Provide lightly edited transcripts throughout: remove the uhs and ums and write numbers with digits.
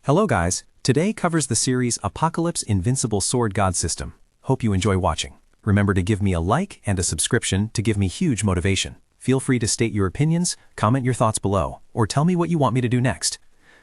Hello guys, today covers the series Apocalypse Invincible Sword God System. Hope you enjoy watching. Remember to give me a like and a subscription to give me huge motivation. Feel free to state your opinions, comment your thoughts below, or tell me what you want me to do next.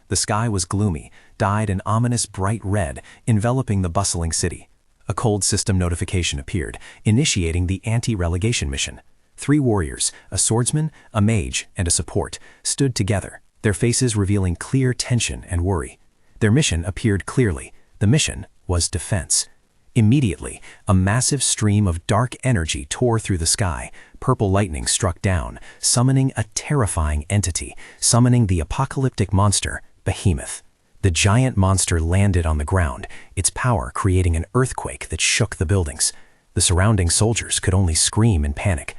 The sky was gloomy, dyed an ominous bright red, enveloping the bustling city. A cold system notification appeared, initiating the anti-relegation mission. 3 warriors, a swordsman, a mage, and a support, stood together, their faces revealing clear tension and worry. Their mission appeared clearly. The mission was defense. Immediately, a massive stream of dark energy tore through the sky. Purple lightning struck down, summoning a terrifying entity, summoning the apocalyptic monster, Behemoth. The giant monster landed on the ground, its power creating an earthquake that shook the buildings. The surrounding soldiers could only scream in panic.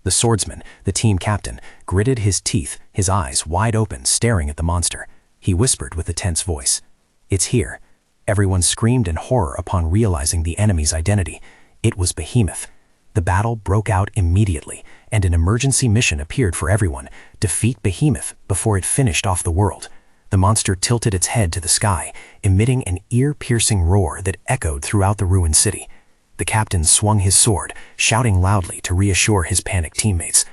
The swordsman, the team captain, gritted his teeth, his eyes wide open, staring at the monster. He whispered with a tense voice, "It's here." Everyone screamed in horror upon realizing the enemy's identity. It was Behemoth. The battle broke out immediately, and an emergency mission appeared for everyone: defeat Behemoth before it finished off the world. The monster tilted its head to the sky, emitting an ear-piercing roar that echoed throughout the ruined city. The captain swung his sword, shouting loudly to reassure his panicked teammates.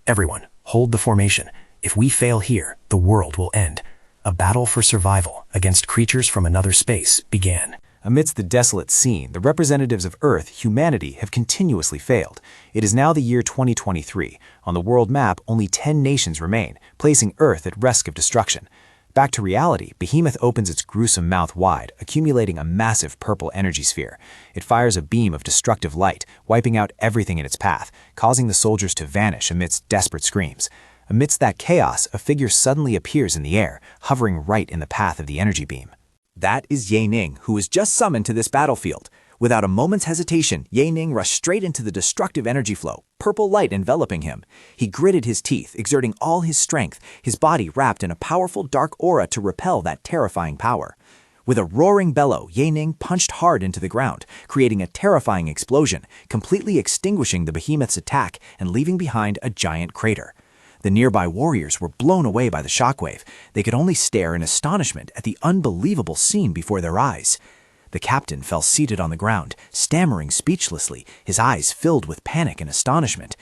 "Everyone, hold the formation. If we fail here, the world will end." A battle for survival against creatures from another space began. Amidst the desolate scene, the representatives of Earth, humanity, have continuously failed. It is now the year 2023. On the world map, only 10 nations remain, placing Earth at risk of destruction. Back to reality, Behemoth opens its gruesome mouth wide, accumulating a massive purple energy sphere. It fires a beam of destructive light, wiping out everything in its path, causing the soldiers to vanish amidst desperate screams. Amidst that chaos, a figure suddenly appears in the air, hovering right in the path of the energy beam. That is Ye Ning, who was just summoned to this battlefield. Without a moment's hesitation, Ye Ning rushed straight into the destructive energy flow, purple light enveloping him. He gritted his teeth, exerting all his strength, his body wrapped in a powerful dark aura to repel that terrifying power. With a roaring bellow, Ye Ning punched hard into the ground, creating a terrifying explosion, completely extinguishing the Behemoth's attack and leaving behind a giant crater. The nearby warriors were blown away by the shockwave. They could only stare in astonishment at the unbelievable scene before their eyes. The captain fell seated on the ground, stammering speechlessly, his eyes filled with panic and astonishment.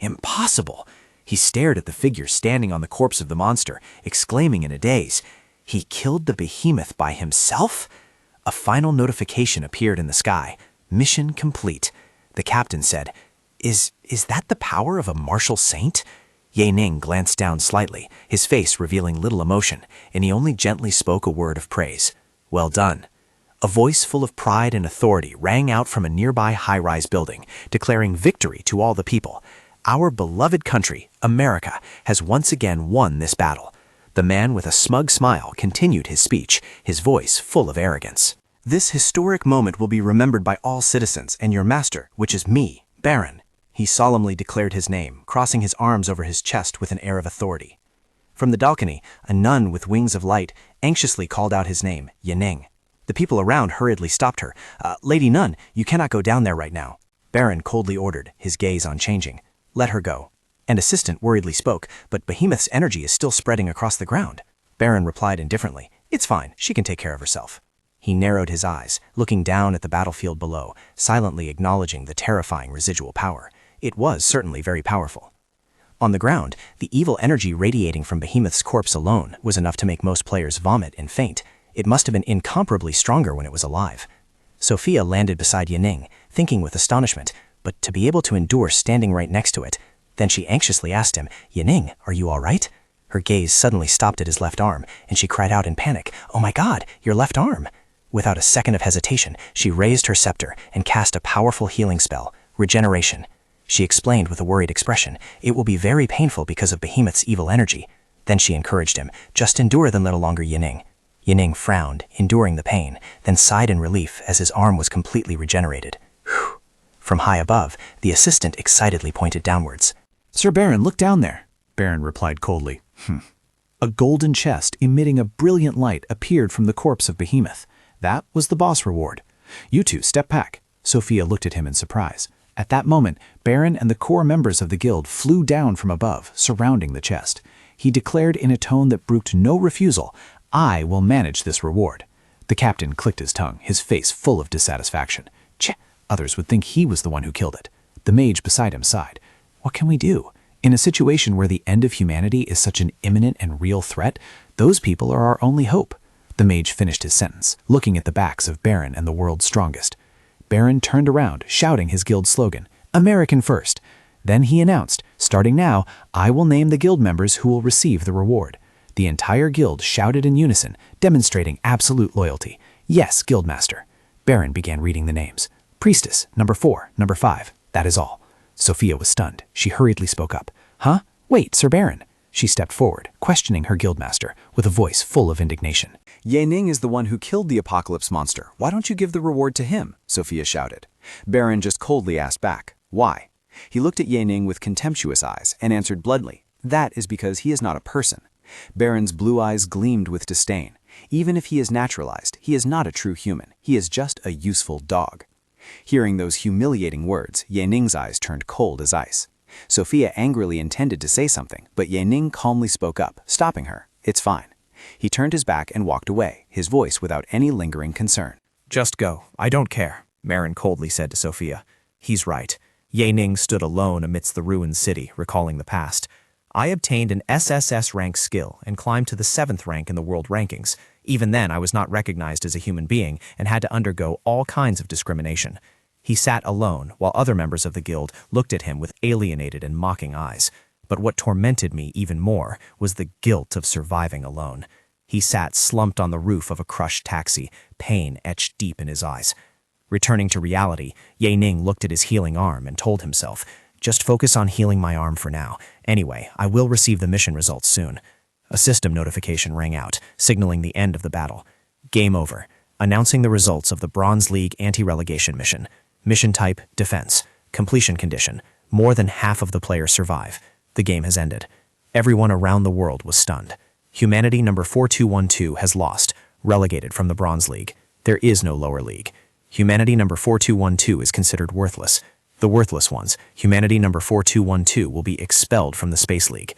Impossible! He stared at the figure standing on the corpse of the monster, exclaiming in a daze, "He killed the Behemoth by himself?" A final notification appeared in the sky. "Mission complete." The captain said, Is that the power of a martial saint?" Ye Ning glanced down slightly, his face revealing little emotion, and he only gently spoke a word of praise. "Well done." A voice full of pride and authority rang out from a nearby high-rise building, declaring victory to all the people. Our beloved country, America, has once again won this battle. The man with a smug smile continued his speech, his voice full of arrogance. "This historic moment will be remembered by all citizens and your master, which is me, Baron." He solemnly declared his name, crossing his arms over his chest with an air of authority. From the balcony, a nun with wings of light anxiously called out his name, Ye Ning. The people around hurriedly stopped her. "Lady Nun, you cannot go down there right now." Baron coldly ordered, his gaze unchanging. "Let her go." An assistant worriedly spoke, "But Behemoth's energy is still spreading across the ground." Baron replied indifferently, "It's fine, she can take care of herself." He narrowed his eyes, looking down at the battlefield below, silently acknowledging the terrifying residual power. It was certainly very powerful. On the ground, the evil energy radiating from Behemoth's corpse alone was enough to make most players vomit and faint. It must have been incomparably stronger when it was alive. Sophia landed beside Ye Ning, thinking with astonishment, but to be able to endure standing right next to it. Then she anxiously asked him, "Ye Ning, are you all right?" Her gaze suddenly stopped at his left arm, and she cried out in panic, "Oh my God, your left arm!" Without a second of hesitation, she raised her scepter and cast a powerful healing spell, Regeneration. She explained with a worried expression, "It will be very painful because of Behemoth's evil energy." Then she encouraged him, "Just endure them a little longer, Ye Ning." Ye Ning frowned, enduring the pain, then sighed in relief as his arm was completely regenerated. Whew. From high above, the assistant excitedly pointed downwards. "Sir Baron, look down there," Baron replied coldly. A golden chest emitting a brilliant light appeared from the corpse of Behemoth. That was the boss reward. "You two, step back." Sophia looked at him in surprise. At that moment, Baron and the core members of the guild flew down from above, surrounding the chest. He declared in a tone that brooked no refusal, I will manage this reward. The captain clicked his tongue, his face full of dissatisfaction. Tch, others would think he was the one who killed it. The mage beside him sighed. What can we do? In a situation where the end of humanity is such an imminent and real threat, those people are our only hope. The mage finished his sentence, looking at the backs of Baron and the world's strongest. Baron turned around, shouting his guild slogan, American first. Then he announced, starting now, I will name the guild members who will receive the reward. The entire guild shouted in unison, demonstrating absolute loyalty. Yes, Guildmaster. Baron began reading the names. Priestess, number 4, number 5. That is all. Sophia was stunned. She hurriedly spoke up. Huh? Wait, Sir Baron. She stepped forward, questioning her guildmaster, with a voice full of indignation. Ye Ning is the one who killed the apocalypse monster. Why don't you give the reward to him? Sophia shouted. Baron just coldly asked back, why? He looked at Ye Ning with contemptuous eyes and answered bluntly, that is because he is not a person. Baron's blue eyes gleamed with disdain. Even if he is naturalized, he is not a true human. He is just a useful dog. Hearing those humiliating words, Ye Ning's eyes turned cold as ice. Sophia angrily intended to say something, but Ye Ning calmly spoke up, stopping her. It's fine. He turned his back and walked away, his voice without any lingering concern. Just go. I don't care, Marin coldly said to Sophia. He's right. Ye Ning stood alone amidst the ruined city, recalling the past. I obtained an SSS-Rank skill and climbed to the 7th rank in the world rankings. Even then, I was not recognized as a human being and had to undergo all kinds of discrimination. He sat alone while other members of the guild looked at him with alienated and mocking eyes. But what tormented me even more was the guilt of surviving alone. He sat slumped on the roof of a crushed taxi, pain etched deep in his eyes. Returning to reality, Ye Ning looked at his healing arm and told himself, just focus on healing my arm for now. Anyway, I will receive the mission results soon. A system notification rang out, signaling the end of the battle. Game over. Announcing the results of the Bronze League anti-relegation mission. Mission type, defense. Completion condition. More than half of the players survive. The game has ended. Everyone around the world was stunned. Humanity number 4212 has lost, relegated from the Bronze League. There is no lower league. Humanity number 4212 is considered worthless. The worthless ones, humanity number 4212, will be expelled from the Space League.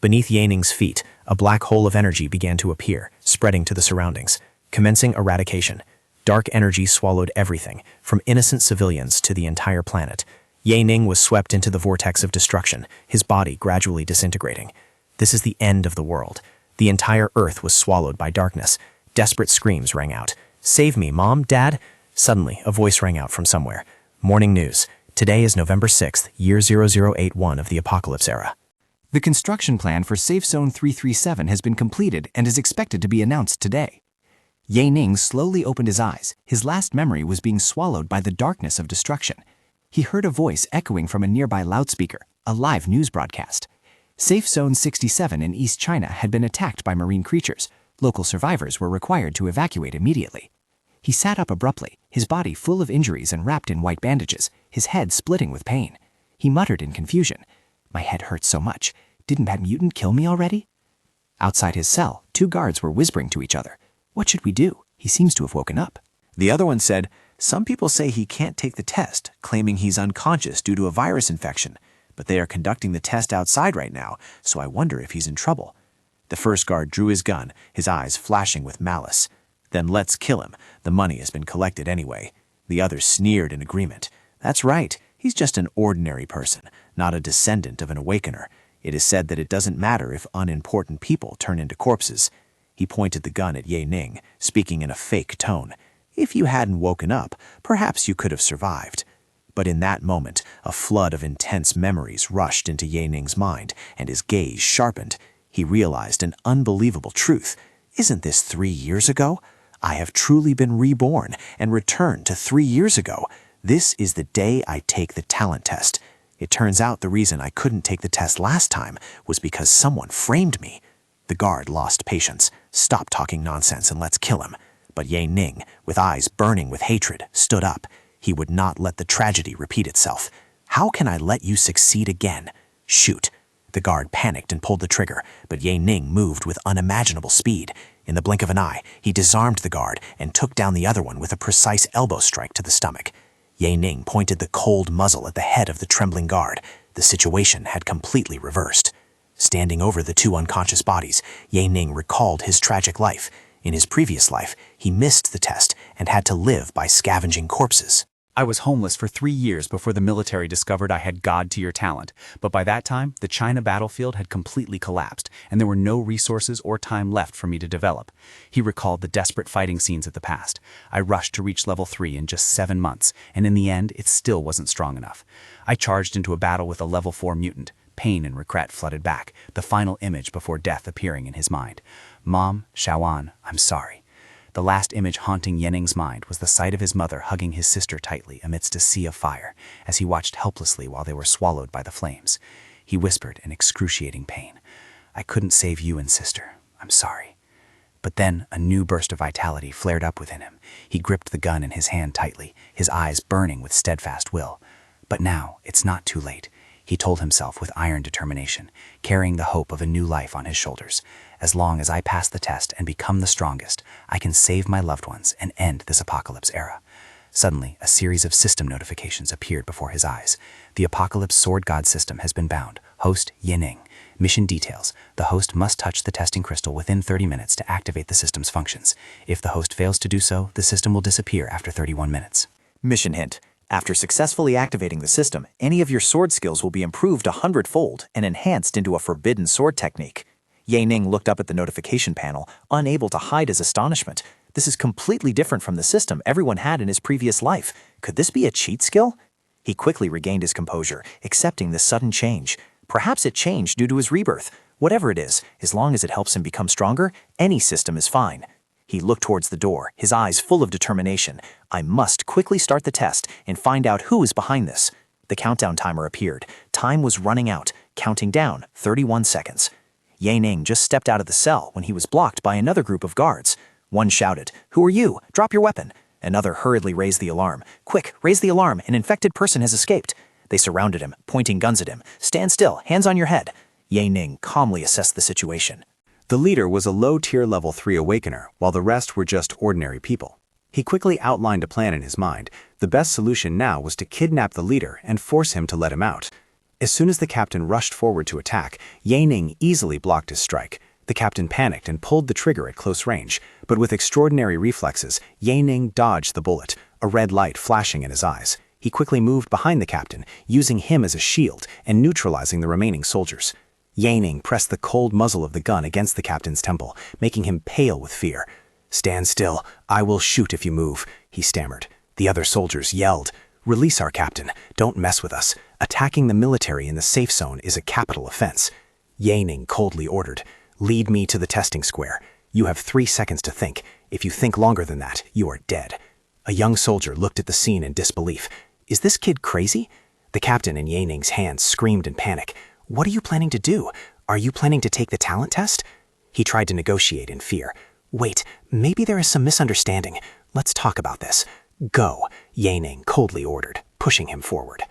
Beneath Ye Ning's feet, a black hole of energy began to appear, spreading to the surroundings. Commencing eradication. Dark energy swallowed everything, from innocent civilians to the entire planet. Ye Ning was swept into the vortex of destruction, his body gradually disintegrating. This is the end of the world. The entire Earth was swallowed by darkness. Desperate screams rang out. Save me, Mom, Dad? Suddenly, a voice rang out from somewhere. Morning news. Today is November 6th, year 0081 of the Apocalypse era. The construction plan for Safe Zone 337 has been completed and is expected to be announced today. Ye Ning slowly opened his eyes. His last memory was being swallowed by the darkness of destruction. He heard a voice echoing from a nearby loudspeaker, a live news broadcast. Safe Zone 67 in East China had been attacked by marine creatures. Local survivors were required to evacuate immediately. He sat up abruptly, his body full of injuries and wrapped in white bandages, his head splitting with pain. He muttered in confusion, "My head hurts so much. Didn't that mutant kill me already?" Outside his cell, 2 guards were whispering to each other. "What should we do? He seems to have woken up." The other one said, "Some people say he can't take the test, claiming he's unconscious due to a virus infection, but they are conducting the test outside right now, so I wonder if he's in trouble." The first guard drew his gun, his eyes flashing with malice. "Then let's kill him. The money has been collected anyway." The others sneered in agreement. "That's right. He's just an ordinary person, not a descendant of an awakener. It is said that it doesn't matter if unimportant people turn into corpses." He pointed the gun at Ye Ning, speaking in a fake tone. "If you hadn't woken up, perhaps you could have survived." But in that moment, a flood of intense memories rushed into Ye Ning's mind, and his gaze sharpened. He realized an unbelievable truth. Isn't this 3 years ago? I have truly been reborn and returned to 3 years ago. This is the day I take the talent test. It turns out the reason I couldn't take the test last time was because someone framed me. The guard lost patience. "Stop talking nonsense and let's kill him." But Ye Ning, with eyes burning with hatred, stood up. He would not let the tragedy repeat itself. "How can I let you succeed again? Shoot." The guard panicked and pulled the trigger, but Ye Ning moved with unimaginable speed. In the blink of an eye, he disarmed the guard and took down the other one with a precise elbow strike to the stomach. Ye Ning pointed the cold muzzle at the head of the trembling guard. The situation had completely reversed. Standing over the 2 unconscious bodies, Ye Ning recalled his tragic life. In his previous life, he missed the test and had to live by scavenging corpses. I was homeless for 3 years before the military discovered I had God-tier talent, but by that time, the China battlefield had completely collapsed, and there were no resources or time left for me to develop. He recalled the desperate fighting scenes of the past. I rushed to reach level 3 in just 7 months, and in the end, it still wasn't strong enough. I charged into a battle with a level 4 mutant. Pain and regret flooded back, the final image before death appearing in his mind. Mom, Shaoan, I'm sorry. The last image haunting Yenning's mind was the sight of his mother hugging his sister tightly amidst a sea of fire as he watched helplessly while they were swallowed by the flames. He whispered in excruciating pain, I couldn't save you and sister. I'm sorry. But then a new burst of vitality flared up within him. He gripped the gun in his hand tightly, his eyes burning with steadfast will. But now it's not too late, he told himself with iron determination, carrying the hope of a new life on his shoulders. As long as I pass the test and become the strongest, I can save my loved ones and end this apocalypse era. Suddenly, a series of system notifications appeared before his eyes. The Apocalypse Sword God system has been bound. Host, Yanning. Mission details. The host must touch the testing crystal within 30 minutes to activate the system's functions. If the host fails to do so, the system will disappear after 31 minutes. Mission hint. After successfully activating the system, any of your sword skills will be improved 100-fold and enhanced into a forbidden sword technique. Yanning looked up at the notification panel, unable to hide his astonishment. This is completely different from the system everyone had in his previous life. Could this be a cheat skill? He quickly regained his composure, accepting this sudden change. Perhaps it changed due to his rebirth. Whatever it is, as long as it helps him become stronger, any system is fine. He looked towards the door, his eyes full of determination. I must quickly start the test and find out who is behind this. The countdown timer appeared. Time was running out, counting down 31 seconds. Yanning just stepped out of the cell when he was blocked by another group of guards. One shouted, "Who are you? Drop your weapon." Another hurriedly raised the alarm. "Quick, raise the alarm, an infected person has escaped." They surrounded him, pointing guns at him. "Stand still, hands on your head." Yanning calmly assessed the situation. The leader was a low-tier level 3 awakener, while the rest were just ordinary people. He quickly outlined a plan in his mind. The best solution now was to kidnap the leader and force him to let him out. As soon as the captain rushed forward to attack, Yanning easily blocked his strike. The captain panicked and pulled the trigger at close range, but with extraordinary reflexes, Yanning dodged the bullet, a red light flashing in his eyes. He quickly moved behind the captain, using him as a shield and neutralizing the remaining soldiers. Yanning pressed the cold muzzle of the gun against the captain's temple, making him pale with fear. "Stand still, I will shoot if you move," he stammered. The other soldiers yelled, "Release our captain, don't mess with us. Attacking the military in the safe zone is a capital offense." Yanning coldly ordered, "Lead me to the testing square. You have 3 seconds to think. If you think longer than that, you are dead." A young soldier looked at the scene in disbelief. "Is this kid crazy?" The captain in Yanning's hands screamed in panic. "What are you planning to do? Are you planning to take the talent test?" He tried to negotiate in fear. "Wait, maybe there is some misunderstanding. Let's talk about this." "Go," Yanning coldly ordered, pushing him forward.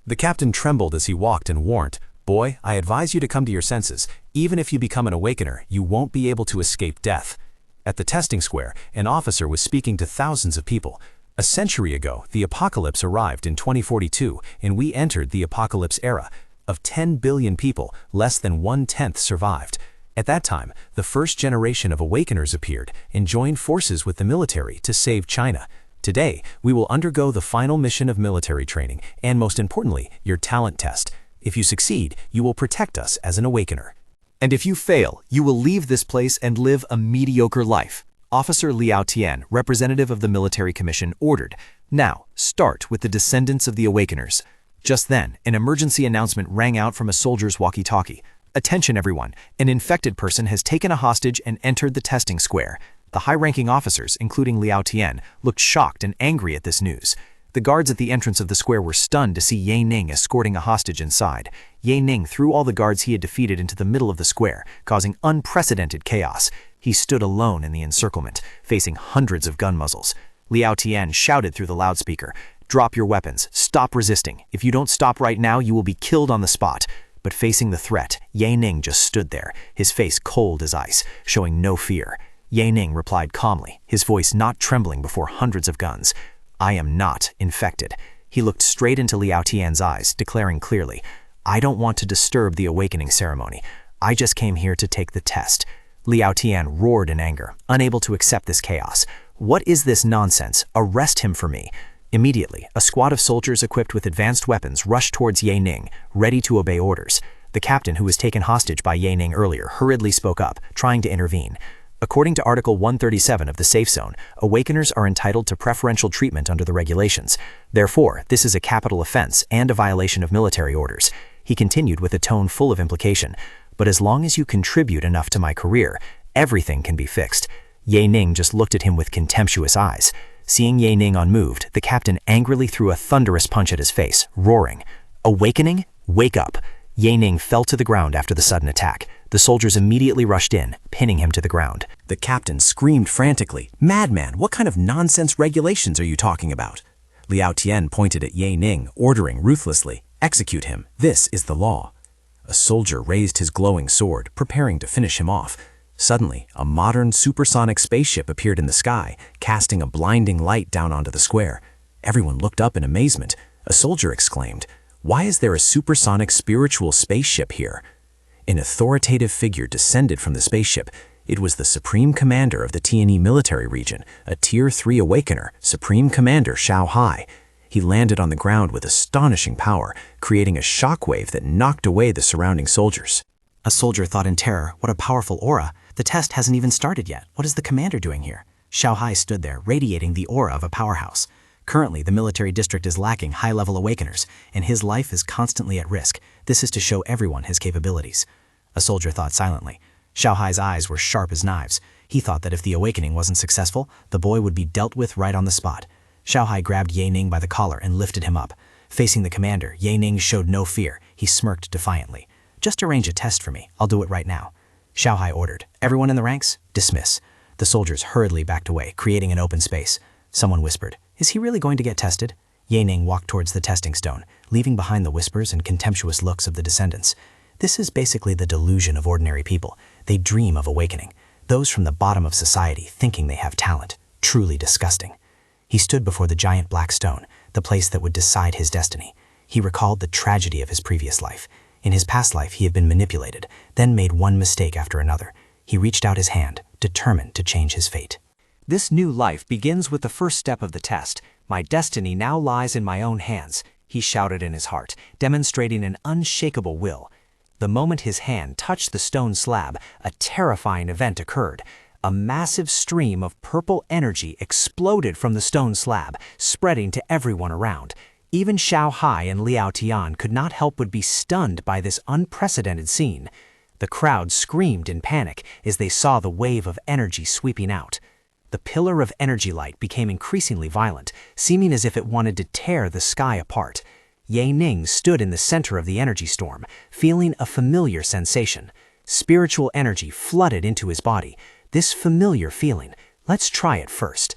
The captain trembled as he walked and warned, "Boy, I advise you to come to your senses. Even if you become an awakener, you won't be able to escape death." At the testing square, an officer was speaking to thousands of people. A century ago, the apocalypse arrived in 2042, and we entered the apocalypse era. Of 10 billion people, less than 1/10 survived. At that time, the first generation of awakeners appeared and joined forces with the military to save China. Today, we will undergo the final mission of military training and, most importantly, your talent test. If you succeed, you will protect us as an awakener. And if you fail, you will leave this place and live a mediocre life. Officer Liao Tian, representative of the military commission, ordered. Now, start with the descendants of the awakeners. Just then, an emergency announcement rang out from a soldier's walkie-talkie. "Attention everyone, an infected person has taken a hostage and entered the testing square." The high-ranking officers, including Liao Tian, looked shocked and angry at this news. The guards at the entrance of the square were stunned to see Yanning escorting a hostage inside. Yanning threw all the guards he had defeated into the middle of the square, causing unprecedented chaos. He stood alone in the encirclement, facing hundreds of gun muzzles. Liao Tian shouted through the loudspeaker, "Drop your weapons, stop resisting. If you don't stop right now, you will be killed on the spot." But facing the threat, Yanning just stood there, his face cold as ice, showing no fear. Yanning replied calmly, his voice not trembling before hundreds of guns. "I am not infected." He looked straight into Liao Tian's eyes, declaring clearly, "I don't want to disturb the awakening ceremony. I just came here to take the test." Liao Tian roared in anger, unable to accept this chaos. What is this nonsense? Arrest him for me. Immediately, a squad of soldiers equipped with advanced weapons rushed towards Ye Ning, ready to obey orders. The captain, who was taken hostage by Ye Ning earlier, hurriedly spoke up, trying to intervene. According to Article 137 of the Safe Zone, awakeners are entitled to preferential treatment under the regulations. Therefore, this is a capital offense and a violation of military orders. He continued with a tone full of implication. But as long as you contribute enough to my career, everything can be fixed. Ye Ning just looked at him with contemptuous eyes. Seeing Ye Ning unmoved, the captain angrily threw a thunderous punch at his face, roaring, "Awakening? Wake up!" Ye Ning fell to the ground after the sudden attack. The soldiers immediately rushed in, pinning him to the ground. The captain screamed frantically, "Madman, what kind of nonsense regulations are you talking about?" Liao Tian pointed at Ye Ning, ordering ruthlessly, "Execute him. This is the law." A soldier raised his glowing sword, preparing to finish him off. Suddenly, a modern supersonic spaceship appeared in the sky, casting a blinding light down onto the square. Everyone looked up in amazement. A soldier exclaimed, "Why is there a supersonic spiritual spaceship here?" An authoritative figure descended from the spaceship. It was the Supreme Commander of the Tianyi military region, a Tier 3 Awakener, Supreme Commander Xiao Hai. He landed on the ground with astonishing power, creating a shockwave that knocked away the surrounding soldiers. A soldier thought in terror, "What a powerful aura! The test hasn't even started yet. What is the commander doing here?" Xiao Hai stood there, radiating the aura of a powerhouse. Currently, the military district is lacking high-level awakeners, and his life is constantly at risk. This is to show everyone his capabilities. A soldier thought silently. Xiao Hai's eyes were sharp as knives. He thought that if the awakening wasn't successful, the boy would be dealt with right on the spot. Xiao Hai grabbed Ye Ning by the collar and lifted him up. Facing the commander, Ye Ning showed no fear. He smirked defiantly. "Just arrange a test for me. I'll do it right now." Xiao Hai ordered. "Everyone in the ranks, dismiss." The soldiers hurriedly backed away, creating an open space. Someone whispered, "Is he really going to get tested?" Ye Ning walked towards the testing stone, leaving behind the whispers and contemptuous looks of the descendants. This is basically the delusion of ordinary people. They dream of awakening. Those from the bottom of society thinking they have talent. Truly disgusting. He stood before the giant black stone, the place that would decide his destiny. He recalled the tragedy of his previous life. In his past life, he had been manipulated, then made one mistake after another. He reached out his hand, determined to change his fate. This new life begins with the first step of the test. My destiny now lies in my own hands, he shouted in his heart, demonstrating an unshakable will. The moment his hand touched the stone slab, a terrifying event occurred. A massive stream of purple energy exploded from the stone slab, spreading to everyone around. Even Xiao Hai and Liao Tian could not help but be stunned by this unprecedented scene. The crowd screamed in panic as they saw the wave of energy sweeping out. The pillar of energy light became increasingly violent, seeming as if it wanted to tear the sky apart. Ye Ning stood in the center of the energy storm, feeling a familiar sensation. Spiritual energy flooded into his body. This familiar feeling, let's try it first.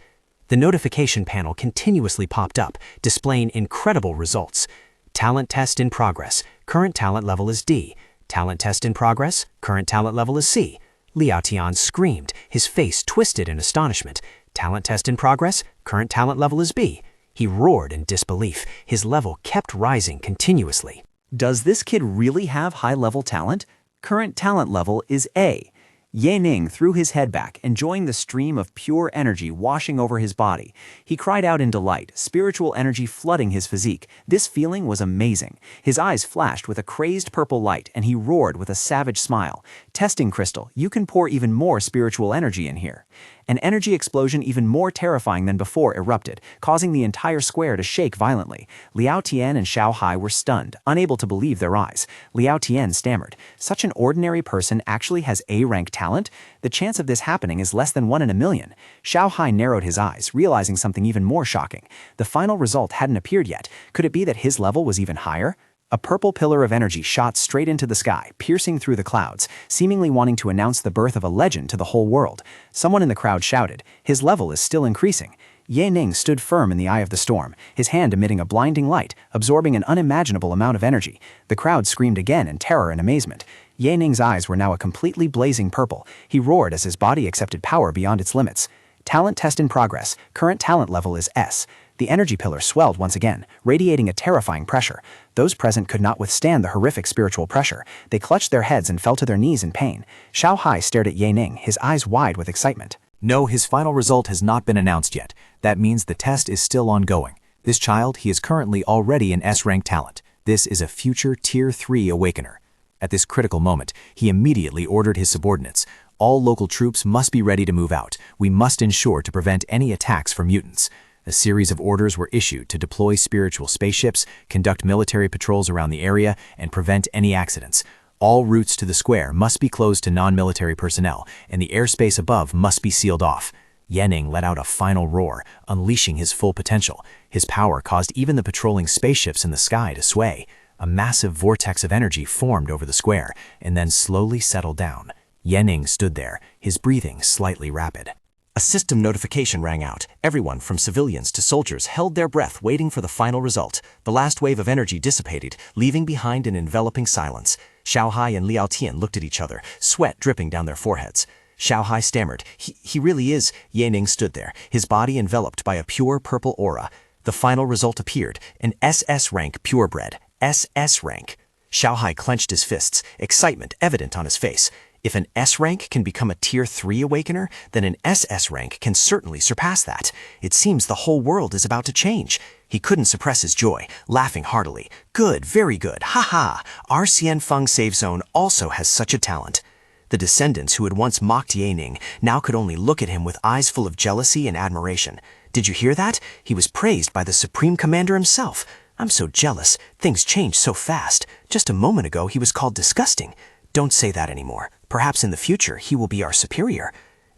The notification panel continuously popped up, displaying incredible results. Talent test in progress. Current talent level is D. Talent test in progress. Current talent level is C. Liao Tian screamed, his face twisted in astonishment. Talent test in progress. Current talent level is B. He roared in disbelief. His level kept rising continuously. Does this kid really have high-level talent? Current talent level is A. Ye Ning threw his head back, enjoying the stream of pure energy washing over his body. He cried out in delight, spiritual energy flooding his physique. This feeling was amazing. His eyes flashed with a crazed purple light, and he roared with a savage smile. "Testing crystal, you can pour even more spiritual energy in here." An energy explosion even more terrifying than before erupted, causing the entire square to shake violently. Liao Tian and Xiao Hai were stunned, unable to believe their eyes. Liao Tian stammered, "Such an ordinary person actually has A-rank talent? The chance of this happening is less than 1 in a million." Xiao Hai narrowed his eyes, realizing something even more shocking. The final result hadn't appeared yet. Could it be that his level was even higher? A purple pillar of energy shot straight into the sky, piercing through the clouds, seemingly wanting to announce the birth of a legend to the whole world. Someone in the crowd shouted, "His level is still increasing." Ye Ning stood firm in the eye of the storm, his hand emitting a blinding light, absorbing an unimaginable amount of energy. The crowd screamed again in terror and amazement. Ye Ning's eyes were now a completely blazing purple. He roared as his body accepted power beyond its limits. Talent test in progress. Current talent level is S. The energy pillar swelled once again, radiating a terrifying pressure. Those present could not withstand the horrific spiritual pressure. They clutched their heads and fell to their knees in pain. Xiao Hai stared at Ye Ning, his eyes wide with excitement. No, his final result has not been announced yet. That means the test is still ongoing. This child, he is currently already an S-rank talent. This is a future Tier 3 Awakener. At this critical moment, he immediately ordered his subordinates. All local troops must be ready to move out. We must ensure to prevent any attacks from mutants. A series of orders were issued to deploy spiritual spaceships, conduct military patrols around the area, and prevent any accidents. All routes to the square must be closed to non-military personnel, and the airspace above must be sealed off. Ye Ning let out a final roar, unleashing his full potential. His power caused even the patrolling spaceships in the sky to sway. A massive vortex of energy formed over the square, and then slowly settled down. Ye Ning stood there, his breathing slightly rapid. A system notification rang out. Everyone, from civilians to soldiers, held their breath waiting for the final result. The last wave of energy dissipated, leaving behind an enveloping silence. Xiao Hai and Liao Tian looked at each other, sweat dripping down their foreheads. Xiao Hai stammered. He really is. Ye Ning stood there, his body enveloped by a pure purple aura. The final result appeared, an SS-Rank purebred. SS-Rank. Xiao Hai clenched his fists, excitement evident on his face. If an S-Rank can become a Tier 3 Awakener, then an SS-Rank can certainly surpass that. It seems the whole world is about to change. He couldn't suppress his joy, laughing heartily. Good, very good, ha-ha! Our Xian Feng Save Zone also has such a talent. The descendants who had once mocked Ye Ning now could only look at him with eyes full of jealousy and admiration. Did you hear that? He was praised by the Supreme Commander himself. I'm so jealous. Things change so fast. Just a moment ago he was called disgusting. Don't say that anymore. Perhaps in the future he will be our superior.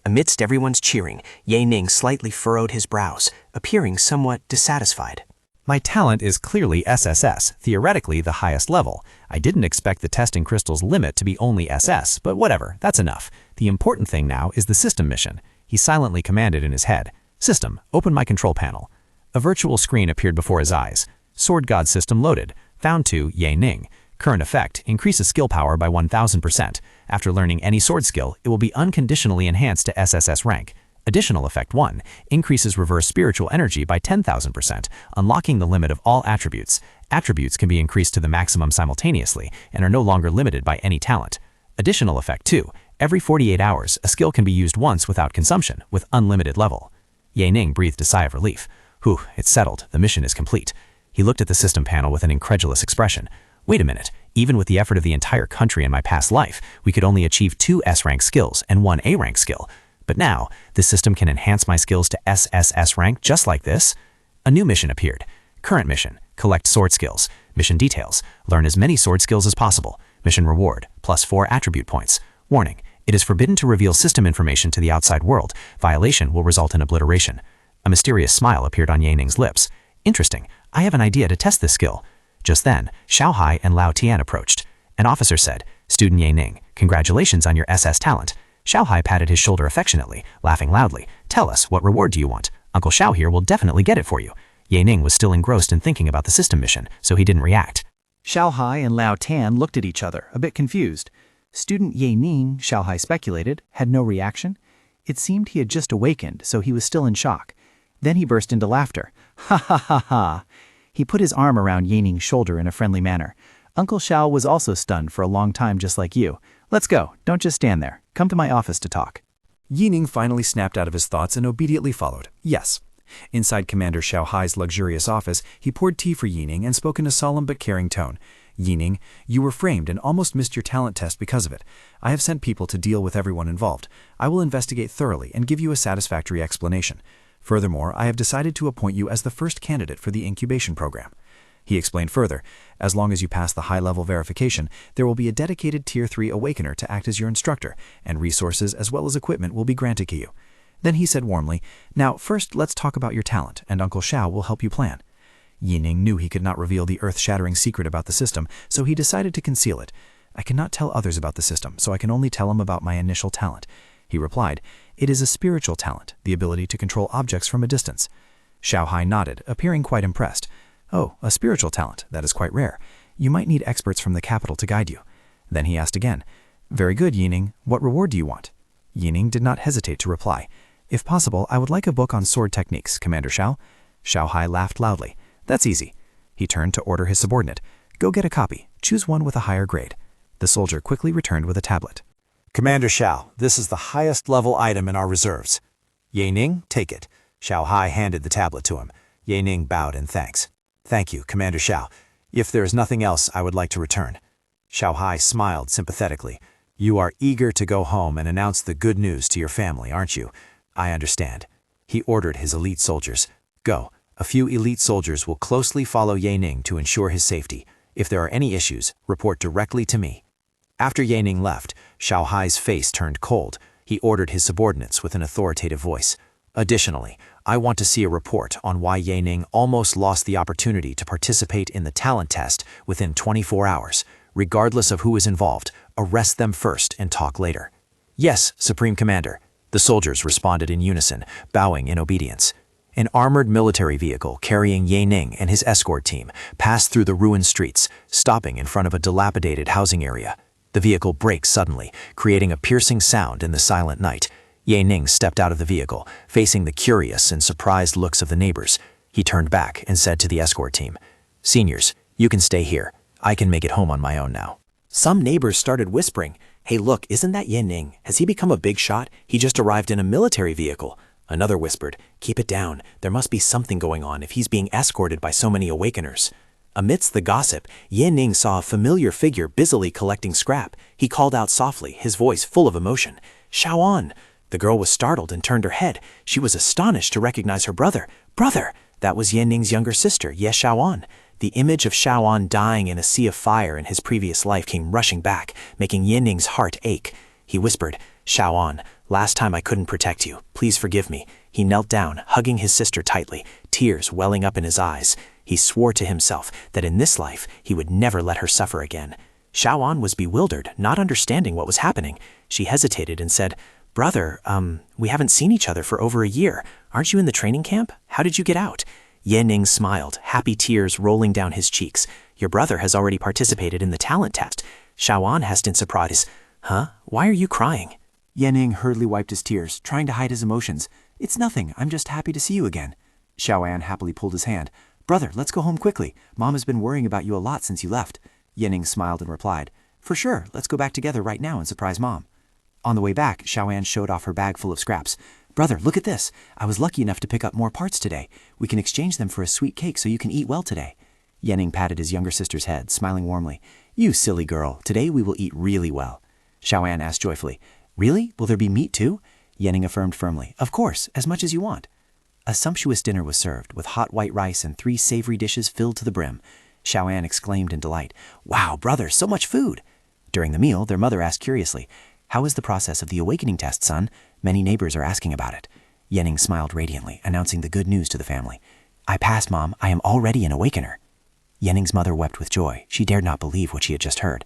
Amidst everyone's cheering, Ye Ning slightly furrowed his brows, appearing somewhat dissatisfied. My talent is clearly SSS, theoretically the highest level. I didn't expect the testing crystal's limit to be only SS, but whatever, that's enough. The important thing now is the system mission. He silently commanded in his head. System, open my control panel. A virtual screen appeared before his eyes. Sword God system loaded. Found to Ye Ning. Current effect, increases skill power by 1000%. After learning any sword skill, it will be unconditionally enhanced to SSS rank. Additional effect 1, increases reverse spiritual energy by 10,000%, unlocking the limit of all attributes. Attributes can be increased to the maximum simultaneously and are no longer limited by any talent. Additional effect 2, every 48 hours, a skill can be used once without consumption, with unlimited level. Ye Ning breathed a sigh of relief. Whew, it's settled, the mission is complete. He looked at the system panel with an incredulous expression. Wait a minute, even with the effort of the entire country in my past life, we could only achieve 2 S-rank skills and 1 A-rank skill. But now, this system can enhance my skills to SSS rank just like this? A new mission appeared. Current mission, collect sword skills. Mission details, learn as many sword skills as possible. Mission reward, +4 attribute points. Warning, it is forbidden to reveal system information to the outside world. Violation will result in obliteration. A mysterious smile appeared on Ye Ning's lips. Interesting, I have an idea to test this skill. Just then, Xiao Hai and Lao Tian approached. An officer said, Student Ye Ning, congratulations on your SS talent. Xiao Hai patted his shoulder affectionately, laughing loudly. Tell us, what reward do you want? Uncle Xiao here will definitely get it for you. Ye Ning was still engrossed in thinking about the system mission, so he didn't react. Xiao Hai and Lao Tian looked at each other, a bit confused. Student Ye Ning, Xiao Hai speculated, had no reaction. It seemed he had just awakened, so he was still in shock. Then he burst into laughter. Ha ha ha ha. He put his arm around Ye Ning's shoulder in a friendly manner. Uncle Xiao was also stunned for a long time just like you. Let's go, don't just stand there. Come to my office to talk. Ye Ning finally snapped out of his thoughts and obediently followed. Yes. Inside Commander Xiao Hai's luxurious office, he poured tea for Ye Ning and spoke in a solemn but caring tone. Ye Ning, you were framed and almost missed your talent test because of it. I have sent people to deal with everyone involved. I will investigate thoroughly and give you a satisfactory explanation. Furthermore, I have decided to appoint you as the first candidate for the incubation program. He explained further, as long as you pass the high-level verification, there will be a dedicated Tier 3 Awakener to act as your instructor, and resources as well as equipment will be granted to you. Then he said warmly, Now, first let's talk about your talent, and Uncle Xiao will help you plan. Ye Ning knew he could not reveal the earth-shattering secret about the system, so he decided to conceal it. I cannot tell others about the system, so I can only tell them about my initial talent. He replied, It is a spiritual talent, the ability to control objects from a distance. Xiao Hai nodded, appearing quite impressed. Oh, a spiritual talent, that is quite rare. You might need experts from the capital to guide you. Then he asked again, Very good, Ye Ning, what reward do you want? Ye Ning did not hesitate to reply. If possible, I would like a book on sword techniques, Commander Xiao. Xiao Hai laughed loudly. That's easy. He turned to order his subordinate. Go get a copy. Choose one with a higher grade. The soldier quickly returned with a tablet. Commander Xiao, this is the highest level item in our reserves. Ye Ning, take it. Xiao Hai handed the tablet to him. Ye Ning bowed in thanks. Thank you, Commander Xiao. If there is nothing else, I would like to return. Xiao Hai smiled sympathetically. You are eager to go home and announce the good news to your family, aren't you? I understand. He ordered his elite soldiers. Go. A few elite soldiers will closely follow Ye Ning to ensure his safety. If there are any issues, report directly to me. After Ye Ning left, Xiao Hai's face turned cold. He ordered his subordinates with an authoritative voice. Additionally, I want to see a report on why Ye Ning almost lost the opportunity to participate in the talent test within 24 hours. Regardless of who is involved, arrest them first and talk later. Yes, Supreme Commander. The soldiers responded in unison, bowing in obedience. An armored military vehicle carrying Ye Ning and his escort team passed through the ruined streets, stopping in front of a dilapidated housing area. The vehicle braked suddenly, creating a piercing sound in the silent night. Ye Ning stepped out of the vehicle, facing the curious and surprised looks of the neighbors. He turned back and said to the escort team, Seniors, you can stay here. I can make it home on my own now. Some neighbors started whispering, Hey look, isn't that Ye Ning? Has he become a big shot? He just arrived in a military vehicle. Another whispered, Keep it down. There must be something going on if he's being escorted by so many awakeners. Amidst the gossip, Ye Ning saw a familiar figure busily collecting scrap. He called out softly, his voice full of emotion, Xiaoan! The girl was startled and turned her head. She was astonished to recognize her brother. Brother! That was Ye Ning's younger sister, Ye Xiaoan. The image of Xiaoan dying in a sea of fire in his previous life came rushing back, making Ye Ning's heart ache. He whispered, Xiaoan, last time I couldn't protect you. Please forgive me. He knelt down, hugging his sister tightly, tears welling up in his eyes. He swore to himself that in this life he would never let her suffer again. Xiaoan was bewildered, not understanding what was happening. She hesitated and said, Brother, we haven't seen each other for over a year. Aren't you in the training camp? How did you get out? Ye Ning smiled, happy tears rolling down his cheeks. Your brother has already participated in the talent test. Xiaoan asked in surprise, Huh? Why are you crying? Ye Ning hurriedly wiped his tears, trying to hide his emotions. It's nothing. I'm just happy to see you again. Xiaoan happily pulled his hand. Brother, let's go home quickly. Mom has been worrying about you a lot since you left. Ye Ning smiled and replied, For sure, let's go back together right now and surprise Mom. On the way back, Xiaoan showed off her bag full of scraps. Brother, look at this. I was lucky enough to pick up more parts today. We can exchange them for a sweet cake so you can eat well today. Ye Ning patted his younger sister's head, smiling warmly. You silly girl, today we will eat really well. Xiaoan asked joyfully, Really? Will there be meat too? Ye Ning affirmed firmly, Of course, as much as you want. A sumptuous dinner was served, with hot white rice and 3 savory dishes filled to the brim. Xiaoan exclaimed in delight, Wow, brother, so much food! During the meal, their mother asked curiously, How is the process of the awakening test, son? Many neighbors are asking about it. Ye Ning smiled radiantly, announcing the good news to the family. I passed, Mom. I am already an awakener. Ye Ning's mother wept with joy. She dared not believe what she had just heard.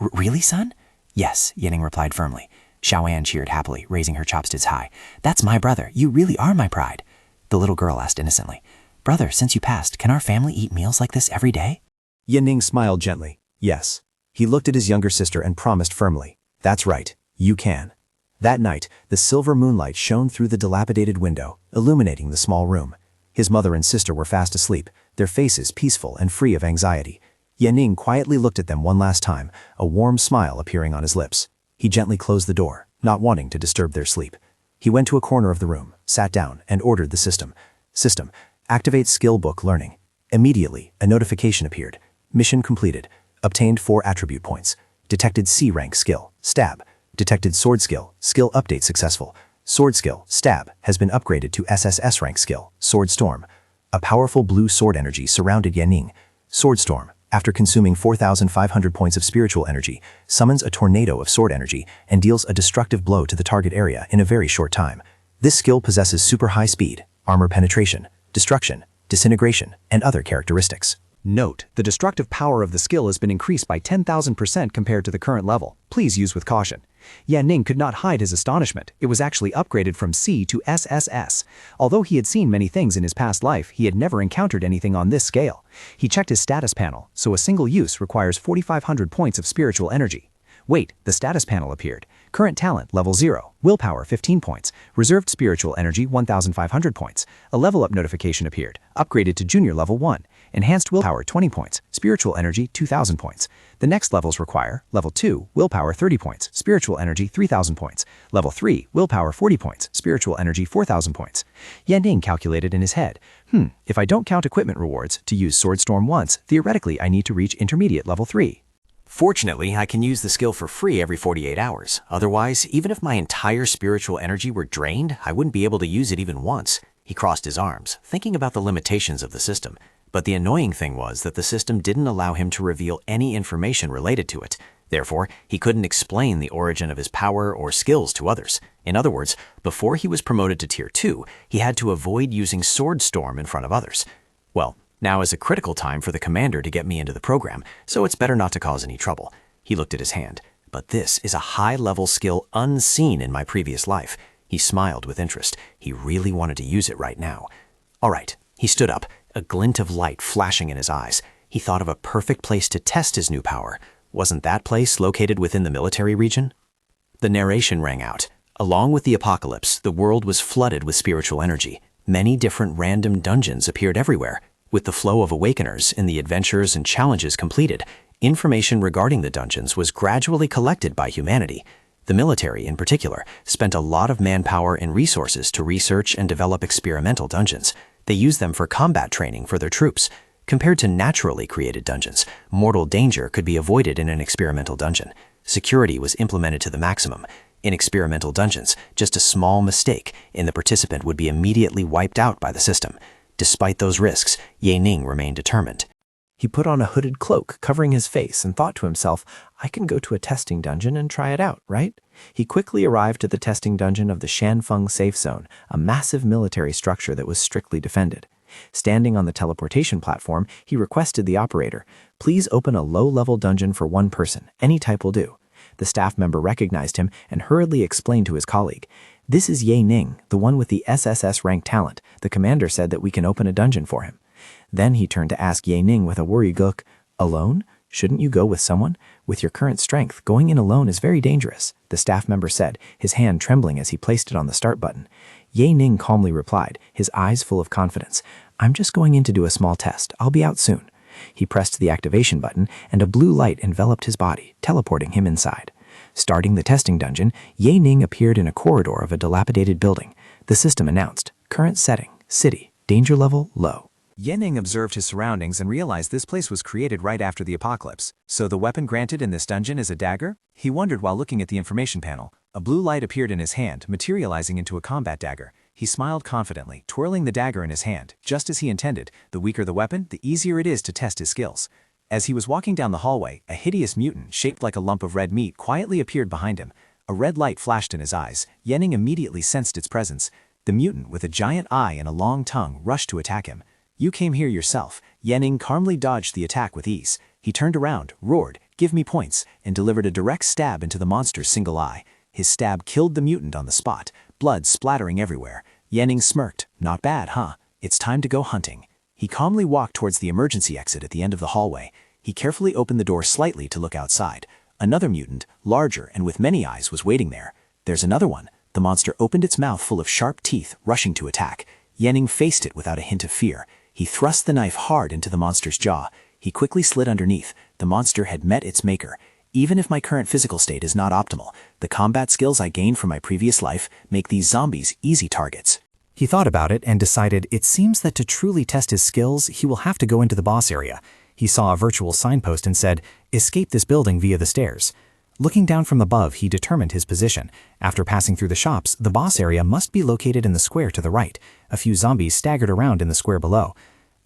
Really, son? Yes, Ye Ning replied firmly. Xiaoan cheered happily, raising her chopsticks high. That's my brother. You really are my pride. The little girl asked innocently, Brother, since you passed, can our family eat meals like this every day? Ye Ning smiled gently. Yes. He looked at his younger sister and promised firmly. That's right. You can. That night, the silver moonlight shone through the dilapidated window, illuminating the small room. His mother and sister were fast asleep, their faces peaceful and free of anxiety. Ye Ning quietly looked at them one last time, a warm smile appearing on his lips. He gently closed the door, not wanting to disturb their sleep. He went to a corner of the room, sat down, and ordered the system. System, activate skill book learning. Immediately, a notification appeared. Mission completed. Obtained 4 attribute points. Detected C-rank skill, stab. Detected sword skill, skill update successful. Sword skill, stab, has been upgraded to SSS-Rank skill, sword storm. A powerful blue sword energy surrounded Ye Ning. Sword storm, after consuming 4,500 points of spiritual energy, summons a tornado of sword energy and deals a destructive blow to the target area in a very short time. This skill possesses super high speed, armor penetration, destruction, disintegration, and other characteristics. Note, the destructive power of the skill has been increased by 10,000% compared to the current level. Please use with caution. Ye Ning could not hide his astonishment. It was actually upgraded from C to SSS. Although he had seen many things in his past life, he had never encountered anything on this scale. He checked his status panel, so a single use requires 4,500 points of spiritual energy. Wait, the status panel appeared. Current talent, level 0. Willpower, 15 points. Reserved spiritual energy, 1,500 points. A level up notification appeared. Upgraded to junior level 1. Enhanced willpower, 20 points. Spiritual energy, 2,000 points. The next levels require level 2, willpower, 30 points. Spiritual energy, 3,000 points. Level 3, willpower, 40 points. Spiritual energy, 4,000 points. Ning calculated in his head. If I don't count equipment rewards, to use Sword Storm once, theoretically I need to reach intermediate level 3. Fortunately, I can use the skill for free every 48 hours. Otherwise, even if my entire spiritual energy were drained, I wouldn't be able to use it even once. He crossed his arms, thinking about the limitations of the system. But the annoying thing was that the system didn't allow him to reveal any information related to it. Therefore, he couldn't explain the origin of his power or skills to others. In other words, before he was promoted to Tier 2, he had to avoid using Sword Storm in front of others. Well, now is a critical time for the commander to get me into the program, so it's better not to cause any trouble. He looked at his hand. But this is a high-level skill unseen in my previous life. He smiled with interest. He really wanted to use it right now. All right. He stood up, a glint of light flashing in his eyes. He thought of a perfect place to test his new power. Wasn't that place located within the military region? The narration rang out. Along with the apocalypse, the world was flooded with spiritual energy. Many different random dungeons appeared everywhere. With the flow of Awakeners and the adventures and challenges completed, information regarding the dungeons was gradually collected by humanity. The military, in particular, spent a lot of manpower and resources to research and develop experimental dungeons. They used them for combat training for their troops. Compared to naturally created dungeons, mortal danger could be avoided in an experimental dungeon. Security was implemented to the maximum. In experimental dungeons, just a small mistake and the participant would be immediately wiped out by the system. Despite those risks, Ning remained determined. He put on a hooded cloak covering his face and thought to himself, I can go to a testing dungeon and try it out, right? He quickly arrived to the testing dungeon of the Shanfeng Safe Zone, a massive military structure that was strictly defended. Standing on the teleportation platform, he requested the operator, please open a low-level dungeon for one person. Any type will do. The staff member recognized him and hurriedly explained to his colleague, this is Ning, the one with the SSS-Rank talent. The commander said that we can open a dungeon for him. Then he turned to ask Ning with a worried look, alone? Shouldn't you go with someone? With your current strength, going in alone is very dangerous, the staff member said, his hand trembling as he placed it on the start button. Ning calmly replied, his eyes full of confidence, I'm just going in to do a small test. I'll be out soon. He pressed the activation button, and a blue light enveloped his body, teleporting him inside. Starting the testing dungeon, Ning appeared in a corridor of a dilapidated building. The system announced, current setting, city, danger level, low. Ning observed his surroundings and realized this place was created right after the apocalypse. So the weapon granted in this dungeon is a dagger? He wondered while looking at the information panel. A blue light appeared in his hand, materializing into a combat dagger. He smiled confidently, twirling the dagger in his hand. Just as he intended, the weaker the weapon, the easier it is to test his skills. As he was walking down the hallway, a hideous mutant, shaped like a lump of red meat, quietly appeared behind him. A red light flashed in his eyes. Ning immediately sensed its presence. The mutant, with a giant eye and a long tongue, rushed to attack him. You came here yourself. Ning calmly dodged the attack with ease. He turned around, roared, give me points, and delivered a direct stab into the monster's single eye. His stab killed the mutant on the spot, blood splattering everywhere. Ning smirked. Not bad, huh? It's time to go hunting. He calmly walked towards the emergency exit at the end of the hallway. He carefully opened the door slightly to look outside. Another mutant, larger and with many eyes, was waiting there. There's another one. The monster opened its mouth full of sharp teeth, rushing to attack. Ning faced it without a hint of fear. He thrust the knife hard into the monster's jaw. He quickly slid underneath. The monster had met its maker. Even if my current physical state is not optimal, the combat skills I gained from my previous life make these zombies easy targets. He thought about it and decided it seems that to truly test his skills, he will have to go into the boss area. He saw a virtual signpost and said, escape this building via the stairs. Looking down from above, he determined his position. After passing through the shops, the boss area must be located in the square to the right. A few zombies staggered around in the square below.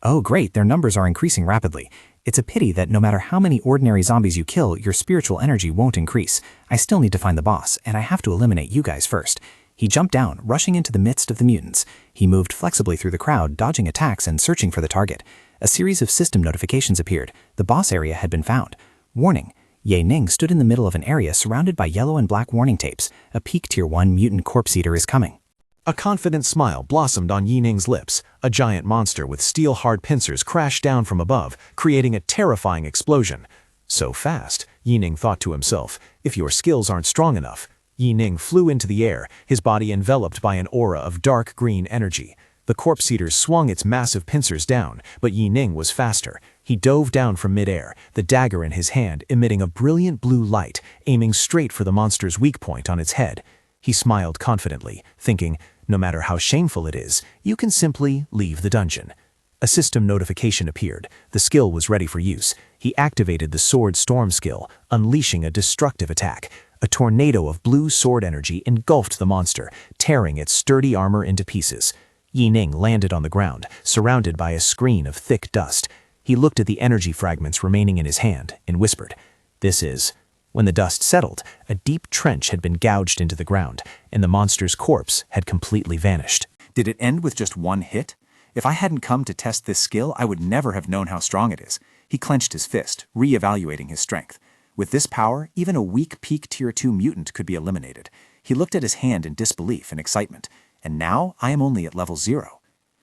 Oh great, their numbers are increasing rapidly. It's a pity that no matter how many ordinary zombies you kill, your spiritual energy won't increase. I still need to find the boss, and I have to eliminate you guys first. He jumped down, rushing into the midst of the mutants. He moved flexibly through the crowd, dodging attacks and searching for the target. A series of system notifications appeared. The boss area had been found. Warning. Ning stood in the middle of an area surrounded by yellow and black warning tapes. A peak Tier 1 mutant corpse eater is coming. A confident smile blossomed on Ning's lips. A giant monster with steel-hard pincers crashed down from above, creating a terrifying explosion. So fast, Ning thought to himself, if your skills aren't strong enough, Yi Ning flew into the air, his body enveloped by an aura of dark green energy. The corpse eater swung its massive pincers down, but Yi Ning was faster. He dove down from midair, the dagger in his hand emitting a brilliant blue light, aiming straight for the monster's weak point on its head. He smiled confidently, thinking, no matter how shameful it is, you can simply leave the dungeon. A system notification appeared. The skill was ready for use. He activated the Sword Storm skill, unleashing a destructive attack. A tornado of blue sword energy engulfed the monster, tearing its sturdy armor into pieces. Yi Ning landed on the ground, surrounded by a screen of thick dust. He looked at the energy fragments remaining in his hand and whispered, "This is..." When the dust settled, a deep trench had been gouged into the ground, and the monster's corpse had completely vanished. Did it end with just one hit? If I hadn't come to test this skill, I would never have known how strong it is. He clenched his fist, re-evaluating his strength. With this power, even a weak peak Tier 2 mutant could be eliminated. He looked at his hand in disbelief and excitement. And now I am only at level 0.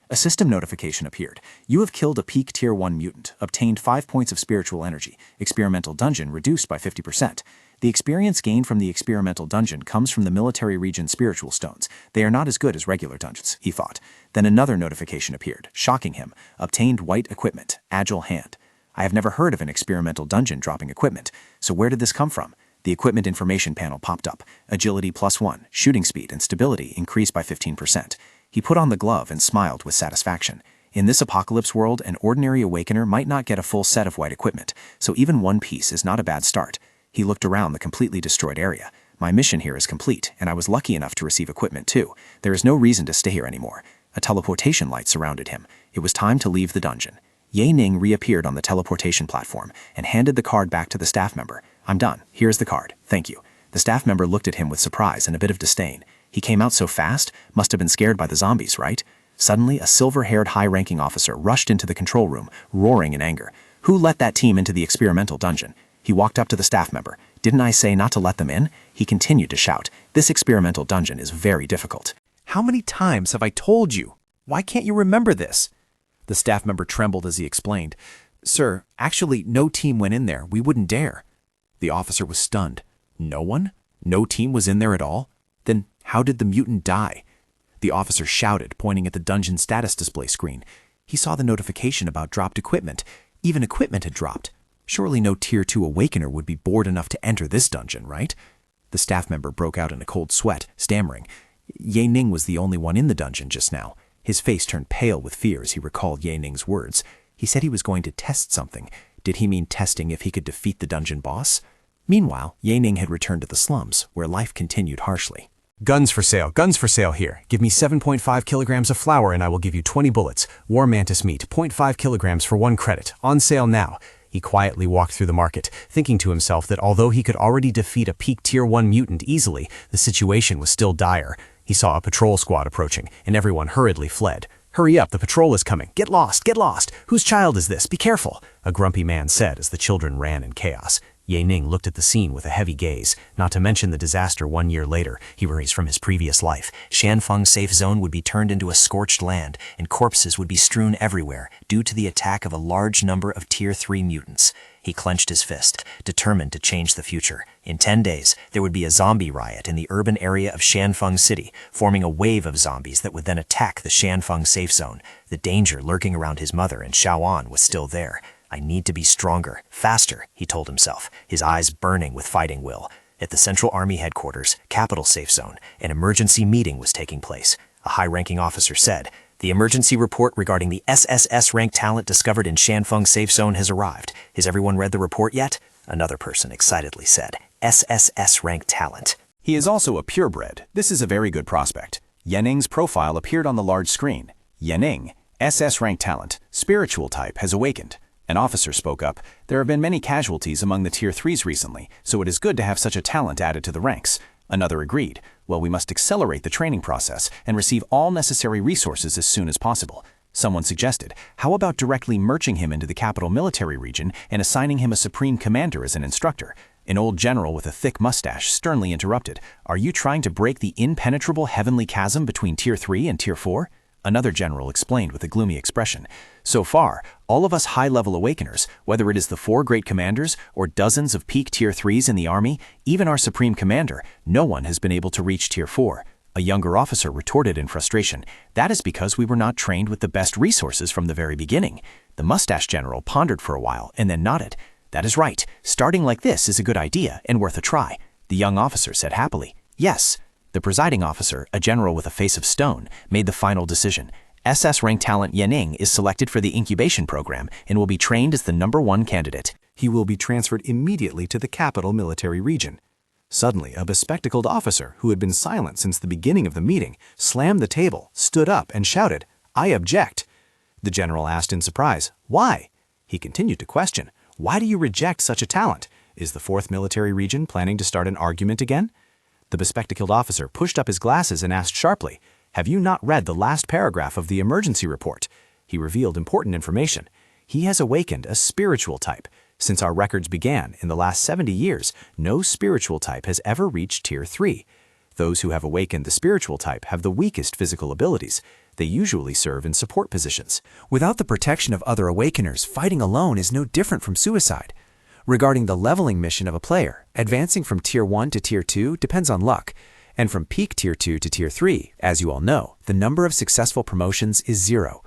A system notification appeared. You have killed a peak Tier 1 mutant, obtained 5 points of spiritual energy, experimental dungeon reduced by 50%. The experience gained from the experimental dungeon comes from the military region spiritual stones. They are not as good as regular dungeons, he thought. Then another notification appeared, shocking him. Obtained white equipment, agile hand. I have never heard of an experimental dungeon dropping equipment, so where did this come from? The equipment information panel popped up. Agility +1, shooting speed and stability increased by 15%. He put on the glove and smiled with satisfaction. In this apocalypse world, an ordinary awakener might not get a full set of white equipment, so even one piece is not a bad start. He looked around the completely destroyed area. My mission here is complete, and I was lucky enough to receive equipment too. There is no reason to stay here anymore. A teleportation light surrounded him. It was time to leave the dungeon. Ye Ning reappeared on the teleportation platform and handed the card back to the staff member. "I'm done. Here's the card. Thank you." The staff member looked at him with surprise and a bit of disdain. He came out so fast, must have been scared by the zombies, right? Suddenly, a silver-haired high-ranking officer rushed into the control room, roaring in anger. "Who let that team into the experimental dungeon?" He walked up to the staff member. "Didn't I say not to let them in?" He continued to shout. "This experimental dungeon is very difficult." How many times have I told you? Why can't you remember this? The staff member trembled as he explained. "Sir, actually, no team went in there. We wouldn't dare." The officer was stunned. No one? No team was in there at all? Then how did the mutant die? The officer shouted, pointing at the dungeon status display screen. He saw the notification about dropped equipment. Even equipment had dropped. Surely no Tier 2 awakener would be bored enough to enter this dungeon, right? The staff member broke out in a cold sweat, stammering. Ye Ning was the only one in the dungeon just now. His face turned pale with fear as he recalled Ye Ning's words. He said he was going to test something. Did he mean testing if he could defeat the dungeon boss? Meanwhile, Ye Ning had returned to the slums, where life continued harshly. Guns for sale here. Give me 7.5 kilograms of flour and I will give you 20 bullets. War mantis meat, 0.5 kilograms for 1 credit. On sale now. He quietly walked through the market, thinking to himself that although he could already defeat a peak Tier 1 mutant easily, the situation was still dire. He saw a patrol squad approaching, and everyone hurriedly fled. "Hurry up, the patrol is coming. Get lost, get lost. Whose child is this? Be careful," a grumpy man said as the children ran in chaos. Ye Ning looked at the scene with a heavy gaze, not to mention the disaster 1 year later he worries from his previous life. Shanfeng Safe Zone would be turned into a scorched land, and corpses would be strewn everywhere due to the attack of a large number of Tier 3 mutants. He clenched his fist, determined to change the future. In 10 days, there would be a zombie riot in the urban area of Shanfeng City, forming a wave of zombies that would then attack the Shanfeng Safe Zone. The danger lurking around his mother and Shaoan was still there. "I need to be stronger, faster," he told himself, his eyes burning with fighting will. At the Central Army Headquarters, Capital Safe Zone, an emergency meeting was taking place. A high-ranking officer said, "The emergency report regarding the SSS-Rank talent discovered in Shanfeng Safe Zone has arrived. Has everyone read the report yet?" Another person excitedly said, "SSS-Rank talent." He is also a purebred. This is a very good prospect. Ye Ning's profile appeared on the large screen. Ye Ning, SS-Rank talent, spiritual type, has awakened. An officer spoke up. "There have been many casualties among the Tier 3s recently, so it is good to have such a talent added to the ranks." Another agreed. "Well, we must accelerate the training process and receive all necessary resources as soon as possible." Someone suggested, "How about directly merging him into the capital military region and assigning him a supreme commander as an instructor?" An old general with a thick mustache sternly interrupted, "Are you trying to break the impenetrable heavenly chasm between Tier 3 and Tier 4? another general explained with a gloomy expression. So far, all of us high-level awakeners, whether it is the 4 great commanders or dozens of peak Tier 3s in the army, even our supreme commander, no one has been able to reach Tier 4. A younger officer retorted in frustration. That is because we were not trained with the best resources from the very beginning. The mustache general pondered for a while and then nodded. That is right. Starting like this is a good idea and worth a try. The young officer said happily. Yes. The presiding officer, a general with a face of stone, made the final decision. SS-Rank talent Yanning is selected for the incubation program and will be trained as the #1 candidate. He will be transferred immediately to the capital military region. Suddenly, a bespectacled officer, who had been silent since the beginning of the meeting, slammed the table, stood up, and shouted, "I object." The general asked in surprise, "Why?" He continued to question, "Why do you reject such a talent? Is the 4th military region planning to start an argument again?" The bespectacled officer pushed up his glasses and asked sharply, "Have you not read the last paragraph of the emergency report?" He revealed important information. He has awakened a spiritual type. Since our records began in the last 70 years, no spiritual type has ever reached Tier 3. Those who have awakened the spiritual type have the weakest physical abilities. They usually serve in support positions. Without the protection of other awakeners, fighting alone is no different from suicide. Regarding the leveling mission of a player, advancing from Tier 1 to Tier 2 depends on luck, and from peak Tier 2 to Tier 3, as you all know, the number of successful promotions is 0.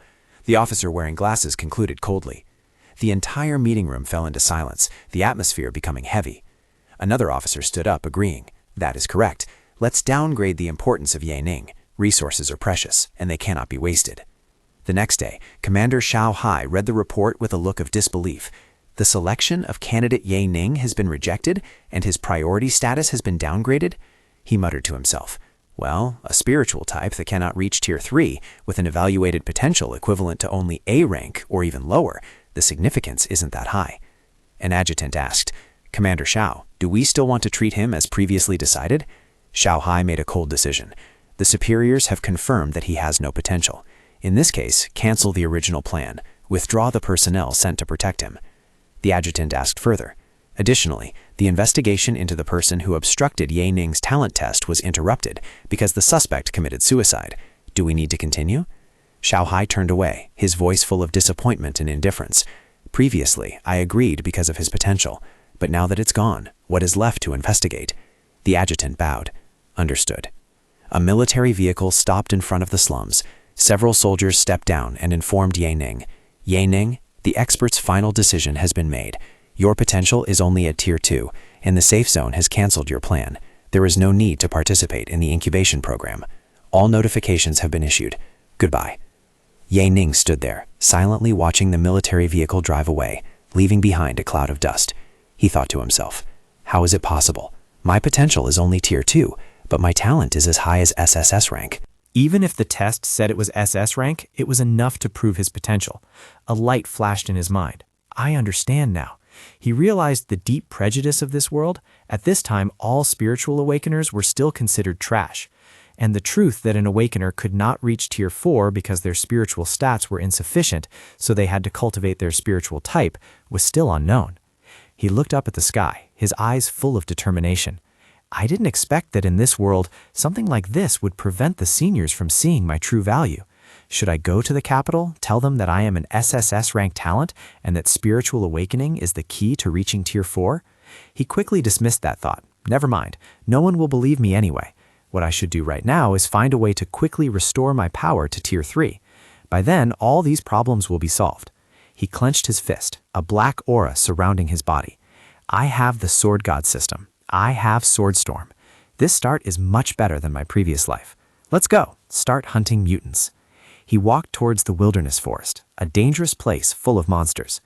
The officer wearing glasses concluded coldly. The entire meeting room fell into silence, the atmosphere becoming heavy. Another officer stood up, agreeing. That is correct. Let's downgrade the importance of Yanning. Resources are precious, and they cannot be wasted. The next day, Commander Xiao Hai read the report with a look of disbelief. The selection of candidate Yanning has been rejected, and his priority status has been downgraded? He muttered to himself. Well, a spiritual type that cannot reach Tier 3, with an evaluated potential equivalent to only A rank or even lower, the significance isn't that high. An adjutant asked, "Commander Xiao, do we still want to treat him as previously decided?" Xiao Hai made a cold decision. The superiors have confirmed that he has no potential. In this case, cancel the original plan. Withdraw the personnel sent to protect him. The adjutant asked further. Additionally, the investigation into the person who obstructed Yanning's talent test was interrupted because the suspect committed suicide. Do we need to continue? Xiao Hai turned away, his voice full of disappointment and indifference. Previously, I agreed because of his potential, but now that it's gone, what is left to investigate? The adjutant bowed. Understood. A military vehicle stopped in front of the slums. Several soldiers stepped down and informed Yanning. Yanning, the expert's final decision has been made. Your potential is only at Tier 2, and the safe zone has canceled your plan. There is no need to participate in the incubation program. All notifications have been issued. Goodbye. Yanning stood there, silently watching the military vehicle drive away, leaving behind a cloud of dust. He thought to himself, how is it possible? My potential is only Tier 2, but my talent is as high as SSS rank. Even if the test said it was SS rank, it was enough to prove his potential. A light flashed in his mind. I understand now. He realized the deep prejudice of this world. At this time, all spiritual awakeners were still considered trash. And the truth that an awakener could not reach Tier 4 because their spiritual stats were insufficient, so they had to cultivate their spiritual type, was still unknown. He looked up at the sky, his eyes full of determination. I didn't expect that in this world, something like this would prevent the seniors from seeing my true value. Should I go to the capital, tell them that I am an SSS-Rank talent, and that spiritual awakening is the key to reaching Tier 4? He quickly dismissed that thought. Never mind, no one will believe me anyway. What I should do right now is find a way to quickly restore my power to Tier 3. By then, all these problems will be solved. He clenched his fist, a black aura surrounding his body. I have the Sword God system. I have Swordstorm. This start is much better than my previous life. Let's go, start hunting mutants. He walked towards the wilderness forest, a dangerous place full of monsters.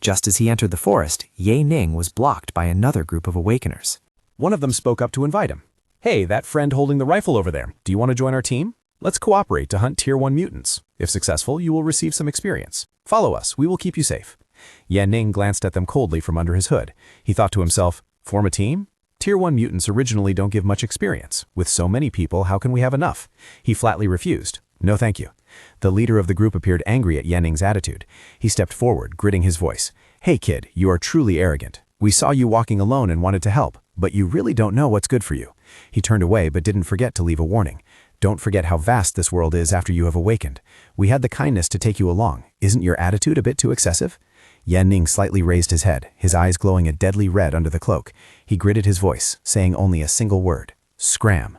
Just as he entered the forest, Yanning was blocked by another group of awakeners. One of them spoke up to invite him. Hey, that friend holding the rifle over there, do you want to join our team? Let's cooperate to hunt Tier 1 mutants. If successful, you will receive some experience. Follow us, we will keep you safe. Yanning glanced at them coldly from under his hood. He thought to himself, form a team? Tier 1 mutants originally don't give much experience. With so many people, how can we have enough? He flatly refused. No thank you. The leader of the group appeared angry at Yanning's attitude. He stepped forward, gritting his voice. Hey kid, you are truly arrogant. We saw you walking alone and wanted to help, but you really don't know what's good for you. He turned away but didn't forget to leave a warning. Don't forget how vast this world is after you have awakened. We had the kindness to take you along. Isn't your attitude a bit too excessive? Ning slightly raised his head, his eyes glowing a deadly red under the cloak. He gritted his voice, saying only a single word: scram.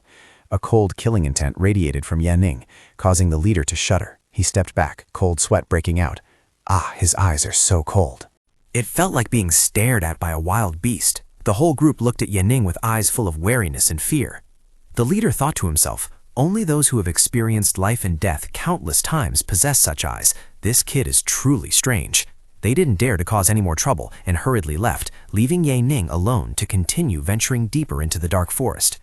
A cold killing intent radiated from Ning, causing the leader to shudder. He stepped back, cold sweat breaking out. Ah, his eyes are so cold. It felt like being stared at by a wild beast. The whole group looked at Ning with eyes full of wariness and fear. The leader thought to himself, only those who have experienced life and death countless times possess such eyes. This kid is truly strange. They didn't dare to cause any more trouble and hurriedly left, leaving Ning alone to continue venturing deeper into the dark forest.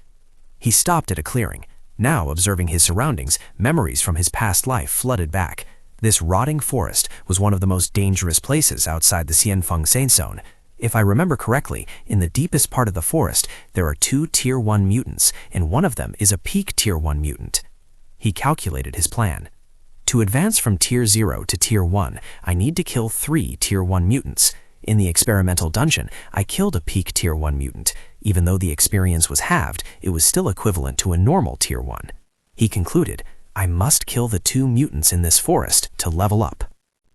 He stopped at a clearing. Now, observing his surroundings, memories from his past life flooded back. This rotting forest was one of the most dangerous places outside the Xianfeng Saint Zone. If I remember correctly, in the deepest part of the forest, there are 2 Tier 1 mutants, and one of them is a peak Tier 1 mutant. He calculated his plan. To advance from Tier 0 to Tier 1, I need to kill 3 Tier 1 mutants. In the experimental dungeon, I killed a peak Tier 1 mutant. Even though the experience was halved, it was still equivalent to a normal Tier 1. He concluded, I must kill the 2 mutants in this forest to level up.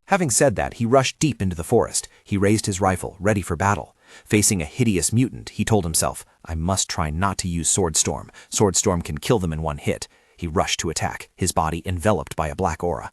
Having said that, he rushed deep into the forest. He raised his rifle, ready for battle. Facing a hideous mutant, he told himself, I must try not to use Sword Storm. Sword Storm can kill them in one hit. He rushed to attack, his body enveloped by a black aura.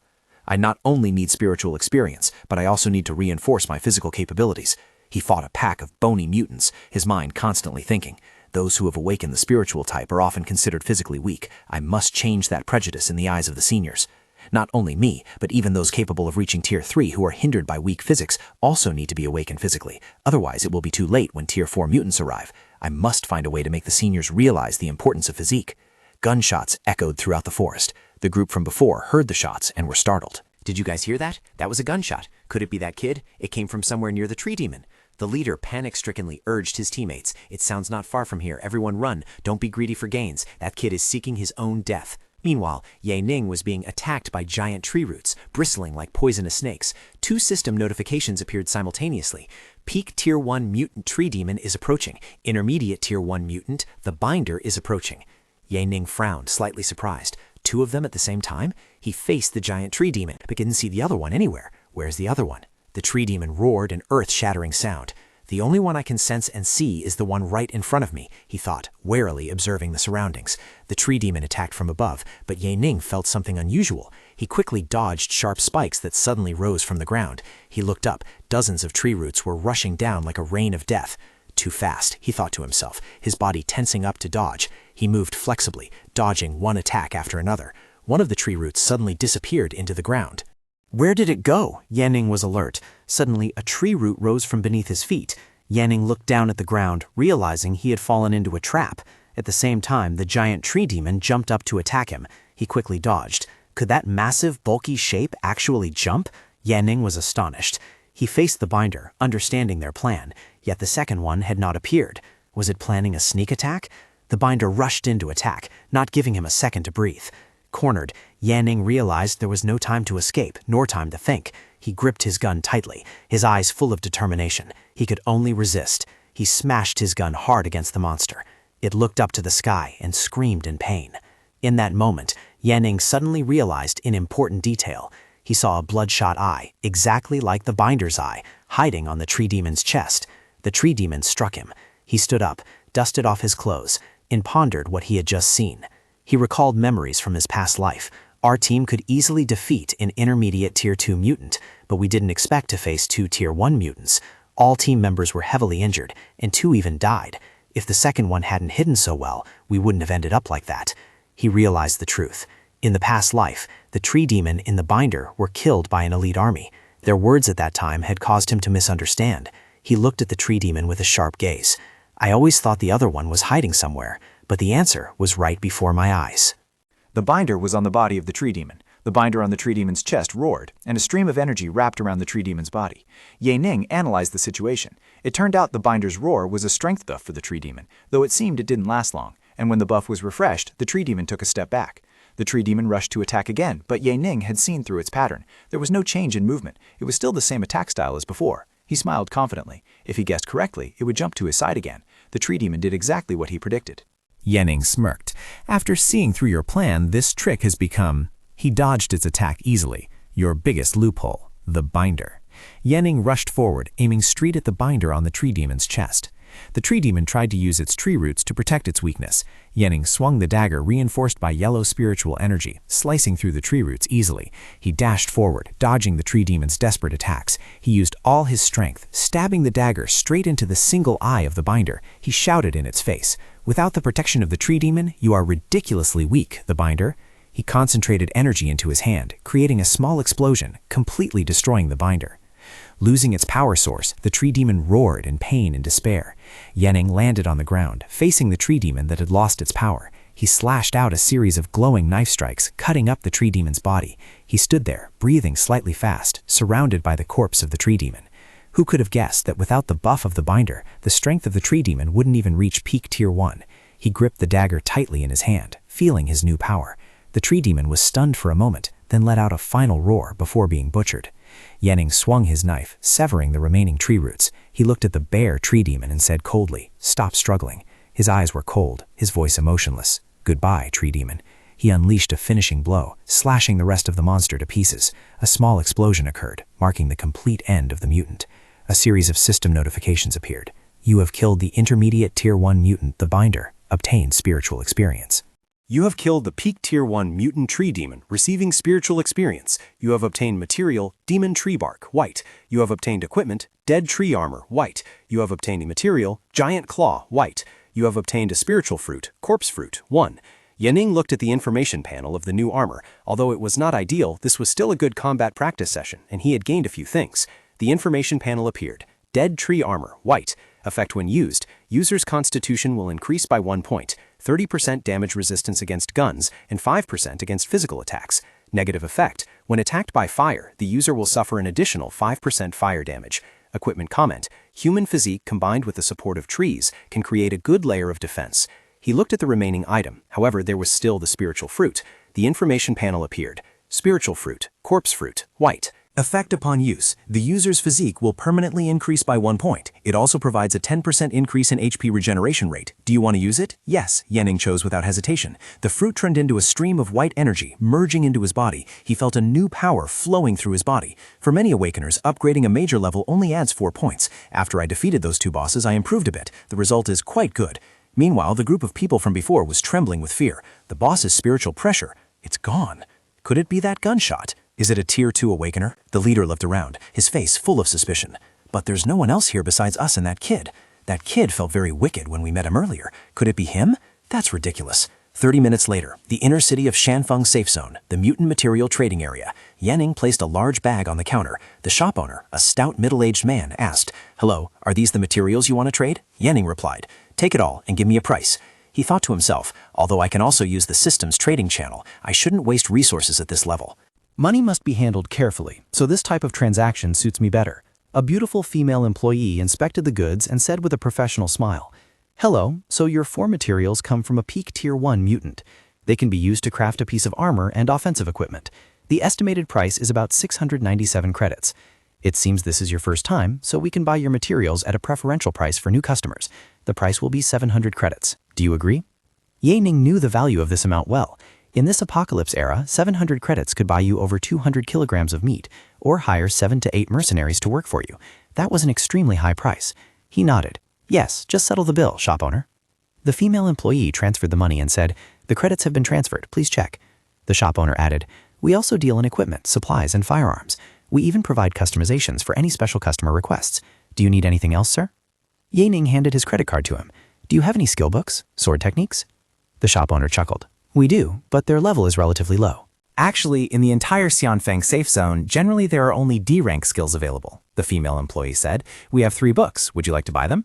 I not only need spiritual experience, but I also need to reinforce my physical capabilities. He fought a pack of bony mutants, his mind constantly thinking, those who have awakened the spiritual type are often considered physically weak. I must change that prejudice in the eyes of the seniors. Not only me, but even those capable of reaching Tier 3 who are hindered by weak physics also need to be awakened physically. Otherwise, it will be too late when Tier 4 mutants arrive. I must find a way to make the seniors realize the importance of physique. Gunshots echoed throughout the forest. The group from before heard the shots and were startled. Did you guys hear that? That was a gunshot. Could it be that kid? It came from somewhere near the tree demon. The leader panic-strickenly urged his teammates. It sounds not far from here. Everyone run. Don't be greedy for gains. That kid is seeking his own death. Meanwhile, Ning was being attacked by giant tree roots, bristling like poisonous snakes. 2 system notifications appeared simultaneously. Peak Tier 1 mutant tree demon is approaching. Intermediate Tier 1 mutant, the binder, is approaching. Ning frowned, slightly surprised. 2 of them at the same time? He faced the giant tree demon, but didn't see the other one anywhere. Where's the other one? The tree demon roared an earth-shattering sound. The only one I can sense and see is the one right in front of me, he thought, warily observing the surroundings. The tree demon attacked from above, but Ning felt something unusual. He quickly dodged sharp spikes that suddenly rose from the ground. He looked up. Dozens of tree roots were rushing down like a rain of death. Too fast, he thought to himself, his body tensing up to dodge. He moved flexibly, dodging one attack after another. One of the tree roots suddenly disappeared into the ground. Where did it go? Ning was alert. Suddenly, a tree root rose from beneath his feet. Ning looked down at the ground, realizing he had fallen into a trap. At the same time, the giant tree demon jumped up to attack him. He quickly dodged. Could that massive, bulky shape actually jump? Ning was astonished. He faced the binder, understanding their plan, yet the second one had not appeared. Was it planning a sneak attack? The binder rushed in to attack, not giving him a second to breathe. Cornered, Ning realized there was no time to escape, nor time to think. He gripped his gun tightly, his eyes full of determination. He could only resist. He smashed his gun hard against the monster. It looked up to the sky and screamed in pain. In that moment, Ning suddenly realized an important detail. He saw a bloodshot eye, exactly like the binder's eye, hiding on the tree demon's chest. The tree demon struck him. He stood up, dusted off his clothes, and pondered what he had just seen. He recalled memories from his past life. Our team could easily defeat an intermediate Tier 2 mutant, but we didn't expect to face 2 Tier 1 mutants. All team members were heavily injured, and 2 even died. If the second one hadn't hidden so well, we wouldn't have ended up like that. He realized the truth. In the past life, the tree demon and the binder were killed by an elite army. Their words at that time had caused him to misunderstand. He looked at the tree demon with a sharp gaze. I always thought the other one was hiding somewhere, but the answer was right before my eyes. The binder was on the body of the tree demon. The binder on the tree demon's chest roared, and a stream of energy wrapped around the tree demon's body. Ning analyzed the situation. It turned out the binder's roar was a strength buff for the tree demon, though it seemed it didn't last long, and when the buff was refreshed, the tree demon took a step back. The tree demon rushed to attack again, but Ning had seen through its pattern. There was no change in movement. It was still the same attack style as before. He smiled confidently. If he guessed correctly, it would jump to his side again. The tree demon did exactly what he predicted. Yanning smirked. After seeing through your plan, this trick has become... He dodged its attack easily. Your biggest loophole, the binder. Yanning rushed forward, aiming straight at the binder on the tree demon's chest. The tree demon tried to use its tree roots to protect its weakness. Yanning swung the dagger reinforced by yellow spiritual energy, slicing through the tree roots easily. He dashed forward, dodging the tree demon's desperate attacks. He used all his strength, stabbing the dagger straight into the single eye of the binder. He shouted in its face, "Without the protection of the tree demon, you are ridiculously weak, the binder." He concentrated energy into his hand, creating a small explosion, completely destroying the binder. Losing its power source, the tree demon roared in pain and despair. Yanning landed on the ground, facing the tree demon that had lost its power. He slashed out a series of glowing knife strikes, cutting up the tree demon's body. He stood there, breathing slightly fast, surrounded by the corpse of the tree demon. Who could have guessed that without the buff of the binder, the strength of the tree demon wouldn't even reach peak tier 1? He gripped the dagger tightly in his hand, feeling his new power. The tree demon was stunned for a moment, then let out a final roar before being butchered. Yanning swung his knife, severing the remaining tree roots. He looked at the bare tree demon and said coldly, "Stop struggling." His eyes were cold, his voice emotionless. "Goodbye, tree demon." He unleashed a finishing blow, slashing the rest of the monster to pieces. A small explosion occurred, marking the complete end of the mutant. A series of system notifications appeared. "You have killed the intermediate tier 1 mutant, the binder. Obtained spiritual experience." You have killed the peak tier 1 mutant tree demon, receiving spiritual experience. You have obtained material, demon tree bark, white. You have obtained equipment, dead tree armor, white. You have obtained a material, giant claw, white. You have obtained a spiritual fruit, corpse fruit, 1. Yanning looked at the information panel of the new armor. Although it was not ideal, this was still a good combat practice session, and he had gained a few things. The information panel appeared. Dead tree armor, white. Effect when used, user's constitution will increase by 1 point. 30% damage resistance against guns, and 5% against physical attacks. Negative effect, when attacked by fire, the user will suffer an additional 5% fire damage. Equipment comment, human physique combined with the support of trees can create a good layer of defense. He looked at the remaining item, however there was still the spiritual fruit. The information panel appeared. Spiritual fruit, corpse fruit, white. Effect upon use, the user's physique will permanently increase by 1 point. It also provides a 10% increase in HP regeneration rate. Do you want to use it? Yes, Yanning chose without hesitation. The fruit turned into a stream of white energy, merging into his body. He felt a new power flowing through his body. For many Awakeners, upgrading a major level only adds 4 points. After I defeated those 2 bosses, I improved a bit. The result is quite good. Meanwhile, the group of people from before was trembling with fear. The boss's spiritual pressure, it's gone. Could it be that gunshot? Is it a tier 2 Awakener? The leader looked around, his face full of suspicion. But there's no one else here besides us and that kid. That kid felt very wicked when we met him earlier. Could it be him? That's ridiculous. 30 minutes later, the inner city of Shanfeng Safe Zone, the mutant material trading area. Yanning placed a large bag on the counter. The shop owner, a stout middle-aged man, asked, "Hello, are these the materials you want to trade?" Yanning replied, "Take it all and give me a price." He thought to himself, although I can also use the system's trading channel, I shouldn't waste resources at this level. Money must be handled carefully, so this type of transaction suits me better. A beautiful female employee inspected the goods and said with a professional smile, "Hello, so your 4 materials come from a peak tier 1 mutant. They can be used to craft a piece of armor and offensive equipment. The estimated price is about 697 credits. It seems this is your first time, so we can buy your materials at a preferential price for new customers. The price will be 700 credits. Do you agree?" Yanning knew the value of this amount well. In this apocalypse era, 700 credits could buy you over 200 kilograms of meat, or hire 7 to 8 mercenaries to work for you. That was an extremely high price. He nodded. "Yes, just settle the bill, shop owner." The female employee transferred the money and said, "The credits have been transferred, please check." The shop owner added, "We also deal in equipment, supplies, and firearms. We even provide customizations for any special customer requests. Do you need anything else, sir?" Yanning handed his credit card to him. "Do you have any skill books, sword techniques?" The shop owner chuckled. "We do, but their level is relatively low." Actually, in the entire Xianfeng safe zone, generally there are only D-rank skills available, the female employee said. "We have 3 books. Would you like to buy them?"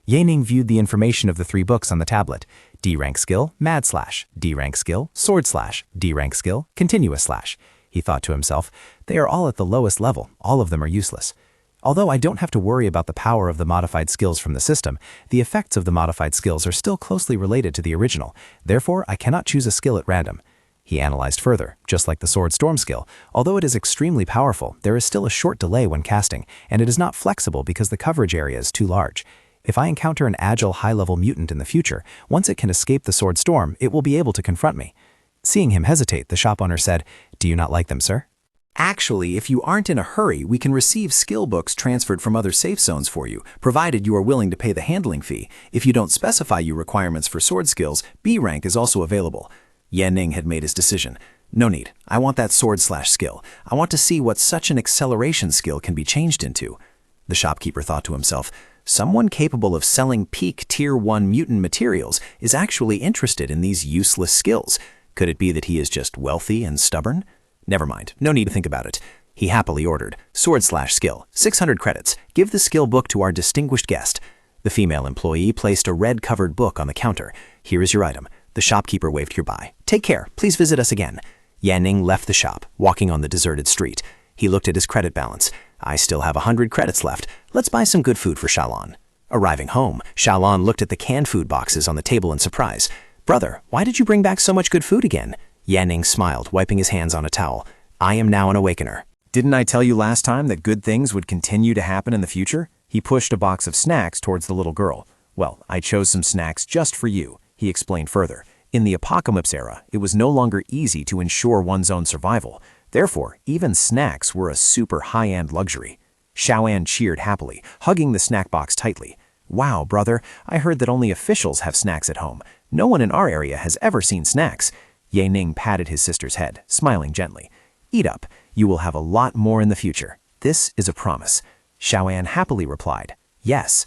Yanning viewed the information of the 3 books on the tablet. D-rank skill, mad slash. D-rank skill, sword slash. D-rank skill, continuous slash. He thought to himself, they are all at the lowest level. All of them are useless. Although I don't have to worry about the power of the modified skills from the system, the effects of the modified skills are still closely related to the original. Therefore, I cannot choose a skill at random. He analyzed further. Just like the Sword Storm skill, although it is extremely powerful, there is still a short delay when casting, and it is not flexible because the coverage area is too large. If I encounter an agile high-level mutant in the future, once it can escape the sword storm, it will be able to confront me. Seeing him hesitate, the shop owner said, "Do you not like them, sir?" Actually, if you aren't in a hurry, we can receive skill books transferred from other safe zones for you, provided you are willing to pay the handling fee. If you don't specify your requirements for sword skills, B rank is also available. Ye Ning had made his decision. No need. I want that sword/skill. I want to see what such an acceleration skill can be changed into. The shopkeeper thought to himself, someone capable of selling peak Tier 1 mutant materials is actually interested in these useless skills. Could it be that he is just wealthy and stubborn? Never mind, no need to think about it. He happily ordered, sword/skill, 600 credits. Give the skill book to our distinguished guest. The female employee placed a red-covered book on the counter. Here is your item. The shopkeeper waved goodbye. Take care, please visit us again. Ye Ning left the shop, walking on the deserted street. He looked at his credit balance. I still have 100 credits left. Let's buy some good food for Xiaolan. Arriving home, Xiaolan looked at the canned food boxes on the table in surprise. Brother, why did you bring back so much good food again? Ye Ning smiled, wiping his hands on a towel. I am now an awakener. Didn't I tell you last time that good things would continue to happen in the future? He pushed a box of snacks towards the little girl. Well, I chose some snacks just for you, he explained further. In the apocalypse era, it was no longer easy to ensure one's own survival. Therefore, even snacks were a super high-end luxury. Xiaoan cheered happily, hugging the snack box tightly. Wow, brother, I heard that only officials have snacks at home. No one in our area has ever seen snacks. Ye Ning patted his sister's head, smiling gently. Eat up. You will have a lot more in the future. This is a promise. Xiaoan happily replied, yes.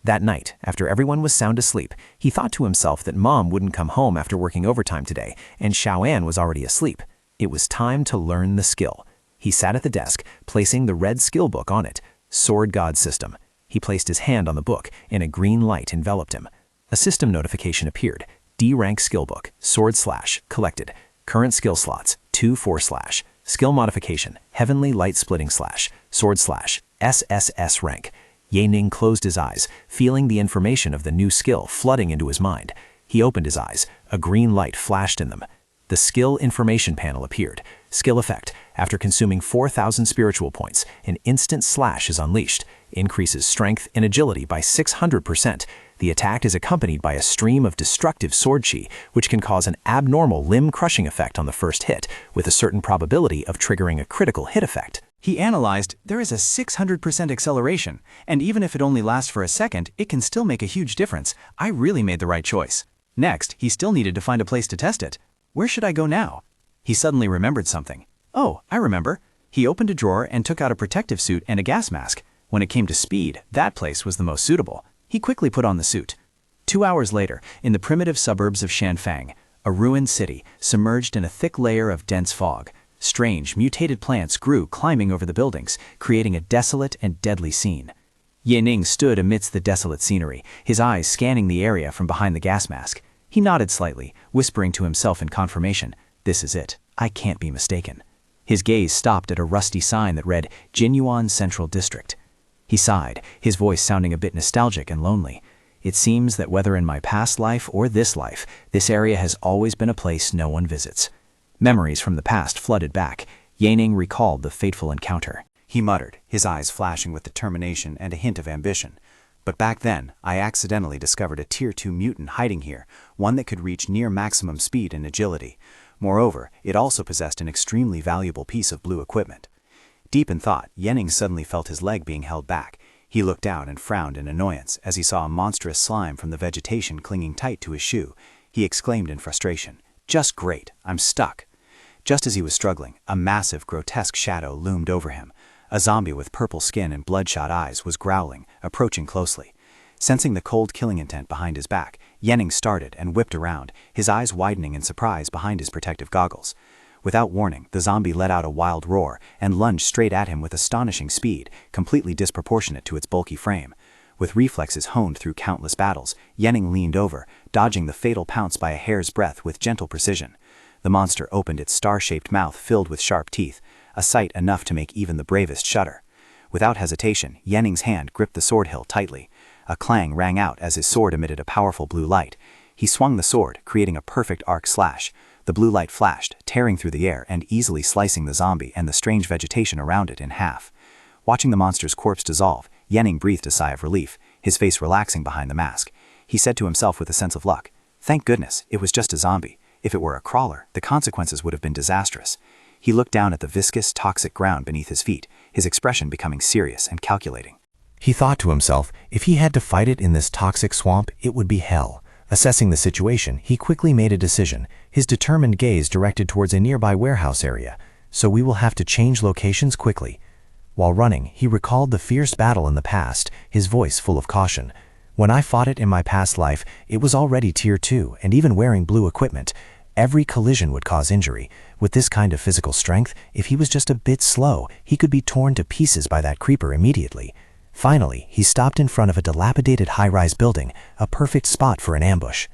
That night, after everyone was sound asleep, he thought to himself that Mom wouldn't come home after working overtime today, and Xiaoan was already asleep. It was time to learn the skill. He sat at the desk, placing the red skill book on it, Sword God System. He placed his hand on the book, and a green light enveloped him. A system notification appeared. D rank skill book, sword/collected. Current skill slots, 2/4/. Skill modification, heavenly light splitting / sword/SSS-Rank. Ye Ning closed his eyes, feeling the information of the new skill flooding into his mind. He opened his eyes. A green light flashed in them. The skill information panel appeared. Skill effect. After consuming 4,000 spiritual points, an instant slash is unleashed. Increases strength and agility by 600%. The attack is accompanied by a stream of destructive sword chi, which can cause an abnormal limb-crushing effect on the first hit, with a certain probability of triggering a critical hit effect. He analyzed, there is a 600% acceleration, and even if it only lasts for a second, it can still make a huge difference. I really made the right choice. Next, he still needed to find a place to test it. Where should I go now? He suddenly remembered something. Oh, I remember. He opened a drawer and took out a protective suit and a gas mask. When it came to speed, that place was the most suitable. He quickly put on the suit. 2 hours later, in the primitive suburbs of Shanfang, a ruined city submerged in a thick layer of dense fog. Strange, mutated plants grew climbing over the buildings, creating a desolate and deadly scene. Ye Ning stood amidst the desolate scenery, his eyes scanning the area from behind the gas mask. He nodded slightly, whispering to himself in confirmation, "This is it. I can't be mistaken." His gaze stopped at a rusty sign that read, Jinyuan Central District. He sighed, his voice sounding a bit nostalgic and lonely. It seems that whether in my past life or this life, this area has always been a place no one visits. Memories from the past flooded back. Ye Ning recalled the fateful encounter. He muttered, his eyes flashing with determination and a hint of ambition. But back then, I accidentally discovered a Tier 2 mutant hiding here, one that could reach near maximum speed and agility. Moreover, it also possessed an extremely valuable piece of blue equipment. Deep in thought, Ye Ning suddenly felt his leg being held back. He looked down and frowned in annoyance as he saw a monstrous slime from the vegetation clinging tight to his shoe. He exclaimed in frustration, "Just great, I'm stuck." Just as he was struggling, a massive, grotesque shadow loomed over him. A zombie with purple skin and bloodshot eyes was growling, approaching closely. Sensing the cold killing intent behind his back, Ye Ning started and whipped around, his eyes widening in surprise behind his protective goggles. Without warning, the zombie let out a wild roar and lunged straight at him with astonishing speed, completely disproportionate to its bulky frame. With reflexes honed through countless battles, Ye Ning leaned over, dodging the fatal pounce by a hair's breadth with gentle precision. The monster opened its star-shaped mouth filled with sharp teeth, a sight enough to make even the bravest shudder. Without hesitation, Ye Ning's hand gripped the sword hilt tightly. A clang rang out as his sword emitted a powerful blue light. He swung the sword, creating a perfect arc slash. The blue light flashed, tearing through the air and easily slicing the zombie and the strange vegetation around it in half. Watching the monster's corpse dissolve, Ye Ning breathed a sigh of relief. his face relaxing behind the mask. He said to himself with a sense of luck, "Thank goodness, it was just a zombie. If it were a crawler, the consequences would have been disastrous." He looked down at the viscous, toxic ground beneath his feet, his expression becoming serious and calculating. He thought to himself, if he had to fight it in this toxic swamp, it would be hell. Assessing the situation, he quickly made a decision, his determined gaze directed towards a nearby warehouse area. So we will have to change locations quickly. While running, he recalled the fierce battle in the past, his voice full of caution. When I fought it in my past life, it was already Tier 2, and even wearing blue equipment. Every collision would cause injury. With this kind of physical strength, if he was just a bit slow, he could be torn to pieces by that creeper immediately. Finally, he stopped in front of a dilapidated high-rise building, a perfect spot for an ambush.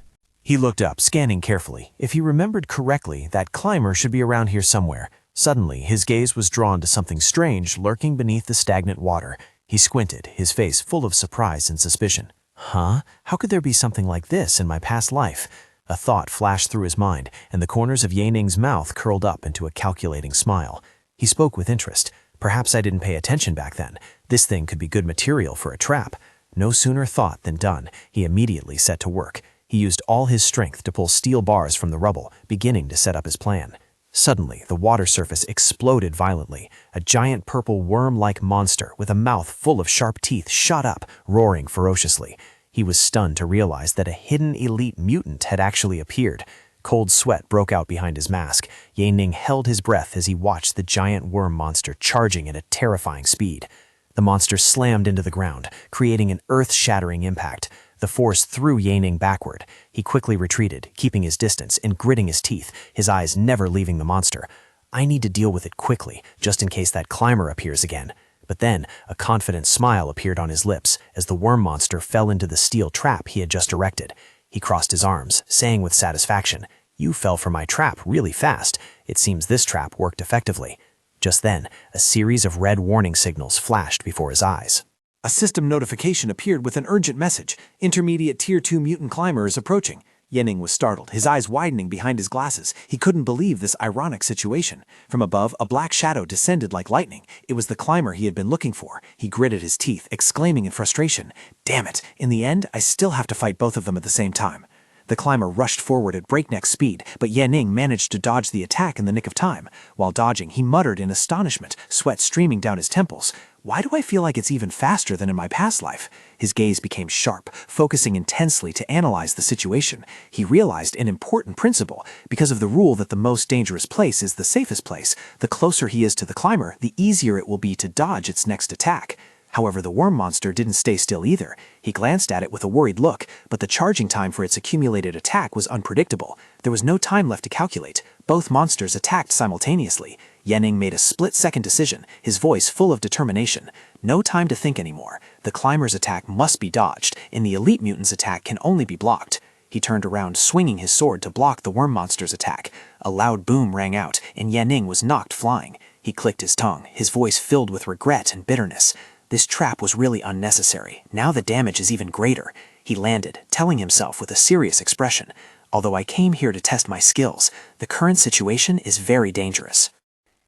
He looked up, scanning carefully. If he remembered correctly, that climber should be around here somewhere. Suddenly, his gaze was drawn to something strange lurking beneath the stagnant water. He squinted, his face full of surprise and suspicion. Huh? How could there be something like this in my past life? A thought flashed through his mind, and the corners of Yaning's mouth curled up into a calculating smile. He spoke with interest. Perhaps I didn't pay attention back then. This thing could be good material for a trap. No sooner thought than done. He immediately set to work. He used all his strength to pull steel bars from the rubble, beginning to set up his plan. Suddenly, the water surface exploded violently. A giant purple worm-like monster with a mouth full of sharp teeth shot up, roaring ferociously. He was stunned to realize that a hidden elite mutant had actually appeared. Cold sweat broke out behind his mask. Yaning held his breath as he watched the giant worm monster charging at a terrifying speed. The monster slammed into the ground, creating an earth-shattering impact. The force threw Yaning backward. He quickly retreated, keeping his distance and gritting his teeth, his eyes never leaving the monster. I need to deal with it quickly, just in case that climber appears again. But then, a confident smile appeared on his lips as the worm monster fell into the steel trap he had just erected. He crossed his arms, saying with satisfaction, "You fell for my trap really fast. It seems this trap worked effectively." Just then, a series of red warning signals flashed before his eyes. A system notification appeared with an urgent message. Intermediate Tier 2 mutant climber is approaching. Yaning was startled, his eyes widening behind his glasses. He couldn't believe this ironic situation. From above, a black shadow descended like lightning. It was the climber he had been looking for. He gritted his teeth, exclaiming in frustration, "Damn it! In the end, I still have to fight both of them at the same time." The climber rushed forward at breakneck speed, but Yaning managed to dodge the attack in the nick of time. While dodging, he muttered in astonishment, sweat streaming down his temples. "Why do I feel like it's even faster than in my past life?" His gaze became sharp, focusing intensely to analyze the situation. He realized an important principle. Because of the rule that the most dangerous place is the safest place, the closer he is to the climber, the easier it will be to dodge its next attack. However, the worm monster didn't stay still either. He glanced at it with a worried look, but the charging time for its accumulated attack was unpredictable. There was no time left to calculate. Both monsters attacked simultaneously. Yaning made a split-second decision, his voice full of determination. No time to think anymore. The climber's attack must be dodged, and the elite mutant's attack can only be blocked. He turned around, swinging his sword to block the worm monster's attack. A loud boom rang out, and Yaning was knocked flying. He clicked his tongue, his voice filled with regret and bitterness. This trap was really unnecessary. Now the damage is even greater. He landed, telling himself with a serious expression, "Although I came here to test my skills, the current situation is very dangerous."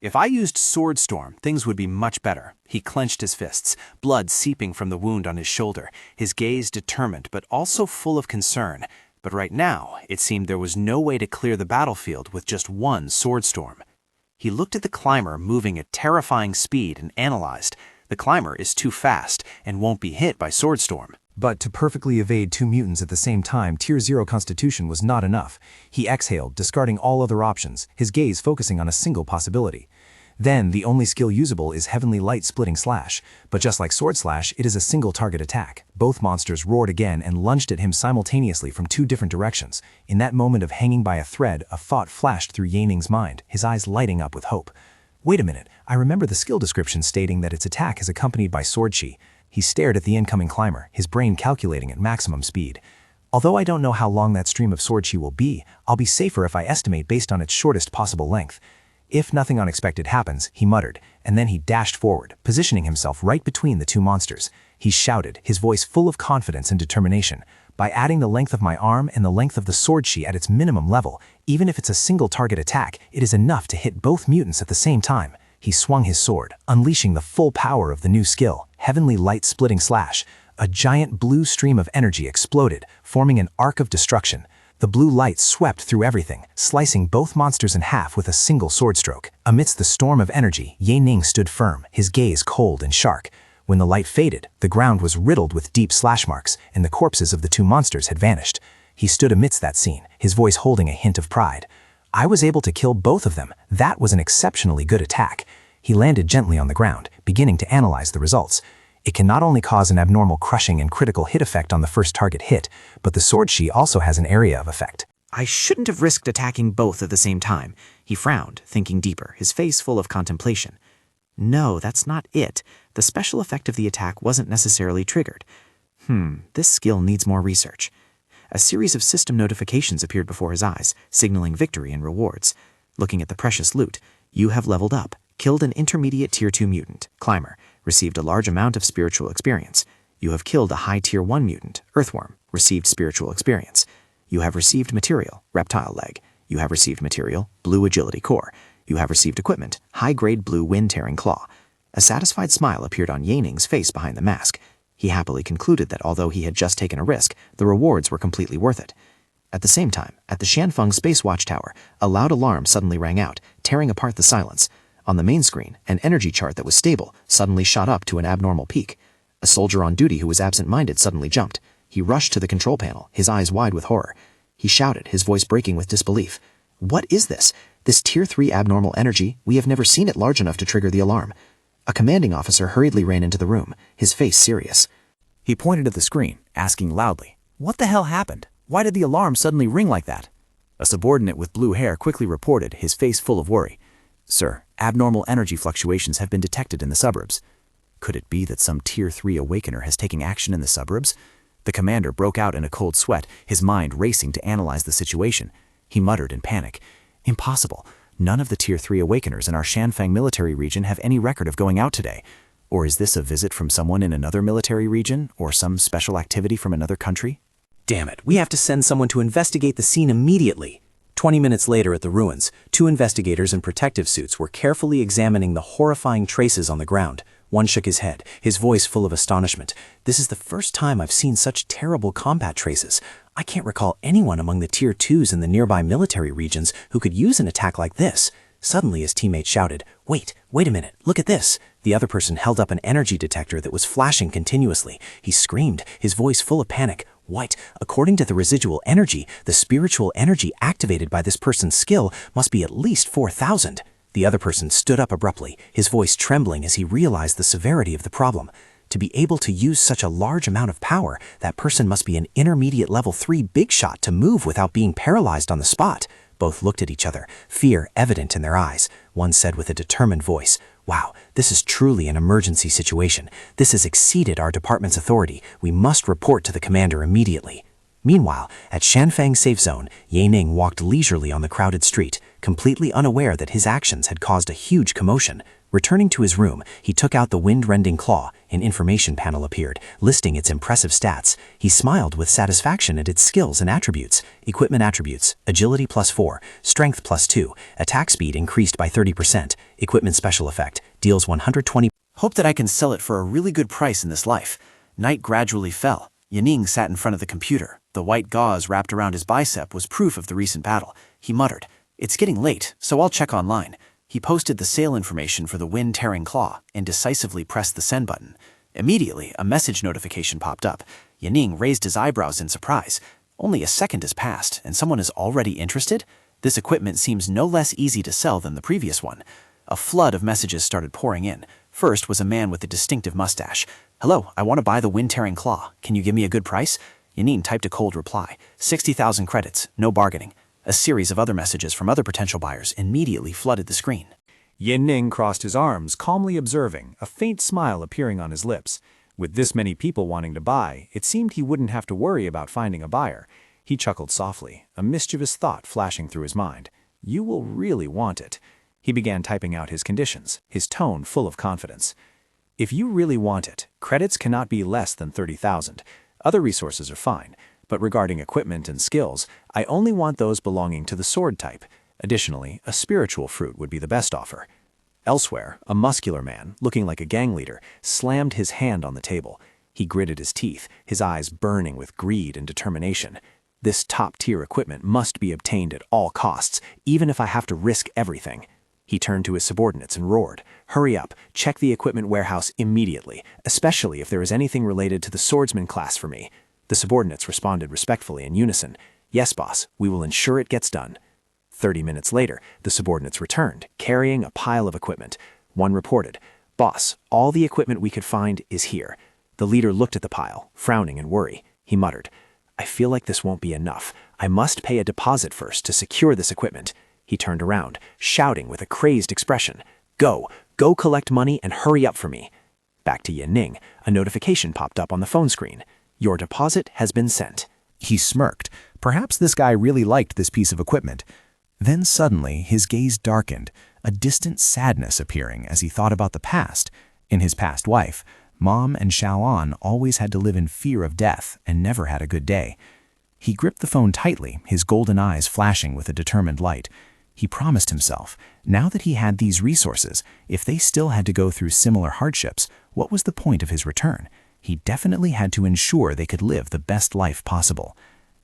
If I used Sword Storm, things would be much better. He clenched his fists, blood seeping from the wound on his shoulder, his gaze determined but also full of concern. But right now, it seemed there was no way to clear the battlefield with just one Sword Storm. He looked at the climber moving at terrifying speed and analyzed. The climber is too fast and won't be hit by Sword Storm. But to perfectly evade two mutants at the same time, Tier 0 constitution was not enough. He exhaled, discarding all other options, his gaze focusing on a single possibility. Then, the only skill usable is Heavenly Light Splitting Slash, but just like Sword Slash, it is a single target attack. Both monsters roared again and lunged at him simultaneously from two different directions. In that moment of hanging by a thread, a thought flashed through Yaning's mind, his eyes lighting up with hope. Wait a minute, I remember the skill description stating that its attack is accompanied by Sword Chi. He stared at the incoming climber, his brain calculating at maximum speed. Although I don't know how long that stream of Sword Chi will be, I'll be safer if I estimate based on its shortest possible length. If nothing unexpected happens, he muttered, and then he dashed forward, positioning himself right between the two monsters. He shouted, his voice full of confidence and determination. By adding the length of my arm and the length of the Sword Chi at its minimum level, even if it's a single target attack, it is enough to hit both mutants at the same time. He swung his sword, unleashing the full power of the new skill, Heavenly Light Splitting Slash. A giant blue stream of energy exploded, forming an arc of destruction. The blue light swept through everything, slicing both monsters in half with a single sword stroke. Amidst the storm of energy, Ye Ning stood firm, his gaze cold and sharp. When the light faded, the ground was riddled with deep slash marks, and the corpses of the two monsters had vanished. He stood amidst that scene, his voice holding a hint of pride. I was able to kill both of them. That was an exceptionally good attack. He landed gently on the ground, beginning to analyze the results. It can not only cause an abnormal crushing and critical hit effect on the first target hit, but the sword shi also has an area of effect. I shouldn't have risked attacking both at the same time. He frowned, thinking deeper, his face full of contemplation. No, that's not it. The special effect of the attack wasn't necessarily triggered. This skill needs more research. A series of system notifications appeared before his eyes, signaling victory and rewards. Looking at the precious loot, you have leveled up, killed an intermediate Tier 2 mutant, Climber, received a large amount of spiritual experience. You have killed a high Tier 1 mutant, Earthworm, received spiritual experience. You have received material, Reptile Leg. You have received material, Blue Agility Core. You have received equipment, high-grade blue wind-tearing claw. A satisfied smile appeared on Ye Ning's face behind the mask. He happily concluded that although he had just taken a risk, the rewards were completely worth it. At the same time, at the Shanfeng Space Watchtower, a loud alarm suddenly rang out, tearing apart the silence. On the main screen, an energy chart that was stable suddenly shot up to an abnormal peak. A soldier on duty who was absent-minded suddenly jumped. He rushed to the control panel, his eyes wide with horror. He shouted, his voice breaking with disbelief. What is this? This Tier 3 abnormal energy? We have never seen it large enough to trigger the alarm. A commanding officer hurriedly ran into the room, his face serious. He pointed at the screen, asking loudly, "What the hell happened? Why did the alarm suddenly ring like that?" A subordinate with blue hair quickly reported, his face full of worry. "Sir, abnormal energy fluctuations have been detected in the suburbs." Could it be that some Tier 3 awakener has taken action in the suburbs? The commander broke out in a cold sweat, his mind racing to analyze the situation. He muttered in panic, "Impossible. None of the Tier 3 awakeners in our Shanfeng military region have any record of going out today. Or is this a visit from someone in another military region, or some special activity from another country?" Damn it, we have to send someone to investigate the scene immediately. 20 minutes later at the ruins, 2 investigators in protective suits were carefully examining the horrifying traces on the ground. One shook his head, his voice full of astonishment. "This is the first time I've seen such terrible combat traces. I can't recall anyone among the Tier 2s in the nearby military regions who could use an attack like this." Suddenly his teammate shouted, wait a minute, look at this." The other person held up an energy detector that was flashing continuously. He screamed, his voice full of panic. "What? According to the residual energy, the spiritual energy activated by this person's skill must be at least 4,000. The other person stood up abruptly, his voice trembling as he realized the severity of the problem. To be able to use such a large amount of power, that person must be an intermediate level 3 big shot to move without being paralyzed on the spot. Both looked at each other, fear evident in their eyes. One said with a determined voice, "Wow, this is truly an emergency situation. This has exceeded our department's authority. We must report to the commander immediately." Meanwhile, at Shanfeng Safe Zone, Ye Ning walked leisurely on the crowded street, completely unaware that his actions had caused a huge commotion. Returning to his room, he took out the wind-rending claw. An information panel appeared, listing its impressive stats. He smiled with satisfaction at its skills and attributes. Equipment attributes: agility +4, strength +2, attack speed increased by 30%. Equipment special effect, deals 120. Hope that I can sell it for a really good price in this life. Night gradually fell. Ye Ning sat in front of the computer. The white gauze wrapped around his bicep was proof of the recent battle. He muttered, "It's getting late, so I'll check online." He posted the sale information for the wind-tearing claw and decisively pressed the send button. Immediately, a message notification popped up. Ye Ning raised his eyebrows in surprise. Only a second has passed, and someone is already interested? This equipment seems no less easy to sell than the previous one. A flood of messages started pouring in. First was a man with a distinctive mustache. "Hello, I want to buy the wind-tearing claw. Can you give me a good price?" Ye Ning typed a cold reply. 60,000 credits, no bargaining. A series of other messages from other potential buyers immediately flooded the screen. Ye Ning crossed his arms, calmly observing, a faint smile appearing on his lips. With this many people wanting to buy, it seemed he wouldn't have to worry about finding a buyer. He chuckled softly, a mischievous thought flashing through his mind. "You will really want it." He began typing out his conditions, his tone full of confidence. "If you really want it, credits cannot be less than 30,000. Other resources are fine, but regarding equipment and skills, I only want those belonging to the sword type. Additionally, a spiritual fruit would be the best offer." Elsewhere, a muscular man, looking like a gang leader, slammed his hand on the table. He gritted his teeth, his eyes burning with greed and determination. This top-tier equipment must be obtained at all costs, even if I have to risk everything. He turned to his subordinates and roared, "Hurry up, check the equipment warehouse immediately, especially if there is anything related to the swordsman class for me." The subordinates responded respectfully in unison, "Yes, boss, we will ensure it gets done." 30 minutes later, the subordinates returned, carrying a pile of equipment. One reported, "Boss, all the equipment we could find is here." The leader looked at the pile, frowning in worry. He muttered, "I feel like this won't be enough. I must pay a deposit first to secure this equipment." He turned around, shouting with a crazed expression, Go collect money and hurry up for me." Back to Yaning, a notification popped up on the phone screen. "Your deposit has been sent." He smirked. Perhaps this guy really liked this piece of equipment. Then suddenly his gaze darkened, a distant sadness appearing as he thought about the past. In his past life, Mom and Xiaoan always had to live in fear of death and never had a good day. He gripped the phone tightly, his golden eyes flashing with a determined light. He promised himself, now that he had these resources, if they still had to go through similar hardships, what was the point of his return? He definitely had to ensure they could live the best life possible.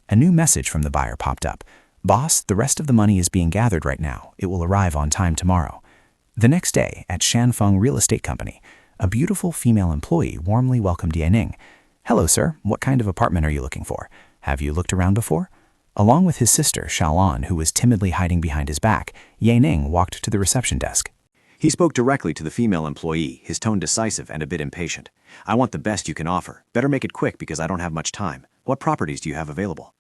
A new message from the buyer popped up. "Boss, the rest of the money is being gathered right now. It will arrive on time tomorrow." The next day, at Shanfeng Real Estate Company, a beautiful female employee warmly welcomed Yaning. "Hello, sir. What kind of apartment are you looking for? Have you looked around before?" Along with his sister, Xiaoan, who was timidly hiding behind his back, Yaning walked to the reception desk. He spoke directly to the female employee, his tone decisive and a bit impatient. "I want the best you can offer. Better make it quick because I don't have much time. What properties do you have available?"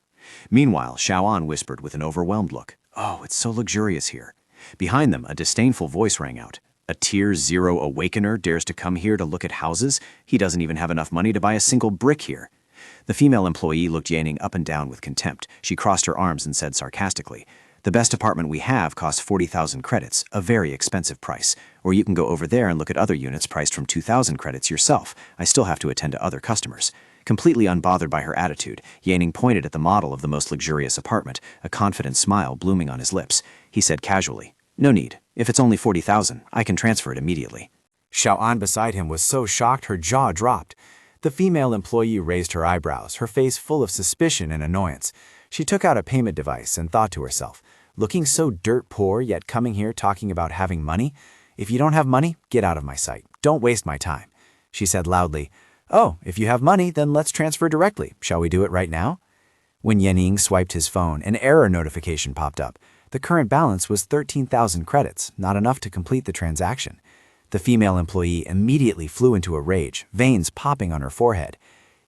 Meanwhile, Xiaoan whispered with an overwhelmed look, "Oh, it's so luxurious here." Behind them, a disdainful voice rang out. "A Tier 0 awakener dares to come here to look at houses? He doesn't even have enough money to buy a single brick here." The female employee looked Yaning up and down with contempt. She crossed her arms and said sarcastically, "The best apartment we have costs 40,000 credits, a very expensive price. Or you can go over there and look at other units priced from 2,000 credits yourself. I still have to attend to other customers." Completely unbothered by her attitude, Yaning pointed at the model of the most luxurious apartment, a confident smile blooming on his lips. He said casually, "No need. If it's only 40,000, I can transfer it immediately." Xiaoan beside him was so shocked her jaw dropped. The female employee raised her eyebrows, her face full of suspicion and annoyance. She took out a payment device and thought to herself, "Looking so dirt poor, yet coming here talking about having money? If you don't have money, get out of my sight. Don't waste my time." She said loudly, "Oh, if you have money, then let's transfer directly. Shall we do it right now?" When Yaning swiped his phone, an error notification popped up. The current balance was 13,000 credits, not enough to complete the transaction. The female employee immediately flew into a rage, veins popping on her forehead.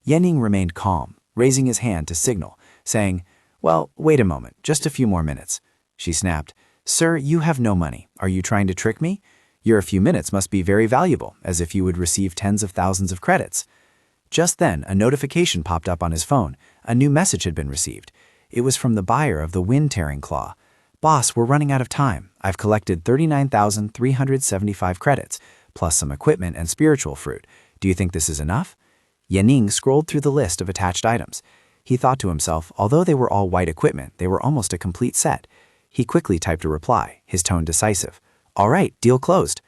Yaning remained calm, raising his hand to signal, saying, "Well, wait a moment, just a few more minutes." She snapped, "Sir, you have no money. Are you trying to trick me? Your few minutes must be very valuable, as if you would receive tens of thousands of credits." Just then, a notification popped up on his phone. A new message had been received. It was from the buyer of the wind-tearing claw. "Boss, we're running out of time. I've collected 39,375 credits, plus some equipment and spiritual fruit. Do you think this is enough?" Yaning scrolled through the list of attached items. He thought to himself, although they were all white equipment, they were almost a complete set. He quickly typed a reply, his tone decisive. "All right, deal closed."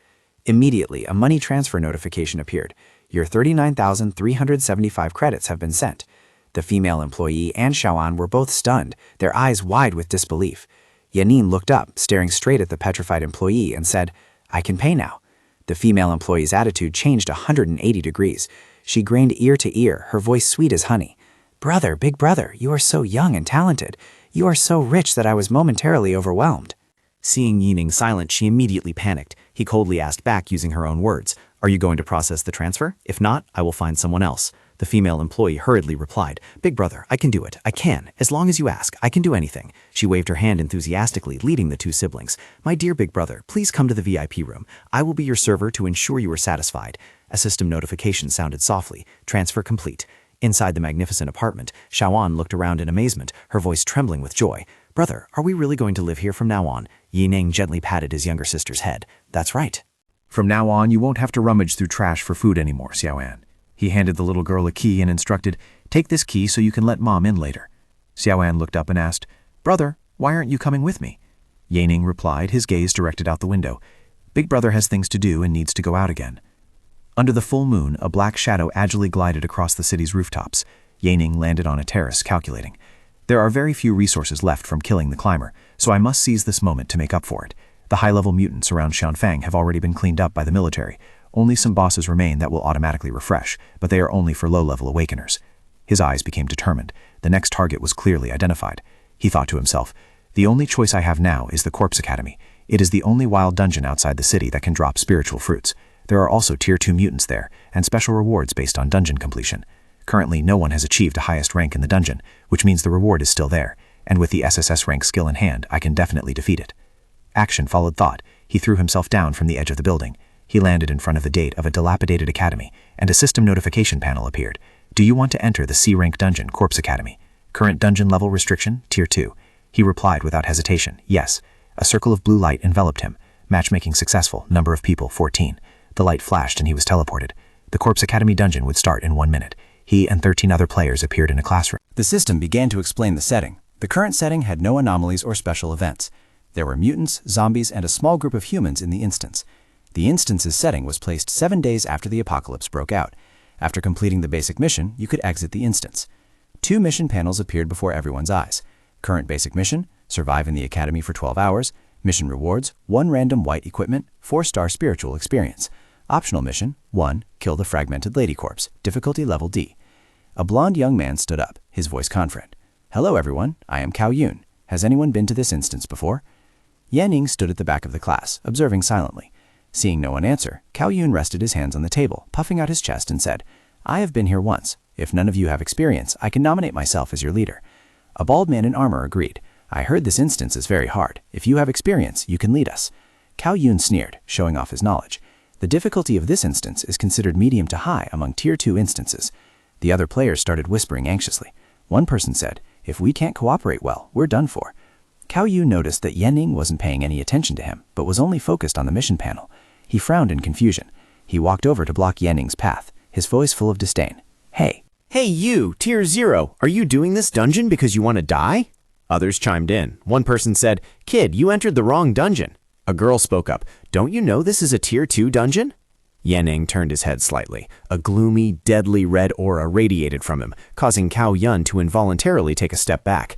Immediately, a money transfer notification appeared. "Your 39,375 credits have been sent." The female employee and Xiaoan were both stunned, their eyes wide with disbelief. Yaning looked up, staring straight at the petrified employee, and said, "I can pay now." The female employee's attitude changed 180 degrees. She grinned ear to ear, her voice sweet as honey. "Brother, big brother, you are so young and talented. You are so rich that I was momentarily overwhelmed." Seeing Yaning silent, she immediately panicked. He coldly asked back using her own words, "Are you going to process the transfer? If not, I will find someone else." The female employee hurriedly replied, "Big brother, I can do it. I can. As long as you ask, I can do anything." She waved her hand enthusiastically, leading the two siblings. "My dear big brother, please come to the VIP room. I will be your server to ensure you are satisfied." A system notification sounded softly. "Transfer complete." Inside the magnificent apartment, Xiaoan looked around in amazement, her voice trembling with joy. "Brother, are we really going to live here from now on?" Yaning gently patted his younger sister's head. "That's right." "From now on, you won't have to rummage through trash for food anymore, Xiaoan." He handed the little girl a key and instructed, "Take this key so you can let Mom in later." Xiaoan looked up and asked, "Brother, why aren't you coming with me?" Yaning replied, his gaze directed out the window. "Big brother has things to do and needs to go out again." Under the full moon, a black shadow agilely glided across the city's rooftops. Yaning landed on a terrace, calculating. There are very few resources left from killing the climber, so I must seize this moment to make up for it. The high-level mutants around Xianfang have already been cleaned up by the military. Only some bosses remain that will automatically refresh, but they are only for low-level awakeners. His eyes became determined. The next target was clearly identified. He thought to himself, the only choice I have now is the Corpse Academy. It is the only wild dungeon outside the city that can drop spiritual fruits. There are also Tier 2 mutants there, and special rewards based on dungeon completion. Currently, no one has achieved a highest rank in the dungeon, which means the reward is still there, and with the SSS-Rank skill in hand, I can definitely defeat it. Action followed thought. He threw himself down from the edge of the building. He landed in front of the gate of a dilapidated academy, and a system notification panel appeared. Do you want to enter the C-Rank dungeon, Corpse Academy? Current dungeon level restriction, Tier 2. He replied without hesitation, yes. A circle of blue light enveloped him. Matchmaking successful, number of people 14. The light flashed and he was teleported. The Corpse Academy dungeon would start in 1 minute. He and 13 other players appeared in a classroom. The system began to explain the setting. The current setting had no anomalies or special events. There were mutants, zombies, and a small group of humans in the instance. The instance's setting was placed 7 days after the apocalypse broke out. After completing the basic mission, you could exit the instance. 2 mission panels appeared before everyone's eyes. Current basic mission, survive in the academy for 12 hours. Mission rewards, 1 random white equipment, 4-star spiritual experience. Optional mission, 1, kill the fragmented lady corpse, difficulty level D. A blond young man stood up, his voice confident. Hello everyone, I am Cao Yun. Has anyone been to this instance before? Yaning stood at the back of the class, observing silently. Seeing no one answer, Cao Yun rested his hands on the table, puffing out his chest and said, I have been here once. If none of you have experience, I can nominate myself as your leader. A bald man in armor agreed. I heard this instance is very hard. If you have experience, you can lead us. Cao Yun sneered, showing off his knowledge. The difficulty of this instance is considered medium to high among Tier 2 instances. The other players started whispering anxiously. One person said, if we can't cooperate well, we're done for. Cao Yun noticed that Yaning wasn't paying any attention to him, but was only focused on the mission panel. He frowned in confusion. He walked over to block Yaning's path, his voice full of disdain. Hey. Hey you, Tier 0, are you doing this dungeon because you want to die? Others chimed in. One person said, Kid, you entered the wrong dungeon. A girl spoke up. Don't you know this is a Tier 2 dungeon? Yaning turned his head slightly. A gloomy, deadly red aura radiated from him, causing Cao Yun to involuntarily take a step back.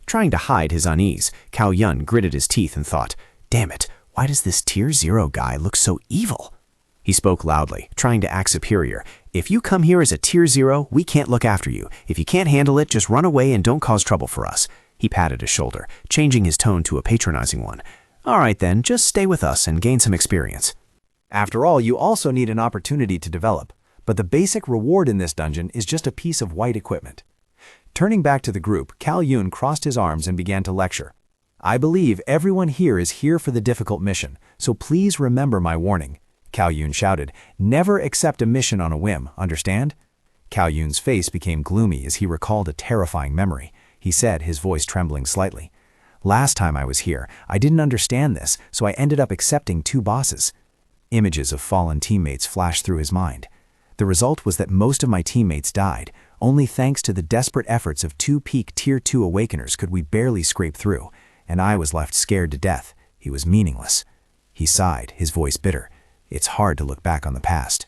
Trying to hide his unease, Cao Yun gritted his teeth and thought, damn it, why does this Tier 0 guy look so evil? He spoke loudly, trying to act superior. If you come here as a Tier 0, we can't look after you. If you can't handle it, just run away and don't cause trouble for us. He patted his shoulder, changing his tone to a patronizing one. All right then, just stay with us and gain some experience. After all, you also need an opportunity to develop, but the basic reward in this dungeon is just a piece of white equipment. Turning back to the group, Cao Yun crossed his arms and began to lecture. I believe everyone here is here for the difficult mission, so please remember my warning. Cao Yun shouted, never accept a mission on a whim, understand? Cao Yun's face became gloomy as he recalled a terrifying memory. He said, his voice trembling slightly. Last time I was here, I didn't understand this, so I ended up accepting 2 bosses. Images of fallen teammates flashed through his mind. The result was that most of my teammates died. Only thanks to the desperate efforts of 2 peak Tier 2 awakeners could we barely scrape through, and I was left scared to death. He was meaningless. He sighed, his voice bitter. It's hard to look back on the past.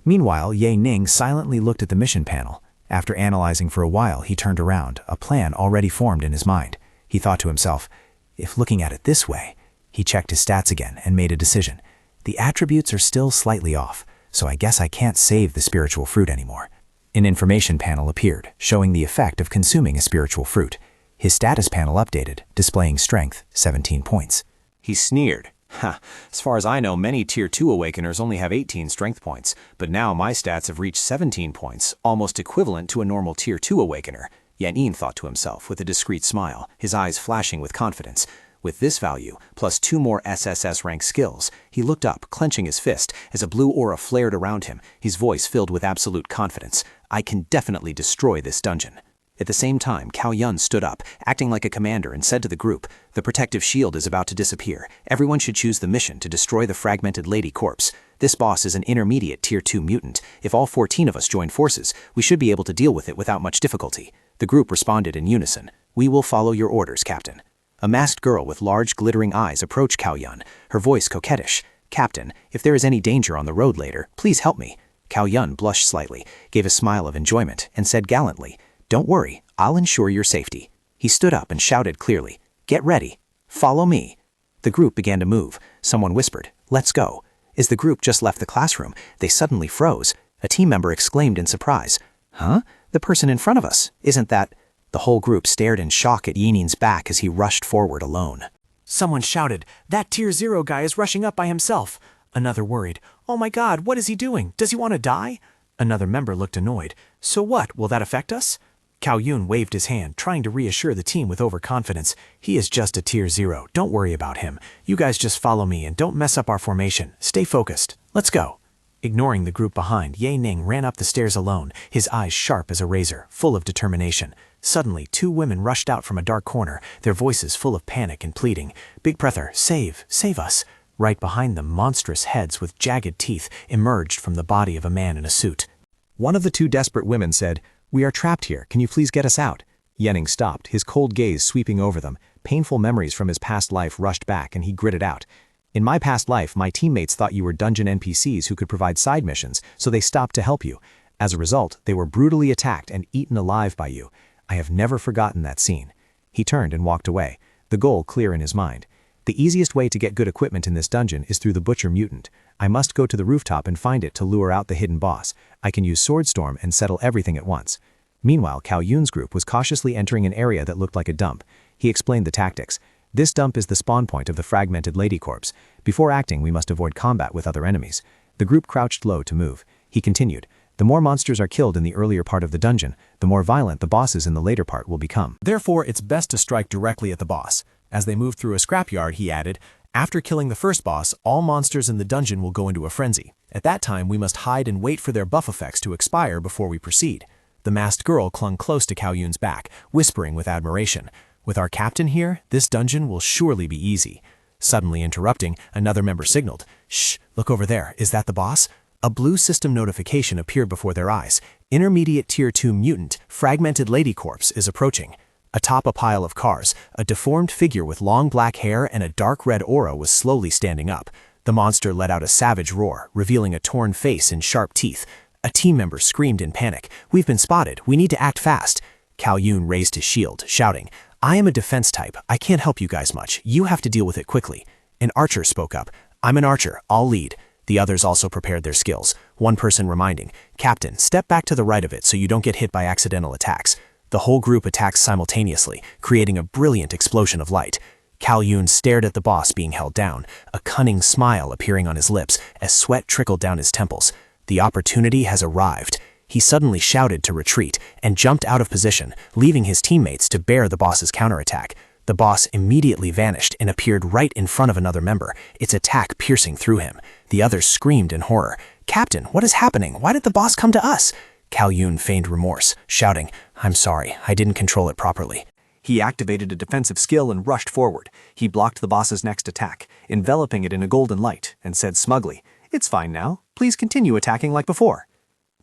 Meanwhile, Ye Ning silently looked at the mission panel. After analyzing for a while, he turned around, a plan already formed in his mind. He thought to himself, if looking at it this way, he checked his stats again and made a decision. The attributes are still slightly off, so I guess I can't save the spiritual fruit anymore. An information panel appeared, showing the effect of consuming a spiritual fruit. His status panel updated, displaying strength, 17 points. He sneered. Ha, as far as I know, many Tier 2 awakeners only have 18 strength points, but now my stats have reached 17 points, almost equivalent to a normal Tier 2 awakener. Yanin thought to himself with a discreet smile, his eyes flashing with confidence. With this value, plus 2 more SSS-Rank skills, he looked up, clenching his fist, as a blue aura flared around him, his voice filled with absolute confidence. I can definitely destroy this dungeon. At the same time, Cao Yun stood up, acting like a commander, and said to the group, the protective shield is about to disappear. Everyone should choose the mission to destroy the fragmented lady corpse. This boss is an intermediate Tier 2 mutant. If all 14 of us join forces, we should be able to deal with it without much difficulty. The group responded in unison. We will follow your orders, Captain. A masked girl with large, glittering eyes approached Cao Yun, her voice coquettish. Captain, if there is any danger on the road later, please help me. Cao Yun blushed slightly, gave a smile of enjoyment, and said gallantly, "Don't worry, I'll ensure your safety." He stood up and shouted clearly, "Get ready. Follow me." The group began to move. Someone whispered, "Let's go." As the group just left the classroom, they suddenly froze. A team member exclaimed in surprise, "Huh? The person in front of us, isn't that—" The whole group stared in shock at Yining's back as he rushed forward alone. Someone shouted, "That Tier 0 guy is rushing up by himself." Another worried, "Oh my God, what is he doing? Does he want to die?" Another member looked annoyed. "So what, will that affect us?" Cao Yun waved his hand, trying to reassure the team with overconfidence. "He is just a Tier 0, don't worry about him. You guys just follow me and don't mess up our formation. Stay focused. Let's go." Ignoring the group behind, Ye Ning ran up the stairs alone, his eyes sharp as a razor, full of determination. Suddenly, 2 women rushed out from a dark corner, their voices full of panic and pleading. "Big Brother, save us." Right behind them, monstrous heads with jagged teeth emerged from the body of a man in a suit. One of the 2 desperate women said, "We are trapped here. Can you please get us out?" Yening stopped, his cold gaze sweeping over them. Painful memories from his past life rushed back, and he gritted out, "In my past life, my teammates thought you were dungeon NPCs who could provide side missions, so they stopped to help you. As a result, they were brutally attacked and eaten alive by you. I have never forgotten that scene." He turned and walked away, the goal clear in his mind. "The easiest way to get good equipment in this dungeon is through the Butcher Mutant. I must go to the rooftop and find it to lure out the hidden boss. I can use Swordstorm and settle everything at once." Meanwhile, Cao Yun's group was cautiously entering an area that looked like a dump. He explained the tactics. "This dump is the spawn point of the fragmented Lady Corps. Before acting, we must avoid combat with other enemies." The group crouched low to move. He continued, "The more monsters are killed in the earlier part of the dungeon, the more violent the bosses in the later part will become. Therefore, it's best to strike directly at the boss." As they moved through a scrapyard, he added, "After killing the first boss, all monsters in the dungeon will go into a frenzy. At that time, we must hide and wait for their buff effects to expire before we proceed." The masked girl clung close to Cao Yun's back, whispering with admiration, "With our captain here, this dungeon will surely be easy." Suddenly interrupting, another member signaled, "Shh, look over there, is that the boss?" A blue system notification appeared before their eyes. "Intermediate Tier 2 mutant, fragmented Lady Corpse is approaching." Atop a pile of cars, a deformed figure with long black hair and a dark red aura was slowly standing up. The monster let out a savage roar, revealing a torn face and sharp teeth. A team member screamed in panic, "We've been spotted, we need to act fast." Cao Yun raised his shield, shouting, "I am a defense type, I can't help you guys much, you have to deal with it quickly." An archer spoke up, "I'm an archer, I'll lead." The others also prepared their skills, one person reminding, "Captain, step back to the right of it so you don't get hit by accidental attacks." The whole group attacked simultaneously, creating a brilliant explosion of light. Cao Yun stared at the boss being held down, a cunning smile appearing on his lips as sweat trickled down his temples. The opportunity has arrived. He suddenly shouted to retreat and jumped out of position, leaving his teammates to bear the boss's counterattack. The boss immediately vanished and appeared right in front of another member, its attack piercing through him. The others screamed in horror, "Captain, what is happening? Why did the boss come to us?" Cao Yun feigned remorse, shouting, "I'm sorry, I didn't control it properly." He activated a defensive skill and rushed forward. He blocked the boss's next attack, enveloping it in a golden light, and said smugly, "It's fine now. Please continue attacking like before."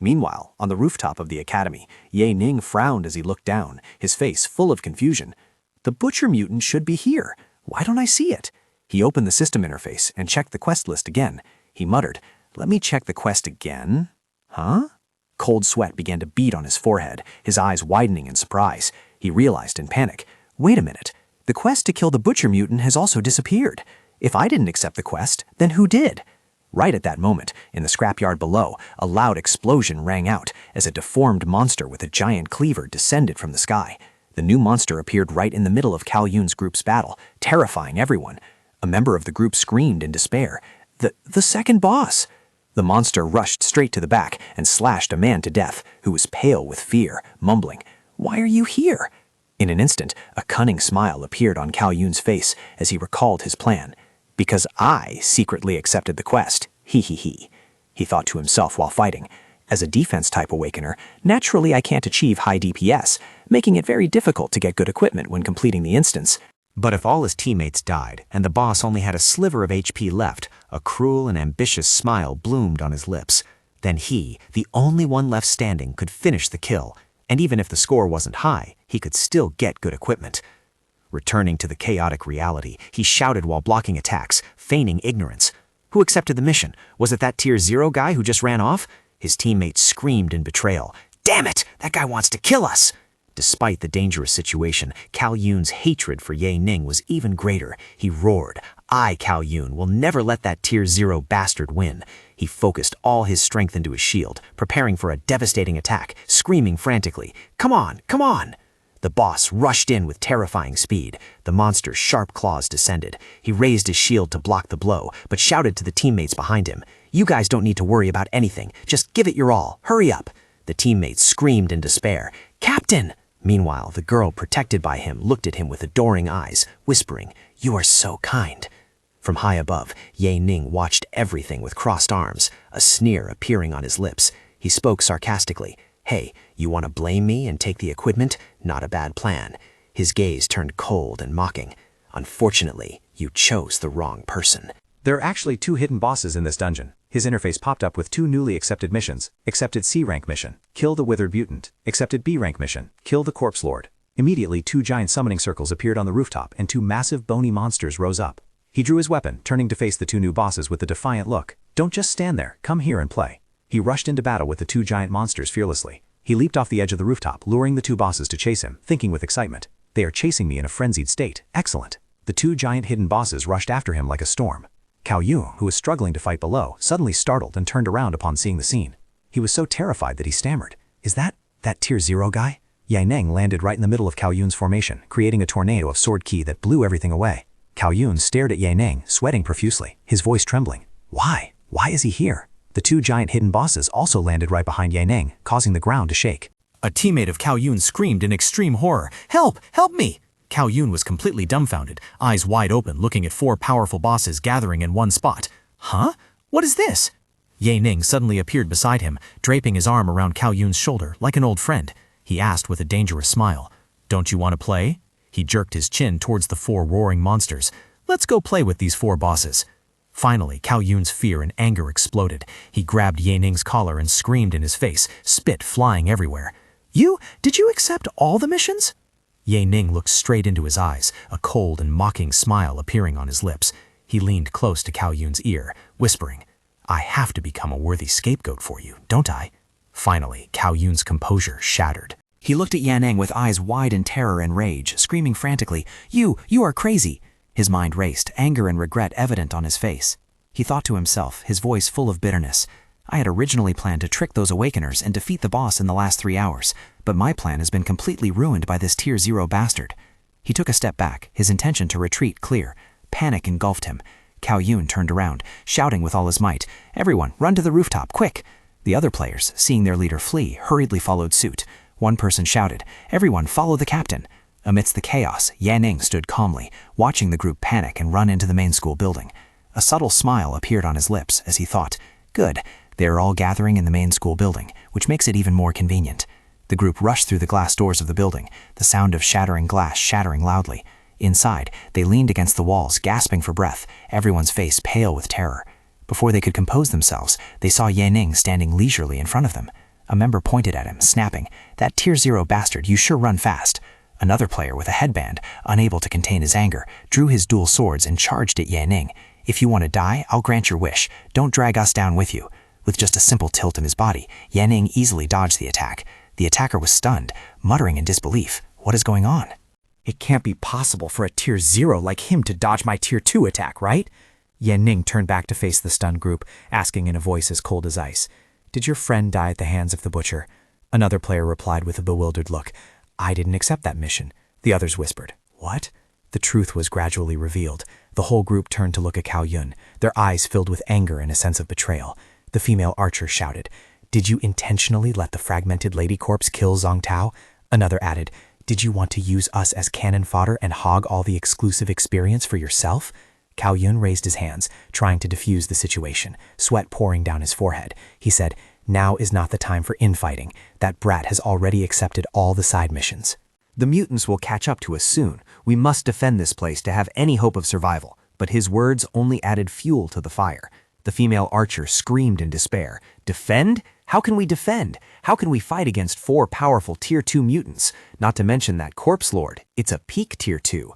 Meanwhile, on the rooftop of the academy, Ye Ning frowned as he looked down, his face full of confusion. "The Butcher Mutant should be here. Why don't I see it?" He opened the system interface and checked the quest list again. He muttered, "Let me check the quest again. Huh?" Cold sweat began to bead on his forehead, his eyes widening in surprise. He realized in panic, "Wait a minute. The quest to kill the Butcher Mutant has also disappeared. If I didn't accept the quest, then who did?" Right at that moment, in the scrapyard below, a loud explosion rang out as a deformed monster with a giant cleaver descended from the sky. The new monster appeared right in the middle of Cao Yun's group's battle, terrifying everyone. A member of the group screamed in despair, The second boss!" The monster rushed straight to the back and slashed a man to death, who was pale with fear, mumbling, "Why are you here?" In an instant, a cunning smile appeared on Cao Yun's face as he recalled his plan. "Because I secretly accepted the quest, he thought to himself while fighting. As a defense-type awakener, naturally I can't achieve high DPS, making it very difficult to get good equipment when completing the instance. But if all his teammates died, and the boss only had a sliver of HP left, a cruel and ambitious smile bloomed on his lips. Then he, the only one left standing, could finish the kill, and even if the score wasn't high, he could still get good equipment. Returning to the chaotic reality, he shouted while blocking attacks, feigning ignorance. Who accepted the mission? Was it that Tier 0 guy who just ran off? His teammates screamed in betrayal. "Damn it! That guy wants to kill us!" Despite the dangerous situation, Cao Yun's hatred for Ye Ning was even greater. He roared, "I, Cao Yun, will never let that Tier 0 bastard win." He focused all his strength into his shield, preparing for a devastating attack, screaming frantically, "Come on, come on!" The boss rushed in with terrifying speed. The monster's sharp claws descended. He raised his shield to block the blow, but shouted to the teammates behind him, "You guys don't need to worry about anything. Just give it your all. Hurry up." The teammates screamed in despair, "Captain!" Meanwhile, the girl protected by him looked at him with adoring eyes, whispering, "You are so kind." From high above, Ye Ning watched everything with crossed arms, a sneer appearing on his lips. He spoke sarcastically, "Hey, you want to blame me and take the equipment? Not a bad plan." His gaze turned cold and mocking. "Unfortunately, you chose the wrong person." There are actually 2 hidden bosses in this dungeon. His interface popped up with 2 newly accepted missions. Accepted C-rank mission, kill the withered mutant. Accepted B-rank mission, kill the corpse lord. Immediately 2 giant summoning circles appeared on the rooftop and 2 massive bony monsters rose up. He drew his weapon, turning to face the 2 new bosses with a defiant look. "Don't just stand there, come here and play." He rushed into battle with the 2 giant monsters fearlessly. He leaped off the edge of the rooftop, luring the 2 bosses to chase him, thinking with excitement, "They are chasing me in a frenzied state. Excellent." The 2 giant hidden bosses rushed after him like a storm. Cao Yun, who was struggling to fight below, suddenly startled and turned around upon seeing the scene. He was so terrified that he stammered, "Is that Tier 0 guy?" Ye Ning landed right in the middle of Cao Yun's formation, creating a tornado of sword ki that blew everything away. Cao Yun stared at Ye Ning, sweating profusely, his voice trembling. Why? Why is he here? The 2 giant hidden bosses also landed right behind Ye Ning, causing the ground to shake. A teammate of Cao Yun screamed in extreme horror, "Help! Help me!" Cao Yun was completely dumbfounded, eyes wide open, looking at 4 powerful bosses gathering in one spot. "Huh? What is this?" Ye Ning suddenly appeared beside him, draping his arm around Cao Yun's shoulder like an old friend. He asked with a dangerous smile, "Don't you want to play?" He jerked his chin towards the 4 roaring monsters. "Let's go play with these 4 bosses." Finally, Cao Yun's fear and anger exploded. He grabbed Ye Ning's collar and screamed in his face, spit flying everywhere. Did you accept all the missions?" Ye Ning looked straight into his eyes, a cold and mocking smile appearing on his lips. He leaned close to Cao Yun's ear, whispering, "I have to become a worthy scapegoat for you, don't I?" Finally, Cao Yun's composure shattered. He looked at Ye Ning with eyes wide in terror and rage, screaming frantically, You are crazy!" His mind raced, anger and regret evident on his face. He thought to himself, his voice full of bitterness, "I had originally planned to trick those Awakeners and defeat the boss in the last 3 hours, but my plan has been completely ruined by this Tier 0 bastard." He took a step back, his intention to retreat clear. Panic engulfed him. Cao Yun turned around, shouting with all his might, "Everyone, run to the rooftop, quick!" The other players, seeing their leader flee, hurriedly followed suit. One person shouted, "Everyone, follow the captain!" Amidst the chaos, Ye Ning stood calmly, watching the group panic and run into the main school building. A subtle smile appeared on his lips as he thought, "Good, they are all gathering in the main school building, which makes it even more convenient." The group rushed through the glass doors of the building, the sound of shattering glass shattering loudly. Inside, they leaned against the walls, gasping for breath, everyone's face pale with terror. Before they could compose themselves, they saw Ye Ning standing leisurely in front of them. A member pointed at him, snapping, "That Tier 0 bastard, you sure run fast." Another player with a headband, unable to contain his anger, drew his dual swords and charged at Ye Ning. "If you want to die, I'll grant your wish. Don't drag us down with you." With just a simple tilt of his body, Ye Ning easily dodged the attack. The attacker was stunned, muttering in disbelief, "What is going on?" It can't be possible for a Tier 0 like him to dodge my Tier 2 attack, right? Ye Ning turned back to face the stunned group, asking in a voice as cold as ice, "Did your friend die at the hands of the butcher?" Another player replied with a bewildered look, "I didn't accept that mission." The others whispered, "What?" The truth was gradually revealed. The whole group turned to look at Cao Yun, their eyes filled with anger and a sense of betrayal. The female archer shouted, "Did you intentionally let the fragmented lady corpse kill Zhang Tao?" Another added, "Did you want to use us as cannon fodder and hog all the exclusive experience for yourself?" Cao Yun raised his hands, trying to defuse the situation, sweat pouring down his forehead. He said, "Now is not the time for infighting. That brat has already accepted all the side missions. The mutants will catch up to us soon. We must defend this place to have any hope of survival." But his words only added fuel to the fire. The female archer screamed in despair. "Defend? How can we defend? How can we fight against 4 powerful Tier 2 mutants? Not to mention that corpse lord. It's a peak Tier 2.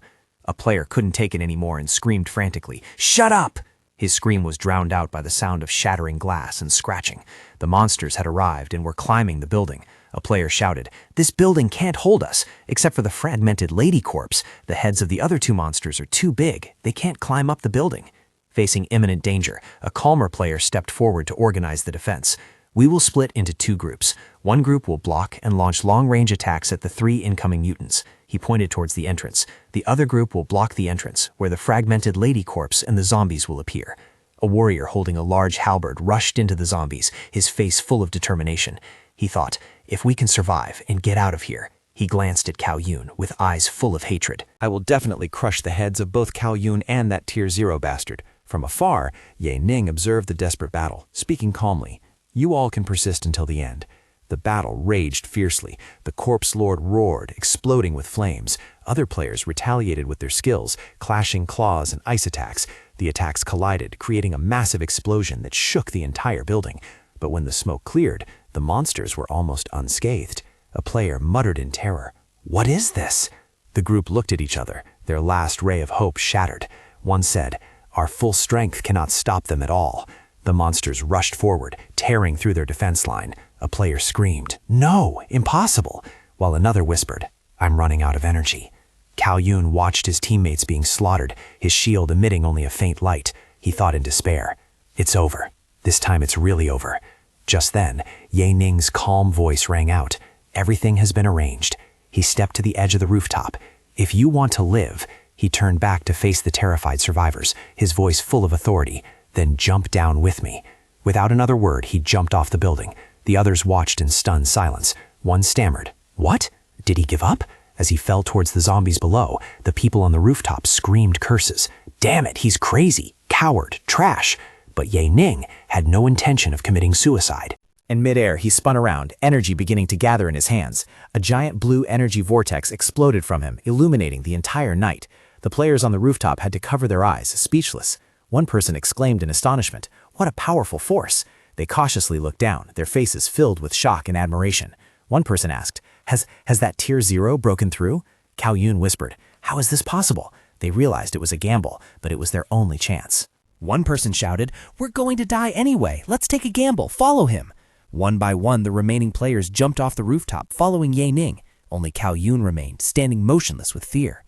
A player couldn't take it anymore and screamed frantically, "Shut up!" His scream was drowned out by the sound of shattering glass and scratching. The monsters had arrived and were climbing the building. A player shouted, "This building can't hold us, except for the fragmented lady corpse. The heads of the other two monsters are too big. They can't climb up the building." Facing imminent danger, a calmer player stepped forward to organize the defense. "We will split into two groups. One group will block and launch long-range attacks at the 3 incoming mutants." He pointed towards the entrance. "The other group will block the entrance, where the fragmented lady corpse and the zombies will appear." A warrior holding a large halberd rushed into the zombies, his face full of determination. He thought, "If we can survive and get out of here." He glanced at Cao Yun with eyes full of hatred. "I will definitely crush the heads of both Cao Yun and that Tier 0 bastard." From afar, Ye Ning observed the desperate battle, speaking calmly. "You all can persist until the end." The battle raged fiercely. The Corpse Lord roared, exploding with flames. Other players retaliated with their skills, clashing claws and ice attacks. The attacks collided, creating a massive explosion that shook the entire building. But when the smoke cleared, the monsters were almost unscathed. A player muttered in terror, "What is this?" The group looked at each other, their last ray of hope shattered. One said, "Our full strength cannot stop them at all." The monsters rushed forward, tearing through their defense line. A player screamed, "No, impossible," while another whispered, "I'm running out of energy." Cao Yun watched his teammates being slaughtered, his shield emitting only a faint light. He thought in despair, "It's over. This time it's really over." Just then, Ye Ning's calm voice rang out, "Everything has been arranged." He stepped to the edge of the rooftop. "If you want to live," he turned back to face the terrified survivors, his voice full of authority, "then jump down with me." Without another word, he jumped off the building. The others watched in stunned silence. One stammered, "What? Did he give up?" As he fell towards the zombies below, the people on the rooftop screamed curses. "Damn it, he's crazy, coward, trash." But Ye Ning had no intention of committing suicide. In midair, he spun around, energy beginning to gather in his hands. A giant blue energy vortex exploded from him, illuminating the entire night. The players on the rooftop had to cover their eyes, speechless. One person exclaimed in astonishment, "What a powerful force!" They cautiously looked down, their faces filled with shock and admiration. One person asked, Has that Tier 0 broken through?" Cao Yun whispered, "How is this possible?" They realized it was a gamble, but it was their only chance. One person shouted, "We're going to die anyway. Let's take a gamble. Follow him." One by one, the remaining players jumped off the rooftop, following Ye Ning. Only Cao Yun remained, standing motionless with fear.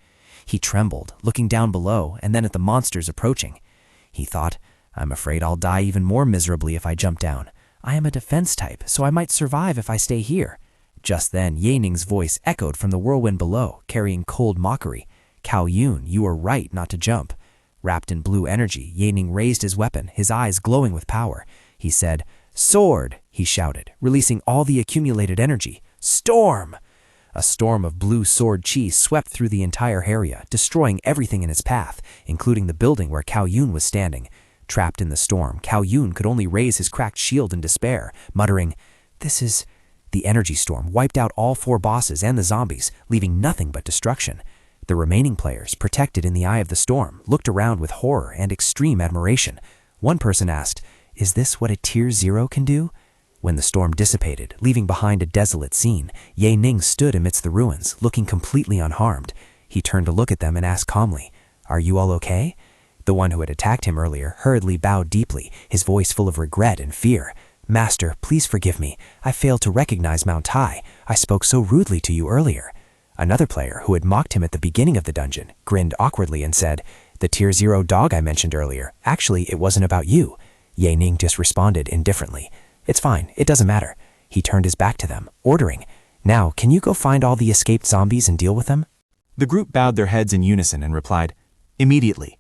He trembled, looking down below and then at the monsters approaching. He thought, "I'm afraid I'll die even more miserably if I jump down. I am a defense type, so I might survive if I stay here." Just then, Ye Ning's voice echoed from the whirlwind below, carrying cold mockery. "Cao Yun, you were right not to jump." Wrapped in blue energy, Ye Ning raised his weapon, his eyes glowing with power. He said, "Sword!" he shouted, releasing all the accumulated energy. "Storm!" A storm of blue sword chi swept through the entire area, destroying everything in its path, including the building where Cao Yun was standing. Trapped in the storm, Cao Yun could only raise his cracked shield in despair, muttering, "This is..." The energy storm wiped out all 4 bosses and the zombies, leaving nothing but destruction. The remaining players, protected in the eye of the storm, looked around with horror and extreme admiration. One person asked, "Is this what a Tier 0 can do?" When the storm dissipated, leaving behind a desolate scene, Ye Ning stood amidst the ruins, looking completely unharmed. He turned to look at them and asked calmly, "Are you all okay?" The one who had attacked him earlier hurriedly bowed deeply, his voice full of regret and fear. "Master, please forgive me. I failed to recognize Mount Tai. I spoke so rudely to you earlier." Another player, who had mocked him at the beginning of the dungeon, grinned awkwardly and said, "The Tier 0 dog I mentioned earlier, actually it wasn't about you." Ye Ning just responded indifferently, "It's fine, it doesn't matter." He turned his back to them, ordering, "Now, can you go find all the escaped zombies and deal with them?" The group bowed their heads in unison and replied, "Immediately."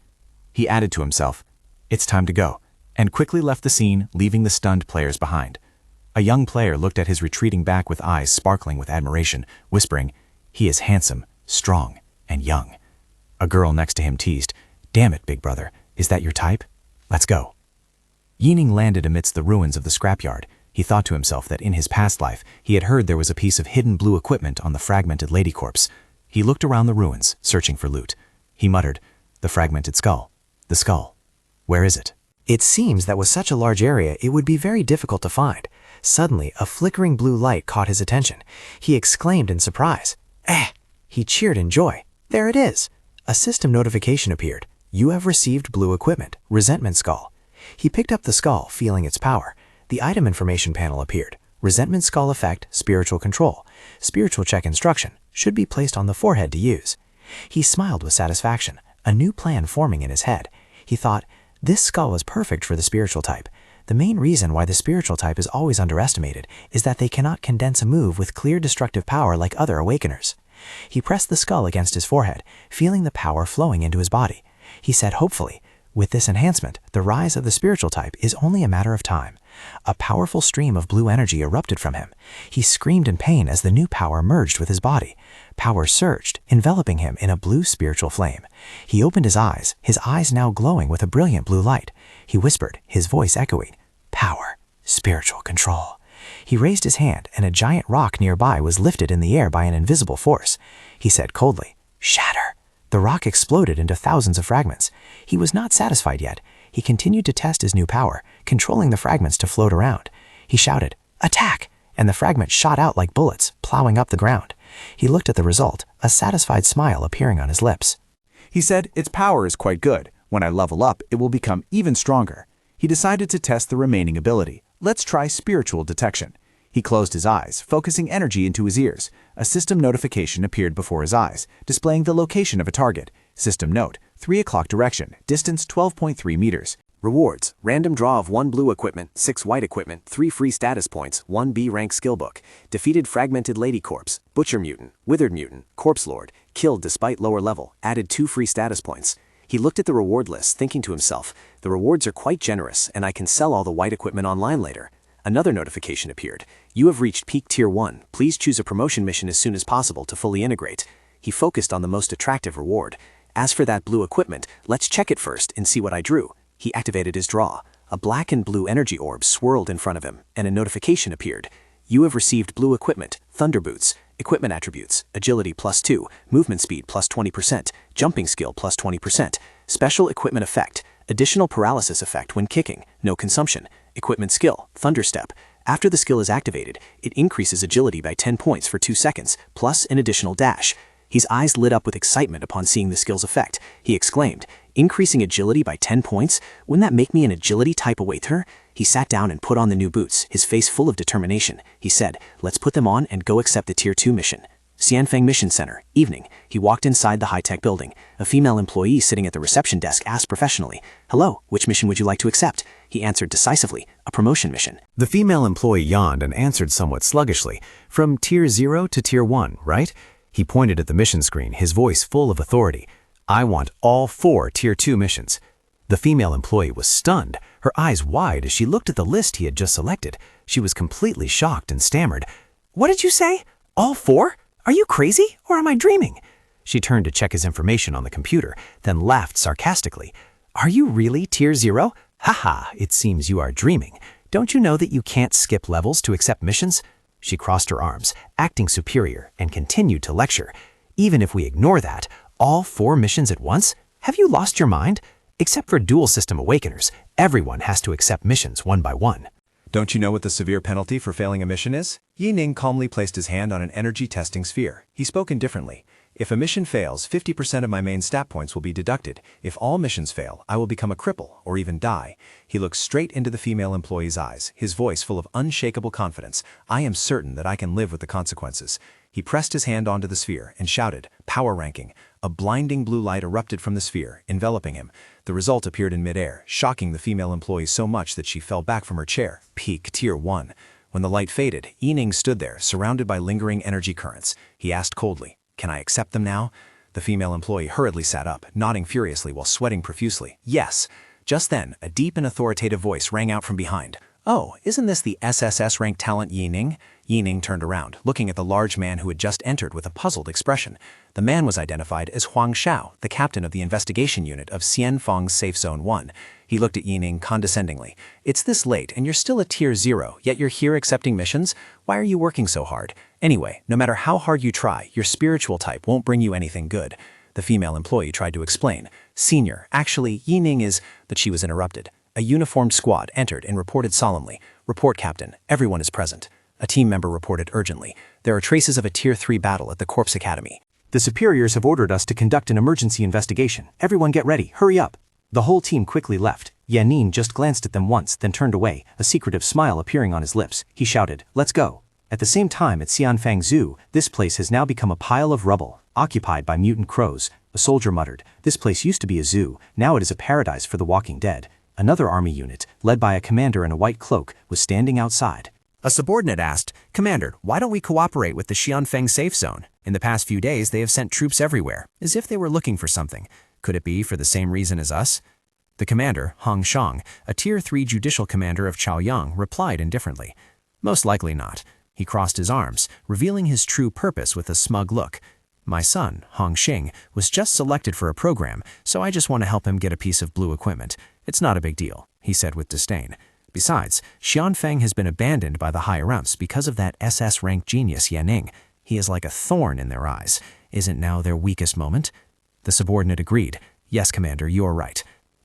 He added to himself, "It's time to go," and quickly left the scene, leaving the stunned players behind. A young player looked at his retreating back with eyes sparkling with admiration, whispering, "He is handsome, strong, and young." A girl next to him teased, "Damn it, big brother, is that your type? Let's go." Ye Ning landed amidst the ruins of the scrapyard. He thought to himself that in his past life, he had heard there was a piece of hidden blue equipment on the fragmented lady corpse. He looked around the ruins, searching for loot. He muttered, "The fragmented skull. The skull. Where is it?" It seems that with such a large area, it would be very difficult to find. Suddenly, a flickering blue light caught his attention. He exclaimed in surprise. "Eh!" He cheered in joy. There it is! A system notification appeared. You have received blue equipment, Resentment Skull. He picked up the skull, feeling its power. The item information panel appeared. Resentment Skull effect, spiritual control. Spiritual check instruction should be placed on the forehead to use. He smiled with satisfaction, a new plan forming in his head. He thought, this skull is perfect for the spiritual type. The main reason why the spiritual type is always underestimated is that they cannot condense a move with clear destructive power like other awakeners. He pressed the skull against his forehead, feeling the power flowing into his body. He said hopefully, with this enhancement, the rise of the spiritual type is only a matter of time. A powerful stream of blue energy erupted from him. He screamed in pain as the new power merged with his body. Power surged, enveloping him in a blue spiritual flame. He opened his eyes now glowing with a brilliant blue light. He whispered, his voice echoing, power, spiritual control. He raised his hand, and a giant rock nearby was lifted in the air by an invisible force. He said coldly, shatter. The rock exploded into thousands of fragments. He was not satisfied yet. He continued to test his new power, controlling the fragments to float around. He shouted, attack! And the fragments shot out like bullets, plowing up the ground. He looked at the result, a satisfied smile appearing on his lips. He said its power is quite good. When I level up, it will become even stronger. He decided to test the remaining ability. Let's try spiritual detection. He closed his eyes, focusing energy into his ears. A system notification appeared before his eyes, displaying the location of a target. System note, 3 o'clock direction, distance 12.3 meters. Rewards: random draw of 1 blue equipment, 6 white equipment, 3 free status points, 1 B rank skill book. Defeated fragmented lady corpse, butcher mutant, withered mutant, corpse lord, killed despite lower level, added 2 free status points. He looked at the reward list, thinking to himself, the rewards are quite generous and I can sell all the white equipment online later. Another notification appeared. You have reached peak tier 1. Please choose a promotion mission as soon as possible to fully integrate. He focused on the most attractive reward. As for that blue equipment, let's check it first and see what I drew. He activated his draw. A black and blue energy orb swirled in front of him, and a notification appeared. You have received blue equipment, Thunder Boots, equipment attributes, agility +2, movement speed +20%, jumping skill +20%, special equipment effect, additional paralysis effect when kicking, no consumption, equipment skill, Thunderstep. After the skill is activated, it increases agility by 10 points for 2 seconds, plus an additional dash. His eyes lit up with excitement upon seeing the skill's effect. He exclaimed, increasing agility by 10 points? Wouldn't that make me an agility type awakener? He sat down and put on the new boots, his face full of determination. He said, let's put them on and go accept the Tier 2 mission. Xianfeng Mission Center, evening. He walked inside the high-tech building. A female employee sitting at the reception desk asked professionally, hello, which mission would you like to accept? He answered decisively, a promotion mission. The female employee yawned and answered somewhat sluggishly, from Tier 0 to Tier 1, right? He pointed at the mission screen, his voice full of authority. I want all 4 Tier 2 missions. The female employee was stunned, her eyes wide as she looked at the list he had just selected. She was completely shocked and stammered, what did you say? All 4? Are you crazy, or am I dreaming? She turned to check his information on the computer, then laughed sarcastically. Are you really Tier 0? Haha, it seems you are dreaming. Don't you know that you can't skip levels to accept missions? She crossed her arms, acting superior, and continued to lecture. Even if we ignore that, all 4 missions at once? Have you lost your mind? Except for dual system awakeners, everyone has to accept missions one by one. Don't you know what the severe penalty for failing a mission is? Yi Ning calmly placed his hand on an energy testing sphere. He spoke indifferently. If a mission fails, 50% of my main stat points will be deducted. If all missions fail, I will become a cripple or even die. He looked straight into the female employee's eyes, his voice full of unshakable confidence. I am certain that I can live with the consequences. He pressed his hand onto the sphere and shouted, power ranking. A blinding blue light erupted from the sphere, enveloping him. The result appeared in midair, shocking the female employee so much that she fell back from her chair. Peak Tier 1. When the light faded, Yi Ning stood there, surrounded by lingering energy currents. He asked coldly, can I accept them now? The female employee hurriedly sat up, nodding furiously while sweating profusely. Yes. Just then, a deep and authoritative voice rang out from behind. Oh, isn't this the SSS-Rank talent Yi Ning? Yi Ning turned around, looking at the large man who had just entered with a puzzled expression. The man was identified as Huang Xiao, the captain of the investigation unit of Xianfeng's Safe Zone 1. He looked at Yi Ning condescendingly. It's this late and you're still at Tier 0, yet you're here accepting missions? Why are you working so hard? Anyway, no matter how hard you try, your spiritual type won't bring you anything good. The female employee tried to explain. Senior, actually, Yi Ning is... But she was interrupted. A uniformed squad entered and reported solemnly. Report, Captain. Everyone is present. A team member reported urgently. There are traces of a Tier 3 battle at the Corpse Academy. The superiors have ordered us to conduct an emergency investigation. Everyone get ready, hurry up. The whole team quickly left. Yanin just glanced at them once, then turned away, a secretive smile appearing on his lips. He shouted, "Let's go." At the same time at Xianfang Zoo, this place has now become a pile of rubble, occupied by mutant crows. A soldier muttered, "This place used to be a zoo, now it is a paradise for the walking dead." Another army unit, led by a commander in a white cloak, was standing outside. A subordinate asked, "Commander, why don't we cooperate with the Xianfeng safe zone? In the past few days, they have sent troops everywhere, as if they were looking for something. Could it be for the same reason as us?" The commander, Hong Shang, a Tier 3 judicial commander of Chaoyang, replied indifferently, "Most likely not." He crossed his arms, revealing his true purpose with a smug look. "My son, Hong Xing, was just selected for a program, so I just want to help him get a piece of blue equipment. It's not a big deal," he said with disdain. Besides, Xianfeng has been abandoned by the higher-ups because of that SS-Rank genius Yaning. He is like a thorn in their eyes. Isn't now their weakest moment? The subordinate agreed. "Yes, Commander, you're right."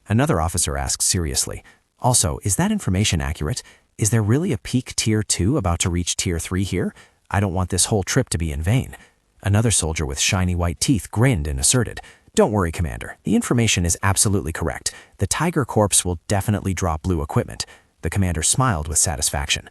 Another officer asked seriously, "Also, is that information accurate? Is there really a peak Tier 2 about to reach Tier 3 here? I don't want this whole trip to be in vain." Another soldier with shiny white teeth grinned and asserted, "Don't worry, Commander. The information is absolutely correct. The Tiger Corps will definitely drop blue equipment." The commander smiled with satisfaction.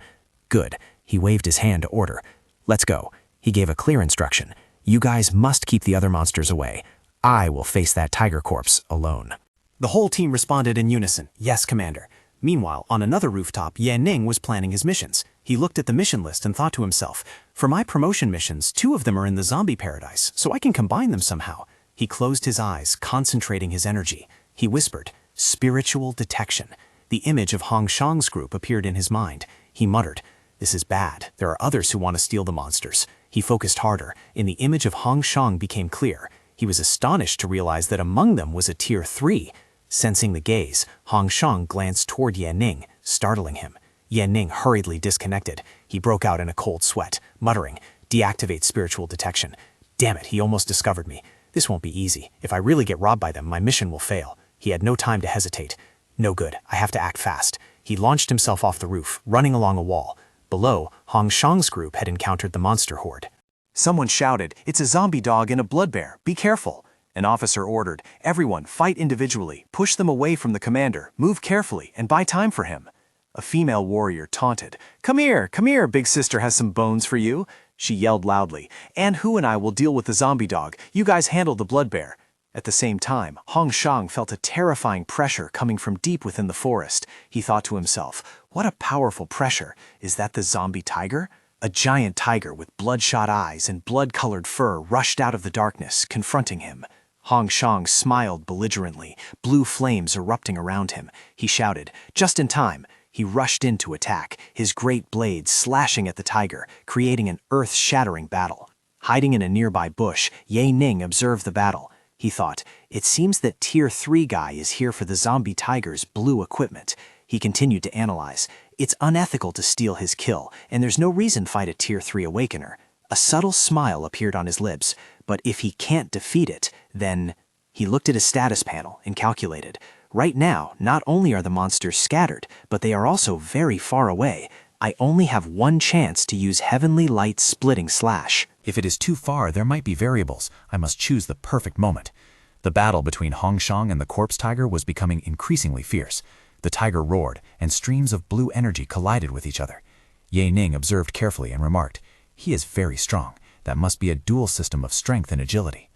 "Good." He waved his hand to order. "Let's go." He gave a clear instruction. "You guys must keep the other monsters away. I will face that Tiger Corps alone." The whole team responded in unison, "Yes, Commander." Meanwhile, on another rooftop, Yaning was planning his missions. He looked at the mission list and thought to himself, "For my promotion missions, 2 of them are in the zombie paradise, so I can combine them somehow." He closed his eyes, concentrating his energy. He whispered, "Spiritual detection." The image of Hong Shang's group appeared in his mind. He muttered, "This is bad. There are others who want to steal the monsters." He focused harder, and the image of Hong Shang became clear. He was astonished to realize that among them was a Tier 3. Sensing the gaze, Hong Shang glanced toward Yaning, startling him. Yaning hurriedly disconnected. He broke out in a cold sweat, muttering, "Deactivate spiritual detection. Damn it, he almost discovered me. This won't be easy. If I really get robbed by them, my mission will fail." He had no time to hesitate. "No good. I have to act fast." He launched himself off the roof, running along a wall. Below, Hong Shang's group had encountered the monster horde. Someone shouted, "It's a zombie dog and a blood bear. Be careful." An officer ordered, "Everyone, fight individually. Push them away from the commander. Move carefully and buy time for him." A female warrior taunted, come here, big sister has some bones for you." She yelled loudly, "And Hu and I will deal with the zombie dog. You guys handle the blood bear." At the same time, Hong Shang felt a terrifying pressure coming from deep within the forest. He thought to himself, "What a powerful pressure. Is that the zombie tiger?" A giant tiger with bloodshot eyes and blood-colored fur rushed out of the darkness, confronting him. Hong Shang smiled belligerently, blue flames erupting around him. He shouted, "Just in time." He rushed in to attack, his great blades slashing at the tiger, creating an earth-shattering battle. Hiding in a nearby bush, Ye Ning observed the battle. He thought, "It seems that Tier 3 guy is here for the zombie tiger's blue equipment." He continued to analyze. It's unethical to steal his kill, and there's no reason to fight a Tier 3 awakener. A subtle smile appeared on his lips, but if he can't defeat it, then... He looked at his status panel and calculated. Right now, not only are the monsters scattered, but they are also very far away. I only have one chance to use Heavenly Light Splitting Slash. If it is too far, there might be variables. I must choose the perfect moment. The battle between Hong Shang and the corpse tiger was becoming increasingly fierce. The tiger roared, and streams of blue energy collided with each other. Ye Ning observed carefully and remarked, "He is very strong. That must be a dual system of strength and agility."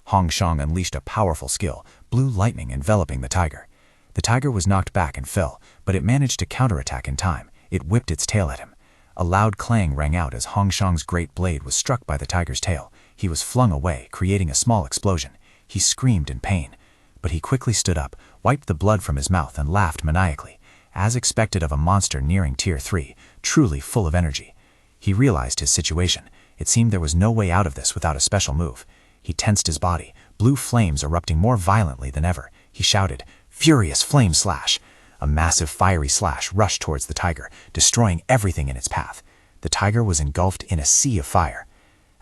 Hong Shang unleashed a powerful skill, blue lightning enveloping the tiger. The tiger was knocked back and fell, but it managed to counterattack in time. It whipped its tail at him. A loud clang rang out as Hong Shang's great blade was struck by the tiger's tail. He was flung away, creating a small explosion. He screamed in pain. But he quickly stood up, wiped the blood from his mouth, and laughed maniacally, as expected of a monster nearing Tier 3, truly full of energy. He realized his situation. It seemed there was no way out of this without a special move. He tensed his body, blue flames erupting more violently than ever. He shouted, "Furious Flame Slash!" A massive fiery slash rushed towards the tiger, destroying everything in its path. The tiger was engulfed in a sea of fire.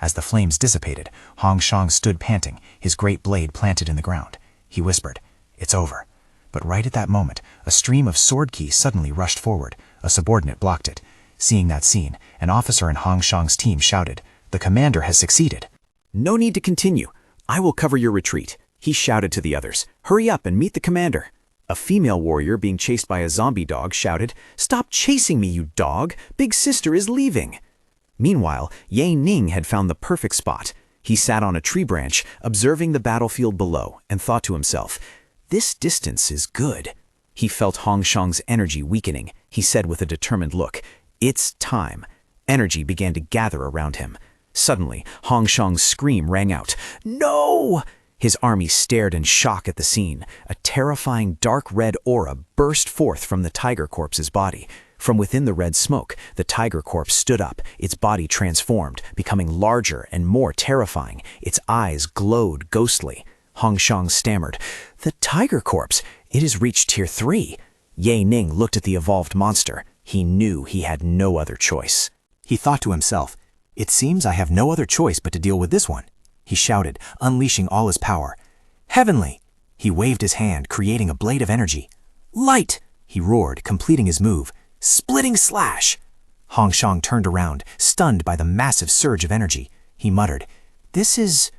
As the flames dissipated, Hong Shang stood panting, his great blade planted in the ground. He whispered, "It's over." But right at that moment, a stream of sword ki suddenly rushed forward. A subordinate blocked it. Seeing that scene, an officer in Hong Shang's team shouted, "The commander has succeeded." No need to continue. I will cover your retreat. He shouted to the others. Hurry up and meet the commander. A female warrior being chased by a zombie dog shouted, Stop chasing me, you dog! Big sister is leaving! Meanwhile, Ye Ning had found the perfect spot. He sat on a tree branch, observing the battlefield below, and thought to himself, This distance is good. He felt Hong Shang's energy weakening. He said with a determined look, It's time. Energy began to gather around him. Suddenly, Hong Shang's scream rang out, No! His army stared in shock at the scene. A terrifying dark red aura burst forth from the tiger corpse's body. From within the red smoke, the tiger corpse stood up, its body transformed, becoming larger and more terrifying. Its eyes glowed ghostly. Hong Shang stammered, The tiger corpse! It has reached Tier 3. Ye Ning looked at the evolved monster. He knew he had no other choice. He thought to himself, It seems I have no other choice but to deal with this one. He shouted, unleashing all his power. Heavenly! He waved his hand, creating a blade of energy. Light! He roared, completing his move. Splitting slash! Hong Shang turned around, stunned by the massive surge of energy. He muttered, This is...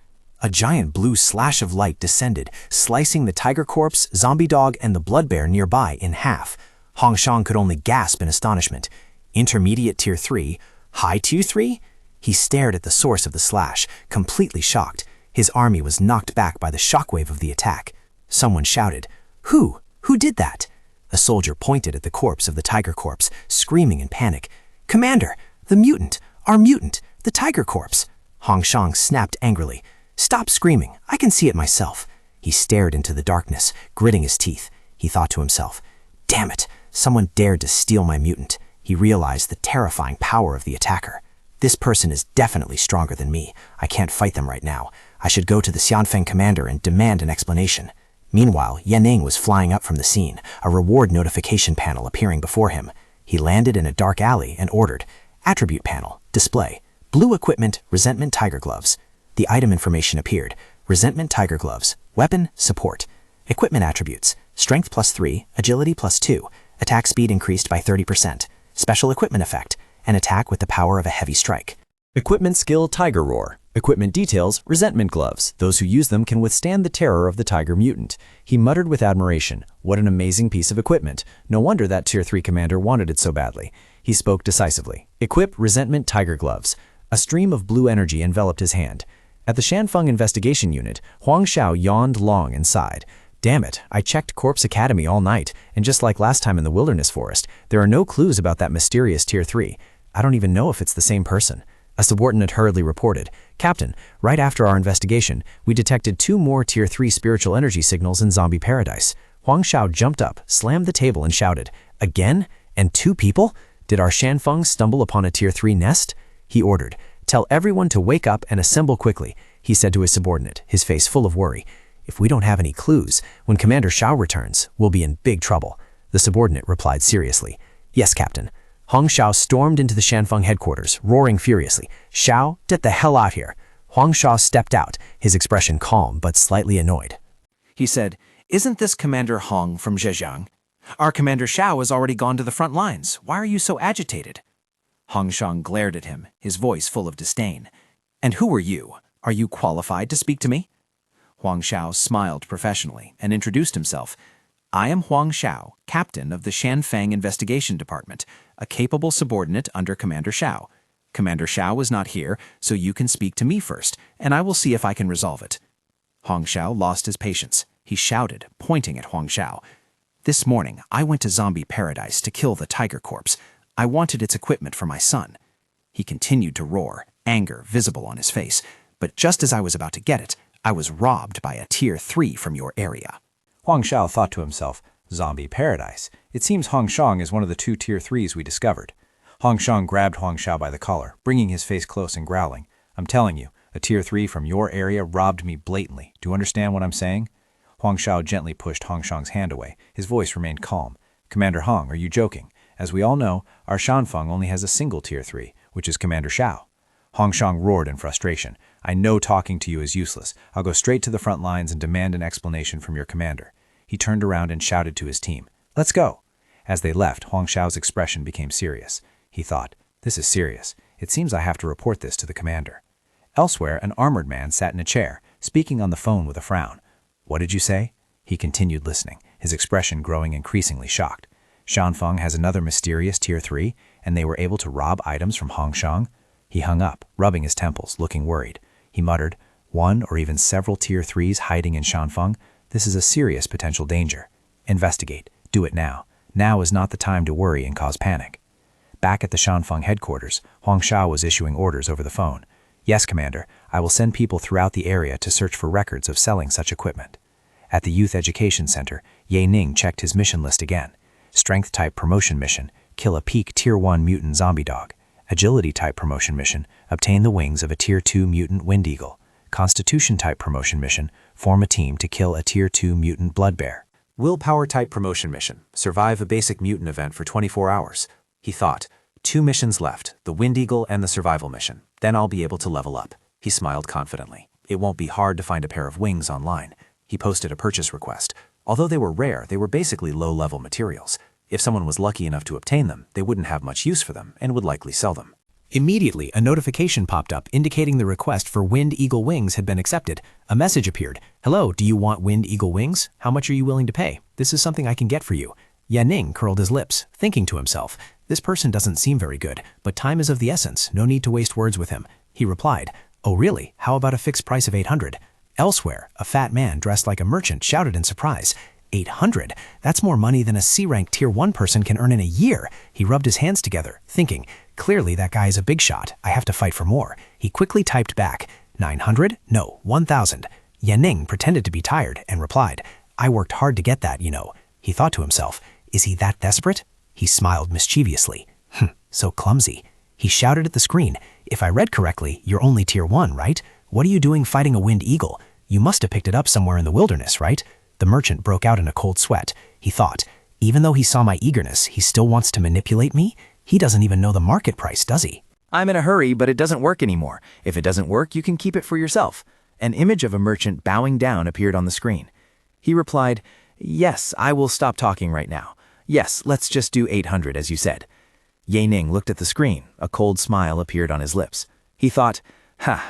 A giant blue slash of light descended, slicing the tiger corpse, zombie dog, and the blood bear nearby in half. Hong Shang could only gasp in astonishment. Intermediate Tier 3? High Tier 3? He stared at the source of the slash, completely shocked. His army was knocked back by the shockwave of the attack. Someone shouted, Who? Who did that? A soldier pointed at the corpse of the tiger corpse, screaming in panic. Commander! The mutant! Our mutant! The tiger corpse! Hong Shang snapped angrily. Stop screaming! I can see it myself. He stared into the darkness, gritting his teeth. He thought to himself, Damn it! Someone dared to steal my mutant. He realized the terrifying power of the attacker. This person is definitely stronger than me. I can't fight them right now. I should go to the Xianfeng commander and demand an explanation. Meanwhile, Ye Ning was flying up from the scene, a reward notification panel appearing before him. He landed in a dark alley and ordered, Attribute panel, display, blue equipment, resentment tiger gloves. The item information appeared, resentment tiger gloves, weapon, support. Equipment attributes, strength +3, agility +2, attack speed increased by 30%, special equipment effect, an attack with the power of a heavy strike. Equipment skill Tiger Roar. Equipment details Resentment Gloves. Those who use them can withstand the terror of the Tiger Mutant. He muttered with admiration. What an amazing piece of equipment. No wonder that Tier 3 commander wanted it so badly. He spoke decisively. Equip Resentment Tiger Gloves. A stream of blue energy enveloped his hand. At the Shanfeng Investigation Unit, Huang Xiao yawned long and sighed. Damn it, I checked Corpse Academy all night, and just like last time in the Wilderness Forest, there are no clues about that mysterious Tier 3. I don't even know if it's the same person. A subordinate hurriedly reported, Captain, right after our investigation, we detected 2 more Tier 3 spiritual energy signals in Zombie Paradise. Huang Xiao jumped up, slammed the table and shouted, Again? And 2 people? Did our Shanfeng stumble upon a Tier 3 nest? He ordered, Tell everyone to wake up and assemble quickly, he said to his subordinate, his face full of worry. If we don't have any clues, when Commander Xiao returns, we'll be in big trouble. The subordinate replied seriously, Yes, Captain. Huang Xiao stormed into the Shanfeng headquarters, roaring furiously, Xiao, get the hell out here. Huang Xiao stepped out, his expression calm but slightly annoyed. He said, Isn't this Commander Hong from Zhejiang? Our Commander Xiao has already gone to the front lines. Why are you so agitated? Hong Shang glared at him, his voice full of disdain. And who are you? Are you qualified to speak to me? Huang Xiao smiled professionally and introduced himself. I am Huang Xiao, captain of the Shanfeng Investigation Department, a capable subordinate under Commander Xiao. Commander Xiao is not here, so you can speak to me first, and I will see if I can resolve it. Hong Xiao lost his patience. He shouted, pointing at Huang Xiao. This morning, I went to Zombie Paradise to kill the tiger corpse. I wanted its equipment for my son. He continued to roar, anger visible on his face, but just as I was about to get it, I was robbed by a Tier 3 from your area. Huang Xiao thought to himself, Zombie Paradise. It seems Hong Shang is one of the 2 Tier 3s we discovered. Hong Shang grabbed Huang Xiao by the collar, bringing his face close and growling. I'm telling you, a Tier 3 from your area robbed me blatantly. Do you understand what I'm saying? Huang Xiao gently pushed Hong Shang's hand away. His voice remained calm. Commander Hong, are you joking? As we all know, our Shanfeng only has a single Tier 3, which is Commander Xiao. Hong Shang roared in frustration. I know talking to you is useless. I'll go straight to the front lines and demand an explanation from your commander. He turned around and shouted to his team, Let's go! As they left, Huang Xiao's expression became serious. He thought, This is serious. It seems I have to report this to the commander. Elsewhere, an armored man sat in a chair, speaking on the phone with a frown. "What did you say?" He continued listening, his expression growing increasingly shocked. "Shanfeng has another mysterious Tier 3, and they were able to rob items from Hongshang?" He hung up, rubbing his temples, looking worried. He muttered, "One or even several Tier 3s hiding in Shanfeng? This is a serious potential danger. Investigate. Do it now. Now is not the time to worry and cause panic." Back at the Shanfeng headquarters, Huang Sha was issuing orders over the phone. "Yes, Commander, I will send people throughout the area to search for records of selling such equipment." At the Youth Education Center, Ye Ning checked his mission list again. Strength type promotion mission, kill a peak Tier 1 mutant zombie dog. Agility type promotion mission, obtain the wings of a Tier 2 mutant wind eagle. Constitution type promotion mission, form a team to kill a Tier 2 mutant blood bear. Willpower type promotion mission, survive a basic mutant event for 24 hours. He thought, 2 missions left, the wind eagle and the survival mission. Then I'll be able to level up. He smiled confidently. It won't be hard to find a pair of wings online. He posted a purchase request. Although they were rare, they were basically low-level materials. If someone was lucky enough to obtain them, they wouldn't have much use for them and would likely sell them. Immediately, a notification popped up indicating the request for Wind Eagle wings had been accepted. A message appeared. "Hello, do you want Wind Eagle wings? How much are you willing to pay? This is something I can get for you." Yan Ning curled his lips, thinking to himself, "This person doesn't seem very good, but time is of the essence. No need to waste words with him." He replied, "Oh really? How about a fixed price of 800? Elsewhere, a fat man dressed like a merchant shouted in surprise, 800? That's more money than a C-rank Tier 1 person can earn in a year." He rubbed his hands together, thinking, "Clearly that guy is a big shot. I have to fight for more." He quickly typed back, 900? No, 1,000. Yan Ning pretended to be tired and replied, "I worked hard to get that, you know." He thought to himself, "Is he that desperate?" He smiled mischievously. So clumsy." He shouted at the screen, "If I read correctly, you're only Tier 1, right? What are you doing fighting a wind eagle? You must have picked it up somewhere in the wilderness, right?" The merchant broke out in a cold sweat. He thought, even though he saw my eagerness, he still wants to manipulate me? He doesn't even know the market price, does he? "I'm in a hurry, but it doesn't work anymore. If it doesn't work, you can keep it for yourself." An image of a merchant bowing down appeared on the screen. He replied, "Yes, I will stop talking right now. Yes, let's just do 800 as you said." Ye Ning looked at the screen. A cold smile appeared on his lips. He thought,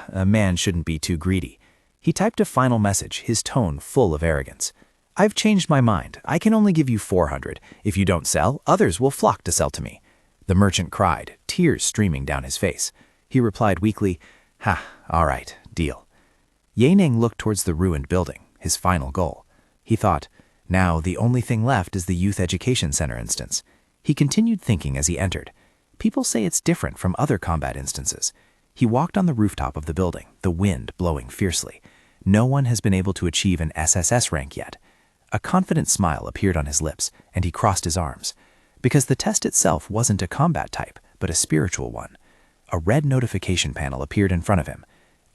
a man shouldn't be too greedy. He typed a final message, his tone full of arrogance. "I've changed my mind. I can only give you 400. If you don't sell, others will flock to sell to me." The merchant cried, tears streaming down his face. He replied weakly, "All right, deal." Ye Ning looked towards the ruined building, his final goal. He thought, now the only thing left is the Youth Education Center instance. He continued thinking as he entered. People say it's different from other combat instances. He walked on the rooftop of the building, the wind blowing fiercely. No one has been able to achieve an SSS rank yet. A confident smile appeared on his lips, and he crossed his arms. Because the test itself wasn't a combat type, but a spiritual one. A red notification panel appeared in front of him.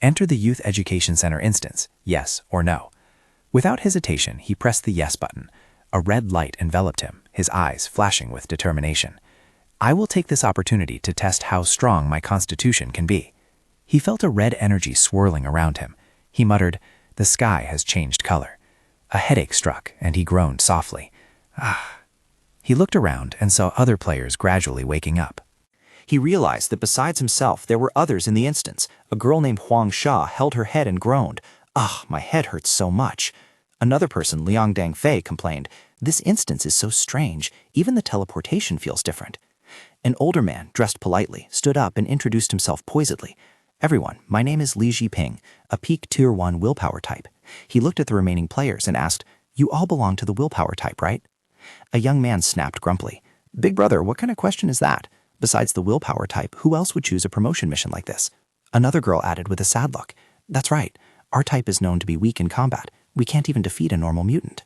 Enter the Youth Education Center instance, yes or no. Without hesitation, he pressed the yes button. A red light enveloped him, his eyes flashing with determination. "I will take this opportunity to test how strong my constitution can be." He felt a red energy swirling around him. He muttered, "The sky has changed color." A headache struck, and he groaned softly. He looked around and saw other players gradually waking up. He realized that besides himself, there were others in the instance. A girl named Huang Sha held her head and groaned, "My head hurts so much." Another person, Liang Dangfei, complained, "This instance is so strange. Even the teleportation feels different." An older man, dressed politely, stood up and introduced himself poisedly. "Everyone, my name is Li Jiping, a peak Tier 1 willpower type." He looked at the remaining players and asked, "You all belong to the willpower type, right?" A young man snapped grumpily, "Big brother, what kind of question is that? Besides the willpower type, who else would choose a promotion mission like this?" Another girl added with a sad look, "That's right. Our type is known to be weak in combat. We can't even defeat a normal mutant."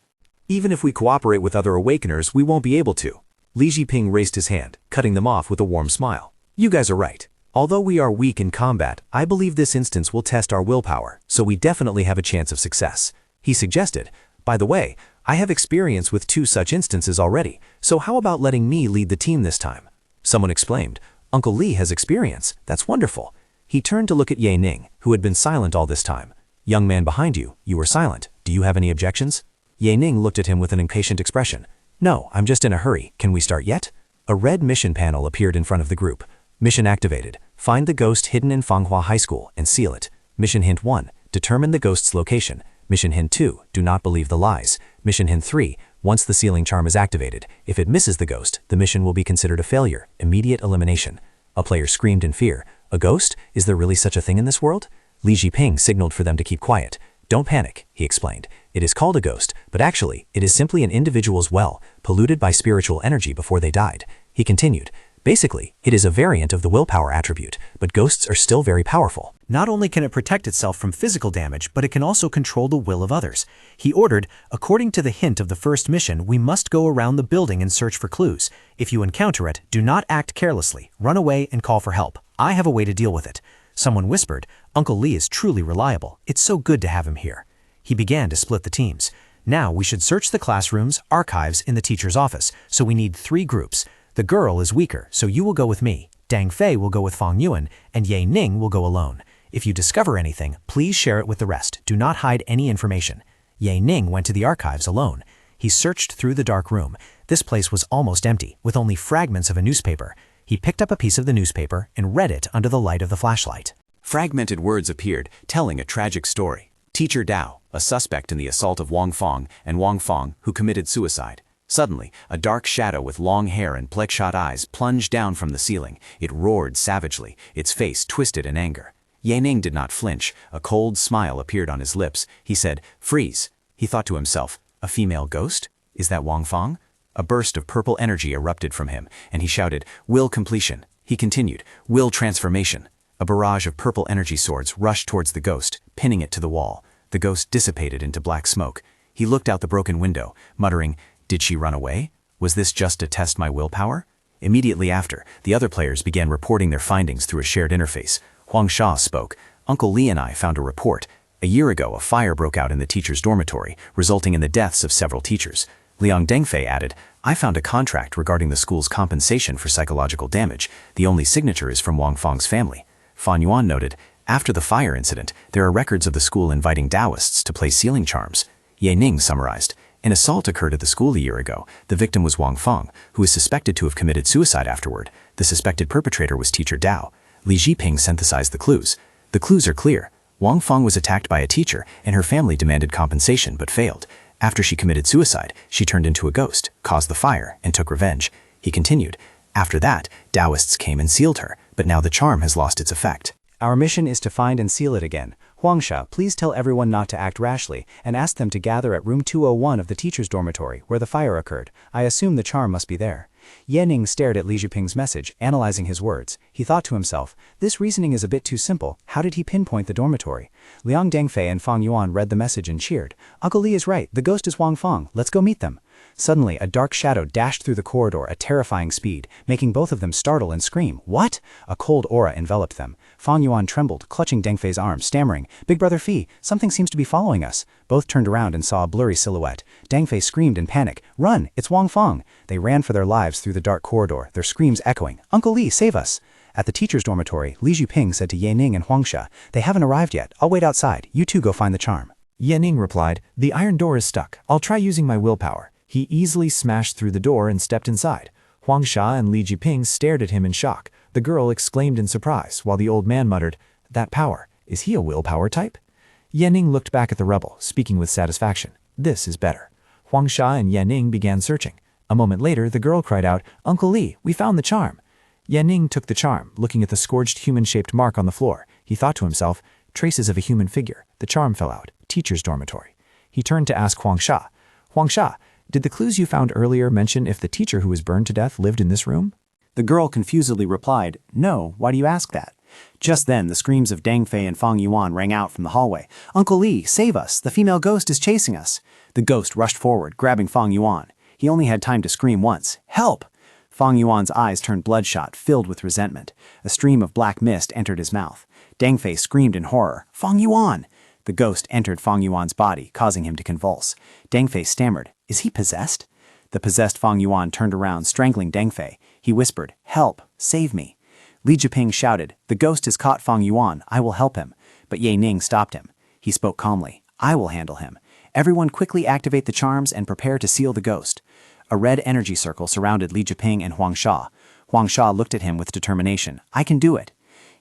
"Even if we cooperate with other Awakeners, we won't be able to." Li Jiping raised his hand, cutting them off with a warm smile. "You guys are right. Although we are weak in combat, I believe this instance will test our willpower, so we definitely have a chance of success." He suggested, "By the way, I have experience with 2 such instances already, so how about letting me lead the team this time?" Someone exclaimed, "Uncle Li has experience. That's wonderful." He turned to look at Ye Ning, who had been silent all this time. "Young man behind you, you were silent. Do you have any objections?" Ye Ning looked at him with an impatient expression. "No, I'm just in a hurry. Can we start yet?" A red mission panel appeared in front of the group. Mission activated. Find the ghost hidden in Manhwa High School and seal it. Mission Hint 1. Determine the ghost's location. Mission Hint 2. Do not believe the lies. Mission Hint 3. Once the sealing charm is activated, if it misses the ghost, the mission will be considered a failure. Immediate elimination. A player screamed in fear. A ghost? Is there really such a thing in this world? Li Jiping signaled for them to keep quiet. Don't panic, he explained. It is called a ghost, but actually, it is simply an individual's well, polluted by spiritual energy before they died. He continued. Basically, it is a variant of the willpower attribute, but ghosts are still very powerful. Not only can it protect itself from physical damage, but it can also control the will of others. He ordered, according to the hint of the first mission, we must go around the building and search for clues. If you encounter it, do not act carelessly. Run away and call for help. I have a way to deal with it. Someone whispered, Uncle Lee is truly reliable. It's so good to have him here. He began to split the teams. Now we should search the classrooms, archives, in the teacher's office, so we need 3 groups. The girl is weaker, so you will go with me. Dang Fei will go with Fang Yuan, and Ye Ning will go alone. If you discover anything, please share it with the rest. Do not hide any information. Ye Ning went to the archives alone. He searched through the dark room. This place was almost empty, with only fragments of a newspaper. He picked up a piece of the newspaper and read it under the light of the flashlight. Fragmented words appeared, telling a tragic story. Teacher Dao, a suspect in the assault of Wang Fong, and Wang Fong, who committed suicide. Suddenly, a dark shadow with long hair and bloodshot eyes plunged down from the ceiling. It roared savagely, its face twisted in anger. Ye Ning did not flinch. A cold smile appeared on his lips. He said, "Freeze." He thought to himself, a female ghost? Is that Wang Fong? A burst of purple energy erupted from him, and he shouted, "Will completion." He continued, "Will transformation." A barrage of purple energy swords rushed towards the ghost, pinning it to the wall. The ghost dissipated into black smoke. He looked out the broken window, muttering, "Did she run away? Was this just to test my willpower?" Immediately after, the other players began reporting their findings through a shared interface. Huang Sha spoke. "Uncle Li and I found a report. A year ago, a fire broke out in the teacher's dormitory, resulting in the deaths of several teachers." Liang Dengfei added, "I found a contract regarding the school's compensation for psychological damage. The only signature is from Wang Fong's family." Fan Yuan noted, "After the fire incident, there are records of the school inviting Taoists to play sealing charms." Ye Ning summarized, "An assault occurred at the school a year ago. The victim was Wang Fong, who is suspected to have committed suicide afterward. The suspected perpetrator was Teacher Dao." Li Jiping synthesized the clues. "The clues are clear. Wang Fong was attacked by a teacher, and her family demanded compensation but failed. After she committed suicide, she turned into a ghost, caused the fire, and took revenge." He continued, "After that, Taoists came and sealed her, but now the charm has lost its effect." Our mission is to find and seal it again. Huangsha, please tell everyone not to act rashly, and ask them to gather at room 201 of the teacher's dormitory, where the fire occurred. I assume the charm must be there. Ye Ning stared at Li Jiping's message, analyzing his words. He thought to himself, this reasoning is a bit too simple. How did he pinpoint the dormitory? Liang Dengfei and Fang Yuan read the message and cheered. Uncle Li is right. The ghost is Wang Fong. Let's go meet them. Suddenly, a dark shadow dashed through the corridor at terrifying speed, making both of them startle and scream. What? A cold aura enveloped them. Fang Yuan trembled, clutching Dengfei's arm, stammering, Big Brother Fi, something seems to be following us. Both turned around and saw a blurry silhouette. Dengfei screamed in panic. Run! It's Wang Fong! They ran for their lives through the dark corridor, their screams echoing. Uncle Li, save us! At the teacher's dormitory, Li Jiping said to Ye Ning and Huangsha, they haven't arrived yet. I'll wait outside. You two go find the charm. Ye Ning replied, the iron door is stuck. I'll try using my willpower. He easily smashed through the door and stepped inside. Huangsha and Li Jiping stared at him in shock. The girl exclaimed in surprise, while the old man muttered, that power, is he a willpower type? Ye Ning looked back at the rebel, speaking with satisfaction. This is better. Huangsha and Ye Ning began searching. A moment later, the girl cried out, Uncle Li, we found the charm. Ye Ning took the charm, looking at the scourged human-shaped mark on the floor. He thought to himself, traces of a human figure. The charm fell out. Teacher's dormitory. He turned to ask Huangsha, Huangsha, did the clues you found earlier mention if the teacher who was burned to death lived in this room? The girl confusedly replied, no, why do you ask that? Just then, the screams of Dengfei and Fang Yuan rang out from the hallway. Uncle Li, save us! The female ghost is chasing us! The ghost rushed forward, grabbing Fang Yuan. He only had time to scream once, help! Fang Yuan's eyes turned bloodshot, filled with resentment. A stream of black mist entered his mouth. Dengfei screamed in horror, Fang Yuan! The ghost entered Fang Yuan's body, causing him to convulse. Dengfei stammered, is he possessed? The possessed Fang Yuan turned around, strangling Dengfei. He whispered, help, save me. Li Jiping shouted, the ghost has caught Fang Yuan, I will help him. But Ye Ning stopped him. He spoke calmly, I will handle him. Everyone quickly activate the charms and prepare to seal the ghost. A red energy circle surrounded Li Jiping and Huangsha. Huang Sha looked at him with determination. I can do it.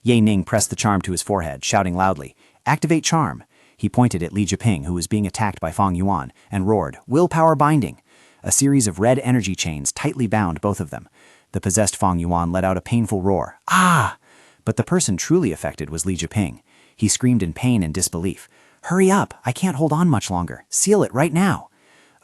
Ye Ning pressed the charm to his forehead, shouting loudly, Activate charm. He pointed at Li Jiping, who was being attacked by Fang Yuan, and roared, Willpower binding. A series of red energy chains tightly bound both of them. The possessed Fang Yuan let out a painful roar. Ah! But the person truly affected was Li Jiping. He screamed in pain and disbelief. Hurry up! I can't hold on much longer. Seal it right now.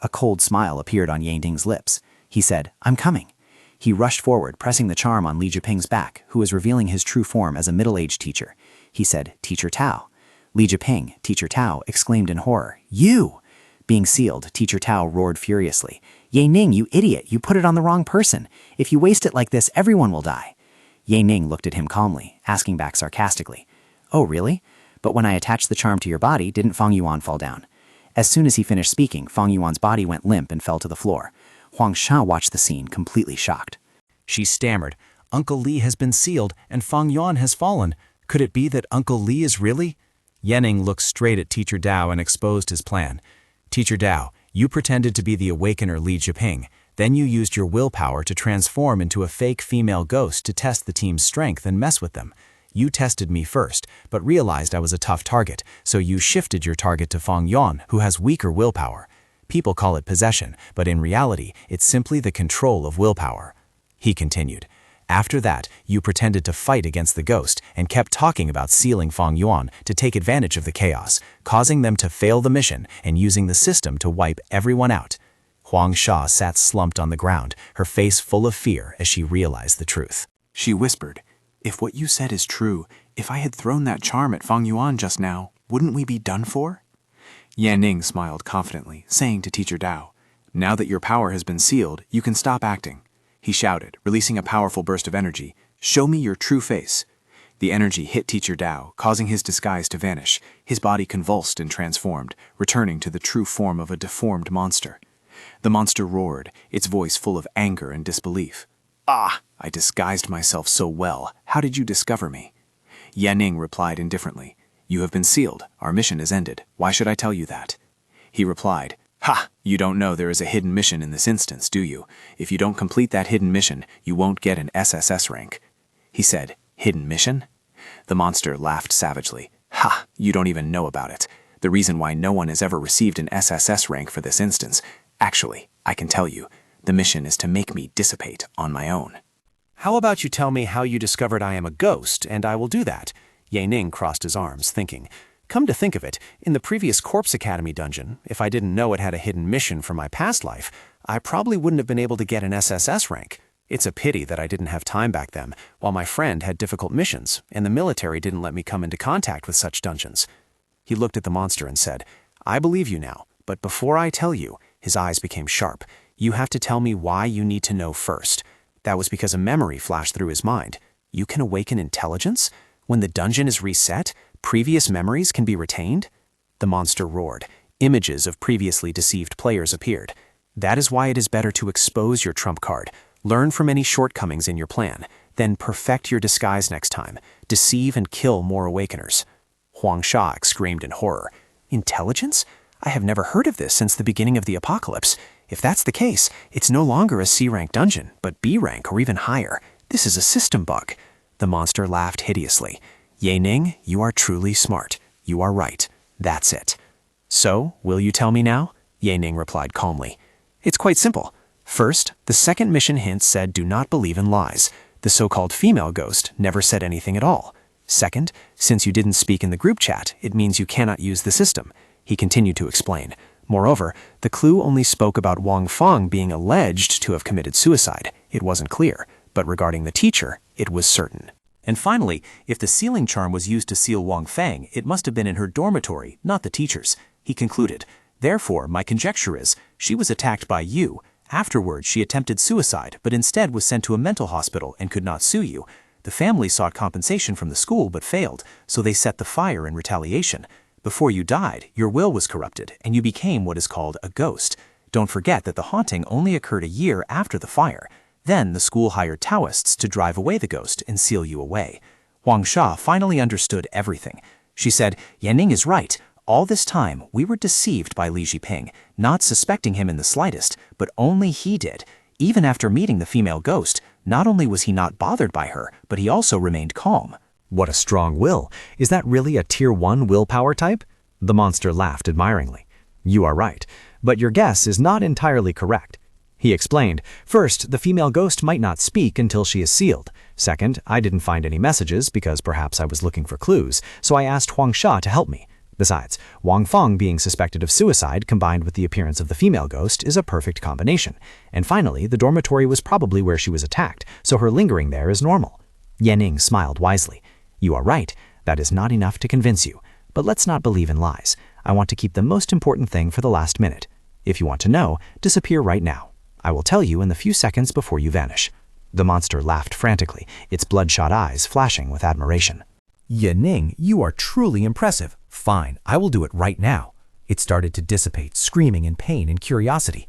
A cold smile appeared on Ye Ning's lips. He said, I'm coming. He rushed forward, pressing the charm on Li Jiping's back, who was revealing his true form as a middle-aged teacher. He said, Teacher Tao. Li Jiping, Teacher Tao, exclaimed in horror, You! Being sealed, Teacher Tao roared furiously. Ye Ning, you idiot, you put it on the wrong person. If you waste it like this, everyone will die. Ye Ning looked at him calmly, asking back sarcastically, Oh, really? But when I attached the charm to your body, didn't Fang Yuan fall down? As soon as he finished speaking, Fang Yuan's body went limp and fell to the floor. Huang Sha watched the scene, completely shocked. She stammered, Uncle Li has been sealed and Fang Yuan has fallen. Could it be that Uncle Li is really? Ye Ning looked straight at Teacher Dao and exposed his plan. Teacher Dao, you pretended to be the awakener Li Jiping. Then you used your willpower to transform into a fake female ghost to test the team's strength and mess with them. You tested me first, but realized I was a tough target, so you shifted your target to Fang Yuan, who has weaker willpower. People call it possession, but in reality, it's simply the control of willpower. He continued. After that, you pretended to fight against the ghost and kept talking about sealing Fang Yuan to take advantage of the chaos, causing them to fail the mission and using the system to wipe everyone out. Huang Sha sat slumped on the ground, her face full of fear as she realized the truth. She whispered, If what you said is true, if I had thrown that charm at Fang Yuan just now, wouldn't we be done for? Ye Ning smiled confidently, saying to Teacher Dao, Now that your power has been sealed, you can stop acting. He shouted, releasing a powerful burst of energy, Show me your true face. The energy hit Teacher Dao, causing his disguise to vanish. His body convulsed and transformed, returning to the true form of a deformed monster. The monster roared, its voice full of anger and disbelief. Ah, I disguised myself so well. How did you discover me? Ye Ning replied indifferently, You have been sealed. Our mission is ended. Why should I tell you that? He replied, Ha! You don't know there is a hidden mission in this instance, do you? If you don't complete that hidden mission, you won't get an SSS rank. He said, Hidden mission? The monster laughed savagely. Ha! You don't even know about it. The reason why no one has ever received an SSS rank for this instance. Actually, I can tell you, the mission is to make me dissipate on my own. How about you tell me how you discovered I am a ghost, and I will do that? Ye Ning crossed his arms, thinking, Come to think of it, in the previous Corpse Academy dungeon, if I didn't know it had a hidden mission from my past life, I probably wouldn't have been able to get an SSS rank. It's a pity that I didn't have time back then, while my friend had difficult missions, and the military didn't let me come into contact with such dungeons. He looked at the monster and said, I believe you now, but before I tell you, his eyes became sharp, you have to tell me why you need to know first. That was because a memory flashed through his mind. You can awaken intelligence? When the dungeon is reset, previous memories can be retained? The monster roared. Images of previously deceived players appeared. That is why it is better to expose your trump card, learn from any shortcomings in your plan, then perfect your disguise next time, deceive and kill more awakeners. Huang Sha screamed in horror. Intelligence? I have never heard of this since the beginning of the apocalypse. If that's the case, it's no longer a C-rank dungeon, but B-rank or even higher. This is a system bug. The monster laughed hideously. Ye Ning, you are truly smart. You are right. That's it. So, will you tell me now? Ye Ning replied calmly. It's quite simple. First, the second mission hint said do not believe in lies. The so-called female ghost never said anything at all. Second, since you didn't speak in the group chat, it means you cannot use the system. He continued to explain. Moreover, the clue only spoke about Wang Fang being alleged to have committed suicide. It wasn't clear, but regarding the teacher, it was certain. And finally, if the sealing charm was used to seal Wang Fang, it must have been in her dormitory, not the teacher's. He concluded, Therefore, my conjecture is, she was attacked by you. Afterwards, she attempted suicide, but instead was sent to a mental hospital and could not sue you. The family sought compensation from the school but failed, so they set the fire in retaliation. Before you died, your will was corrupted, and you became what is called a ghost. Don't forget that the haunting only occurred a year after the fire. Then the school hired Taoists to drive away the ghost and seal you away. Huang Sha finally understood everything. She said, Ye Ning is right. All this time, we were deceived by Li Jiping, not suspecting him in the slightest, but only he did. Even after meeting the female ghost, Not only was he not bothered by her, but he also remained calm. What a strong will. Is that really a Tier 1 willpower type? The monster laughed admiringly. You are right, but your guess is not entirely correct. He explained, first, the female ghost might not speak until she is sealed. Second, I didn't find any messages because perhaps I was looking for clues, so I asked Huang Sha to help me. Besides, Wang Feng being suspected of suicide combined with the appearance of the female ghost is a perfect combination. And finally, the dormitory was probably where she was attacked, so her lingering there is normal. Yanning smiled wisely. You are right. That is not enough to convince you. But let's not believe in lies. I want to keep the most important thing for the last minute. If you want to know, disappear right now. I will tell you in the few seconds before you vanish. The monster laughed frantically, its bloodshot eyes flashing with admiration. Yanning, you are truly impressive. Fine, I will do it right now. It started to dissipate, screaming in pain and curiosity.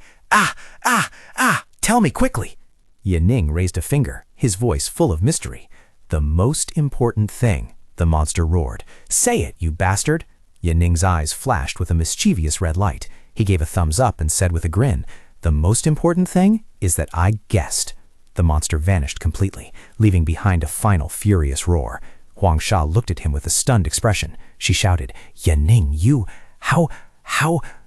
Tell me quickly. Yanning raised a finger, his voice full of mystery. The most important thing, the monster roared. Say it, you bastard. Yanning's eyes flashed with a mischievous red light. He gave a thumbs up and said with a grin, the most important thing is that I guessed. The monster vanished completely, leaving behind a final furious roar. Huang Sha looked at him with a stunned expression. She shouted, Yanning, you, how?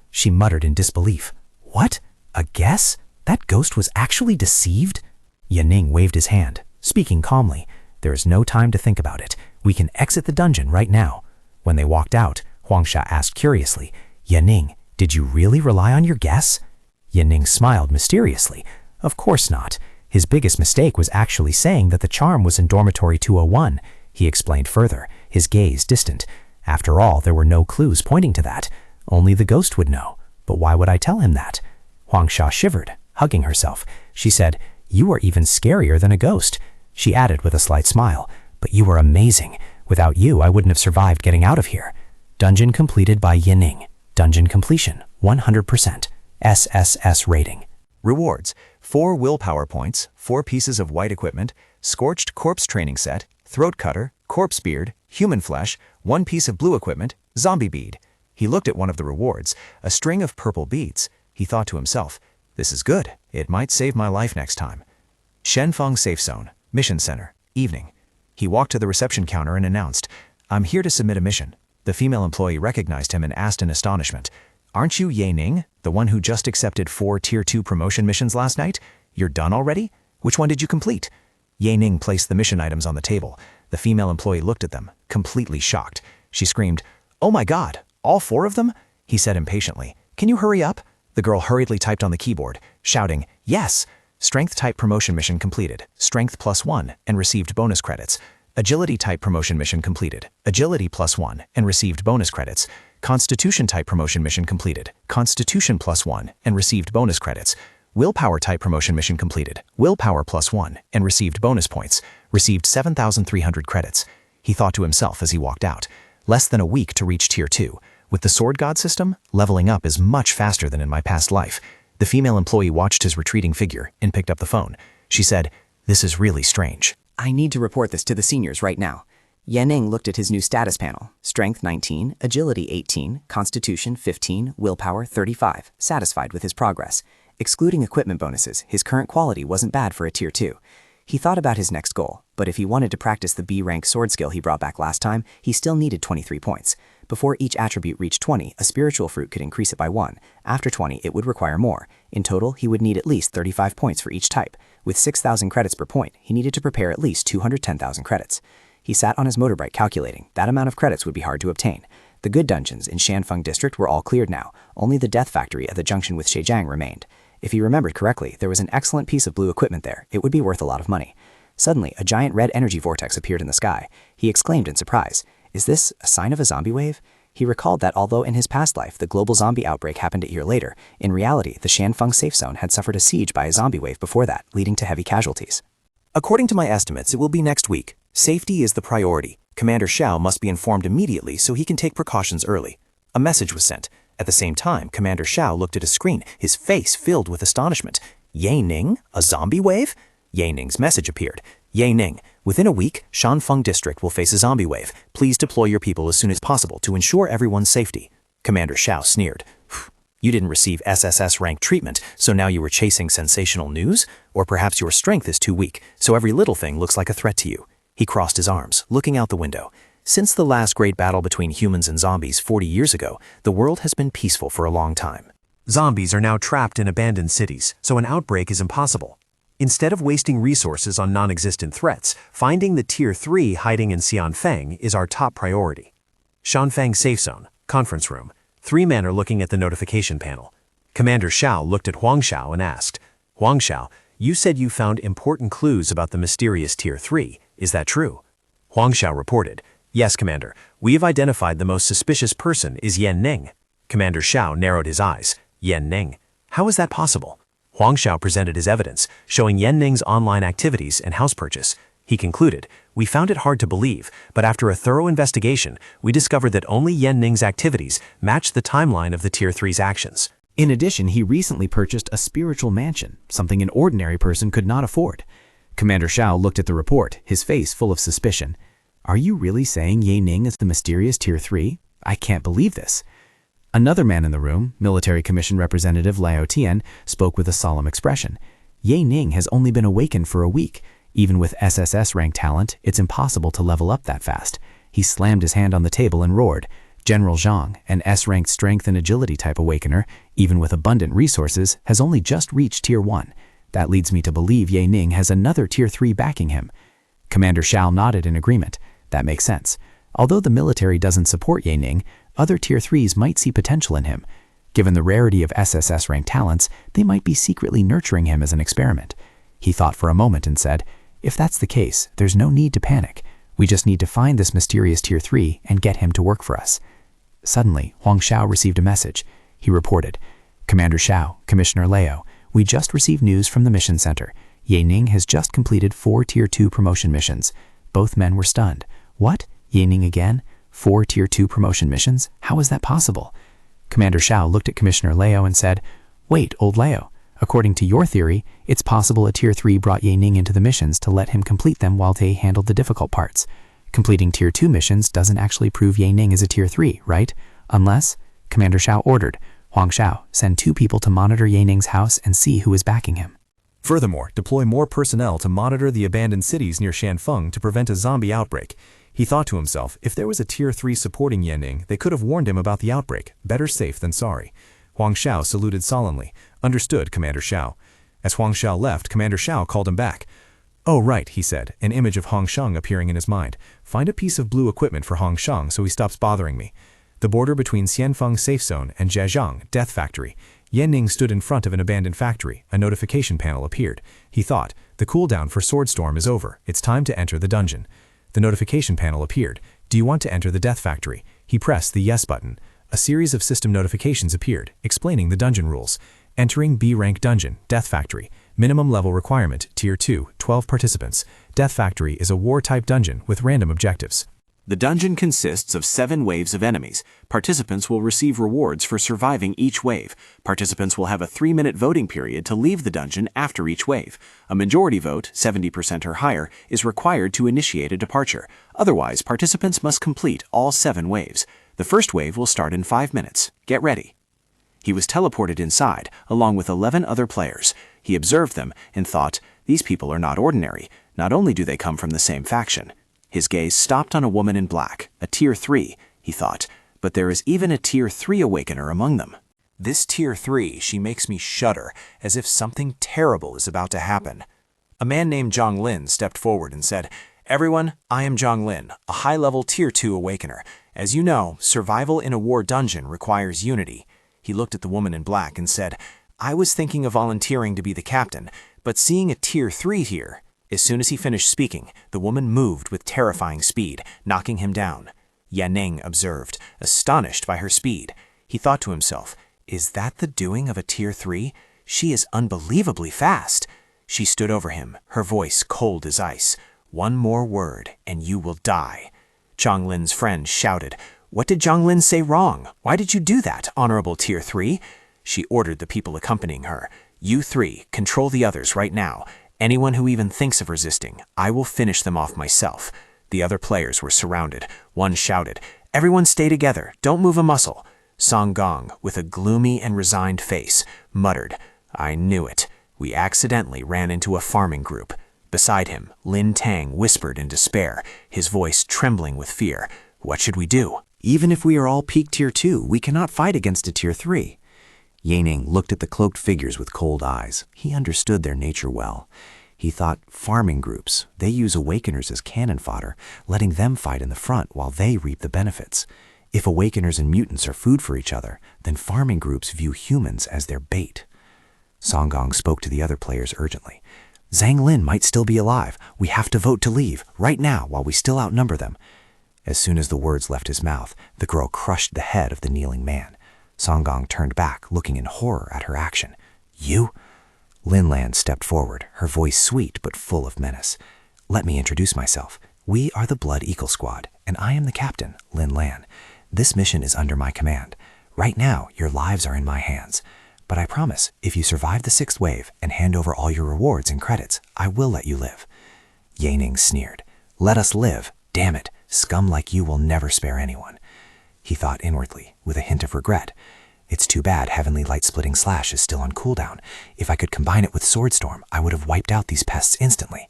She muttered in disbelief. What? A guess? That ghost was actually deceived? Yanning waved his hand, speaking calmly. There is no time to think about it. We can exit the dungeon right now. When they walked out, Huang Sha asked curiously, Yanning, did you really rely on your guess? Yanning smiled mysteriously. Of course not. His biggest mistake was actually saying that the charm was in dormitory 201. He explained further, his gaze distant. After all, there were no clues pointing to that. Only the ghost would know. But why would I tell him that? Huang Sha shivered, hugging herself. She said, You are even scarier than a ghost. She added with a slight smile, But you are amazing. Without you, I wouldn't have survived getting out of here. Dungeon completed by Yanning. Dungeon completion, 100%. SSS rating. Rewards: 4 willpower points, 4 pieces of white equipment, scorched corpse training set, throat cutter, corpse beard, human flesh, 1 piece of blue equipment, zombie bead. He looked at one of the rewards, a string of purple beads. He thought to himself, this is good. It might save my life next time. Shenfeng Safe Zone, Mission Center, evening. He walked to the reception counter and announced, I'm here to submit a mission. The female employee recognized him and asked in astonishment, Aren't you Yanning, the one who just accepted 4 Tier 2 promotion missions last night? You're done already? Which one did you complete? Yanning placed the mission items on the table. The female employee looked at them, completely shocked. She screamed, Oh my God, all 4 of them? He said impatiently, Can you hurry up? The girl hurriedly typed on the keyboard, shouting, Yes! Strength type promotion mission completed, Strength +1, and received bonus credits. Agility type promotion mission completed, Agility +1, and received bonus credits. Constitution type promotion mission completed, Constitution +1, and received bonus credits. Willpower type promotion mission completed, Willpower +1, and received bonus points. Received 7,300 credits. He thought to himself as he walked out. Less than a week to reach Tier 2. With the Sword God system, leveling up is much faster than in my past life. The female employee watched his retreating figure and picked up the phone. She said, This is really strange. I need to report this to the seniors right now. Yanning looked at his new status panel. Strength 19, Agility 18, Constitution 15, Willpower 35, satisfied with his progress. Excluding equipment bonuses, his current quality wasn't bad for a Tier 2. He thought about his next goal, but if he wanted to practice the B-rank sword skill he brought back last time, he still needed 23 points. Before each attribute reached 20, a spiritual fruit could increase it by 1. After 20, it would require more. In total, he would need at least 35 points for each type. With 6,000 credits per point, he needed to prepare at least 210,000 credits. He sat on his motorbike calculating. That amount of credits would be hard to obtain. The good dungeons in Shanfeng District were all cleared now. Only the Death Factory at the junction with Shejiang remained. If he remembered correctly, there was an excellent piece of blue equipment there. It would be worth a lot of money. Suddenly, a giant red energy vortex appeared in the sky. He exclaimed in surprise, Is this a sign of a zombie wave? He recalled that although in his past life the global zombie outbreak happened a year later, in reality the Shanfeng Safe Zone had suffered a siege by a zombie wave before that, leading to heavy casualties. According to my estimates, it will be next week. Safety is the priority. Commander Xiao must be informed immediately so he can take precautions early. A message was sent. At the same time, Commander Xiao looked at a screen, his face filled with astonishment. Yanning? A zombie wave? Yanning's message appeared. Yanning, within a week, Shanfeng District will face a zombie wave. Please deploy your people as soon as possible to ensure everyone's safety. Commander Xiao sneered. You didn't receive SSS-Rank treatment, so now you were chasing sensational news? Or perhaps your strength is too weak, so every little thing looks like a threat to you. He crossed his arms, looking out the window. Since the last great battle between humans and zombies 40 years ago, the world has been peaceful for a long time. Zombies are now trapped in abandoned cities, so an outbreak is impossible. Instead of wasting resources on non-existent threats, finding the Tier 3 hiding in Xianfeng is our top priority. Xianfeng Safe Zone, Conference Room. 3 men are looking at the notification panel. Commander Xiao looked at Huang Xiao and asked, Huang Xiao, you said you found important clues about the mysterious Tier 3. Is that true? Huang Xiao reported, Yes, Commander. We have identified the most suspicious person is Yan Ning. Commander Xiao narrowed his eyes. Yan Ning? How is that possible? Huang Xiao presented his evidence, showing Yan Ning's online activities and house purchase. He concluded, We found it hard to believe, but after a thorough investigation, we discovered that only Yan Ning's activities matched the timeline of the Tier 3's actions. In addition, he recently purchased a spiritual mansion, something an ordinary person could not afford. Commander Xiao looked at the report, his face full of suspicion. Are you really saying Ye Ning is the mysterious Tier 3? I can't believe this. Another man in the room, Military Commission Representative Lao Tian, spoke with a solemn expression. Ye Ning has only been awakened for a week. Even with SSS-Rank talent, it's impossible to level up that fast. He slammed his hand on the table and roared. General Zhang, an S-ranked strength and agility type awakener, even with abundant resources, has only just reached Tier 1. That leads me to believe Ye Ning has another Tier 3 backing him. Commander Xiao nodded in agreement. That makes sense. Although the military doesn't support Ye Ning, other Tier 3s might see potential in him. Given the rarity of SSS-Rank talents, they might be secretly nurturing him as an experiment. He thought for a moment and said, If that's the case, there's no need to panic. We just need to find this mysterious Tier 3 and get him to work for us. Suddenly, Huang Xiao received a message. He reported, Commander Xiao, Commissioner Lao, we just received news from the mission center. Ye Ning has just completed 4 Tier 2 promotion missions. Both men were stunned. What? Ye Ning again? 4 Tier 2 promotion missions? How is that possible? Commander Xiao looked at Commissioner Lao and said, Wait, old Lao. According to your theory, it's possible a Tier 3 brought Ye Ning into the missions to let him complete them while they handled the difficult parts. Completing Tier 2 missions doesn't actually prove Ye Ning is a Tier 3, right? Unless, Commander Xiao ordered, Huang Xiao, send 2 people to monitor Ye Ning's house and see who is backing him. Furthermore, deploy more personnel to monitor the abandoned cities near Shanfeng to prevent a zombie outbreak. He thought to himself, if there was a Tier 3 supporting Ye Ning, they could have warned him about the outbreak. Better safe than sorry. Huang Xiao saluted solemnly. Understood, Commander Xiao. As Huang Xiao left, Commander Xiao called him back. Oh, right, he said, an image of Hong Sheng appearing in his mind. Find a piece of blue equipment for Hong Sheng so he stops bothering me. The border between Xianfeng Safe Zone and Zhejiang Death Factory. Ye Ning stood in front of an abandoned factory. A notification panel appeared. He thought, the cooldown for Swordstorm is over. It's time to enter the dungeon. The notification panel appeared. Do you want to enter the Death Factory? He pressed the Yes button. A series of system notifications appeared, explaining the dungeon rules. Entering B-rank dungeon, Death Factory. Minimum level requirement, Tier 2, 12 participants. Death Factory is a war-type dungeon with random objectives. The dungeon consists of 7 waves of enemies. Participants will receive rewards for surviving each wave. Participants will have a 3-minute voting period to leave the dungeon after each wave. A majority vote, 70% or higher, is required to initiate a departure. Otherwise, participants must complete all 7 waves. The first wave will start in 5 minutes. Get ready. He was teleported inside, along with 11 other players. He observed them and thought, these people are not ordinary. Not only do they come from the same faction. His gaze stopped on a woman in black, a Tier 3, he thought, but there is even a Tier 3 awakener among them. This Tier 3, she makes me shudder, as if something terrible is about to happen. A man named Zhang Lin stepped forward and said, Everyone, I am Zhang Lin, a high-level Tier 2 awakener. As you know, survival in a war dungeon requires unity. He looked at the woman in black and said, I was thinking of volunteering to be the captain, but seeing a Tier 3 here... As soon as he finished speaking, the woman moved with terrifying speed, knocking him down. Ye Ning observed, astonished by her speed. He thought to himself, is that the doing of a Tier 3? She is unbelievably fast. She stood over him, her voice cold as ice. One more word, and you will die. Zhang Lin's friend shouted, What did Zhang Lin say wrong? Why did you do that, honorable Tier 3? She ordered the people accompanying her. You 3, control the others right now. Anyone who even thinks of resisting, I will finish them off myself. The other players were surrounded. One shouted, Everyone stay together, don't move a muscle. Song Gong, with a gloomy and resigned face, muttered, "I knew it. We accidentally ran into a farming group." Beside him, Lin Tang whispered in despair, his voice trembling with fear. "What should we do?" "Even if we are all peak tier 2, we cannot fight against a tier 3. Yaning looked at the cloaked figures with cold eyes. He understood their nature well. He thought, farming groups, they use awakeners as cannon fodder, letting them fight in the front while they reap the benefits. If awakeners and mutants are food for each other, then farming groups view humans as their bait. Song Gong spoke to the other players urgently. "Zhang Lin might still be alive. We have to vote to leave, right now, while we still outnumber them." As soon as the words left his mouth, the girl crushed the head of the kneeling man. Song Gong turned back, looking in horror at her action. "You?" Lin Lan stepped forward, her voice sweet but full of menace. "Let me introduce myself. We are the Blood Eagle Squad, and I am the captain, Lin Lan. This mission is under my command. Right now, your lives are in my hands. But I promise, if you survive the 6th wave and hand over all your rewards and credits, I will let you live." Yaning sneered. "Let us live. Damn it, scum like you will never spare anyone." He thought inwardly, with a hint of regret. "It's too bad Heavenly Light-Splitting Slash is still on cooldown. If I could combine it with Swordstorm, I would have wiped out these pests instantly."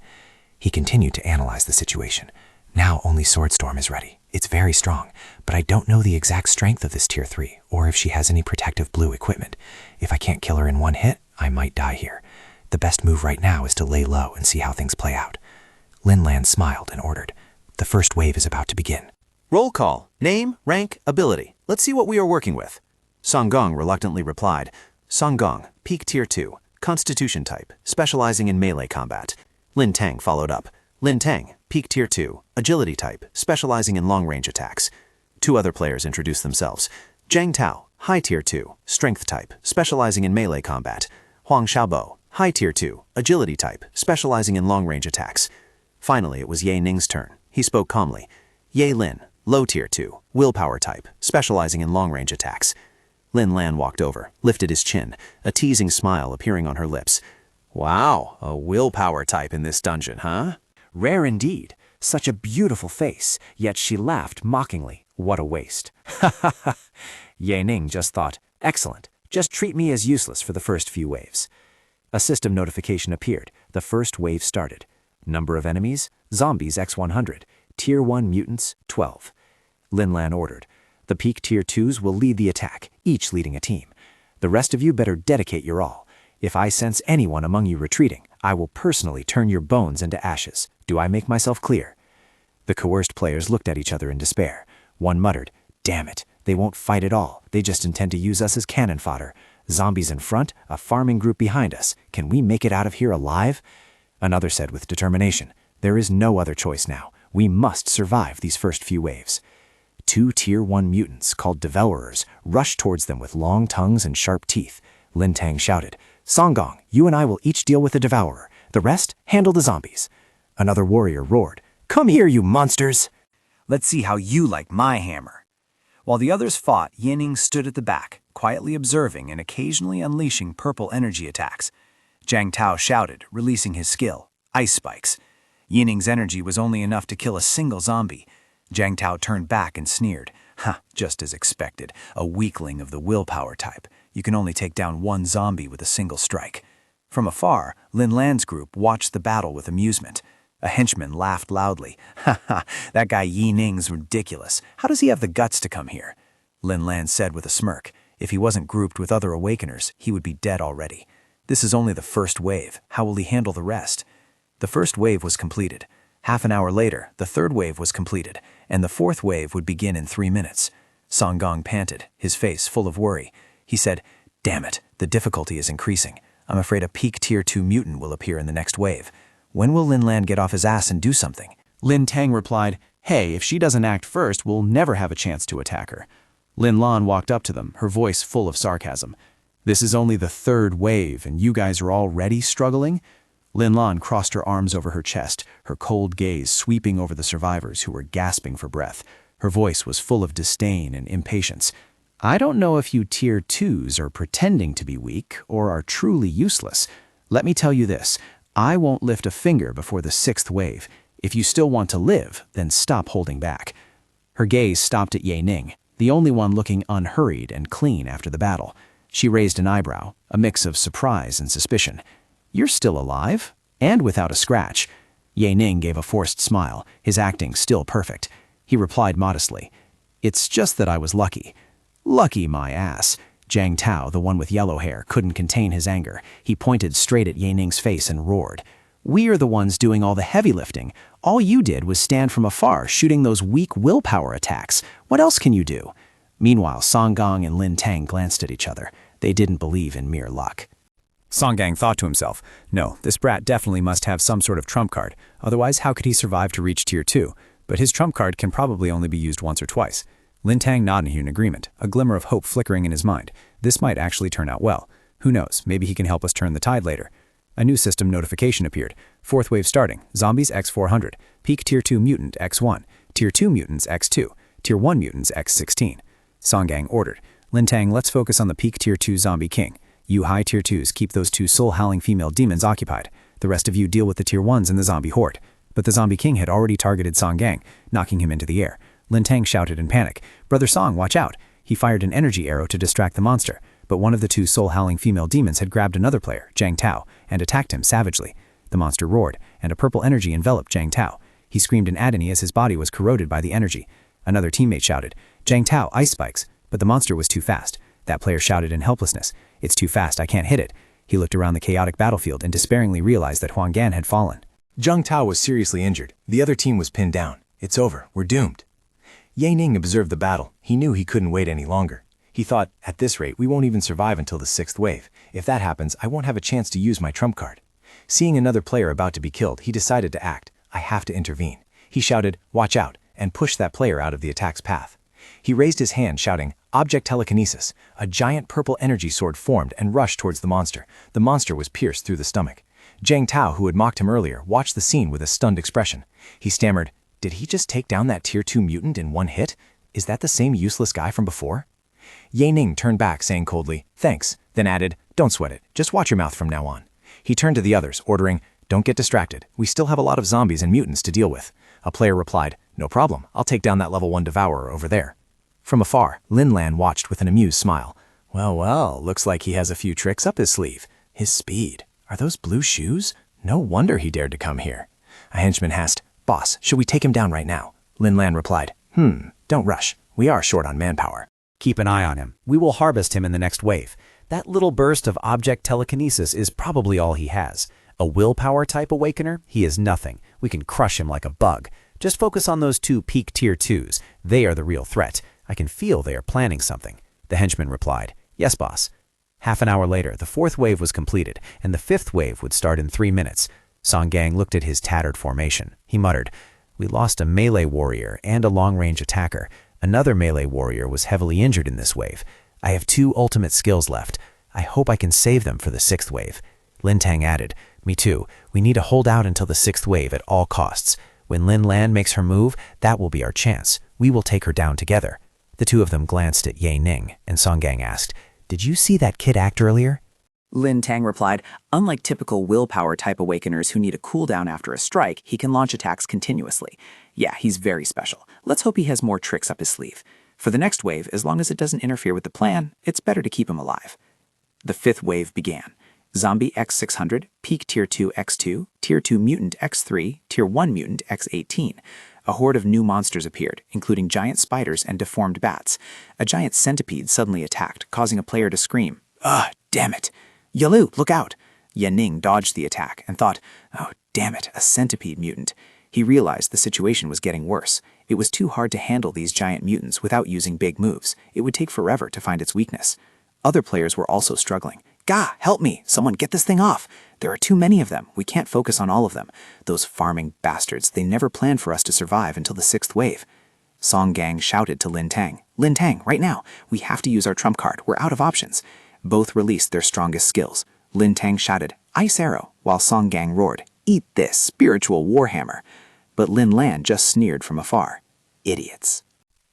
He continued to analyze the situation. "Now only Swordstorm is ready. It's very strong, but I don't know the exact strength of this tier 3, or if she has any protective blue equipment. If I can't kill her in one hit, I might die here. The best move right now is to lay low and see how things play out." Lin Lan smiled and ordered, "The first wave is about to begin." Roll call. Name, rank, ability. Let's see what we are working with. Song Gong reluctantly replied, "Song Gong, peak tier 2, constitution type, specializing in melee combat." Lin Tang followed up. Lin Tang, peak tier 2, agility type, specializing in long-range attacks. 2 other players introduced themselves. Zhang Tao, high tier 2, strength type, specializing in melee combat. Huang Xiaobo, high tier 2, agility type, specializing in long-range attacks. Finally, it was Ye Ning's turn. He spoke calmly. Ye Lin, low tier 2, willpower type, specializing in long-range attacks. Lin Lan walked over, lifted his chin, a teasing smile appearing on her lips. "Wow, a willpower type in this dungeon, huh?" Rare indeed. Such a beautiful face, yet she laughed mockingly. What a waste. Ye Ning just thought, excellent, just treat me as useless for the first few waves. A system notification appeared. The first wave started. Number of enemies, zombies x100. Tier 1 mutants, 12. Lin Lan ordered. The peak tier 2s will lead the attack, each leading a team. The rest of you better dedicate your all. If I sense anyone among you retreating, I will personally turn your bones into ashes. Do I make myself clear? The coerced players looked at each other in despair. One muttered, "Damn it, they won't fight at all. They just intend to use us as cannon fodder. Zombies in front, a farming group behind us. Can we make it out of here alive?" Another said with determination, "There is no other choice now. We must survive these first few waves." 2 tier 1 mutants, called Devourers, rushed towards them with long tongues and sharp teeth. Lin Tang shouted, "Song Gong, you and I will each deal with the Devourer. The rest, handle the zombies." Another warrior roared, "Come here, you monsters!" Let's see how you like my hammer. While the others fought, Yining stood at the back, quietly observing and occasionally unleashing purple energy attacks. Zhang Tao shouted, releasing his skill, Ice Spikes. Yining's energy was only enough to kill a single zombie. Zhang Tao turned back and sneered. Just as expected, a weakling of the willpower type. You can only take down one zombie with a single strike. From afar, Lin Lan's group watched the battle with amusement. A henchman laughed loudly. That guy Yi Ning's ridiculous. How does he have the guts to come here? Lin Lan said with a smirk. If he wasn't grouped with other awakeners, he would be dead already. This is only the first wave. How will he handle the rest? The first wave was completed. Half an hour later, the third wave was completed, and the fourth wave would begin in 3 minutes. Song Gong panted, his face full of worry. He said, "Damn it, the difficulty is increasing. I'm afraid a peak tier 2 mutant will appear in the next wave. When will Lin Lan get off his ass and do something?" Lin Tang replied, "Hey, if she doesn't act first, we'll never have a chance to attack her." Lin Lan walked up to them, her voice full of sarcasm. "This is only the third wave, and you guys are already struggling?" Lin Lan crossed her arms over her chest, her cold gaze sweeping over the survivors who were gasping for breath. Her voice was full of disdain and impatience. "I don't know if you tier 2s are pretending to be weak or are truly useless. Let me tell you this, I won't lift a finger before the 6th wave. If you still want to live, then stop holding back." Her gaze stopped at Ye Ning. the only one looking unhurried and clean after the battle. She raised an eyebrow, a mix of surprise and suspicion. "You're still alive? And without a scratch." Ye Ning gave a forced smile, his acting still perfect. He replied modestly, "It's just that I was lucky." "Lucky my ass." Jiang Tao, the one with yellow hair, couldn't contain his anger. He pointed straight at Ye Ning's face and roared. "We are the ones doing all the heavy lifting. All you did was stand from afar, shooting those weak willpower attacks. What else can you do?" Meanwhile, Song Gang and Lin Tang glanced at each other. They didn't believe in mere luck. Song Gang thought to himself, no, this brat definitely must have some sort of trump card. Otherwise, how could he survive to reach Tier 2? But his trump card can probably only be used once or twice. Lin Tang nodded in agreement, a glimmer of hope flickering in his mind. This might actually turn out well. Who knows, maybe he can help us turn the tide later. A new system notification appeared. 4th wave starting. Zombies X400. Peak Tier 2 mutant X1. Tier 2 mutants X2. Tier 1 mutants X16. Song Gang ordered. Lin Tang, let's focus on the peak Tier 2 zombie king. You high Tier 2s keep those 2 soul-howling female demons occupied. The rest of you deal with the Tier 1s and the zombie horde. But the zombie king had already targeted Song Gang, knocking him into the air. Lin Tang shouted in panic, "Brother Song, watch out!" He fired an energy arrow to distract the monster, but one of the 2 soul-howling female demons had grabbed another player, Jiang Tao, and attacked him savagely. The monster roared, and a purple energy enveloped Jiang Tao. He screamed in agony as his body was corroded by the energy. Another teammate shouted, "Jiang Tao, ice spikes!" But the monster was too fast. That player shouted in helplessness, "It's too fast, I can't hit it." He looked around the chaotic battlefield and despairingly realized that Huang Gan had fallen. Jiang Tao was seriously injured. The other team was pinned down. It's over. We're doomed. Ye Ning observed the battle. He knew he couldn't wait any longer. He thought, at this rate, we won't even survive until the 6th wave. If that happens, I won't have a chance to use my trump card. Seeing another player about to be killed, he decided to act. I have to intervene. He shouted, "Watch out," and pushed that player out of the attack's path. He raised his hand, shouting, "Object telekinesis." A giant purple energy sword formed and rushed towards the monster. The monster was pierced through the stomach. Jiang Tao, who had mocked him earlier, watched the scene with a stunned expression. He stammered, "Did he just take down that Tier 2 mutant in one hit? Is that the same useless guy from before?" Ye Ning turned back, saying coldly, "Thanks," then added, "Don't sweat it. Just watch your mouth from now on." He turned to the others, ordering, "Don't get distracted. We still have a lot of zombies and mutants to deal with." A player replied, "No problem. I'll take down that level 1 devourer over there." From afar, Lin Lan watched with an amused smile. Well, looks like he has a few tricks up his sleeve. His speed. Are those blue shoes? No wonder he dared to come here. A henchman asked, "Boss, should we take him down right now?" Lin Lan replied, Don't rush. We are short on manpower." Keep an eye on him. We will harvest him in the next wave. That little burst of object telekinesis is probably all he has. A willpower type awakener? He is nothing. We can crush him like a bug. Just focus on those 2 peak Tier 2s. They are the real threat. I can feel they are planning something. The henchman replied, "Yes, boss." Half an hour later, the 4th wave was completed, and the 5th wave would start in 3 minutes. Song Gang looked at his tattered formation. He muttered, "We lost a melee warrior and a long-range attacker. Another melee warrior was heavily injured in this wave. I have 2 ultimate skills left. I hope I can save them for the 6th wave." Lin Tang added, "Me too. We need to hold out until the 6th wave at all costs. When Lin Lan makes her move, that will be our chance. We will take her down together." The 2 of them glanced at Ye Ning, and Song Gang asked, "Did you see that kid act earlier?" Lin Tang replied, "Unlike typical willpower type awakeners who need a cooldown after a strike, he can launch attacks continuously. Yeah, he's very special. Let's hope he has more tricks up his sleeve. For the next wave, as long as it doesn't interfere with the plan, it's better to keep him alive." The 5th wave began. Zombie X600, Peak Tier 2 X2, Tier 2 Mutant X3, Tier 1 Mutant X18. A horde of new monsters appeared, including giant spiders and deformed bats. A giant centipede suddenly attacked, causing a player to scream, "Ugh, damn it!" "Yalu, look out!" Ye Ning dodged the attack and thought, "Oh, damn it, a centipede mutant." He realized the situation was getting worse. It was too hard to handle these giant mutants without using big moves. It would take forever to find its weakness. Other players were also struggling. "Gah, help me! Someone get this thing off! There are too many of them. We can't focus on all of them. Those farming bastards, they never planned for us to survive until the 6th wave." Song Gang shouted to Lin Tang, "Lin Tang, right now! We have to use our trump card. We're out of options." Both released their strongest skills. Lin Tang shouted, "Ice Arrow," while Song Gang roared, "Eat this, spiritual warhammer." But Lin Lan just sneered from afar. Idiots.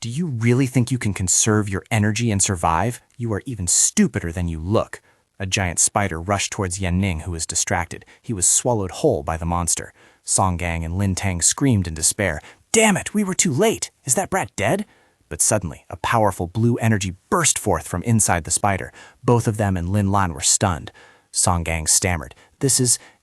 Do you really think you can conserve your energy and survive? You are even stupider than you look. A giant spider rushed towards Ye Ning, who was distracted. He was swallowed whole by the monster. Song Gang and Lin Tang screamed in despair. "Damn it, we were too late! Is that brat dead?" But suddenly, a powerful blue energy burst forth from inside the spider. Both of them and Lin Lan were stunned. Song Gang stammered.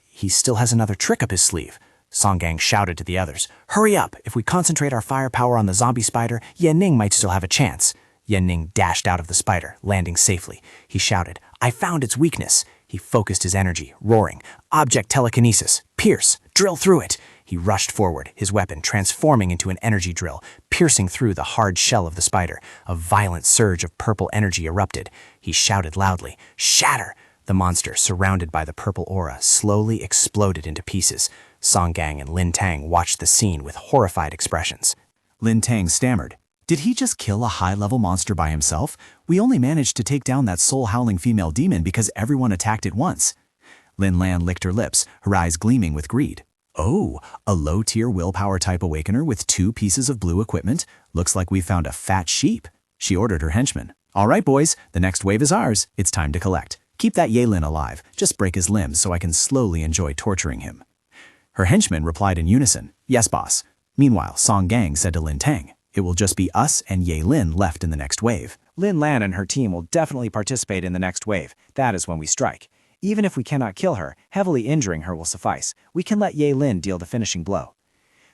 He still has another trick up his sleeve. Song Gang shouted to the others. Hurry up! If we concentrate our firepower on the zombie spider, Yan Ning might still have a chance. Yan Ning dashed out of the spider, landing safely. He shouted, I found its weakness. He focused his energy, roaring, Object telekinesis, pierce, drill through it. He rushed forward, his weapon transforming into an energy drill, piercing through the hard shell of the spider. A violent surge of purple energy erupted. He shouted loudly, Shatter! The monster, surrounded by the purple aura, slowly exploded into pieces. Song Gang and Lin Tang watched the scene with horrified expressions. Lin Tang stammered. Did he just kill a high-level monster by himself? We only managed to take down that soul-howling female demon because everyone attacked at once. Lin Lan licked her lips, her eyes gleaming with greed. Oh, a low-tier willpower type awakener with 2 pieces of blue equipment? Looks like we found a fat sheep. She ordered her henchmen. All right, boys, the next wave is ours. It's time to collect. Keep that Yelin alive. Just break his limbs so I can slowly enjoy torturing him. Her henchmen replied in unison, Yes, boss. Meanwhile, Song Gang said to Lin Tang, It will just be us and Ye Lin left in the next wave. Lin Lan and her team will definitely participate in the next wave. That is when we strike. Even if we cannot kill her, heavily injuring her will suffice. We can let Ye Lin deal the finishing blow.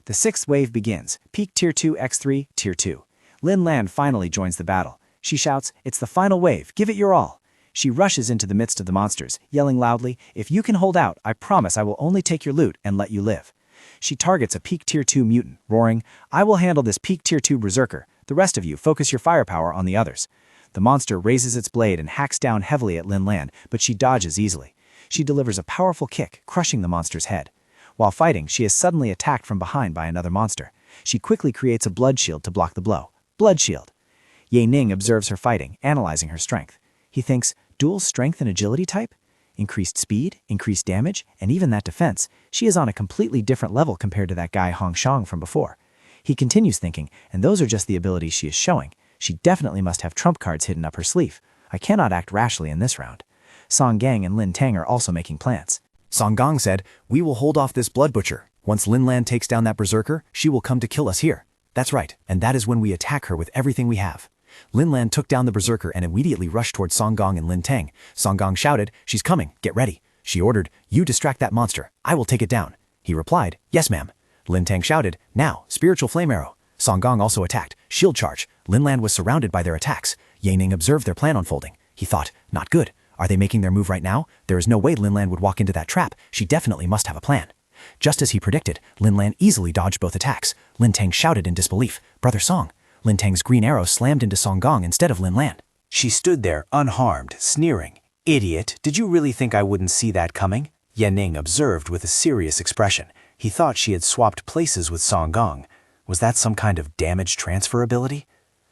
The 6th wave begins. Peak Tier 2 X3, Tier 2. Lin Lan finally joins the battle. She shouts, It's the final wave. Give it your all. She rushes into the midst of the monsters, yelling loudly, If you can hold out, I promise I will only take your loot and let you live. She targets a Peak Tier 2 mutant, roaring, I will handle this Peak Tier 2 berserker. The rest of you focus your firepower on the others. The monster raises its blade and hacks down heavily at Lin Lan, but she dodges easily. She delivers a powerful kick, crushing the monster's head. While fighting, she is suddenly attacked from behind by another monster. She quickly creates a blood shield to block the blow. Blood shield. Ye Ning observes her fighting, analyzing her strength. He thinks, dual strength and agility type? Increased speed, increased damage, and even that defense. She is on a completely different level compared to that guy Hong Shang from before. He continues thinking, and those are just the abilities she is showing. She definitely must have trump cards hidden up her sleeve. I cannot act rashly in this round. Song Gang and Lin Tang are also making plans. Song Gang said, We will hold off this blood butcher. Once Lin Lan takes down that berserker, she will come to kill us here. That's right, and that is when we attack her with everything we have. Lin Lan took down the berserker and immediately rushed towards Song Gang and Lin Tang. Song Gang shouted, She's coming, get ready. She ordered, You distract that monster. I will take it down. He replied, Yes, ma'am. Lin Tang shouted, Now, spiritual flame arrow. Song Gang also attacked, shield charge. Lin Lan was surrounded by their attacks. Ye Ning observed their plan unfolding. He thought, Not good. Are they making their move right now? There is no way Lin Lan would walk into that trap. She definitely must have a plan. Just as he predicted, Lin Lan easily dodged both attacks. Lin Tang shouted in disbelief, Brother Song. Lin Tang's green arrow slammed into Song Gang instead of Lin Lan. She stood there unharmed, sneering. Idiot, did you really think I wouldn't see that coming? Yan Ning observed with a serious expression. He thought she had swapped places with Song Gang. Was that some kind of damage transfer ability?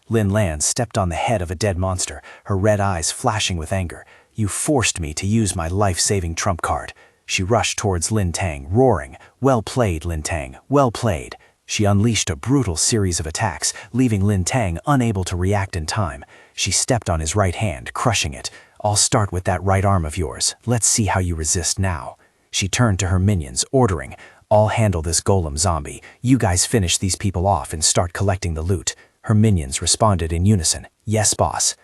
Lin Lan stepped on the head of a dead monster, her red eyes flashing with anger. You forced me to use my life-saving trump card. She rushed towards Lin Tang, roaring, Well played, Lin Tang, well played. She unleashed a brutal series of attacks, leaving Lin Tang unable to react in time. She stepped on his right hand, crushing it. I'll start with that right arm of yours. Let's see how you resist now. She turned to her minions, ordering, I'll handle this golem zombie. You guys finish these people off and start collecting the loot. Her minions responded in unison, Yes, boss.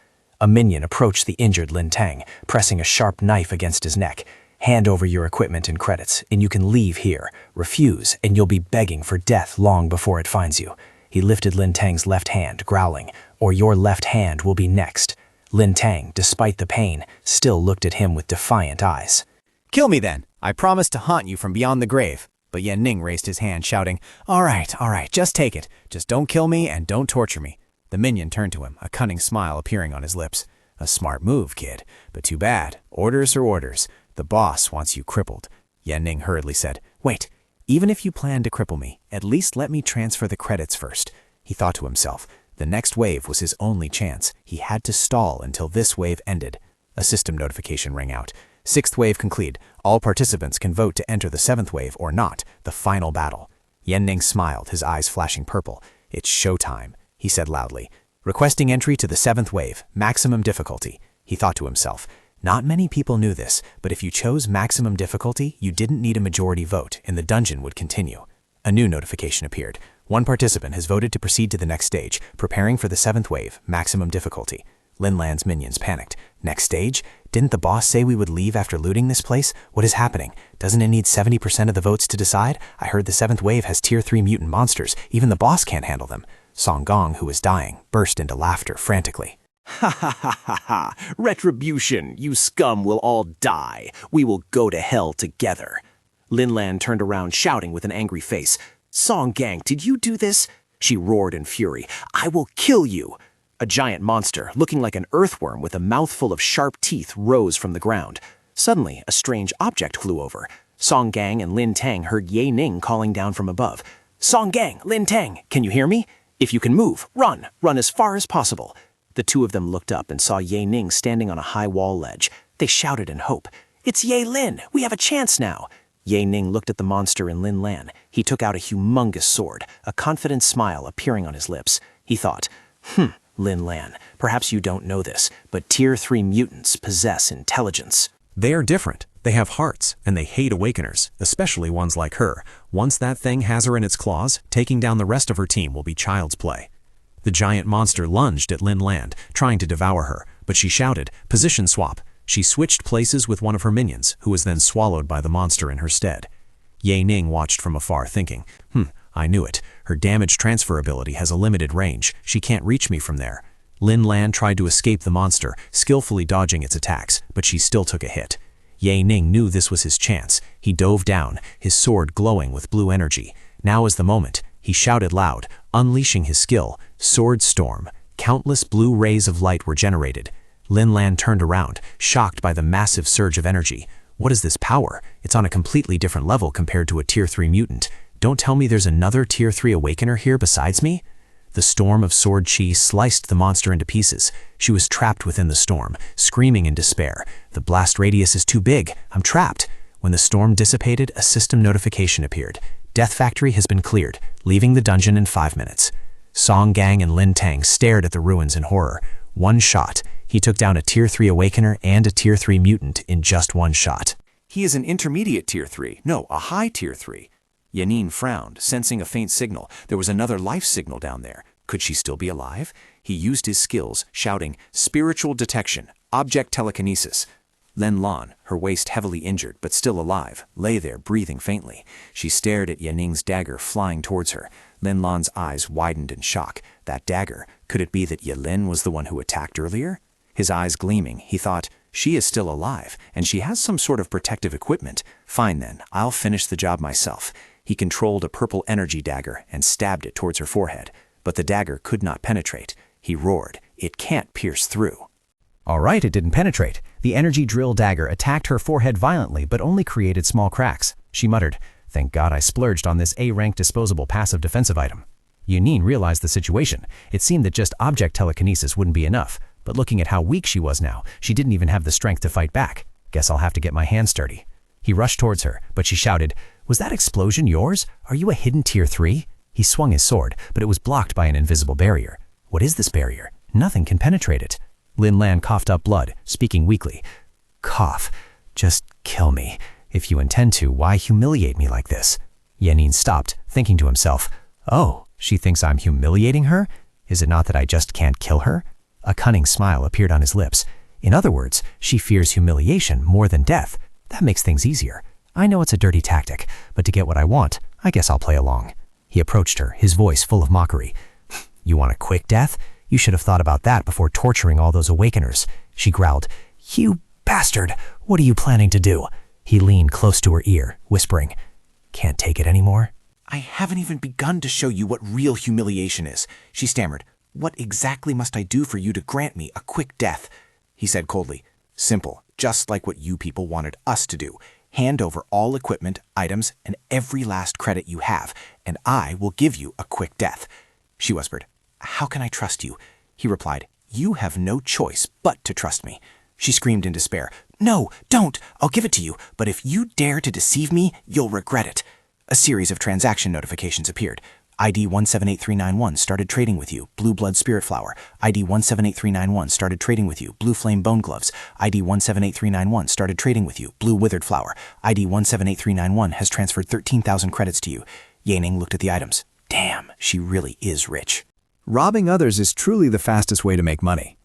A minion approached the injured Lin Tang, pressing a sharp knife against his neck. Hand over your equipment and credits, and you can leave here. Refuse, and you'll be begging for death long before it finds you. He lifted Lin Tang's left hand, growling, Or your left hand will be next. Lin Tang, despite the pain, still looked at him with defiant eyes. Kill me then. I promise to haunt you from beyond the grave. But Yan Ning raised his hand, shouting, all right, just take it. Just don't kill me and don't torture me. The minion turned to him, a cunning smile appearing on his lips. A smart move, kid, but too bad. Orders are orders. The boss wants you crippled. Yan Ning hurriedly said, Wait, even if you plan to cripple me, at least let me transfer the credits first. He thought to himself, the next wave was his only chance. He had to stall until this wave ended. A system notification rang out. 6th wave complete. All participants can vote to enter the 7th wave or not, the final battle. Yan Ning smiled, his eyes flashing purple. It's showtime, he said loudly. Requesting entry to the 7th wave, maximum difficulty. He thought to himself, not many people knew this, but if you chose maximum difficulty, you didn't need a majority vote and the dungeon would continue. A new notification appeared. One participant has voted to proceed to the next stage, preparing for the 7th wave, maximum difficulty. Linland's minions panicked. Next stage? Didn't the boss say we would leave after looting this place? What is happening? Doesn't it need 70% of the votes to decide? I heard the 7th wave has tier 3 mutant monsters. Even the boss can't handle them. Song Gong, who was dying, burst into laughter frantically. Ha ha ha ha ha! Retribution! You scum will all die. We will go to hell together. Linland turned around shouting with an angry face. Song Gang, did you do this? She roared in fury. I will kill you! A giant monster, looking like an earthworm with a mouthful of sharp teeth, rose from the ground. Suddenly, a strange object flew over. Song Gang and Lin Tang heard Ye Ning calling down from above. Song Gang, Lin Tang, can you hear me? If you can move, run. Run as far as possible. The two of them looked up and saw Ye Ning standing on a high wall ledge. They shouted in hope. It's Ye Lin! We have a chance now! Ye Ning looked at the monster in Lin Lan. He took out a humongous sword, a confident smile appearing on his lips. He thought, Lin Lan, perhaps you don't know this, but tier 3 mutants possess intelligence. They are different. They have hearts, and they hate awakeners, especially ones like her. Once that thing has her in its claws, taking down the rest of her team will be child's play. The giant monster lunged at Lin Land, trying to devour her, but she shouted, "Position swap." She switched places with one of her minions, who was then swallowed by the monster in her stead. Ye Ning watched from afar, thinking, I knew it. Her damage transfer ability has a limited range. She can't reach me from there. Lin Lan tried to escape the monster, skillfully dodging its attacks, but she still took a hit. Ye Ning knew this was his chance. He dove down, his sword glowing with blue energy. Now is the moment. He shouted loud, unleashing his skill. Sword storm. Countless blue rays of light were generated. Lin Lan turned around, shocked by the massive surge of energy. What is this power? It's on a completely different level compared to a tier 3 mutant. Don't tell me there's another tier 3 awakener here besides me? The storm of sword chi sliced the monster into pieces. She was trapped within the storm, screaming in despair. The blast radius is too big. I'm trapped. When the storm dissipated, a system notification appeared. Death Factory has been cleared, leaving the dungeon in 5 minutes. Song Gang and Lin Tang stared at the ruins in horror. One shot. He took down a tier 3 awakener and a tier 3 mutant in just one shot. He is an intermediate tier 3. No, a high tier 3. Yanin frowned, sensing a faint signal. There was another life signal down there. Could she still be alive? He used his skills, shouting, "Spiritual detection, object telekinesis." Len Lan, her waist heavily injured but still alive, lay there breathing faintly. She stared at Yaning's dagger flying towards her. Len Lan's eyes widened in shock. That dagger, could it be that Yelin was the one who attacked earlier? His eyes gleaming, he thought, she is still alive, and she has some sort of protective equipment. Fine then, I'll finish the job myself. He controlled a purple energy dagger and stabbed it towards her forehead. But the dagger could not penetrate. He roared, "It can't pierce through." All right, it didn't penetrate. The energy drill dagger attacked her forehead violently, but only created small cracks. She muttered, "Thank God I splurged on this A-rank disposable passive defensive item." Yunin realized the situation. It seemed that just object telekinesis wouldn't be enough, but looking at how weak she was now, she didn't even have the strength to fight back. Guess I'll have to get my hands sturdy. He rushed towards her, but she shouted, "Was that explosion yours? Are you a hidden tier 3? He swung his sword, but it was blocked by an invisible barrier. What is this barrier? Nothing can penetrate it. Lin Lan coughed up blood, speaking weakly. Cough. Just kill me. If you intend to, why humiliate me like this? Yanin stopped, thinking to himself, "Oh, she thinks I'm humiliating her? Is it not that I just can't kill her?" A cunning smile appeared on his lips. In other words, she fears humiliation more than death. That makes things easier. I know it's a dirty tactic, but to get what I want, I guess I'll play along. He approached her, his voice full of mockery. "You want a quick death? You should have thought about that before torturing all those awakeners." She growled, "You bastard! What are you planning to do?" He leaned close to her ear, whispering, "Can't take it anymore?" "I haven't even begun to show you what real humiliation is," she stammered. "What exactly must I do for you to grant me a quick death?" He said coldly, "Simple, just like what you people wanted us to do. Hand over all equipment, items, and every last credit you have, and I will give you a quick death." She whispered, "How can I trust you?" He replied, "You have no choice but to trust me." She screamed in despair, "No, don't! I'll give it to you, but if you dare to deceive me, you'll regret it." A series of transaction notifications appeared. ID 178391 started trading with you, Blue Blood Spirit Flower. ID 178391 started trading with you, Blue Flame Bone Gloves. ID 178391 started trading with you, Blue Withered Flower. ID 178391 has transferred 13,000 credits to you. Yaning looked at the items. Damn, she really is rich. Robbing others is truly the fastest way to make money.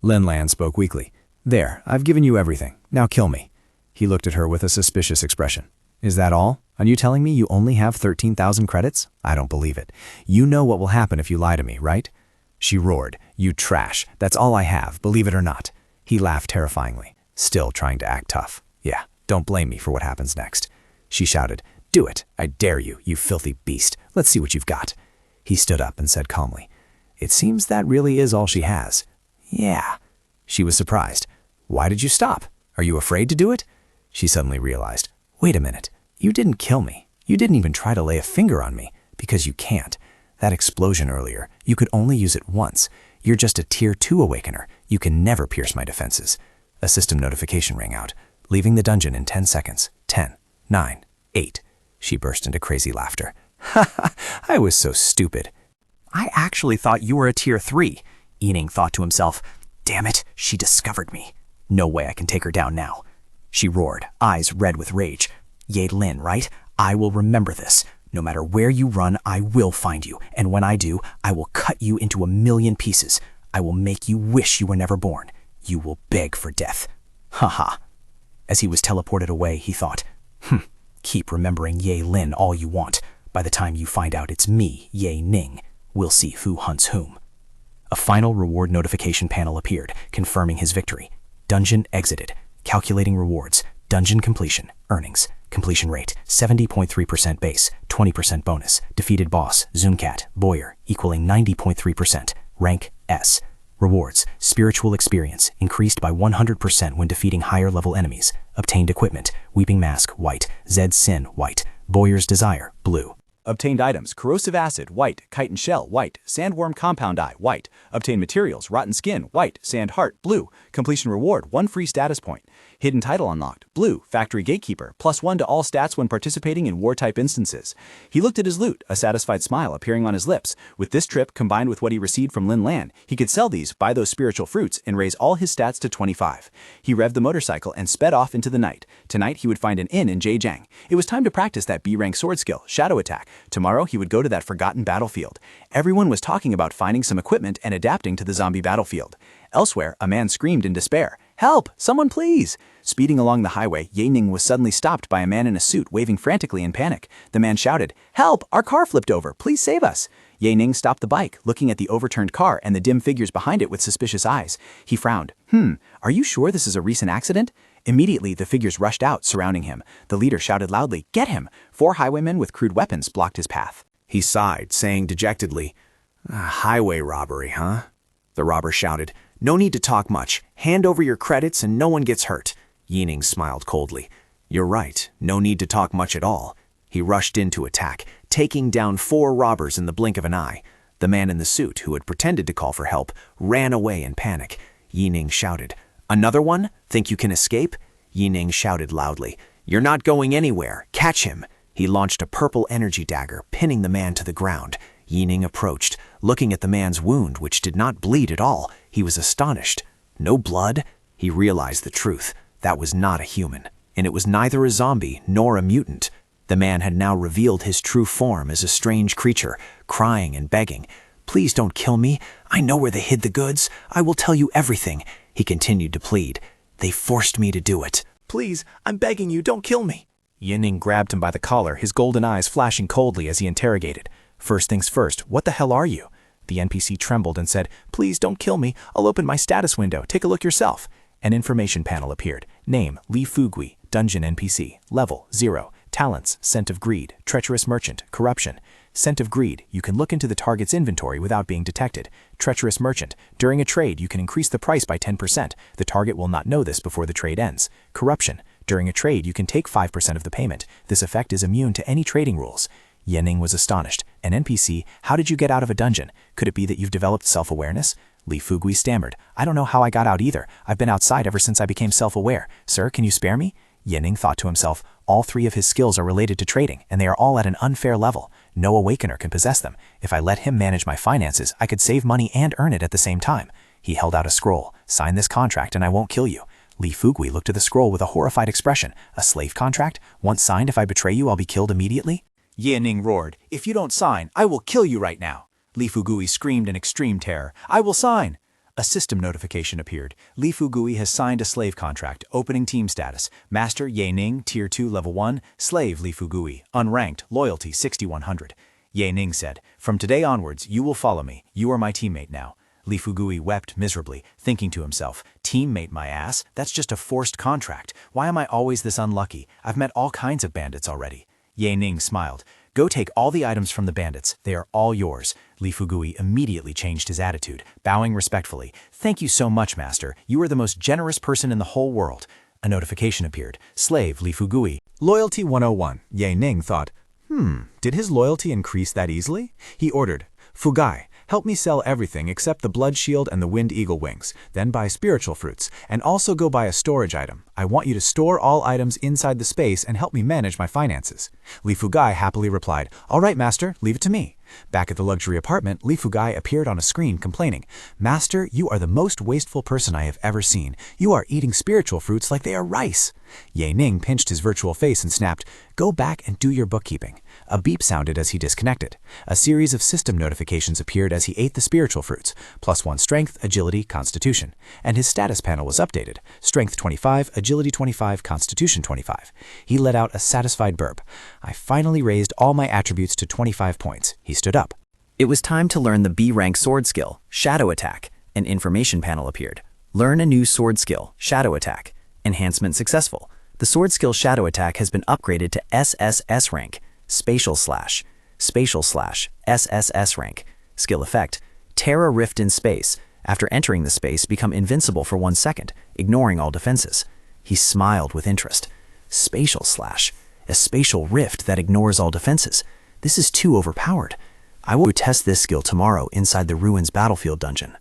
Linlan spoke weakly. There, I've given you everything. Now kill me. He looked at her with a suspicious expression. Is that all? Are you telling me you only have 13,000 credits? I don't believe it. You know what will happen if you lie to me, right? She roared. You trash. That's all I have, believe it or not. He laughed terrifyingly, still trying to act tough. Yeah, don't blame me for what happens next. She shouted. Do it. I dare you, you filthy beast. Let's see what you've got. He stood up and said calmly. It seems that really is all she has. Yeah. She was surprised. Why did you stop? Are you afraid to do it? She suddenly realized. Wait a minute. You didn't kill me. You didn't even try to lay a finger on me, because you can't. That explosion earlier, you could only use it once. You're just a Tier 2 awakener. You can never pierce my defenses. A system notification rang out. Leaving the dungeon in 10 seconds. 10, 9, 8. She burst into crazy laughter. Ha ha, I was so stupid. I actually thought you were a Tier 3. Yining thought to himself, damn it, she discovered me. No way I can take her down now. She roared, eyes red with rage. Ye Lin, right? I will remember this. No matter where you run, I will find you, and when I do, I will cut you into 1,000,000 pieces. I will make you wish you were never born. You will beg for death. Ha ha. As he was teleported away, he thought, keep remembering Ye Lin all you want. By the time you find out it's me, Ye Ning, we'll see who hunts whom. A final reward notification panel appeared, confirming his victory. Dungeon exited. Calculating rewards. Dungeon completion. Earnings. Completion rate, 70.3% base, 20% bonus. Defeated boss, Zuncat, Boyer, equaling 90.3%. Rank S. Rewards, spiritual experience, increased by 100% when defeating higher level enemies. Obtained equipment, Weeping Mask, white. Zed's Sin, white. Boyer's Desire, blue. Obtained items, corrosive acid, white. Chitin shell, white. Sandworm compound eye, white. Obtained materials, rotten skin, white. Sand heart, blue. Completion reward, 1 free status point. Hidden title unlocked, blue. Factory gatekeeper, +1 to all stats when participating in war-type instances. He looked at his loot, a satisfied smile appearing on his lips. With this trip, combined with what he received from Lin Lan, he could sell these, buy those spiritual fruits, and raise all his stats to 25. He revved the motorcycle and sped off into the night. Tonight, he would find an inn in Zhejiang. It was time to practice that B-rank sword skill, Shadow Attack. Tomorrow, he would go to that forgotten battlefield. Everyone was talking about finding some equipment and adapting to the zombie battlefield. Elsewhere, a man screamed in despair. Help! Someone please! Speeding along the highway, Ye Ning was suddenly stopped by a man in a suit waving frantically in panic. The man shouted, Help! Our car flipped over! Please save us! Ye Ning stopped the bike, looking at the overturned car and the dim figures behind it with suspicious eyes. He frowned. Are you sure this is a recent accident? Immediately, the figures rushed out, surrounding him. The leader shouted loudly, Get him! 4 highwaymen with crude weapons blocked his path. He sighed, saying dejectedly, Highway robbery, huh? The robber shouted, No need to talk much. Hand over your credits and no one gets hurt. Yining smiled coldly. You're right, no need to talk much at all. He rushed in to attack, taking down 4 robbers in the blink of an eye. The man in the suit, who had pretended to call for help, ran away in panic. Yining shouted, Another one? Think you can escape? Yining shouted loudly, You're not going anywhere. Catch him. He launched a purple energy dagger, pinning the man to the ground. Yining approached, looking at the man's wound, which did not bleed at all. He was astonished. No blood? He realized the truth. That was not a human, and it was neither a zombie nor a mutant. The man had now revealed his true form as a strange creature, crying and begging. Please don't kill me. I know where they hid the goods. I will tell you everything. He continued to plead. They forced me to do it. Please, I'm begging you, don't kill me. Yining grabbed him by the collar, his golden eyes flashing coldly as he interrogated. First things first, what the hell are you? The NPC trembled and said, Please don't kill me. I'll open my status window. Take a look yourself. An information panel appeared. Name, Li Fugui. Dungeon NPC. Level, 0. Talents, Scent of Greed. Treacherous Merchant. Corruption. Scent of Greed. You can look into the target's inventory without being detected. Treacherous Merchant. During a trade, you can increase the price by 10%. The target will not know this before the trade ends. Corruption. During a trade, you can take 5% of the payment. This effect is immune to any trading rules. Yining was astonished. An NPC, how did you get out of a dungeon? Could it be that you've developed self-awareness? Li Fugui stammered. I don't know how I got out either. I've been outside ever since I became self-aware. Sir, can you spare me? Yining thought to himself, all 3 of his skills are related to trading, and they are all at an unfair level. No awakener can possess them. If I let him manage my finances, I could save money and earn it at the same time. He held out a scroll. Sign this contract and I won't kill you. Li Fugui looked at the scroll with a horrified expression. A slave contract? Once signed, if I betray you, I'll be killed immediately? Ye Ning roared. If you don't sign, I will kill you right now. Li Fugui screamed in extreme terror. I will sign. A system notification appeared. Li Fugui has signed a slave contract. Opening team status. Master Ye Ning, Tier 2, Level 1. Slave Li Fugui. Unranked. Loyalty 6100. Ye Ning said, From today onwards, you will follow me. You are my teammate now. Li Fugui wept miserably, thinking to himself, Teammate my ass? That's just a forced contract. Why am I always this unlucky? I've met all kinds of bandits already. Ye Ning smiled. Go take all the items from the bandits. They are all yours. Li Fugui immediately changed his attitude, bowing respectfully. Thank you so much, master. You are the most generous person in the whole world. A notification appeared. Slave Li Fugui. Loyalty 101. Ye Ning thought, did his loyalty increase that easily? He ordered, Fugai, help me sell everything except the blood shield and the wind eagle wings, then buy spiritual fruits, and also go buy a storage item. I want you to store all items inside the space and help me manage my finances. Li Fugai happily replied, All right, master, leave it to me. Back at the luxury apartment, Li Fugai appeared on a screen complaining, Master, you are the most wasteful person I have ever seen. You are eating spiritual fruits like they are rice. Ye Ning pinched his virtual face and snapped, Go back and do your bookkeeping. A beep sounded as he disconnected. A series of system notifications appeared as he ate the spiritual fruits, +1 strength, agility, constitution. And his status panel was updated, strength 25, agility 25, constitution 25. He let out a satisfied burp. I finally raised all my attributes to 25 points. He stood up. It was time to learn the B-rank sword skill, Shadow Attack. An information panel appeared. Learn a new sword skill, Shadow Attack. Enhancement successful. The sword skill Shadow Attack has been upgraded to SSS-Rank. SSS-Rank. Skill effect. Tear a rift in space. After entering the space, become invincible for 1 second, ignoring all defenses. He smiled with interest. A spatial rift that ignores all defenses. This is too overpowered. I will test this skill tomorrow inside the Ruins Battlefield dungeon.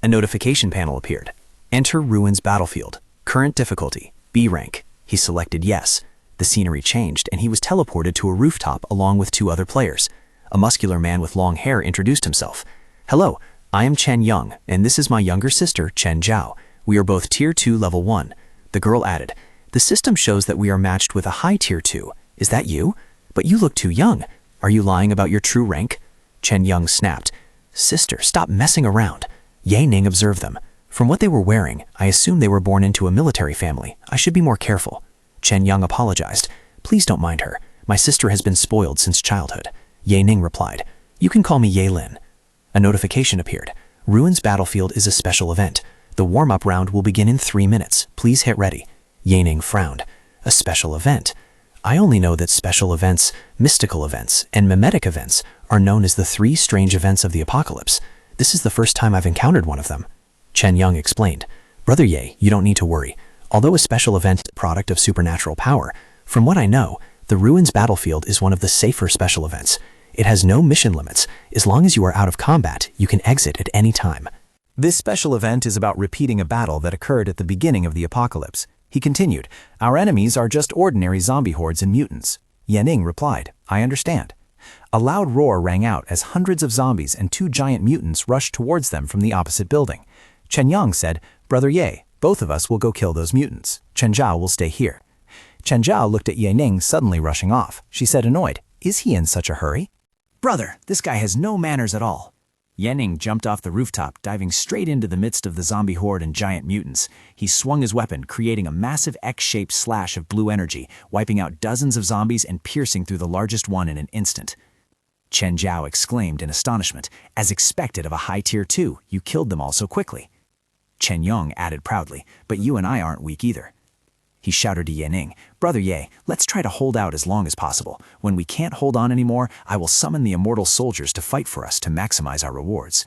A notification panel appeared. Enter Ruins Battlefield. Current difficulty, B rank. He selected yes. The scenery changed and he was teleported to a rooftop along with 2 other players. A muscular man with long hair introduced himself. Hello, I am Chen Young, and this is my younger sister, Chen Zhao. We are both Tier 2 Level 1. The girl added, The system shows that we are matched with a high Tier 2. Is that you? But you look too young. Are you lying about your true rank? Chen Young snapped. Sister, stop messing around. Ye Ning observed them. From what they were wearing, I assume they were born into a military family. I should be more careful. Chen Young apologized. Please don't mind her. My sister has been spoiled since childhood. Ye Ning replied. You can call me Ye Lin. A notification appeared. Ruins Battlefield is a special event. The warm-up round will begin in 3 minutes. Please hit ready. Ye Ning frowned. A special event? I only know that special events, mystical events, and mimetic events are known as the 3 strange events of the apocalypse. This is the first time I've encountered one of them. Chen Young explained. Brother Ye, you don't need to worry. Although a special event is a product of supernatural power, from what I know, the Ruins Battlefield is one of the safer special events. It has no mission limits. As long as you are out of combat, you can exit at any time. This special event is about repeating a battle that occurred at the beginning of the apocalypse. He continued, Our enemies are just ordinary zombie hordes and mutants. Ye Ning replied, I understand. A loud roar rang out as hundreds of zombies and 2 giant mutants rushed towards them from the opposite building. Chen Yang said, Brother Ye, both of us will go kill those mutants. Chen Zhao will stay here. Chen Zhao looked at Ye Ning suddenly rushing off. She said annoyed, Is he in such a hurry? Brother, this guy has no manners at all. Ye Ning jumped off the rooftop, diving straight into the midst of the zombie horde and giant mutants. He swung his weapon, creating a massive X-shaped slash of blue energy, wiping out dozens of zombies and piercing through the largest one in an instant. Chen Zhao exclaimed in astonishment. As expected of a high Tier 2, you killed them all so quickly. Chen Yong added proudly, but you and I aren't weak either. He shouted to Ye Ning, Brother Ye, let's try to hold out as long as possible. When we can't hold on anymore, I will summon the immortal soldiers to fight for us to maximize our rewards.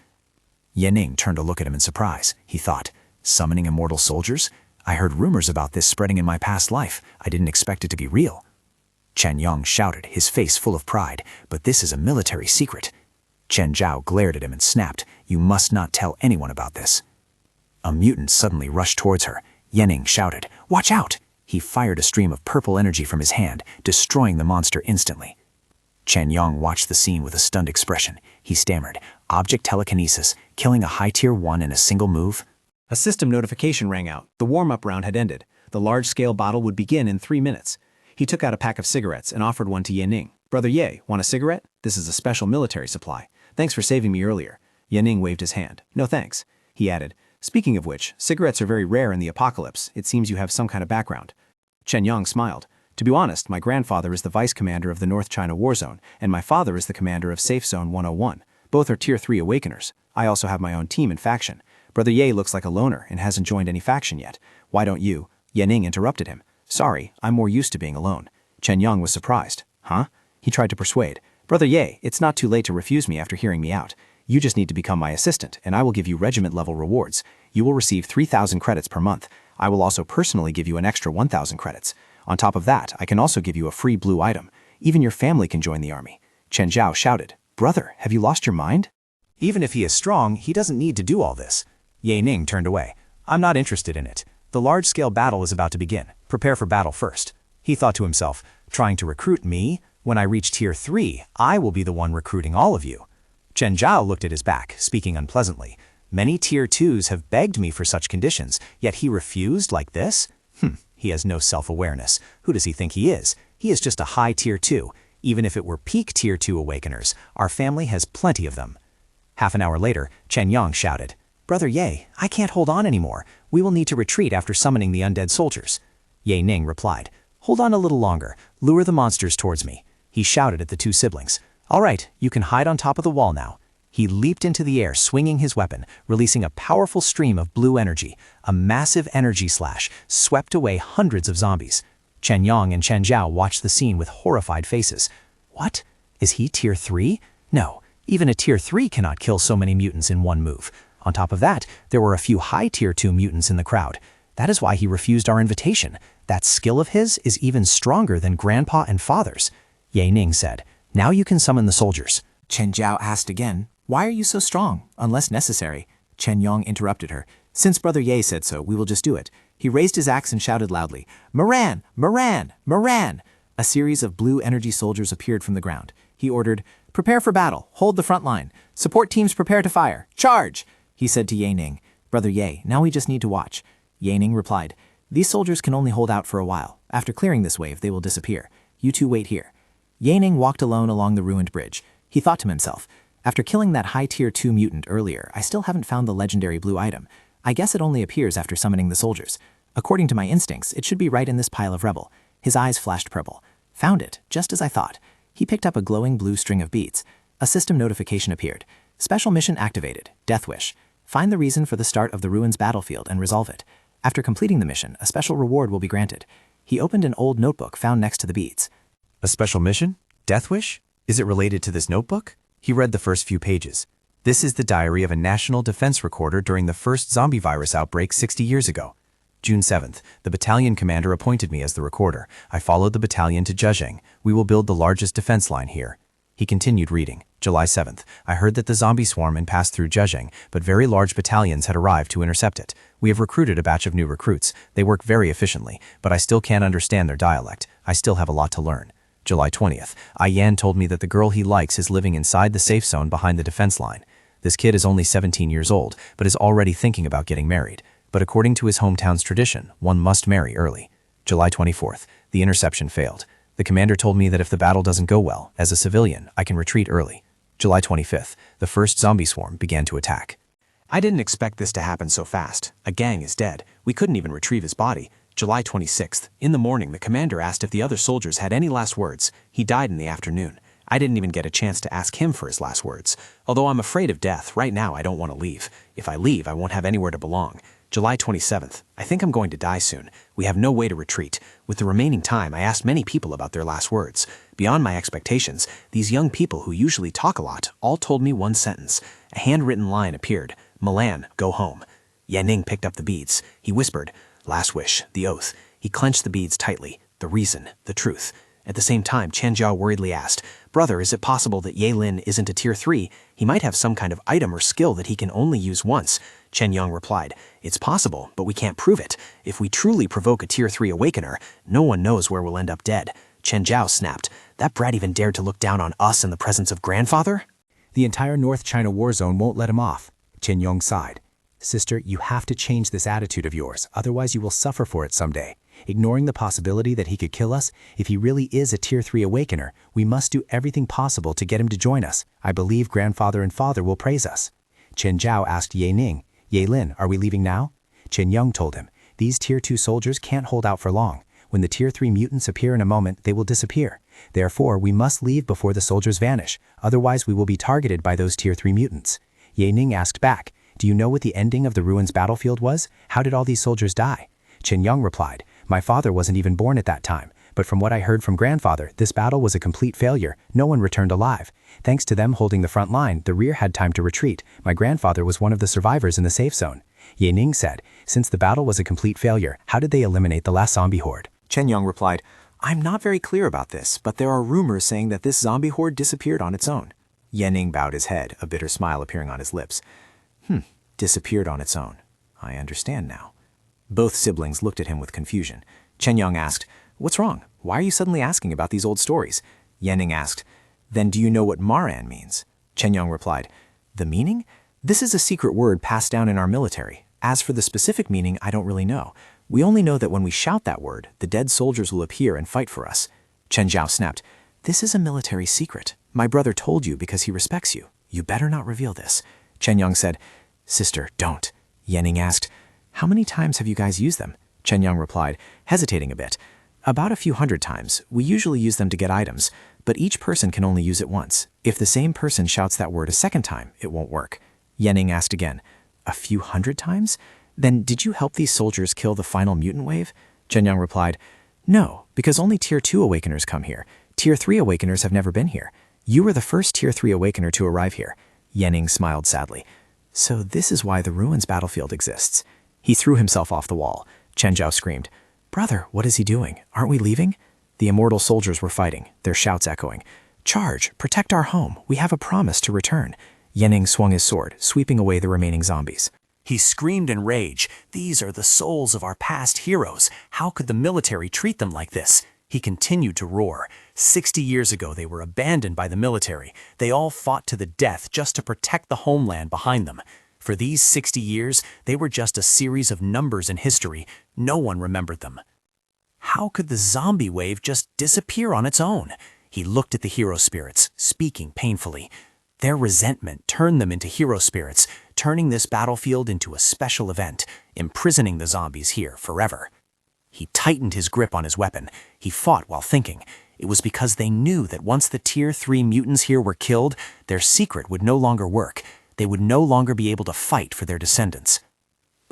Ye Ning turned to look at him in surprise. He thought, summoning immortal soldiers? I heard rumors about this spreading in my past life. I didn't expect it to be real. Chen Yong shouted, his face full of pride, but this is a military secret. Chen Zhao glared at him and snapped, You must not tell anyone about this. A mutant suddenly rushed towards her. Ye Ning shouted, Watch out! He fired a stream of purple energy from his hand, destroying the monster instantly. Chen Yong watched the scene with a stunned expression. He stammered, Object telekinesis, killing a high Tier 1 in a single move? A system notification rang out. The warm-up round had ended. The large-scale battle would begin in 3 minutes. He took out a pack of cigarettes and offered one to Ye Ning. Brother Ye, want a cigarette? This is a special military supply. Thanks for saving me earlier. Yanning waved his hand. No thanks. He added, speaking of which, cigarettes are very rare in the apocalypse. It seems you have some kind of background. Chen Yang smiled. To be honest, my grandfather is the vice commander of the North China War Zone, and my father is the commander of Safe Zone 101. Both are Tier 3 Awakeners. I also have my own team and faction. Brother Ye looks like a loner and hasn't joined any faction yet. Why don't you? Yanning interrupted him. Sorry, I'm more used to being alone. Chen Yang was surprised. Huh? He tried to persuade. Brother Ye, it's not too late to refuse me after hearing me out. You just need to become my assistant, and I will give you regiment-level rewards. You will receive 3,000 credits per month. I will also personally give you an extra 1,000 credits. On top of that, I can also give you a free blue item. Even your family can join the army. Chen Zhao shouted, Brother, have you lost your mind? Even if he is strong, he doesn't need to do all this. Ye Ning turned away. I'm not interested in it. The large-scale battle is about to begin. Prepare for battle first. He thought to himself, trying to recruit me? When I reach Tier 3, I will be the one recruiting all of you. Chen Zhao looked at his back, speaking unpleasantly. Many Tier 2s have begged me for such conditions, yet he refused like this? He has no self-awareness. Who does he think he is? He is just a high Tier 2. Even if it were peak Tier 2 Awakeners, our family has plenty of them. Half an hour later, Chen Yang shouted, Brother Ye, I can't hold on anymore. We will need to retreat after summoning the undead soldiers. Ye Ning replied, Hold on a little longer. Lure the monsters towards me. He shouted at the two siblings. All right, you can hide on top of the wall now. He leaped into the air, swinging his weapon, releasing a powerful stream of blue energy. A massive energy slash swept away hundreds of zombies. Chen Yang and Chen Zhao watched the scene with horrified faces. What? Is he Tier 3? No, even a Tier 3 cannot kill so many mutants in one move. On top of that, there were a few high Tier 2 mutants in the crowd. That is why he refused our invitation. That skill of his is even stronger than Grandpa and Father's. Ye Ning said, Now you can summon the soldiers. Chen Zhao asked again, Why are you so strong, unless necessary? Chen Yang interrupted her. Since Brother Ye said so, we will just do it. He raised his axe and shouted loudly, Moran! Moran! Moran! A series of blue energy soldiers appeared from the ground. He ordered, Prepare for battle. Hold the front line. Support teams prepare to fire. Charge! He said to Ye Ning, Brother Ye, now we just need to watch. Ye Ning replied, These soldiers can only hold out for a while. After clearing this wave, they will disappear. You two wait here. Ye Ning walked alone along the ruined bridge. He thought to himself, After killing that high Tier 2 mutant earlier, I still haven't found the legendary blue item. I guess it only appears after summoning the soldiers. According to my instincts, it should be right in this pile of rubble. His eyes flashed purple. Found it, just as I thought. He picked up a glowing blue string of beads. A system notification appeared. Special mission activated. Death Wish. Find the reason for the start of the ruins battlefield and resolve it. After completing the mission, a special reward will be granted. He opened an old notebook found next to the beads. A special mission? Death Wish? Is it related to this notebook? He read the first few pages. This is the diary of a national defense recorder during the first zombie virus outbreak 60 years ago. June 7th, the battalion commander appointed me as the recorder. I followed the battalion to Zhejiang. We will build the largest defense line here. He continued reading. July 7th, I heard that the zombie swarm had passed through Zhejiang, but very large battalions had arrived to intercept it. We have recruited a batch of new recruits. They work very efficiently, but I still can't understand their dialect. I still have a lot to learn. July 20th, Yan told me that the girl he likes is living inside the safe zone behind the defense line. This kid is only 17 years old, but is already thinking about getting married. But according to his hometown's tradition, one must marry early. July 24th, the interception failed. The commander told me that if the battle doesn't go well, as a civilian, I can retreat early. July 25th, the first zombie swarm began to attack. I didn't expect this to happen so fast. A gang is dead. We couldn't even retrieve his body. July 26th, in the morning, the commander asked if the other soldiers had any last words. He died in the afternoon. I didn't even get a chance to ask him for his last words. Although I'm afraid of death, right now I don't want to leave. If I leave, I won't have anywhere to belong. July 27th, I think I'm going to die soon. We have no way to retreat. With the remaining time, I asked many people about their last words. Beyond my expectations, these young people who usually talk a lot all told me one sentence. A handwritten line appeared. Milan, go home. Yanning picked up the beads. He whispered, last wish, the oath. He clenched the beads tightly. The reason, the truth. At the same time, Chen Zhao worriedly asked, Brother, is it possible that Ye Lin isn't a Tier 3? He might have some kind of item or skill that he can only use once. Chen Yang replied, It's possible, but we can't prove it. If we truly provoke a Tier 3 Awakener, no one knows where we'll end up dead. Chen Zhao snapped, That brat even dared to look down on us in the presence of Grandfather? The entire North China War Zone won't let him off. Chen Yong sighed. Sister, you have to change this attitude of yours, otherwise you will suffer for it someday. Ignoring the possibility that he could kill us, if he really is a Tier 3 Awakener, we must do everything possible to get him to join us. I believe grandfather and father will praise us. Chen Zhao asked Ye Ning, Ye Lin, are we leaving now? Chen Yung told him, these Tier 2 soldiers can't hold out for long. When the Tier 3 mutants appear in a moment, they will disappear. Therefore, we must leave before the soldiers vanish, otherwise we will be targeted by those Tier 3 mutants. Ye Ning asked back, do you know what the ending of the Ruins battlefield was? How did all these soldiers die? Chen Yung replied, my father wasn't even born at that time, but from what I heard from grandfather, this battle was a complete failure. No one returned alive. Thanks to them holding the front line, the rear had time to retreat. My grandfather was one of the survivors in the safe zone. Ye Ning said, since the battle was a complete failure, how did they eliminate the last zombie horde? Chen Yung replied, I'm not very clear about this, but there are rumors saying that this zombie horde disappeared on its own. Ye Ning bowed his head, a bitter smile appearing on his lips. Disappeared on its own. I understand now. Both siblings looked at him with confusion. Chen Yung asked, what's wrong? Why are you suddenly asking about these old stories? Ye Ning asked, then do you know what Maran means? Chen Yung replied, the meaning? This is a secret word passed down in our military. As for the specific meaning, I don't really know. We only know that when we shout that word, the dead soldiers will appear and fight for us. Chen Zhao snapped, this is a military secret. My brother told you because he respects you. You better not reveal this. Chen Yung said, sister, don't. Ye Ning asked, how many times have you guys used them? Chen Yung replied, hesitating a bit. About a few hundred times. We usually use them to get items, but each person can only use it once. If the same person shouts that word a second time, it won't work. Ye Ning asked again, a few hundred times? Then did you help these soldiers kill the final mutant wave? Chen Yung replied, no, because only Tier 2 Awakeners come here. Tier 3 Awakeners have never been here. You were the first Tier 3 Awakener to arrive here. Ye Ning smiled sadly. So this is why the Ruins battlefield exists. He threw himself off the wall. Chen Zhao screamed, brother, what is he doing? Aren't we leaving? The immortal soldiers were fighting, their shouts echoing. Charge! Protect our home! We have a promise to return. Ye Ning swung his sword, sweeping away the remaining zombies. He screamed in rage, these are the souls of our past heroes. How could the military treat them like this? He continued to roar. 60 years ago, they were abandoned by the military. They all fought to the death just to protect the homeland behind them. For these 60 years, they were just a series of numbers in history. No one remembered them. How could the zombie wave just disappear on its own? He looked at the hero spirits, speaking painfully. Their resentment turned them into hero spirits, turning this battlefield into a special event, imprisoning the zombies here forever. He tightened his grip on his weapon. He fought while thinking. It was because they knew that once the Tier 3 mutants here were killed, their secret would no longer work. They would no longer be able to fight for their descendants.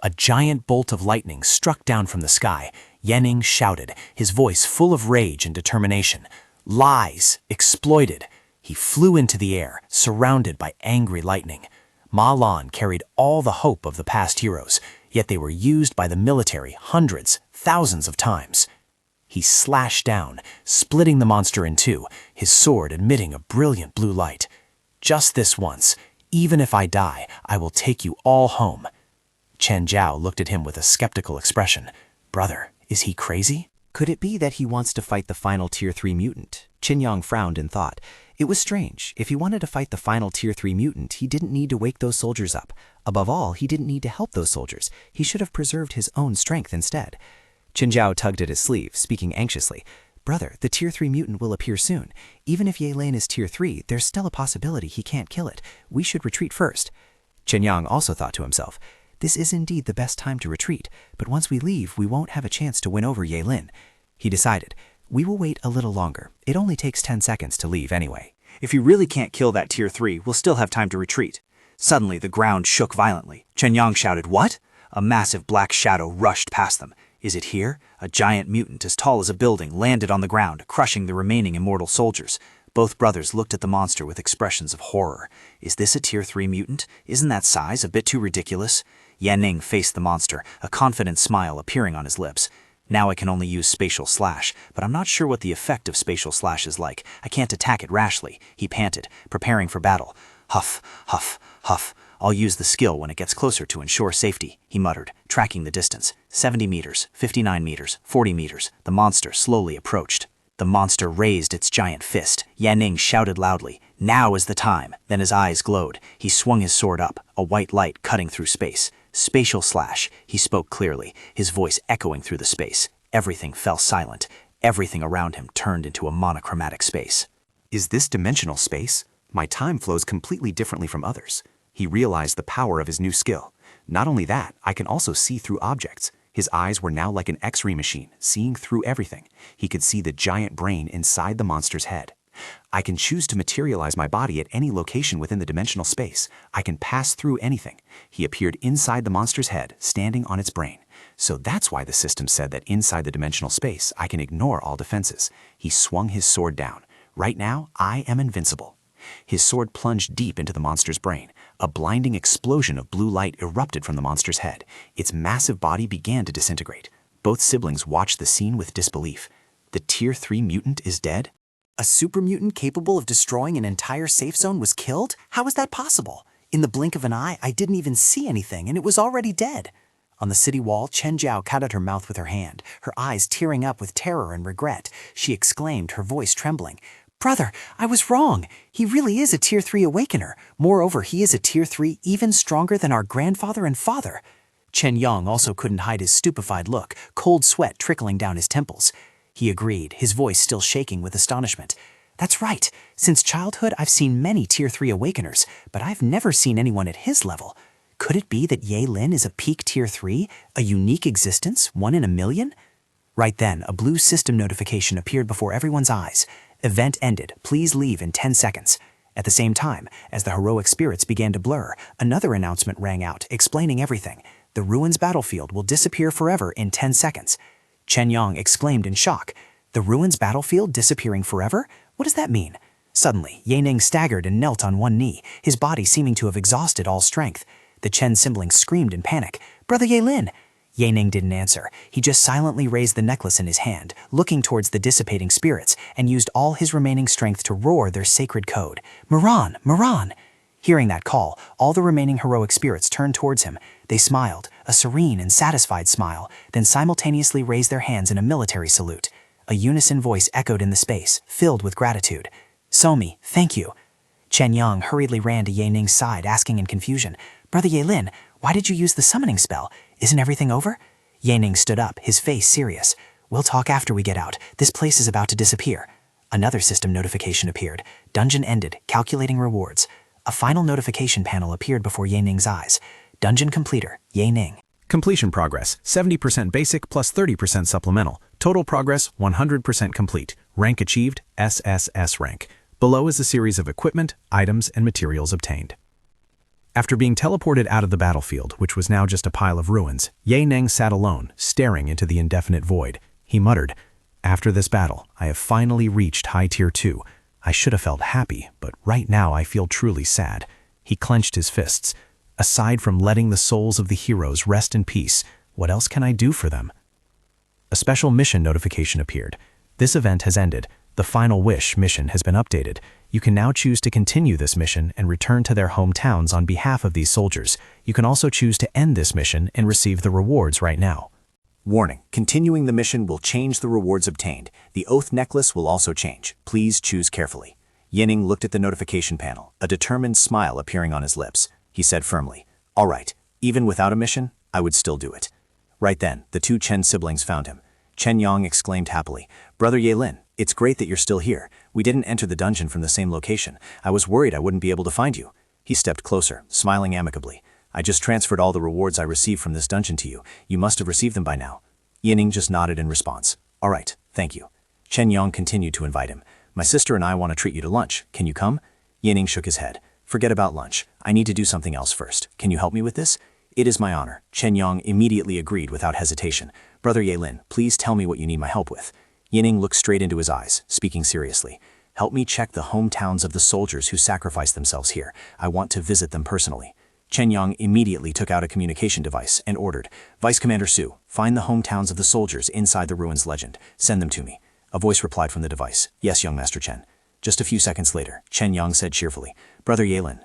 A giant bolt of lightning struck down from the sky. Ye Ning shouted, his voice full of rage and determination. Lies! Exploited! He flew into the air, surrounded by angry lightning. Ma Lan carried all the hope of the past heroes, yet they were used by the military hundreds, thousands of times. He slashed down, splitting the monster in two, his sword emitting a brilliant blue light. Just this once, even if I die, I will take you all home. Chen Zhao looked at him with a skeptical expression. Brother, is he crazy? Could it be that he wants to fight the final Tier 3 mutant? Qin Yang frowned in thought. It was strange. If he wanted to fight the final Tier 3 mutant, he didn't need to wake those soldiers up. Above all, he didn't need to help those soldiers. He should have preserved his own strength instead. Qin Zhao tugged at his sleeve, speaking anxiously. Brother, the Tier 3 mutant will appear soon. Even if Ye Lane is Tier 3, there's still a possibility he can't kill it. We should retreat first. Qin Yang also thought to himself, this is indeed the best time to retreat, but once we leave, we won't have a chance to win over Ye Lin. He decided, we will wait a little longer. It only takes 10 seconds to leave anyway. If you really can't kill that Tier 3, we'll still have time to retreat. Suddenly, the ground shook violently. Chen Yang shouted, what? A massive black shadow rushed past them. Is it here? A giant mutant as tall as a building landed on the ground, crushing the remaining immortal soldiers. Both brothers looked at the monster with expressions of horror. Is this a Tier 3 mutant? Isn't that size a bit too ridiculous? Ye Ning faced the monster, a confident smile appearing on his lips. Now I can only use Spatial Slash, but I'm not sure what the effect of Spatial Slash is like. I can't attack it rashly, he panted, preparing for battle. Huff, huff, huff. I'll use the skill when it gets closer to ensure safety, he muttered, tracking the distance. 70 meters, 59 meters, 40 meters. The monster slowly approached. The monster raised its giant fist. Ye Ning shouted loudly, now is the time. Then his eyes glowed. He swung his sword up, a white light cutting through space. Spatial Slash, he spoke clearly, his voice echoing through the space. Everything fell silent. Everything around him turned into a monochromatic space. Is this dimensional space? My time flows completely differently from others. He realized the power of his new skill. Not only that, I can also see through objects. His eyes were now like an X-ray machine, seeing through everything. He could see the giant brain inside the monster's head. I can choose to materialize my body at any location within the dimensional space. I can pass through anything. He appeared inside the monster's head, standing on its brain. So that's why the system said that inside the dimensional space, I can ignore all defenses. He swung his sword down. Right now, I am invincible. His sword plunged deep into the monster's brain. A blinding explosion of blue light erupted from the monster's head. Its massive body began to disintegrate. Both siblings watched the scene with disbelief. The Tier 3 mutant is dead? A super mutant capable of destroying an entire safe zone was killed? How is that possible? In the blink of an eye, I didn't even see anything, and it was already dead. On the city wall, Chen Jiao covered her mouth with her hand, her eyes tearing up with terror and regret. She exclaimed, her voice trembling, "Brother, I was wrong. He really is a Tier 3 awakener. Moreover, he is a Tier 3 even stronger than our grandfather and father." Chen Yang also couldn't hide his stupefied look, cold sweat trickling down his temples. He agreed, his voice still shaking with astonishment. "That's right. Since childhood, I've seen many Tier 3 awakeners, but I've never seen anyone at his level. Could it be that Ye Lin is a peak Tier 3, a unique existence, one in a million?" Right then, a blue system notification appeared before everyone's eyes. "Event ended. Please leave in 10 seconds. At the same time, as the heroic spirits began to blur, another announcement rang out, explaining everything. "The Ruins battlefield will disappear forever in 10 seconds. Chen Yang exclaimed in shock. "The Ruins battlefield disappearing forever? What does that mean?" Suddenly, Ye Ning staggered and knelt on one knee, his body seeming to have exhausted all strength. The Chen siblings screamed in panic. "Brother Ye Lin!" Ye Ning didn't answer. He just silently raised the necklace in his hand, looking towards the dissipating spirits, and used all his remaining strength to roar their sacred code. "Moran! Moran!" Hearing that call, all the remaining heroic spirits turned towards him. They smiled, a serene and satisfied smile, then simultaneously raised their hands in a military salute. A unison voice echoed in the space, filled with gratitude. "Somi, thank you." Chen Yang hurriedly ran to Ye Ning's side, asking in confusion, "Brother Ye Lin, why did you use the summoning spell? Isn't everything over?" Ye Ning stood up, his face serious. "We'll talk after we get out. This place is about to disappear." Another system notification appeared. "Dungeon ended. Calculating rewards." A final notification panel appeared before Ye Ning's eyes. "Dungeon completer, Ye Ning." Completion progress, 70% basic plus 30% supplemental. Total progress, 100% complete. Rank achieved, SSS-Rank. Below is a series of equipment, items, and materials obtained. After being teleported out of the battlefield, which was now just a pile of ruins, Ye Ning sat alone, staring into the indefinite void. He muttered, "After this battle, I have finally reached High Tier 2. I should have felt happy, but right now I feel truly sad." He clenched his fists. "Aside from letting the souls of the heroes rest in peace, what else can I do for them?" A special mission notification appeared. "This event has ended. The Final Wish mission has been updated. You can now choose to continue this mission and return to their hometowns on behalf of these soldiers. You can also choose to end this mission and receive the rewards right now." Warning, continuing the mission will change the rewards obtained. The Oath Necklace will also change. Please choose carefully. Ye Ning looked at the notification panel, a determined smile appearing on his lips. He said firmly, "All right, even without a mission, I would still do it." Right then, the two Chen siblings found him. Chen Yang exclaimed happily, "Brother Ye Lin, it's great that you're still here. We didn't enter the dungeon from the same location. I was worried I wouldn't be able to find you." He stepped closer, smiling amicably. "I just transferred all the rewards I received from this dungeon to you. You must have received them by now." Ye Ning just nodded in response. "All right, thank you." Chen Yang continued to invite him. "My sister and I want to treat you to lunch. Can you come?" Ye Ning shook his head. "Forget about lunch. I need to do something else first. Can you help me with this?" "It is my honor." Chen Yang immediately agreed without hesitation. "Brother Ye Lin, please tell me what you need my help with." Ye Ning looked straight into his eyes, speaking seriously. "Help me check the hometowns of the soldiers who sacrificed themselves here. I want to visit them personally." Chen Yang immediately took out a communication device and ordered, "Vice Commander Su, find the hometowns of the soldiers inside the ruins legend. Send them to me." A voice replied from the device, "Yes, young Master Chen." Just a few seconds later, Chen Yang said cheerfully, "Brother Ye Lin,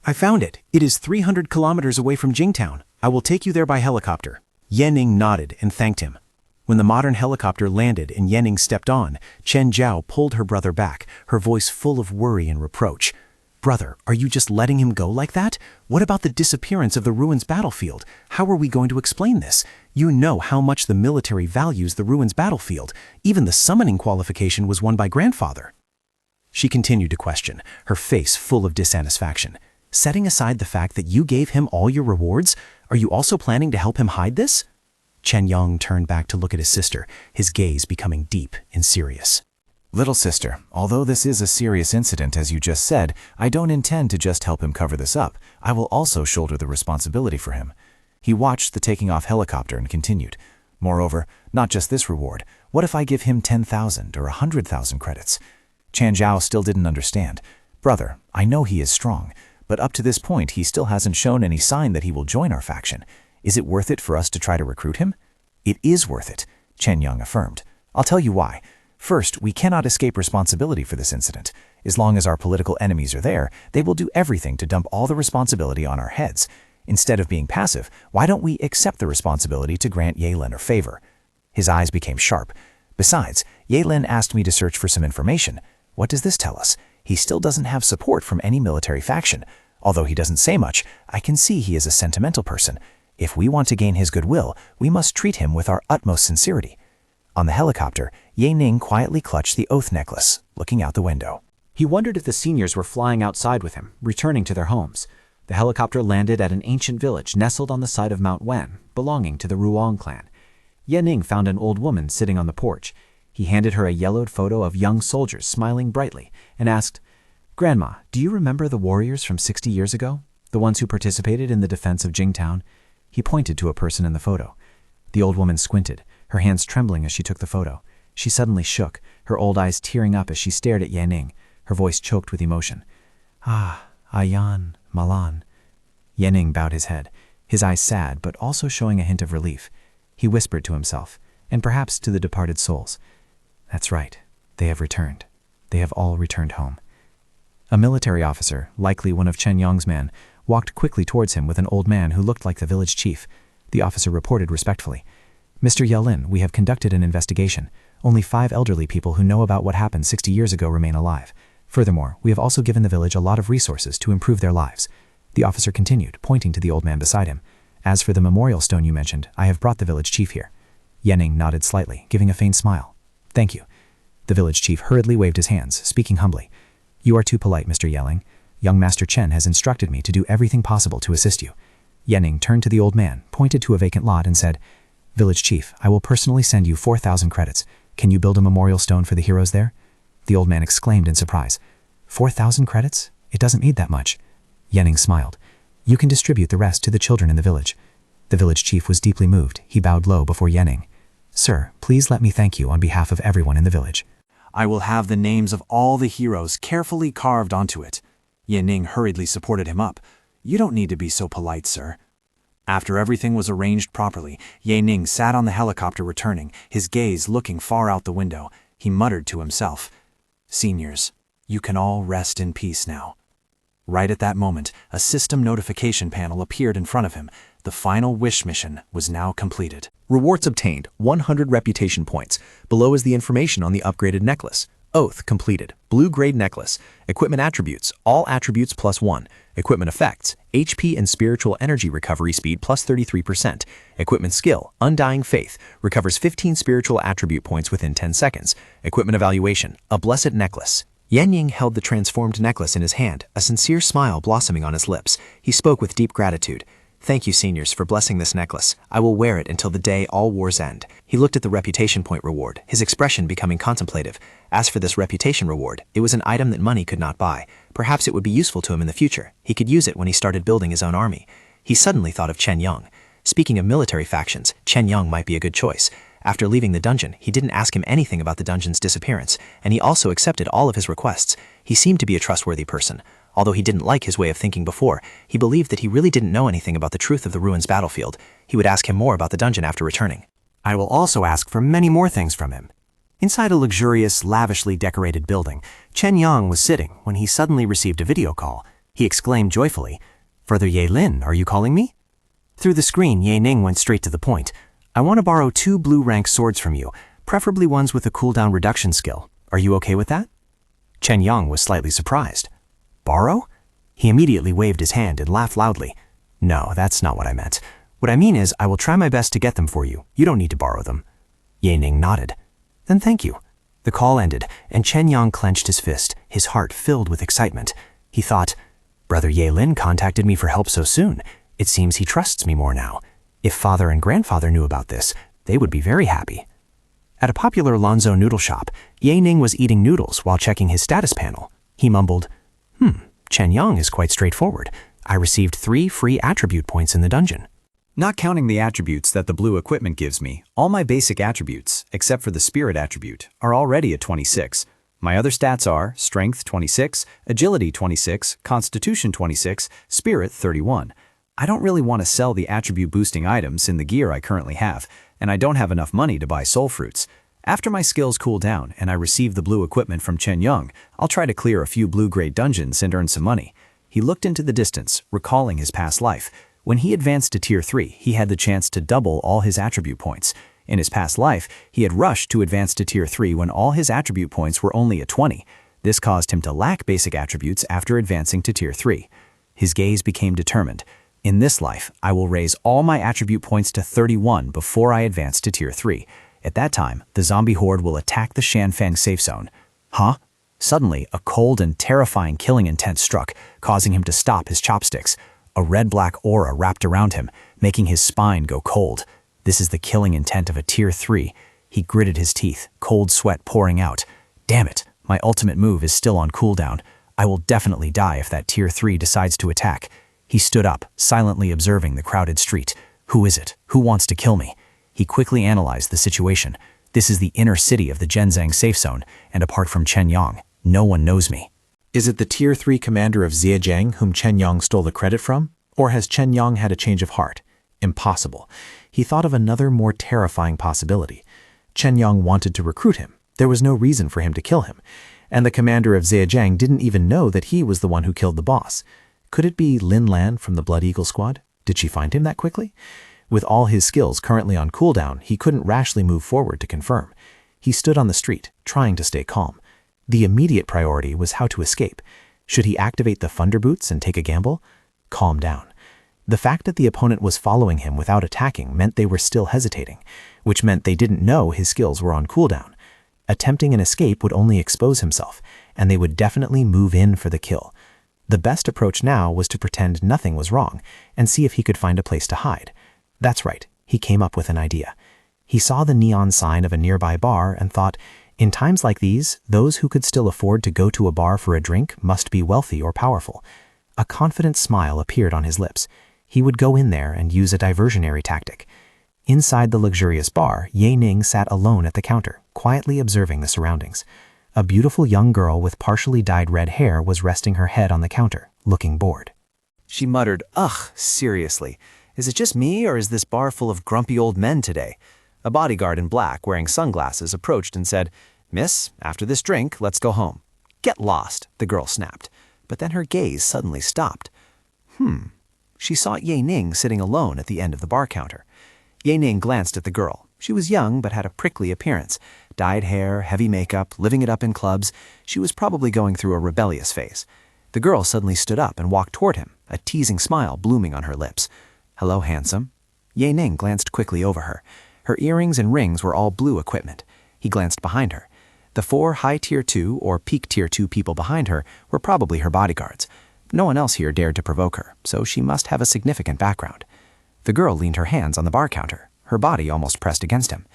"I found it. It is 300 kilometers away from Jingtown. I will take you there by helicopter." Ye Ning nodded and thanked him. When the modern helicopter landed and Ye Ning stepped on, Chen Jiao pulled her brother back, her voice full of worry and reproach. Brother, are you just letting him go like that? What about the disappearance of the Ruins battlefield? How are we going to explain this? You know how much the military values the Ruins battlefield. Even the summoning qualification was won by grandfather. She continued to question, her face full of dissatisfaction. Setting aside the fact that you gave him all your rewards, are you also planning to help him hide this? Chen Yong turned back to look at his sister, his gaze becoming deep and serious. Little sister, although this is a serious incident as you just said, I don't intend to just help him cover this up. I will also shoulder the responsibility for him. He watched the taking off helicopter and continued. Moreover, not just this reward. What if I give him 10,000 or 100,000 credits? Chan Zhao still didn't understand. Brother, I know he is strong, but up to this point he still hasn't shown any sign that he will join our faction. Is it worth it for us to try to recruit him? It is worth it, Chen Yang affirmed. I'll tell you why. First, we cannot escape responsibility for this incident. As long as our political enemies are there, they will do everything to dump all the responsibility on our heads. Instead of being passive, why don't we accept the responsibility to grant Yehlin a favor? His eyes became sharp. Besides, Yehlin asked me to search for some information. What does this tell us? He still doesn't have support from any military faction. Although he doesn't say much, I can see he is a sentimental person. If we want to gain his goodwill, we must treat him with our utmost sincerity. On the helicopter, Ye Ning quietly clutched the oath necklace, looking out the window. He wondered if the seniors were flying outside with him, returning to their homes. The helicopter landed at an ancient village nestled on the side of Mount Wen, belonging to the Ruong clan. Ye Ning found an old woman sitting on the porch. He handed her a yellowed photo of young soldiers smiling brightly and asked, "Grandma, do you remember the warriors from 60 years ago? The ones who participated in the defense of Jingtown?" He pointed to a person in the photo. The old woman squinted, her hands trembling as she took the photo. She suddenly shook, her old eyes tearing up as she stared at Ye Ning, her voice choked with emotion. "Ah, Ayan, Malan." Ye Ning bowed his head, his eyes sad but also showing a hint of relief. He whispered to himself, and perhaps to the departed souls, "That's right, they have returned. They have all returned home." A military officer, likely one of Chen Yong's men, walked quickly towards him with an old man who looked like the village chief. The officer reported respectfully, "Mr. Yehlin, we have conducted an investigation. Only 5 elderly people who know about what happened 60 years ago remain alive. Furthermore, we have also given the village a lot of resources to improve their lives." The officer continued, pointing to the old man beside him. "As for the memorial stone you mentioned, I have brought the village chief here." Ye Ning nodded slightly, giving a faint smile. "Thank you." The village chief hurriedly waved his hands, speaking humbly. "You are too polite, Mr. Yehlin. Young Master Chen has instructed me to do everything possible to assist you." Ye Ning turned to the old man, pointed to a vacant lot, and said, "Village chief, I will personally send you 4,000 credits. Can you build a memorial stone for the heroes there?" The old man exclaimed in surprise. 4,000 credits? It doesn't need that much." Ye Ning smiled. "You can distribute the rest to the children in the village." The village chief was deeply moved. He bowed low before Ye Ning. "Sir, please let me thank you on behalf of everyone in the village." "I will have the names of all the heroes carefully carved onto it." Ye Ning hurriedly supported him up. "You don't need to be so polite, sir." After everything was arranged properly, Ye Ning sat on the helicopter returning, his gaze looking far out the window. He muttered to himself, "Seniors, you can all rest in peace now." Right at that moment, a system notification panel appeared in front of him. The final wish mission was now completed. Rewards obtained, 100 reputation points. Below is the information on the upgraded necklace. Oath completed. Blue grade necklace. Equipment attributes. All attributes +1. Equipment effects. HP and spiritual energy recovery speed +33%. Equipment skill. Undying faith. Recovers 15 spiritual attribute points within 10 seconds. Equipment evaluation. A blessed necklace. Yan Ying held the transformed necklace in his hand, a sincere smile blossoming on his lips. He spoke with deep gratitude. "Thank you, seniors, for blessing this necklace. I will wear it until the day all wars end." He looked at the reputation point reward, his expression becoming contemplative. As for this reputation reward, it was an item that money could not buy. Perhaps it would be useful to him in the future. He could use it when he started building his own army. He suddenly thought of Chen Yong. Speaking of military factions, Chen Yong might be a good choice. After leaving the dungeon, he didn't ask him anything about the dungeon's disappearance, and he also accepted all of his requests. He seemed to be a trustworthy person. Although he didn't like his way of thinking before, he believed that he really didn't know anything about the truth of the Ruins battlefield. He would ask him more about the dungeon after returning. I will also ask for many more things from him. Inside a luxurious, lavishly decorated building, Chen Yang was sitting when he suddenly received a video call. He exclaimed joyfully, "Brother Yehlin, are you calling me?" Through the screen, Ye Ning went straight to the point. "I want to borrow 2 blue rank swords from you, preferably ones with a cooldown reduction skill. Are you okay with that?" Chen Yang was slightly surprised. "Borrow? He immediately waved his hand and laughed loudly. No, that's not what I meant. What I mean is, I will try my best to get them for you. You don't need to borrow them. Ye Ning nodded. Then thank you. The call ended, and Chen Yang clenched his fist, his heart filled with excitement. He thought, Brother Ye Lin contacted me for help so soon. It seems he trusts me more now. If father and grandfather knew about this, they would be very happy. At a popular Lanzhou noodle shop, Ye Ning was eating noodles while checking his status panel. He mumbled, Chen Yang is quite straightforward. I received 3 free attribute points in the dungeon. Not counting the attributes that the blue equipment gives me, all my basic attributes, except for the spirit attribute, are already at 26. My other stats are Strength 26, Agility 26, Constitution 26, Spirit 31. I don't really want to sell the attribute-boosting items in the gear I currently have, and I don't have enough money to buy soul fruits. After my skills cool down and I receive the blue equipment from Chen Yang, I'll try to clear a few blue-grade dungeons and earn some money. He looked into the distance, recalling his past life. When he advanced to Tier 3, he had the chance to double all his attribute points. In his past life, he had rushed to advance to Tier 3 when all his attribute points were only at 20. This caused him to lack basic attributes after advancing to Tier 3. His gaze became determined. In this life, I will raise all my attribute points to 31 before I advance to Tier 3. At that time, the zombie horde will attack the Shanfang safe zone. Huh? Suddenly, a cold and terrifying killing intent struck, causing him to stop his chopsticks. A red-black aura wrapped around him, making his spine go cold. This is the killing intent of a Tier 3. He gritted his teeth, cold sweat pouring out. Damn it, my ultimate move is still on cooldown. I will definitely die if that Tier 3 decides to attack. He stood up, silently observing the crowded street. Who is it? Who wants to kill me? He quickly analyzed the situation. This is the inner city of the Zhenzang safe zone, and apart from Chen Yang, no one knows me. Is it the Tier 3 commander of Zhejiang whom Chen Yang stole the credit from? Or has Chen Yang had a change of heart? Impossible. He thought of another more terrifying possibility. Chen Yang wanted to recruit him. There was no reason for him to kill him. And the commander of Zhejiang didn't even know that he was the one who killed the boss. Could it be Lin Lan from the Blood Eagle squad? Did she find him that quickly? With all his skills currently on cooldown, he couldn't rashly move forward to confirm. He stood on the street, trying to stay calm. The immediate priority was how to escape. Should he activate the Thunder Boots and take a gamble? Calm down. The fact that the opponent was following him without attacking meant they were still hesitating, which meant they didn't know his skills were on cooldown. Attempting an escape would only expose himself, and they would definitely move in for the kill. The best approach now was to pretend nothing was wrong and see if he could find a place to hide. That's right, he came up with an idea. He saw the neon sign of a nearby bar and thought, in times like these, those who could still afford to go to a bar for a drink must be wealthy or powerful. A confident smile appeared on his lips. He would go in there and use a diversionary tactic. Inside the luxurious bar, Ye Ning sat alone at the counter, quietly observing the surroundings. A beautiful young girl with partially dyed red hair was resting her head on the counter, looking bored. She muttered, Ugh, seriously. Is it just me, or is this bar full of grumpy old men today? A bodyguard in black, wearing sunglasses, approached and said, Miss, after this drink, let's go home. Get lost, the girl snapped. But then her gaze suddenly stopped. She saw Ye Ning sitting alone at the end of the bar counter. Ye Ning glanced at the girl. She was young but had a prickly appearance. Dyed hair, heavy makeup, living it up in clubs. She was probably going through a rebellious phase. The girl suddenly stood up and walked toward him, a teasing smile blooming on her lips. Hello, handsome. Ye Ning glanced quickly over her. Her earrings and rings were all blue equipment. He glanced behind her. The 4 high Tier 2 or peak Tier 2 people behind her were probably her bodyguards. No one else here dared to provoke her, so she must have a significant background. The girl leaned her hands on the bar counter, her body almost pressed against him.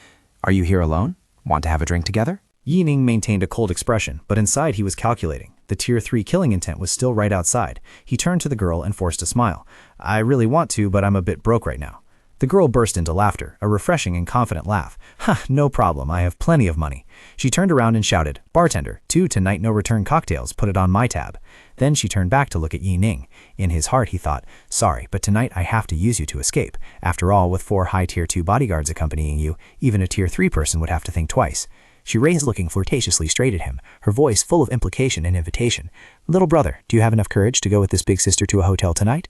Are you here alone? Want to have a drink together? Ye Ning maintained a cold expression, but inside he was calculating. The Tier 3 killing intent was still right outside. He turned to the girl and forced a smile. I really want to, but I'm a bit broke right now. The girl burst into laughter, a refreshing and confident laugh. Ha, no problem, I have plenty of money. She turned around and shouted, Bartender, 2 tonight no-return cocktails, put it on my tab. Then she turned back to look at Ye Ning. In his heart he thought, sorry, but tonight I have to use you to escape. After all, with 4 high Tier 2 bodyguards accompanying you, even a Tier 3 person would have to think twice. She raised looking flirtatiously straight at him, her voice full of implication and invitation. Little brother, do you have enough courage to go with this big sister to a hotel tonight?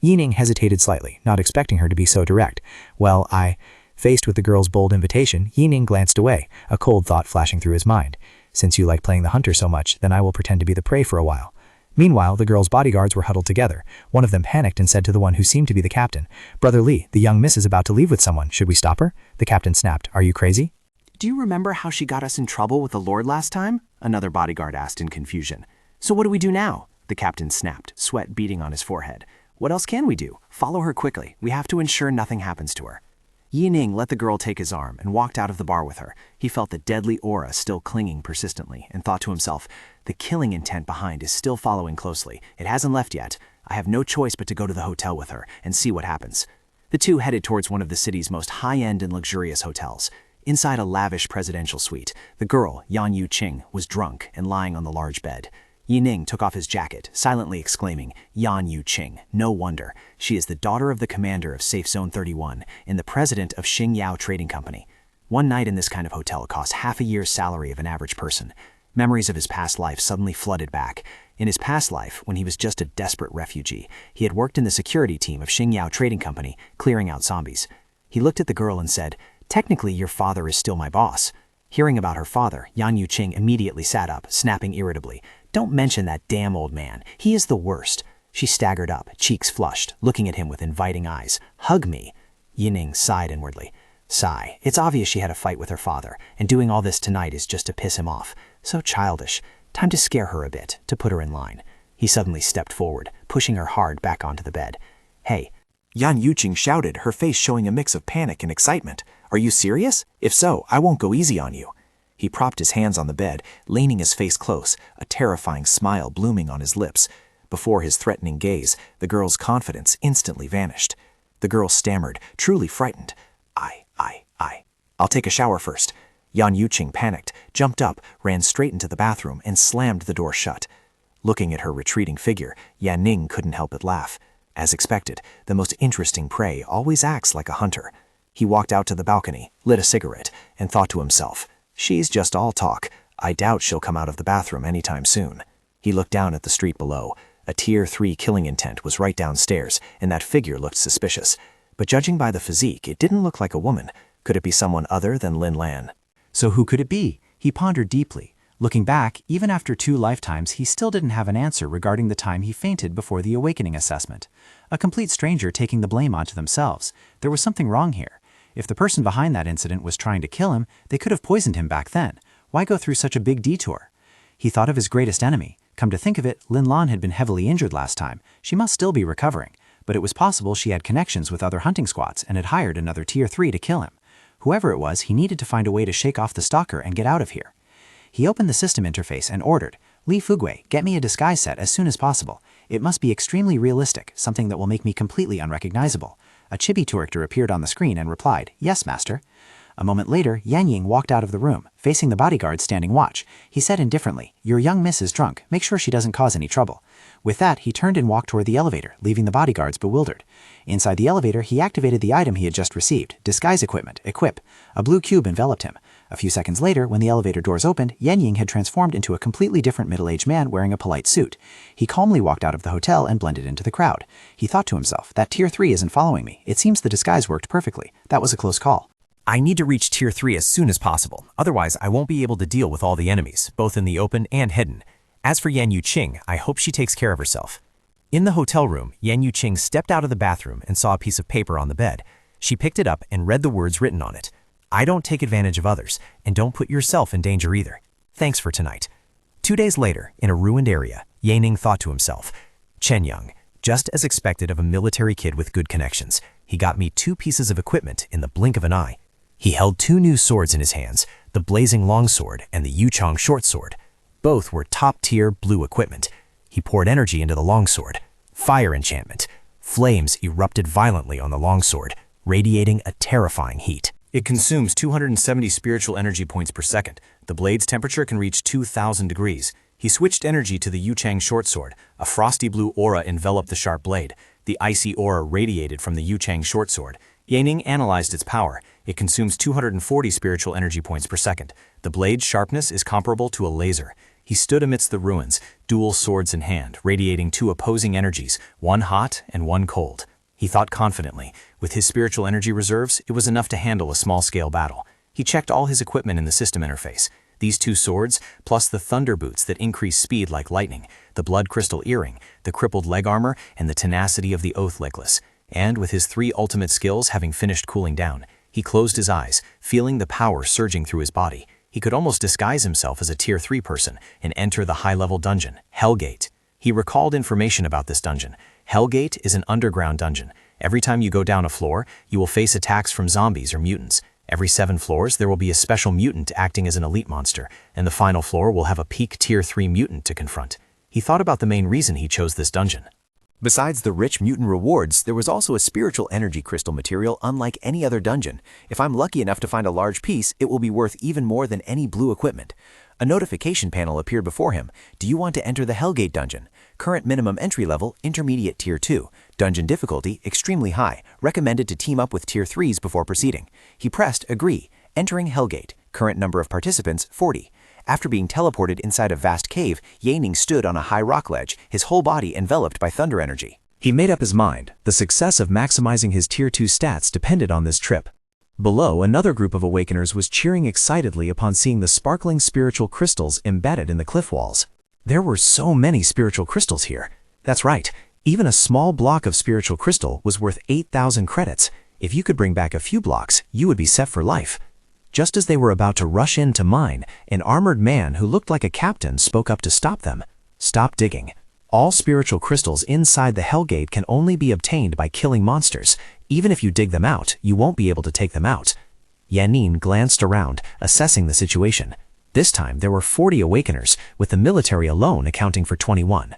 Ye Ning hesitated slightly, not expecting her to be so direct. Well, Faced with the girl's bold invitation, Ye Ning glanced away, a cold thought flashing through his mind. Since you like playing the hunter so much, then I will pretend to be the prey for a while. Meanwhile, the girls' bodyguards were huddled together. One of them panicked and said to the one who seemed to be the captain, "Brother Lee, the young miss is about to leave with someone. Should we stop her?" The captain snapped, "Are you crazy?" "Do you remember how she got us in trouble with the Lord last time?" another bodyguard asked in confusion. "So what do we do now?" the captain snapped, sweat beading on his forehead. "What else can we do? Follow her quickly. We have to ensure nothing happens to her." Yi Ning let the girl take his arm and walked out of the bar with her. He felt the deadly aura still clinging persistently and thought to himself, the killing intent behind is still following closely. It hasn't left yet. I have no choice but to go to the hotel with her and see what happens. The two headed towards one of the city's most high-end and luxurious hotels. Inside a lavish presidential suite, the girl, Yan Yu-Ching, was drunk and lying on the large bed. Yi Ning took off his jacket, silently exclaiming, "Yan Yu-Ching, no wonder. She is the daughter of the commander of Safe Zone 31 and the president of Xingyao Trading Company." One night in this kind of hotel cost half a year's salary of an average person. Memories of his past life suddenly flooded back. In his past life, when he was just a desperate refugee, he had worked in the security team of Xingyao Trading Company, clearing out zombies. He looked at the girl and said, "Technically, your father is still my boss." Hearing about her father, Yan Yu-Ching immediately sat up, snapping irritably, "Don't mention that damn old man. He is the worst." She staggered up, cheeks flushed, looking at him with inviting eyes. "Hug me." Yi Ning sighed inwardly. Sigh. It's obvious she had a fight with her father, and doing all this tonight is just to piss him off. So childish. Time to scare her a bit, to put her in line. He suddenly stepped forward, pushing her hard back onto the bed. "Hey." Yan Yuqing shouted, her face showing a mix of panic and excitement. "Are you serious? If so, I won't go easy on you." He propped his hands on the bed, leaning his face close, a terrifying smile blooming on his lips. Before his threatening gaze, the girl's confidence instantly vanished. The girl stammered, truly frightened. I'll take a shower first." Yan Yuqing panicked, jumped up, ran straight into the bathroom, and slammed the door shut. Looking at her retreating figure, Yan Ning couldn't help but laugh. As expected, the most interesting prey always acts like a hunter. He walked out to the balcony, lit a cigarette, and thought to himself, "She's just all talk. I doubt she'll come out of the bathroom anytime soon." He looked down at the street below. A Tier 3 killing intent was right downstairs, and that figure looked suspicious. But judging by the physique, it didn't look like a woman. Could it be someone other than Lin Lan? So who could it be? He pondered deeply. Looking back, even after 2 lifetimes, he still didn't have an answer regarding the time he fainted before the awakening assessment. A complete stranger taking the blame onto themselves. There was something wrong here. If the person behind that incident was trying to kill him, they could have poisoned him back then. Why go through such a big detour? He thought of his greatest enemy. Come to think of it, Lin Lan had been heavily injured last time. She must still be recovering. But it was possible she had connections with other hunting squads and had hired another Tier 3 to kill him. Whoever it was, he needed to find a way to shake off the stalker and get out of here. He opened the system interface and ordered, "Li Fugui, get me a disguise set as soon as possible. It must be extremely realistic, something that will make me completely unrecognizable." A chibi character appeared on the screen and replied, "Yes, master." A moment later, Yan Ying walked out of the room, facing the bodyguard standing watch. He said indifferently, "Your young miss is drunk. Make sure she doesn't cause any trouble." With that, he turned and walked toward the elevator, leaving the bodyguards bewildered. Inside the elevator, he activated the item he had just received, disguise equipment, equip. A blue cube enveloped him. A few seconds later, when the elevator doors opened, Yan Ying had transformed into a completely different middle-aged man wearing a polite suit. He calmly walked out of the hotel and blended into the crowd. He thought to himself, that Tier 3 isn't following me. It seems the disguise worked perfectly. That was a close call. I need to reach Tier 3 as soon as possible, otherwise I won't be able to deal with all the enemies, both in the open and hidden. As for Yan Yu-Ching, I hope she takes care of herself. In the hotel room, Yan Yu-Ching stepped out of the bathroom and saw a piece of paper on the bed. She picked it up and read the words written on it. "I don't take advantage of others, and don't put yourself in danger either. Thanks for tonight." 2 days later, in a ruined area, Yaning thought to himself, "Chen Yang, just as expected of a military kid with good connections, he got me 2 pieces of equipment in the blink of an eye." He held 2 new swords in his hands, the blazing longsword and the Yuchong short sword. Both were top-tier blue equipment. He poured energy into the longsword. Fire enchantment. Flames erupted violently on the longsword, radiating a terrifying heat. It consumes 270 spiritual energy points per second. The blade's temperature can reach 2,000 degrees. He switched energy to the Yuchang short sword. A frosty blue aura enveloped the sharp blade. The icy aura radiated from the Yuchang short sword. Yaning analyzed its power. It consumes 240 spiritual energy points per second. The blade's sharpness is comparable to a laser. He stood amidst the ruins, dual swords in hand, radiating 2 opposing energies, one hot and one cold. He thought confidently. With his spiritual energy reserves, it was enough to handle a small-scale battle. He checked all his equipment in the system interface. These two swords, plus the thunder boots that increase speed like lightning, the blood crystal earring, the crippled leg armor, and the tenacity of the oath legless. And with his 3 ultimate skills having finished cooling down, he closed his eyes, feeling the power surging through his body. He could almost disguise himself as a Tier 3 person and enter the high-level dungeon, Hellgate. He recalled information about this dungeon. Hellgate is an underground dungeon. Every time you go down a floor, you will face attacks from zombies or mutants. Every 7 floors, there will be a special mutant acting as an elite monster, and the final floor will have a peak Tier 3 mutant to confront. He thought about the main reason he chose this dungeon. Besides the rich mutant rewards, there was also a spiritual energy crystal material unlike any other dungeon. If I'm lucky enough to find a large piece, it will be worth even more than any blue equipment. A notification panel appeared before him. Do you want to enter the Hellgate dungeon? Current minimum entry level, intermediate Tier 2. Dungeon difficulty, extremely high. Recommended to team up with Tier 3s before proceeding. He pressed agree. Entering Hellgate. Current number of participants, 40. After being teleported inside a vast cave, Yaning stood on a high rock ledge, his whole body enveloped by thunder energy. He made up his mind. The success of maximizing his Tier 2 stats depended on this trip. Below, another group of Awakeners was cheering excitedly upon seeing the sparkling spiritual crystals embedded in the cliff walls. There were so many spiritual crystals here. That's right, even a small block of spiritual crystal was worth 8,000 credits. If you could bring back a few blocks, you would be set for life. Just as they were about to rush in to mine, an armored man who looked like a captain spoke up to stop them. Stop digging. All spiritual crystals inside the Hellgate can only be obtained by killing monsters. Even if you dig them out, you won't be able to take them out. Yanin glanced around, assessing the situation. This time there were 40 Awakeners, with the military alone accounting for 21.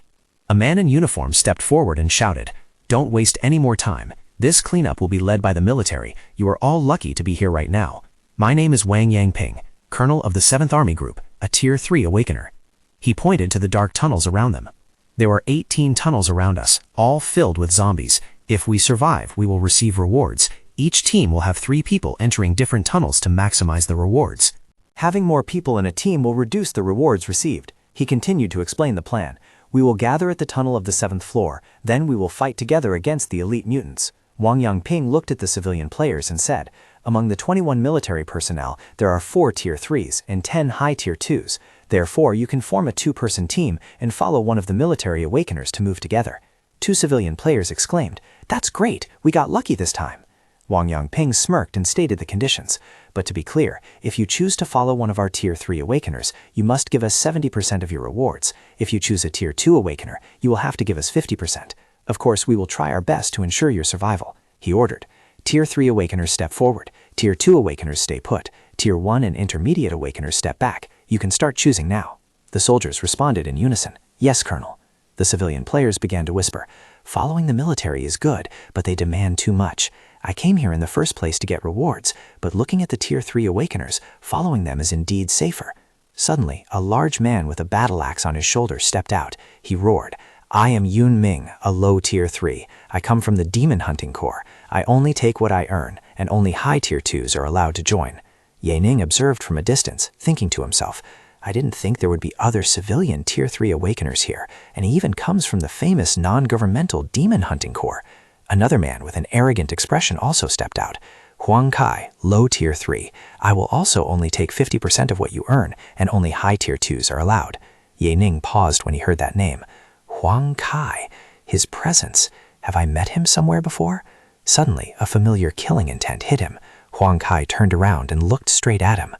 A man in uniform stepped forward and shouted, "Don't waste any more time. This cleanup will be led by the military. You are all lucky to be here right now. My name is Wang Yangping, Colonel of the 7th Army Group, a Tier 3 Awakener." He pointed to the dark tunnels around them. There are 18 tunnels around us, all filled with zombies. If we survive, we will receive rewards. Each team will have 3 people entering different tunnels to maximize the rewards. Having more people in a team will reduce the rewards received. He continued to explain the plan. We will gather at the tunnel of the 7th floor, then we will fight together against the elite mutants. Wang Yangping looked at the civilian players and said, among the 21 military personnel, there are 4 Tier 3s and 10 high Tier 2s. Therefore, you can form a 2-person team and follow one of the military Awakeners to move together. 2 civilian players exclaimed, "That's great! We got lucky this time!" Wang Yangping smirked and stated the conditions. But to be clear, if you choose to follow one of our Tier 3 Awakeners, you must give us 70% of your rewards. If you choose a Tier 2 Awakener, you will have to give us 50%. Of course, we will try our best to ensure your survival. He ordered. Tier 3 Awakeners step forward. Tier 2 Awakeners stay put. Tier 1 and Intermediate Awakeners step back. You can start choosing now. The soldiers responded in unison. Yes, Colonel. The civilian players began to whisper. Following the military is good, but they demand too much. I came here in the first place to get rewards, but looking at the Tier 3 Awakeners, following them is indeed safer. Suddenly, a large man with a battle axe on his shoulder stepped out. He roared, "I am Yun Ming, a low Tier 3. I come from the Demon Hunting Corps. I only take what I earn, and only high Tier 2s are allowed to join." Yaning observed from a distance, thinking to himself, I didn't think there would be other civilian Tier 3 Awakeners here, and he even comes from the famous non-governmental Demon Hunting Corps. Another man with an arrogant expression also stepped out. Huang Kai, low Tier 3. I will also only take 50% of what you earn, and only high Tier 2s are allowed. Yaning paused when he heard that name. Huang Kai. His presence. Have I met him somewhere before? Suddenly, a familiar killing intent hit him. Huang Kai turned around and looked straight at him.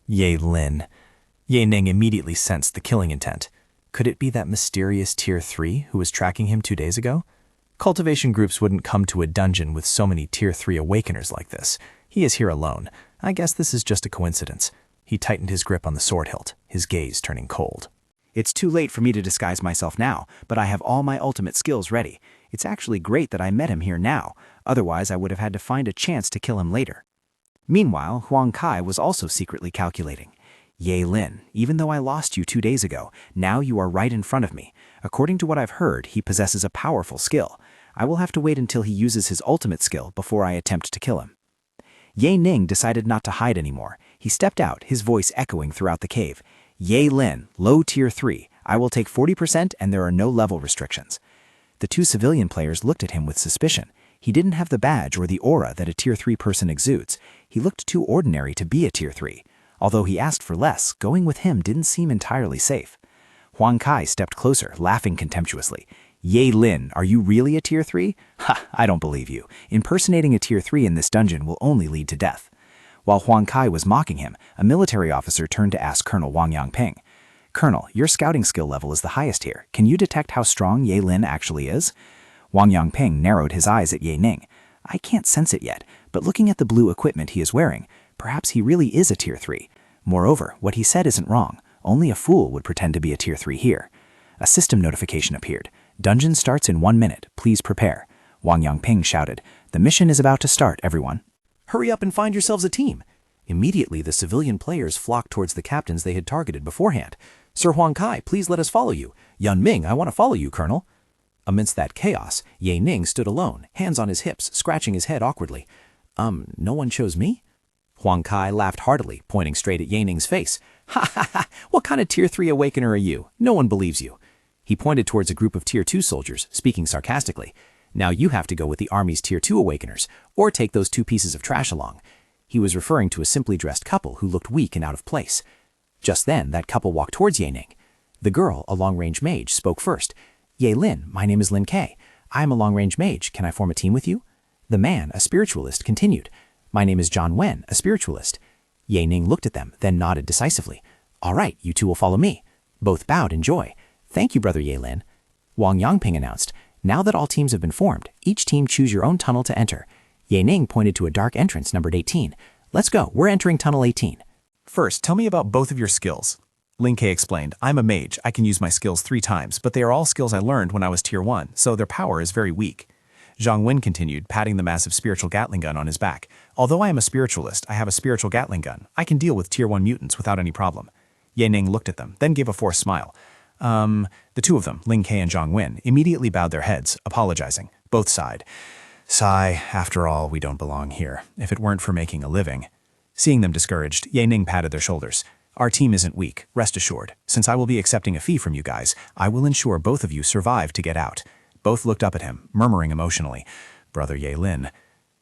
Ye Lin. Ye Ning immediately sensed the killing intent. Could it be that mysterious Tier 3 who was tracking him 2 days ago? Cultivation groups wouldn't come to a dungeon with so many Tier 3 Awakeners like this. He is here alone. I guess this is just a coincidence. He tightened his grip on the sword hilt, his gaze turning cold. It's too late for me to disguise myself now, but I have all my ultimate skills ready. It's actually great that I met him here now, otherwise I would have had to find a chance to kill him later. Meanwhile, Huang Kai was also secretly calculating. Ye Lin, even though I lost you 2 days ago, now you are right in front of me. According to what I've heard, he possesses a powerful skill. I will have to wait until he uses his ultimate skill before I attempt to kill him. Ye Ning decided not to hide anymore. He stepped out, his voice echoing throughout the cave. Ye Lin, low Tier 3. I will take 40% and there are no level restrictions. The 2 civilian players looked at him with suspicion. He didn't have the badge or the aura that a Tier 3 person exudes. He looked too ordinary to be a Tier 3. Although he asked for less, going with him didn't seem entirely safe. Huang Kai stepped closer, laughing contemptuously. Ye Lin, are you really a Tier 3? Ha, I don't believe you. Impersonating a Tier 3 in this dungeon will only lead to death. While Huang Kai was mocking him, a military officer turned to ask Colonel Wang Yangping. Colonel, your scouting skill level is the highest here. Can you detect how strong Ye Lin actually is? Wang Yangping narrowed his eyes at Ye Ning. I can't sense it yet, but looking at the blue equipment he is wearing, perhaps he really is a Tier 3. Moreover, what he said isn't wrong. Only a fool would pretend to be a Tier 3 here. A system notification appeared. Dungeon starts in 1 minute. Please prepare. Wang Yangping shouted. The mission is about to start, everyone. Hurry up and find yourselves a team. Immediately, the civilian players flocked towards the captains they had targeted beforehand. Sir Huang Kai, please let us follow you. Yun Ming, I want to follow you, Colonel. Amidst that chaos, Ye Ning stood alone, hands on his hips, scratching his head awkwardly. No one chose me? Huang Kai laughed heartily, pointing straight at Ye Ning's face. Ha ha ha! What kind of Tier 3 awakener are you? No one believes you. He pointed towards a group of Tier 2 soldiers, speaking sarcastically. Now you have to go with the army's Tier 2 awakeners, or take those 2 pieces of trash along. He was referring to a simply dressed couple who looked weak and out of place. Just then, that couple walked towards Ye Ning. The girl, a long-range mage, spoke first. Ye Lin, my name is Lin Kei. I am a long-range mage. Can I form a team with you? The man, a spiritualist, continued. My name is John Wen, a spiritualist. Ye Ning looked at them, then nodded decisively. All right, you two will follow me. Both bowed in joy. Thank you, Brother Ye Lin. Wang Yangping announced. Now that all teams have been formed, each team choose your own tunnel to enter. Ye Ning pointed to a dark entrance numbered 18. Let's go, we're entering tunnel 18. First, tell me about both of your skills. Lin Kei explained, I'm a mage. I can use my skills 3 times, but they are all skills I learned when I was Tier 1, so their power is very weak. Zhang Wen continued, patting the massive spiritual Gatling gun on his back. Although I am a spiritualist, I have a spiritual Gatling gun. I can deal with Tier 1 mutants without any problem. Ye Ning looked at them, then gave a forced smile. The two of them, Lin Kei and Zhang Wen, immediately bowed their heads, apologizing. Both sighed. Sigh, after all, we don't belong here, if it weren't for making a living. Seeing them discouraged, Ye Ning patted their shoulders. Our team isn't weak, rest assured. Since I will be accepting a fee from you guys, I will ensure both of you survive to get out. Both looked up at him, murmuring emotionally, Brother Ye Lin.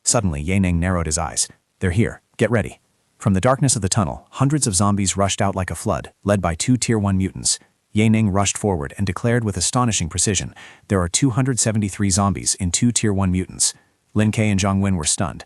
Suddenly, Ye Ning narrowed his eyes. They're here. Get ready. From the darkness of the tunnel, hundreds of zombies rushed out like a flood, led by 2 Tier 1 mutants. Ye Ning rushed forward and declared with astonishing precision, there are 273 zombies in 2 Tier 1 mutants. Lin Kei and Zhang Wen were stunned.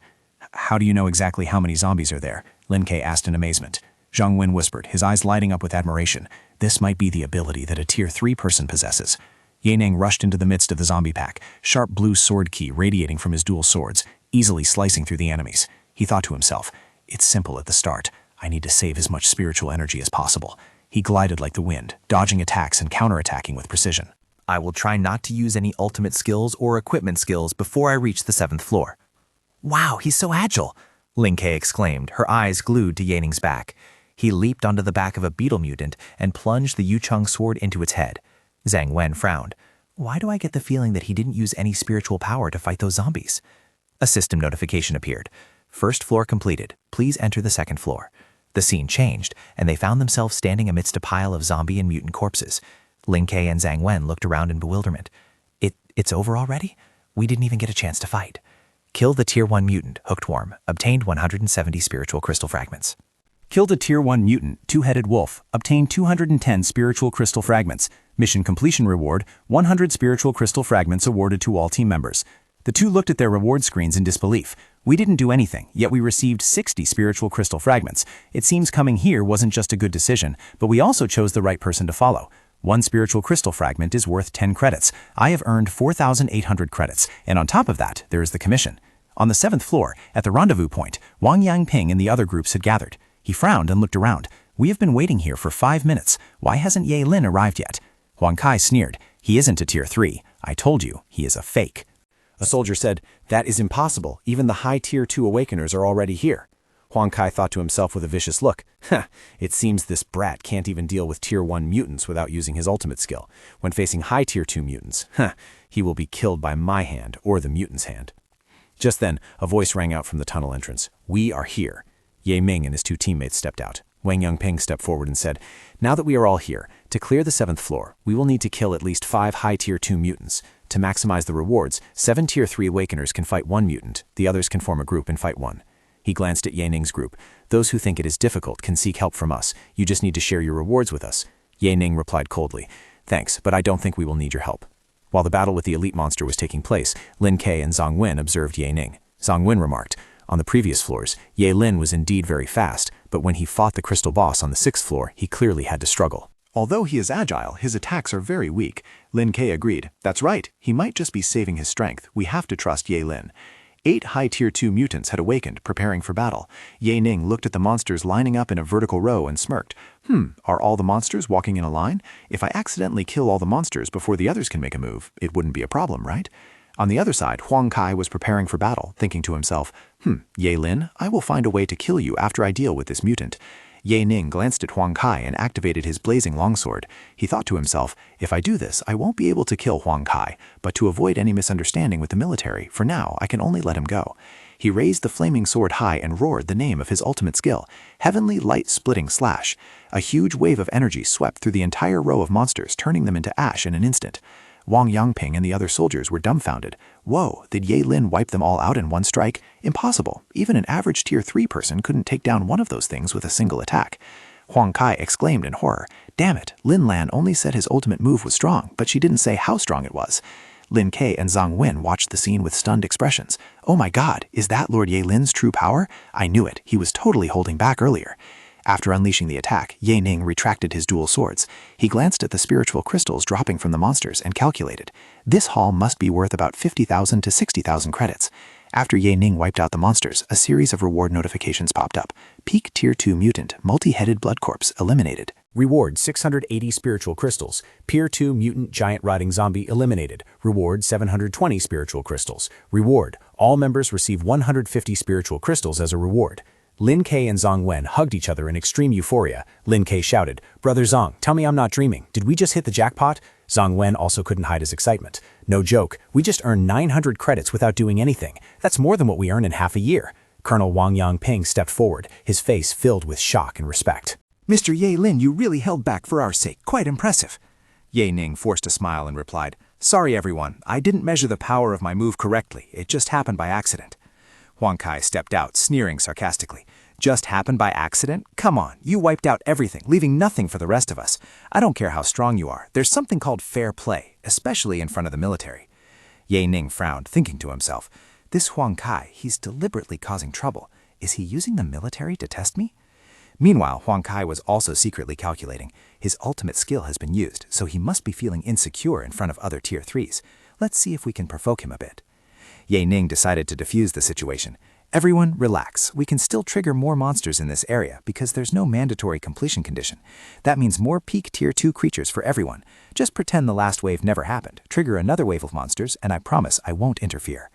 How do you know exactly how many zombies are there? Lin Kei asked in amazement. Zhang Wen whispered, his eyes lighting up with admiration. This might be the ability that a Tier 3 person possesses. Ye Ning rushed into the midst of the zombie pack, sharp blue sword key radiating from his dual swords, easily slicing through the enemies. He thought to himself, it's simple at the start. I need to save as much spiritual energy as possible. He glided like the wind, dodging attacks and counterattacking with precision. I will try not to use any ultimate skills or equipment skills before I reach the 7th floor. Wow, he's so agile! Lin Kei exclaimed, her eyes glued to Ye Ning's back. He leaped onto the back of a beetle mutant and plunged the Yucheng sword into its head. Zhang Wen frowned. Why do I get the feeling that he didn't use any spiritual power to fight those zombies? A system notification appeared. 1st floor completed. Please enter the 2nd floor. The scene changed, and they found themselves standing amidst a pile of zombie and mutant corpses. Lin Kei and Zhang Wen looked around in bewilderment. It's over already? We didn't even get a chance to fight. Kill the Tier 1 mutant, Hooked Worm. Obtained 170 spiritual crystal fragments. Killed a Tier 1 mutant, Two-Headed Wolf. Obtained 210 spiritual crystal fragments. Mission completion reward, 100 spiritual crystal fragments awarded to all team members. The two looked at their reward screens in disbelief. We didn't do anything, yet we received 60 spiritual crystal fragments. It seems coming here wasn't just a good decision, but we also chose the right person to follow. 1 spiritual crystal fragment is worth 10 credits. I have earned 4,800 credits, and on top of that, there is the commission. On the 7th floor, at the rendezvous point, Wang Yangping and the other groups had gathered. He frowned and looked around. We have been waiting here for 5 minutes. Why hasn't Ye Lin arrived yet? Huang Kai sneered. He isn't a Tier 3. I told you, he is a fake. A soldier said, that is impossible. Even the high Tier 2 awakeners are already here. Huang Kai thought to himself with a vicious look. It seems this brat can't even deal with Tier 1 mutants without using his ultimate skill. When facing high Tier 2 mutants, he will be killed by my hand or the mutant's hand. Just then, a voice rang out from the tunnel entrance. We are here. Ye Ming and his 2 teammates stepped out. Wang Yangping stepped forward and said, now that we are all here, to clear the 7th floor, we will need to kill at least 5 high Tier 2 mutants. To maximize the rewards, 7 Tier 3 awakeners can fight 1 mutant. The others can form a group and fight one. He glanced at Ye Ning's group. Those who think it is difficult can seek help from us. You just need to share your rewards with us. Ye Ning replied coldly. Thanks, but I don't think we will need your help. While the battle with the elite monster was taking place, Lin Ke and Zhang Wen observed Ye Ning. Zhang Wen remarked, on the previous floors, Ye Lin was indeed very fast, but when he fought the crystal boss on the 6th floor, he clearly had to struggle. Although he is agile, his attacks are very weak. Lin Ke agreed. That's right, he might just be saving his strength. We have to trust Ye Lin. 8 high tier 2 mutants had awakened, preparing for battle. Ye Ning looked at the monsters lining up in a vertical row and smirked. Are all the monsters walking in a line? If I accidentally kill all the monsters before the others can make a move, it wouldn't be a problem, right? On the other side, Huang Kai was preparing for battle, thinking to himself, Ye Lin, I will find a way to kill you after I deal with this mutant. Ye Ning glanced at Huang Kai and activated his blazing longsword. He thought to himself, if I do this, I won't be able to kill Huang Kai, but to avoid any misunderstanding with the military, for now, I can only let him go. He raised the flaming sword high and roared the name of his ultimate skill, Heavenly Light-Splitting Slash. A huge wave of energy swept through the entire row of monsters, turning them into ash in an instant. Wang Yangping and the other soldiers were dumbfounded. Whoa, did Ye Lin wipe them all out in one strike? Impossible. Even an average tier 3 person couldn't take down one of those things with a single attack. Huang Kai exclaimed in horror. Damn it, Lin Lan only said his ultimate move was strong, but she didn't say how strong it was. Lin Ke and Zhang Wen watched the scene with stunned expressions. Oh my god, is that Lord Ye Lin's true power? I knew it, he was totally holding back earlier. After unleashing the attack, Ye Ning retracted his dual swords. He glanced at the spiritual crystals dropping from the monsters and calculated. This haul must be worth about 50,000 to 60,000 credits. After Ye Ning wiped out the monsters, a series of reward notifications popped up. Peak Tier 2 Mutant, Multi-Headed Blood Corpse, eliminated. Reward 680 spiritual crystals. Tier 2 Mutant Giant Riding Zombie, eliminated. Reward 720 spiritual crystals. Reward, all members receive 150 spiritual crystals as a reward. Lin Ke and Zhang Wen hugged each other in extreme euphoria. Lin Ke shouted, Brother Zhang, tell me I'm not dreaming. Did we just hit the jackpot? Zhang Wen also couldn't hide his excitement. No joke, we just earned 900 credits without doing anything. That's more than what we earn in half a year. Colonel Wang Yangping stepped forward, his face filled with shock and respect. Mr. Ye Lin, you really held back for our sake. Quite impressive. Ye Ning forced a smile and replied, Sorry everyone, I didn't measure the power of my move correctly. It just happened by accident. Huang Kai stepped out, sneering sarcastically. Just happened by accident? Come on, you wiped out everything, leaving nothing for the rest of us. I don't care how strong you are. There's something called fair play, especially in front of the military. Ye Ning frowned, thinking to himself, This Huang Kai, he's deliberately causing trouble. Is he using the military to test me? Meanwhile, Huang Kai was also secretly calculating. His ultimate skill has been used, so he must be feeling insecure in front of other tier 3s. Let's see if we can provoke him a bit. Ye Ning decided to defuse the situation. Everyone, relax. We can still trigger more monsters in this area because there's no mandatory completion condition. That means more peak tier 2 creatures for everyone. Just pretend the last wave never happened. Trigger another wave of monsters, and I promise I won't interfere.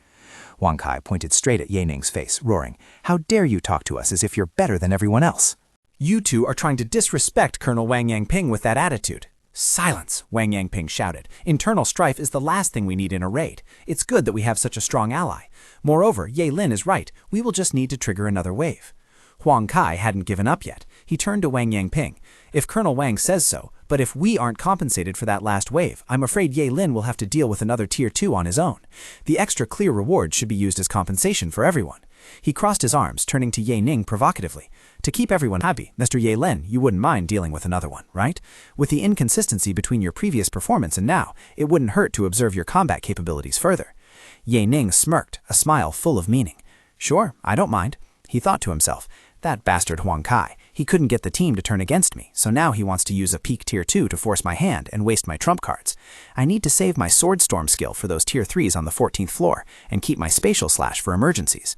Huang Kai pointed straight at Ye Ning's face, roaring, How dare you talk to us as if you're better than everyone else? You two are trying to disrespect Colonel Wang Yangping with that attitude. Silence, Wang Yangping shouted. Internal strife is the last thing we need in a raid. It's good that we have such a strong ally. Moreover, Ye Lin is right. We will just need to trigger another wave. Huang Kai hadn't given up yet. He turned to Wang Yangping. If Colonel Wang says so, but if we aren't compensated for that last wave, I'm afraid Ye Lin will have to deal with another tier 2 on his own. The extra clear reward should be used as compensation for everyone. He crossed his arms, turning to Ye Ning provocatively. To keep everyone happy, Mr. Ye Lin, you wouldn't mind dealing with another one, right? With the inconsistency between your previous performance and now, it wouldn't hurt to observe your combat capabilities further. Ye Ning smirked, a smile full of meaning. Sure, I don't mind. He thought to himself, that bastard Huang Kai, he couldn't get the team to turn against me, so now he wants to use a peak tier 2 to force my hand and waste my trump cards. I need to save my sword storm skill for those tier 3s on the 14th floor and keep my spatial slash for emergencies.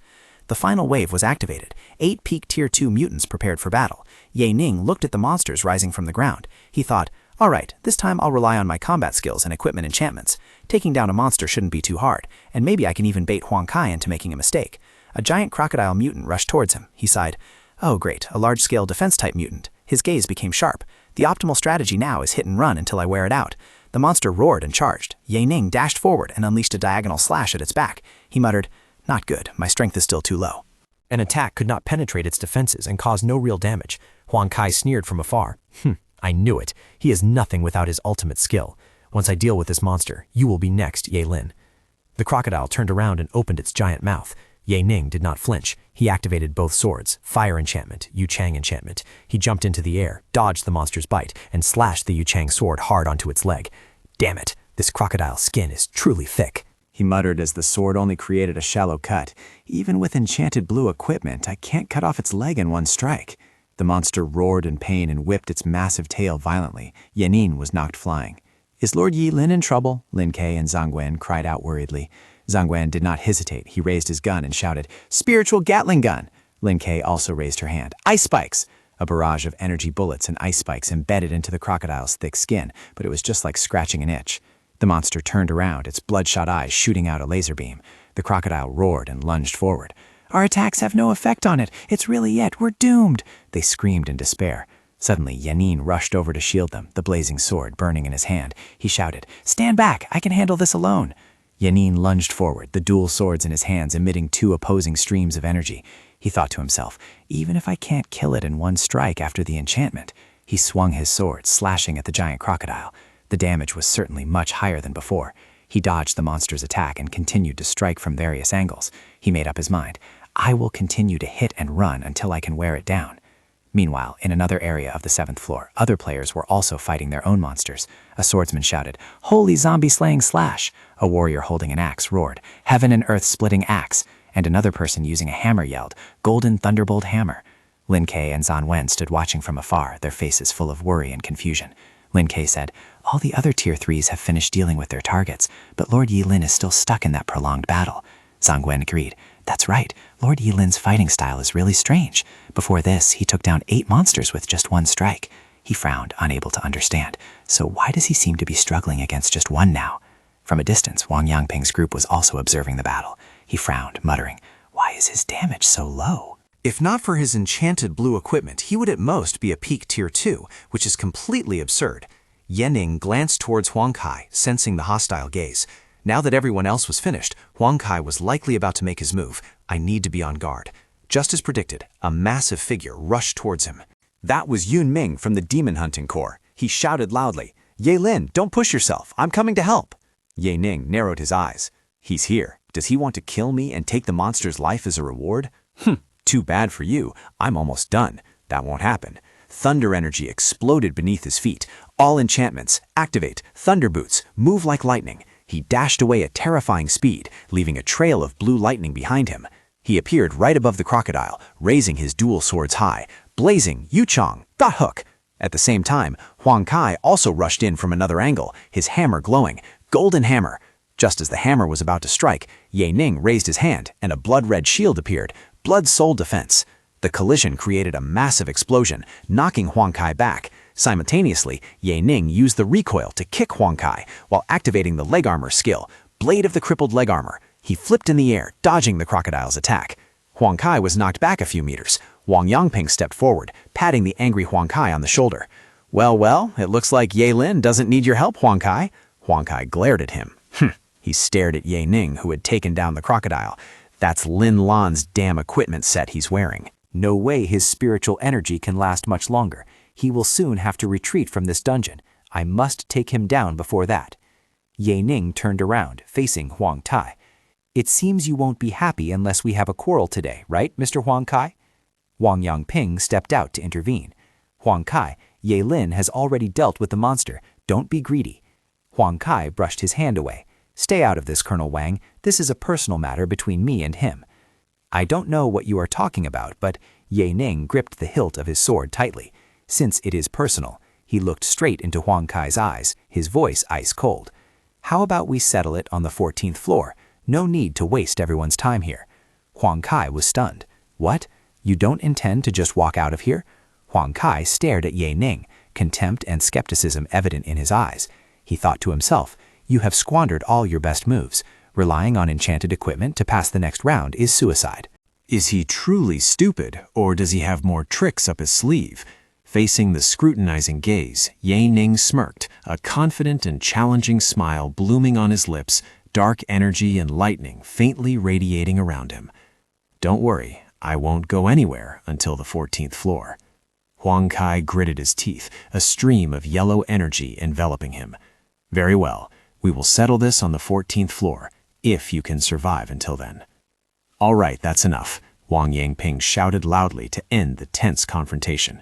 The final wave was activated. 8 peak tier 2 mutants prepared for battle. Ye Ning looked at the monsters rising from the ground. He thought, all right, this time I'll rely on my combat skills and equipment enchantments. Taking down a monster shouldn't be too hard, and maybe I can even bait Huang Kai into making a mistake. A giant crocodile mutant rushed towards him. He sighed, oh great, a large-scale defense-type mutant. His gaze became sharp. The optimal strategy now is hit and run until I wear it out. The monster roared and charged. Ye Ning dashed forward and unleashed a diagonal slash at its back. He muttered, not good, my strength is still too low. An attack could not penetrate its defenses and cause no real damage. Huang Kai sneered from afar. I knew it. He is nothing without his ultimate skill. Once I deal with this monster, you will be next, Ye Lin. The crocodile turned around and opened its giant mouth. Ye Ning did not flinch. He activated both swords, Fire Enchantment, Yu Chang Enchantment. He jumped into the air, dodged the monster's bite, and slashed the Yu Chang sword hard onto its leg. Damn it, this crocodile's skin is truly thick. He muttered as the sword only created a shallow cut. Even with enchanted blue equipment, I can't cut off its leg in one strike. The monster roared in pain and whipped its massive tail violently. Yanin was knocked flying. Is Lord Yi Lin in trouble? Lin Ke and Zhang Guan cried out worriedly. Zhang Guan did not hesitate. He raised his gun and shouted, "Spiritual Gatling gun!" Lin Ke also raised her hand. Ice spikes! A barrage of energy bullets and ice spikes embedded into the crocodile's thick skin, but it was just like scratching an itch. The monster turned around, its bloodshot eyes shooting out a laser beam. The crocodile roared and lunged forward. "Our attacks have no effect on it. It's really it. We're doomed!" They screamed in despair. Suddenly, Yanin rushed over to shield them, the blazing sword burning in his hand. He shouted, "Stand back! I can handle this alone!" Yanin lunged forward, the dual swords in his hands emitting two opposing streams of energy. He thought to himself, even if I can't kill it in one strike after the enchantment. He swung his sword, slashing at the giant crocodile. The damage was certainly much higher than before. He dodged the monster's attack and continued to strike from various angles. He made up his mind. I will continue to hit and run until I can wear it down. Meanwhile, in another area of the 7th floor, other players were also fighting their own monsters. A swordsman shouted, "Holy zombie-slaying slash!" A warrior holding an axe roared, "Heaven and earth-splitting axe!" And another person using a hammer yelled, "Golden thunderbolt hammer!" Lin Ke and Zhan Wen stood watching from afar, their faces full of worry and confusion. Lin Ke said, "All the other Tier 3s have finished dealing with their targets, but Lord Yi Lin is still stuck in that prolonged battle." Zhang Guan agreed. "That's right. Lord Yi Lin's fighting style is really strange. Before this, he took down 8 monsters with just one strike." He frowned, unable to understand. So why does he seem to be struggling against just one now? From a distance, Wang Yangping's group was also observing the battle. He frowned, muttering, "Why is his damage so low?" If not for his enchanted blue equipment, he would at most be a peak Tier 2, which is completely absurd. Yening glanced towards Huang Kai, sensing the hostile gaze. Now that everyone else was finished, Huang Kai was likely about to make his move. I need to be on guard. Just as predicted, a massive figure rushed towards him. That was Yun Ming from the Demon Hunting Corps. He shouted loudly, "Ye Lin, don't push yourself. I'm coming to help." Ye Ning narrowed his eyes. He's here. Does he want to kill me and take the monster's life as a reward? Too bad for you. I'm almost done. That won't happen. Thunder energy exploded beneath his feet. All enchantments, activate, thunder boots, move like lightning. He dashed away at terrifying speed, leaving a trail of blue lightning behind him. He appeared right above the crocodile, raising his dual swords high, blazing, Yu Chang, got hook. At the same time, Huang Kai also rushed in from another angle, his hammer glowing, golden hammer. Just as the hammer was about to strike, Ye Ning raised his hand, and a blood-red shield appeared, Blood Soul Defense. The collision created a massive explosion, knocking Huang Kai back. Simultaneously, Ye Ning used the recoil to kick Huang Kai while activating the leg armor skill, Blade of the Crippled Leg Armor. He flipped in the air, dodging the crocodile's attack. Huang Kai was knocked back a few meters. Wang Yangping stepped forward, patting the angry Huang Kai on the shoulder. Well, it looks like Ye Lin doesn't need your help, Huang Kai." Huang Kai glared at him. He stared at Ye Ning, who had taken down the crocodile. That's Lin Lan's damn equipment set he's wearing. No way his spiritual energy can last much longer. He will soon have to retreat from this dungeon. I must take him down before that. Ye Ning turned around, facing Huang Tai. "It seems you won't be happy unless we have a quarrel today, right, Mr. Huang Kai?" Wang Yangping stepped out to intervene. "Huang Kai, Ye Lin has already dealt with the monster. Don't be greedy." Huang Kai brushed his hand away. "Stay out of this, Colonel Wang. This is a personal matter between me and him." "I don't know what you are talking about, but..." Ye Ning gripped the hilt of his sword tightly. Since it is personal, he looked straight into Huang Kai's eyes, his voice ice cold. "How about we settle it on the 14th floor? No need to waste everyone's time here." Huang Kai was stunned. "What? You don't intend to just walk out of here?" Huang Kai stared at Ye Ning, contempt and skepticism evident in his eyes. He thought to himself, "You have squandered all your best moves. Relying on enchanted equipment to pass the next round is suicide." Is he truly stupid, or does he have more tricks up his sleeve? Facing the scrutinizing gaze, Ye Ning smirked, a confident and challenging smile blooming on his lips, dark energy and lightning faintly radiating around him. "Don't worry, I won't go anywhere until the 14th floor." Huang Kai gritted his teeth, a stream of yellow energy enveloping him. "Very well, we will settle this on the 14th floor, if you can survive until then." All right, that's enough, Wang Yangping shouted loudly to end the tense confrontation.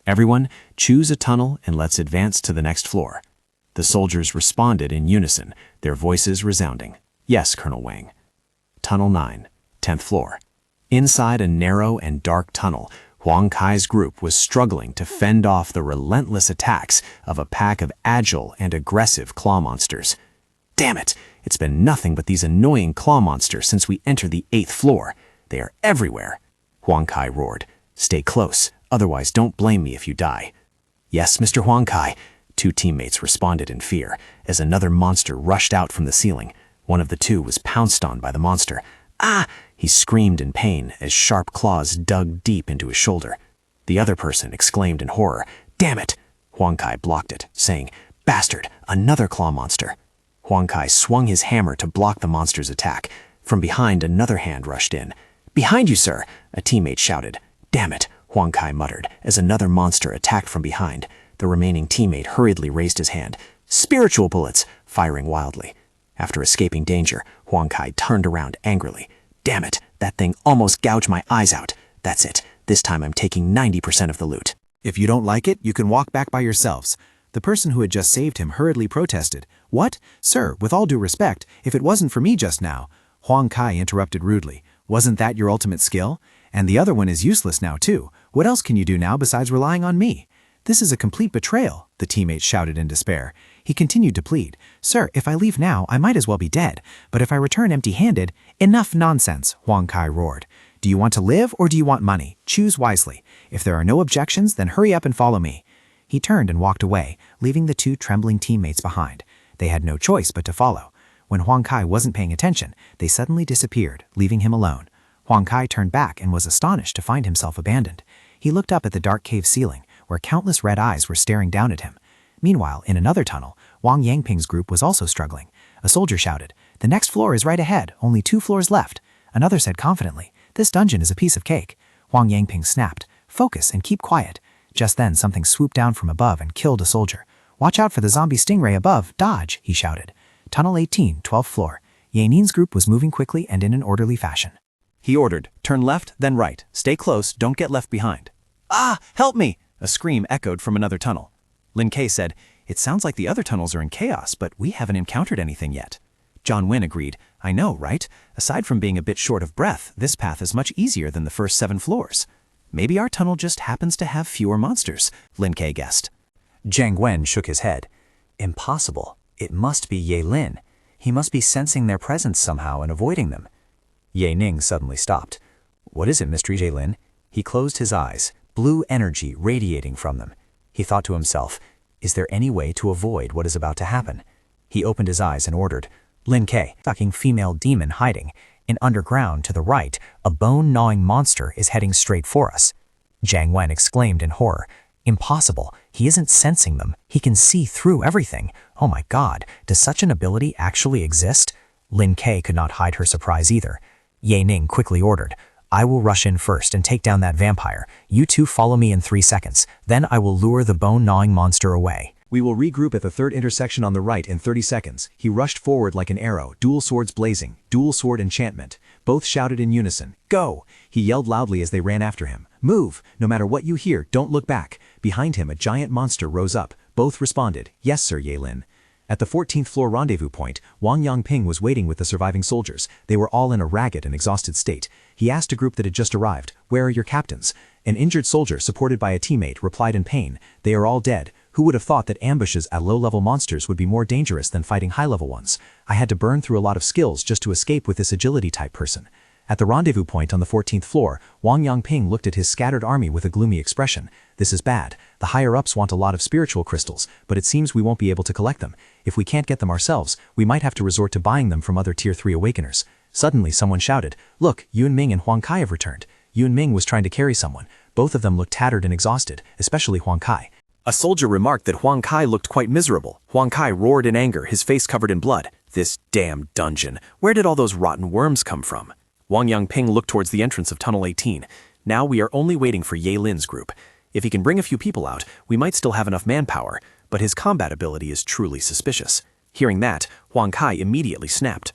Everyone, choose a tunnel and let's advance to the next floor. The soldiers responded in unison, their voices resounding. Yes, Colonel Wang. Tunnel 9, 10th floor. Inside a narrow and dark tunnel, Huang Kai's group was struggling to fend off the relentless attacks of a pack of agile and aggressive claw monsters. Damn it! It's been nothing but these annoying claw monsters since we entered the 8th floor. They are everywhere. Huang Kai roared. Stay close, otherwise don't blame me if you die. Yes, Mr. Huang Kai. 2 teammates responded in fear as another monster rushed out from the ceiling. One of the 2 was pounced on by the monster. Ah! He screamed in pain as sharp claws dug deep into his shoulder. The other person exclaimed in horror. Damn it! Huang Kai blocked it, saying, Bastard! Another claw monster! Huang Kai swung his hammer to block the monster's attack. From behind, another hand rushed in. Behind you, sir! A teammate shouted. Damn it! Huang Kai muttered as another monster attacked from behind. The remaining teammate hurriedly raised his hand. Spiritual bullets! Firing wildly. After escaping danger, Huang Kai turned around angrily. Damn it! That thing almost gouged my eyes out. That's it. This time I'm taking 90% of the loot. If you don't like it, you can walk back by yourselves. The person who had just saved him hurriedly protested. What? Sir, with all due respect, if it wasn't for me just now. Huang Kai interrupted rudely. Wasn't that your ultimate skill? And the other one is useless now too. What else can you do now besides relying on me? This is a complete betrayal, the teammate shouted in despair. He continued to plead. Sir, if I leave now, I might as well be dead. But if I return empty-handed, enough nonsense, Huang Kai roared. Do you want to live or do you want money? Choose wisely. If there are no objections, then hurry up and follow me. He turned and walked away, leaving the 2 trembling teammates behind. They had no choice but to follow. When Huang Kai wasn't paying attention, they suddenly disappeared, leaving him alone. Huang Kai turned back and was astonished to find himself abandoned. He looked up at the dark cave ceiling, where countless red eyes were staring down at him. Meanwhile, in another tunnel, Wang Yangping's group was also struggling. A soldier shouted, The next floor is right ahead, only 2 floors left. Another said confidently, This dungeon is a piece of cake. Huang Yangping snapped, Focus and keep quiet. Just then, something swooped down from above and killed a soldier. Watch out for the zombie stingray above, dodge, he shouted. Tunnel 18, 12th floor. Yanin's group was moving quickly and in an orderly fashion. He ordered, turn left, then right. Stay close, don't get left behind. Ah, help me! A scream echoed from another tunnel. Lin Kei said, It sounds like the other tunnels are in chaos, but we haven't encountered anything yet. John Wynne agreed, I know, right? Aside from being a bit short of breath, this path is much easier than the first 7 floors. Maybe our tunnel just happens to have fewer monsters, Lin Kei guessed. Jiang Wen shook his head. Impossible. It must be Ye Lin. He must be sensing their presence somehow and avoiding them. Ye Ning suddenly stopped. What is it, Mr. Ye Lin? He closed his eyes, blue energy radiating from them. He thought to himself, is there any way to avoid what is about to happen? He opened his eyes and ordered, Lin Kei, fucking female demon hiding. In underground to the right, a bone-gnawing monster is heading straight for us. Jiang Wen exclaimed in horror. Impossible. He isn't sensing them. He can see through everything. Oh my God, does such an ability actually exist? Lin Kei could not hide her surprise either. Ye Ning quickly ordered, I will rush in first and take down that vampire. You 2 follow me in 3 seconds. Then I will lure the bone-gnawing monster away. We will regroup at the 3rd intersection on the right in 30 seconds. He rushed forward like an arrow, dual swords blazing, dual sword enchantment. Both shouted in unison, Go! He yelled loudly as they ran after him. Move! No matter what you hear, don't look back. Behind him, a giant monster rose up. Both responded, Yes, Sir Ye Lin. At the 14th floor rendezvous point, Wang Yangping was waiting with the surviving soldiers. They were all in a ragged and exhausted state. He asked a group that had just arrived, Where are your captains? An injured soldier, supported by a teammate, replied in pain, They are all dead. Who would have thought that ambushes at low-level monsters would be more dangerous than fighting high-level ones? I had to burn through a lot of skills just to escape with this agility-type person. At the rendezvous point on the 14th floor, Wang Yangping looked at his scattered army with a gloomy expression. This is bad. The higher-ups want a lot of spiritual crystals, but it seems we won't be able to collect them. If we can't get them ourselves, we might have to resort to buying them from other Tier 3 Awakeners. Suddenly, someone shouted, Look, Yun Ming and Huang Kai have returned. Yun Ming was trying to carry someone. Both of them looked tattered and exhausted, especially Huang Kai. A soldier remarked that Huang Kai looked quite miserable. Huang Kai roared in anger, his face covered in blood. This damn dungeon. Where did all those rotten worms come from? Wang Yangping looked towards the entrance of Tunnel 18. Now we are only waiting for Ye Lin's group. If he can bring a few people out, we might still have enough manpower, but his combat ability is truly suspicious. Hearing that, Huang Kai immediately snapped.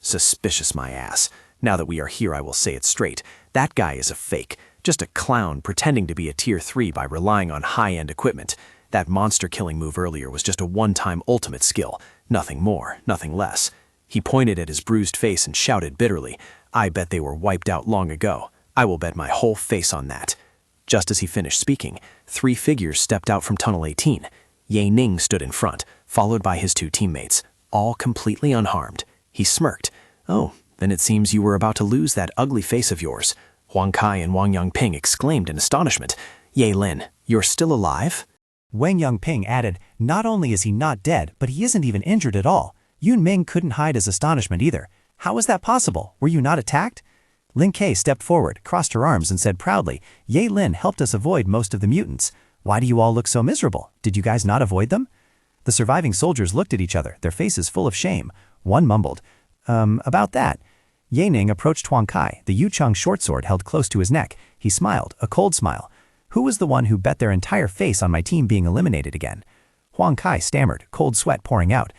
Suspicious my ass. Now that we are here, I will say it straight. That guy is a fake. Just a clown pretending to be a Tier 3 by relying on high-end equipment. That monster-killing move earlier was just a one-time ultimate skill. Nothing more, nothing less. He pointed at his bruised face and shouted bitterly, I bet they were wiped out long ago. I will bet my whole face on that. Just as he finished speaking, 3 figures stepped out from Tunnel 18. Ye Ning stood in front, followed by his 2 teammates, all completely unharmed. He smirked. Oh, then it seems you were about to lose that ugly face of yours. Huang Kai and Wang Yangping exclaimed in astonishment. Ye Lin, you're still alive? Wang Yangping added, not only is he not dead, but he isn't even injured at all. Yun Ming couldn't hide his astonishment either. How was that possible? Were you not attacked? Lin Kei stepped forward, crossed her arms and said proudly, Ye Lin helped us avoid most of the mutants. Why do you all look so miserable? Did you guys not avoid them? The surviving soldiers looked at each other, their faces full of shame. One mumbled, about that. Ye Ning approached Huang Kai, the Yucheng short sword held close to his neck. He smiled, a cold smile. Who was the one who bet their entire face on my team being eliminated again? Huang Kai stammered, cold sweat pouring out.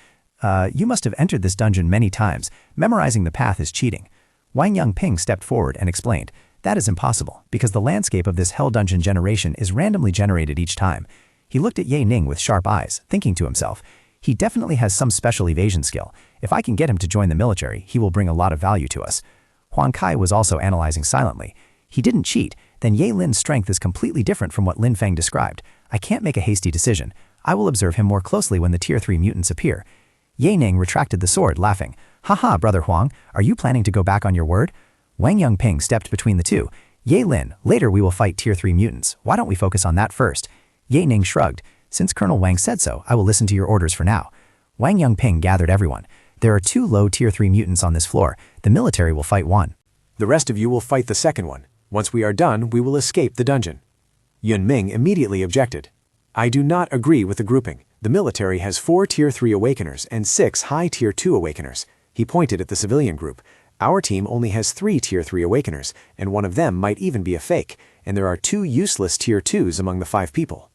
You must have entered this dungeon many times. Memorizing the path is cheating. Wang Yangping stepped forward and explained, that is impossible, because the landscape of this hell dungeon generation is randomly generated each time. He looked at Ye Ning with sharp eyes, thinking to himself, he definitely has some special evasion skill. If I can get him to join the military, he will bring a lot of value to us. Huang Kai was also analyzing silently. He didn't cheat, then Ye Lin's strength is completely different from what Lin Feng described. I can't make a hasty decision. I will observe him more closely when the Tier 3 mutants appear. Ye Ning retracted the sword, laughing. Haha, Brother Huang, are you planning to go back on your word? Wang Yangping stepped between the two. Ye Lin, later we will fight Tier 3 mutants. Why don't we focus on that first? Ye Ning shrugged. Since Colonel Wang said so, I will listen to your orders for now. Wang Yangping gathered everyone. There are 2 low Tier 3 mutants on this floor. The military will fight one. The rest of you will fight the second one. Once we are done, we will escape the dungeon. Yun Ming immediately objected. I do not agree with the grouping. The military has 4 Tier 3 Awakeners and 6 high Tier 2 Awakeners. He pointed at the civilian group. Our team only has 3 Tier 3 Awakeners, and one of them might even be a fake, and there are 2 useless Tier 2s among the 5 people.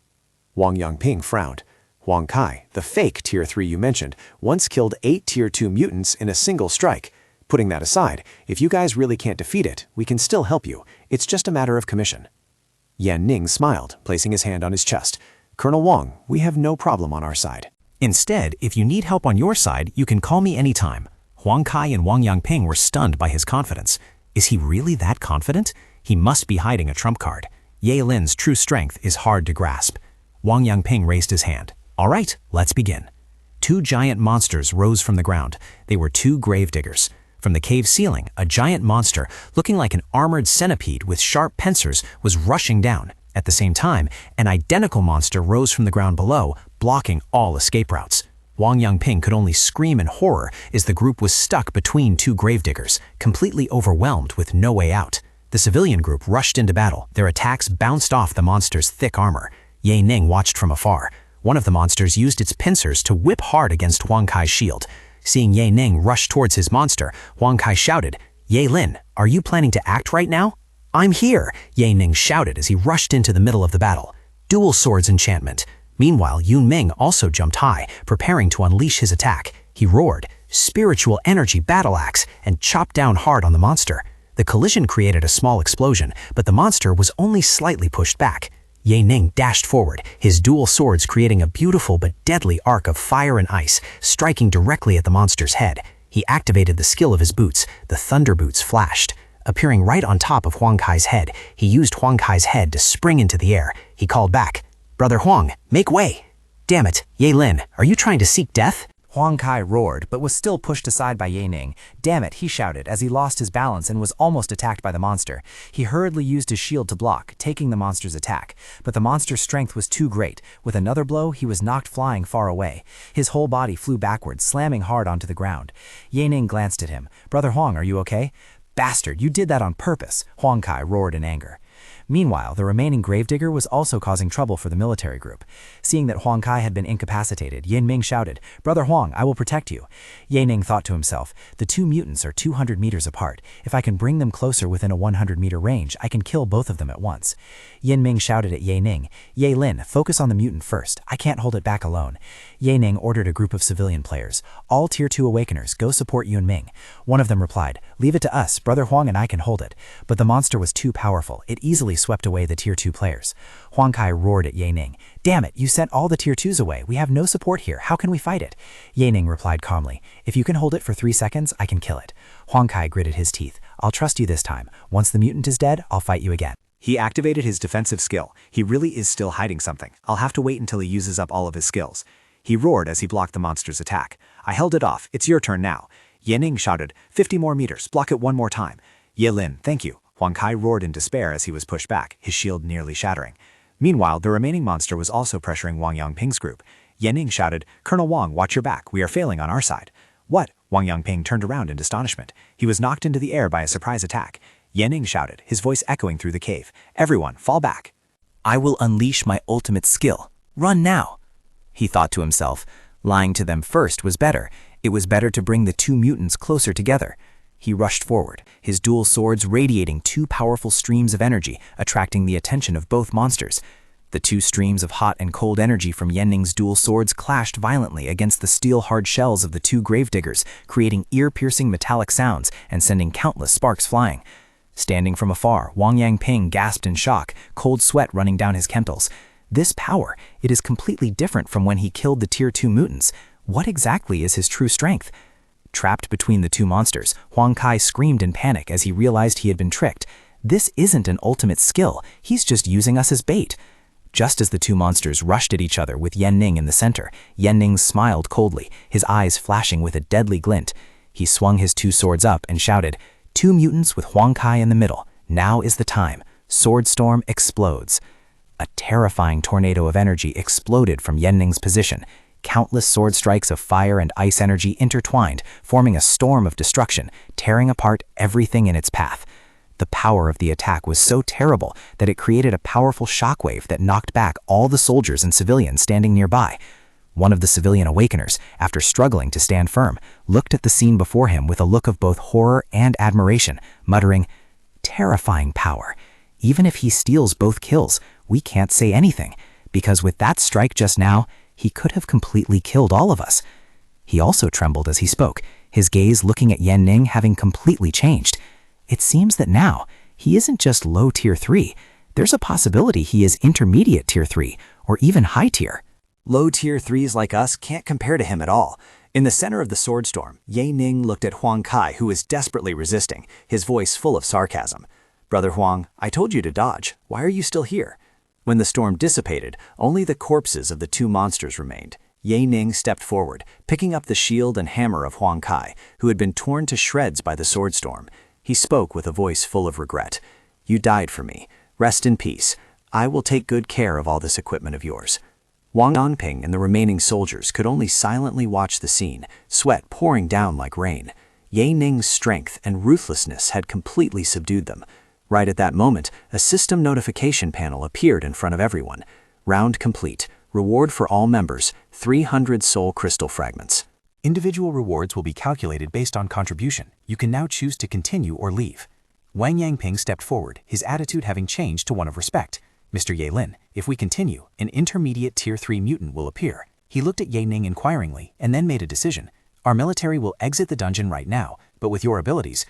Wang Yangping frowned. Huang Kai, the fake Tier 3 you mentioned, once killed 8 Tier 2 mutants in a single strike. Putting that aside, if you guys really can't defeat it, we can still help you. It's just a matter of commission. Yan Ning smiled, placing his hand on his chest. Colonel Wang, we have no problem on our side. Instead, if you need help on your side, you can call me anytime. Huang Kai and Wang Yangping were stunned by his confidence. Is he really that confident? He must be hiding a trump card. Ye Lin's true strength is hard to grasp. Wang Yangping raised his hand. All right, let's begin. 2 giant monsters rose from the ground. They were 2 gravediggers. From the cave ceiling, a giant monster, looking like an armored centipede with sharp pincers, was rushing down. At the same time, an identical monster rose from the ground below, blocking all escape routes. Wang Yangping could only scream in horror as the group was stuck between 2 gravediggers, completely overwhelmed with no way out. The civilian group rushed into battle. Their attacks bounced off the monster's thick armor. Ye Ning watched from afar. One of the monsters used its pincers to whip hard against Huang Kai's shield. Seeing Ye Ning rush towards his monster, Huang Kai shouted, Ye Lin, are you planning to act right now? I'm here, Ye Ning shouted as he rushed into the middle of the battle. Dual swords enchantment. Meanwhile, Yun Ming also jumped high, preparing to unleash his attack. He roared, spiritual energy battle axe, and chopped down hard on the monster. The collision created a small explosion, but the monster was only slightly pushed back. Ye Ning dashed forward, his dual swords creating a beautiful but deadly arc of fire and ice, striking directly at the monster's head. He activated the skill of his boots. The thunder boots flashed. Appearing right on top of Huang Kai's head, he used Huang Kai's head to spring into the air. He called back, Brother Huang, make way! Damn it, Ye Lin, are you trying to seek death? Huang Kai roared, but was still pushed aside by Ye Ning. Damn it, he shouted as he lost his balance and was almost attacked by the monster. He hurriedly used his shield to block, taking the monster's attack. But the monster's strength was too great. With another blow, he was knocked flying far away. His whole body flew backwards, slamming hard onto the ground. Ye Ning glanced at him. Brother Huang, are you okay? Bastard, you did that on purpose, Huang Kai roared in anger. Meanwhile, the remaining gravedigger was also causing trouble for the military group. Seeing that Huang Kai had been incapacitated, Yin Ming shouted, "Brother Huang, I will protect you." Ye Ning thought to himself, "The two mutants are 200 meters apart. If I can bring them closer within a 100-meter range, I can kill both of them at once." Yin Ming shouted at Ye Ning, "Ye Lin, focus on the mutant first. I can't hold it back alone." Ye Ning ordered a group of civilian players. "All Tier 2 Awakeners, go support Yun Ming." One of them replied, "Leave it to us. Brother Huang and I can hold it." But the monster was too powerful. It easily swept away the Tier 2 players. Huang Kai roared at Ye Ning, "Damn it, you sent all the Tier 2s away. We have no support here. How can we fight it?" Ye Ning replied calmly, "If you can hold it for 3 seconds, I can kill it." Huang Kai gritted his teeth. "I'll trust you this time. Once the mutant is dead, I'll fight you again." He activated his defensive skill. He really is still hiding something. I'll have to wait until he uses up all of his skills. He roared as he blocked the monster's attack. "I held it off. It's your turn now." Ye Ning shouted, 50 more meters. Block it one more time." "Ye Lin, thank you." Huang Kai roared in despair as he was pushed back, his shield nearly shattering. Meanwhile, the remaining monster was also pressuring Wang Yangping's group. Ye Ning shouted, "Colonel Wang, watch your back. We are failing on our side." "What?" Wang Yangping turned around in astonishment. He was knocked into the air by a surprise attack. Ye Ning shouted, his voice echoing through the cave, "Everyone, fall back." "I will unleash my ultimate skill. Run now," he thought to himself. Lying to them first was better. It was better to bring the two mutants closer together. He rushed forward, his dual swords radiating two powerful streams of energy, attracting the attention of both monsters. The two streams of hot and cold energy from Ye Ning's dual swords clashed violently against the steel-hard shells of the two gravediggers, creating ear-piercing metallic sounds and sending countless sparks flying. Standing from afar, Wang Yangping gasped in shock, cold sweat running down his temples. This power, it is completely different from when he killed the Tier 2 mutants. What exactly is his true strength? Trapped between the two monsters, Huang Kai screamed in panic as he realized he had been tricked. This isn't an ultimate skill, he's just using us as bait. Just as the two monsters rushed at each other with Ye Ning in the center, Ye Ning smiled coldly, his eyes flashing with a deadly glint. He swung his two swords up and shouted, "Two mutants with Huang Kai in the middle. Now is the time. Sword storm explodes." A terrifying tornado of energy exploded from Ye Ning's position. Countless sword strikes of fire and ice energy intertwined, forming a storm of destruction, tearing apart everything in its path. The power of the attack was so terrible that it created a powerful shockwave that knocked back all the soldiers and civilians standing nearby. One of the civilian awakeners, after struggling to stand firm, looked at the scene before him with a look of both horror and admiration, muttering, "Terrifying power. Even if he steals both kills, we can't say anything, because with that strike just now, he could have completely killed all of us." He also trembled as he spoke, his gaze looking at Ye Ning having completely changed. It seems that now, he isn't just low Tier 3, there's a possibility he is intermediate Tier 3, or even high tier. Low Tier 3s like us can't compare to him at all. In the center of the sword storm, Ye Ning looked at Huang Kai, who was desperately resisting, his voice full of sarcasm. "Brother Huang, I told you to dodge. Why are you still here?" When the storm dissipated, only the corpses of the two monsters remained. Ye Ning stepped forward, picking up the shield and hammer of Huang Kai, who had been torn to shreds by the sword storm. He spoke with a voice full of regret. "You died for me. Rest in peace. I will take good care of all this equipment of yours." Wang Yangping and the remaining soldiers could only silently watch the scene, sweat pouring down like rain. Ye Ning's strength and ruthlessness had completely subdued them. Right at that moment, a system notification panel appeared in front of everyone. Round complete. Reward for all members, 300 soul crystal fragments. Individual rewards will be calculated based on contribution. You can now choose to continue or leave. Wang Yangping stepped forward, his attitude having changed to one of respect. "Mr. Ye Lin, if we continue, an intermediate Tier 3 mutant will appear." He looked at Ye Ning inquiringly and then made a decision. "Our military will exit the dungeon right now, but with your abilities..."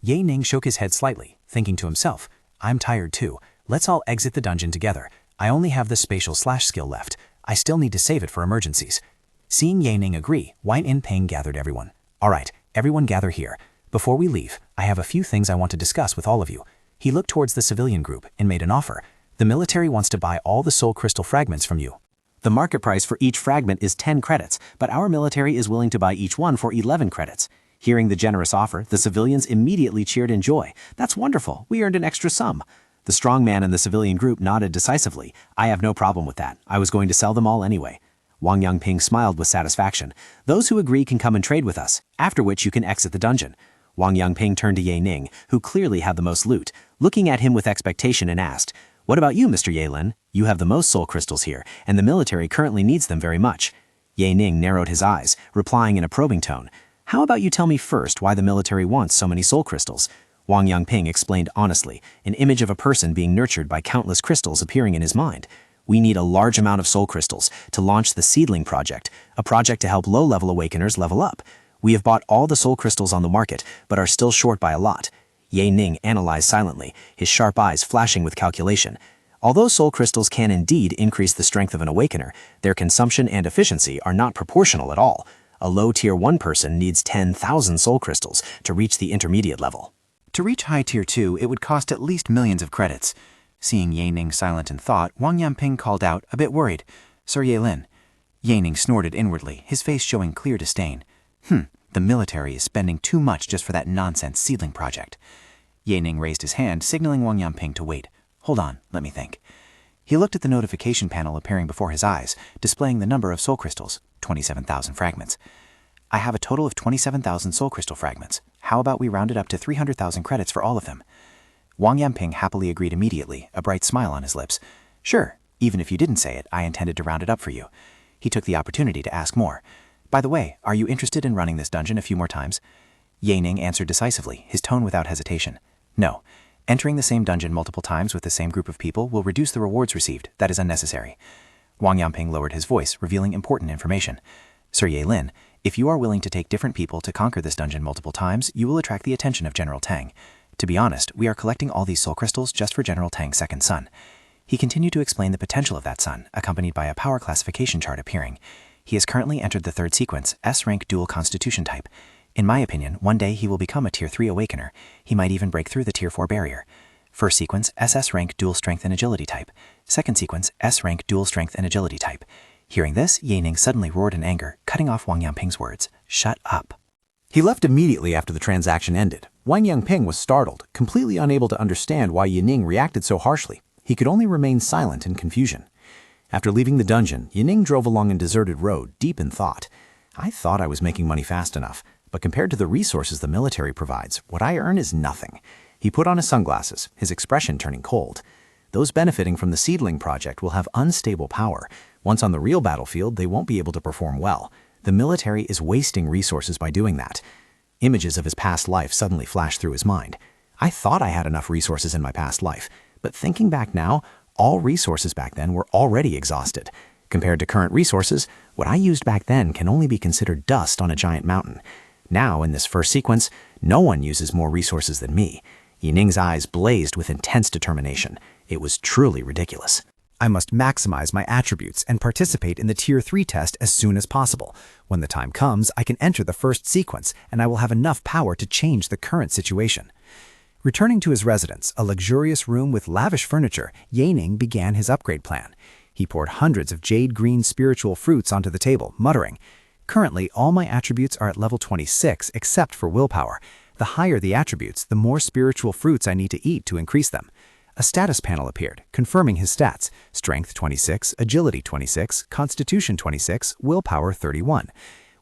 Ye Ning shook his head slightly, thinking to himself, "I'm tired too. Let's all exit the dungeon together. I only have the spatial slash skill left. I still need to save it for emergencies." Seeing Ye Ning agree, Wang Yangping gathered everyone. "All right, everyone gather here. Before we leave, I have a few things I want to discuss with all of you." He looked towards the civilian group and made an offer. "The military wants to buy all the soul crystal fragments from you. The market price for each fragment is 10 credits, but our military is willing to buy each one for 11 credits. Hearing the generous offer, the civilians immediately cheered in joy. "That's wonderful. We earned an extra sum." The strong man in the civilian group nodded decisively. "I have no problem with that. I was going to sell them all anyway." Wang Yangping smiled with satisfaction. "Those who agree can come and trade with us, after which you can exit the dungeon." Wang Yangping turned to Ye Ning, who clearly had the most loot. looking at him with expectation and asked, "What about you, Mr. Yelin? You have the most soul crystals here, and the military currently needs them very much." Ye Ning narrowed his eyes, replying in a probing tone, "How about you tell me first why the military wants so many soul crystals?" Wang Yangping explained honestly, an image of a person being nurtured by countless crystals appearing in his mind. "We need a large amount of soul crystals to launch the Seedling Project, a project to help low-level awakeners level up. We have bought all the soul crystals on the market, but are still short by a lot." Ye Ning analyzed silently, his sharp eyes flashing with calculation. Although soul crystals can indeed increase the strength of an awakener, their consumption and efficiency are not proportional at all. A low Tier 1 person needs 10,000 soul crystals to reach the intermediate level. To reach high Tier 2, it would cost at least millions of credits. Seeing Ye Ning silent in thought, Wang Yanping called out, a bit worried, "Sir Ye-Lin." Ye Ning snorted inwardly, his face showing clear disdain. The military is spending too much just for that nonsense seedling project. Ye Ning raised his hand, signaling Wang Yanping to wait. "Hold on, let me think." He looked at the notification panel appearing before his eyes, displaying the number of soul crystals, 27,000 fragments. "I have a total of 27,000 soul crystal fragments. How about we round it up to 300,000 credits for all of them?" Wang Yanping happily agreed immediately, a bright smile on his lips. "Sure, even if you didn't say it, I intended to round it up for you." He took the opportunity to ask more. "By the way, are you interested in running this dungeon a few more times?" Ye Ning answered decisively, his tone without hesitation. "No. Entering the same dungeon multiple times with the same group of people will reduce the rewards received. That is unnecessary." Wang Yanping lowered his voice, revealing important information. "Sir Ye-Lin, if you are willing to take different people to conquer this dungeon multiple times, you will attract the attention of General Tang. To be honest, we are collecting all these soul crystals just for General Tang's second son." He continued to explain the potential of that son, accompanied by a power classification chart appearing. "He has currently entered the third sequence, S-Rank Dual Constitution type. In my opinion, one day he will become a Tier 3 Awakener. He might even break through the Tier 4 barrier. First sequence, SS-Rank Dual Strength and Agility type. Second sequence, S-Rank Dual Strength and Agility type." Hearing this, Ye Ning suddenly roared in anger, cutting off Wang Yanping's words. "Shut up." He left immediately after the transaction ended. Wang Yangping was startled, completely unable to understand why Ye Ning reacted so harshly. He could only remain silent in confusion. After leaving the dungeon, Ye Ning drove along a deserted road, deep in thought. "I thought I was making money fast enough, but compared to the resources the military provides, what I earn is nothing." He put on his sunglasses, his expression turning cold. Those benefiting from the Seedling Project will have unstable power. Once on the real battlefield, they won't be able to perform well. The military is wasting resources by doing that. Images of his past life suddenly flashed through his mind. I thought I had enough resources in my past life, but thinking back now, all resources back then were already exhausted. Compared to current resources, what I used back then can only be considered dust on a giant mountain. Now, in this first sequence, no one uses more resources than me. Ye Ning's eyes blazed with intense determination. It was truly ridiculous. I must maximize my attributes and participate in the Tier 3 test as soon as possible. When the time comes, I can enter the first sequence, and I will have enough power to change the current situation. Returning to his residence, a luxurious room with lavish furniture, Ye Ning began his upgrade plan. He poured hundreds of jade-green spiritual fruits onto the table, muttering, "Currently, all my attributes are at level 26 except for willpower. The higher the attributes, the more spiritual fruits I need to eat to increase them." A status panel appeared, confirming his stats: Strength 26, Agility 26, Constitution 26, Willpower 31.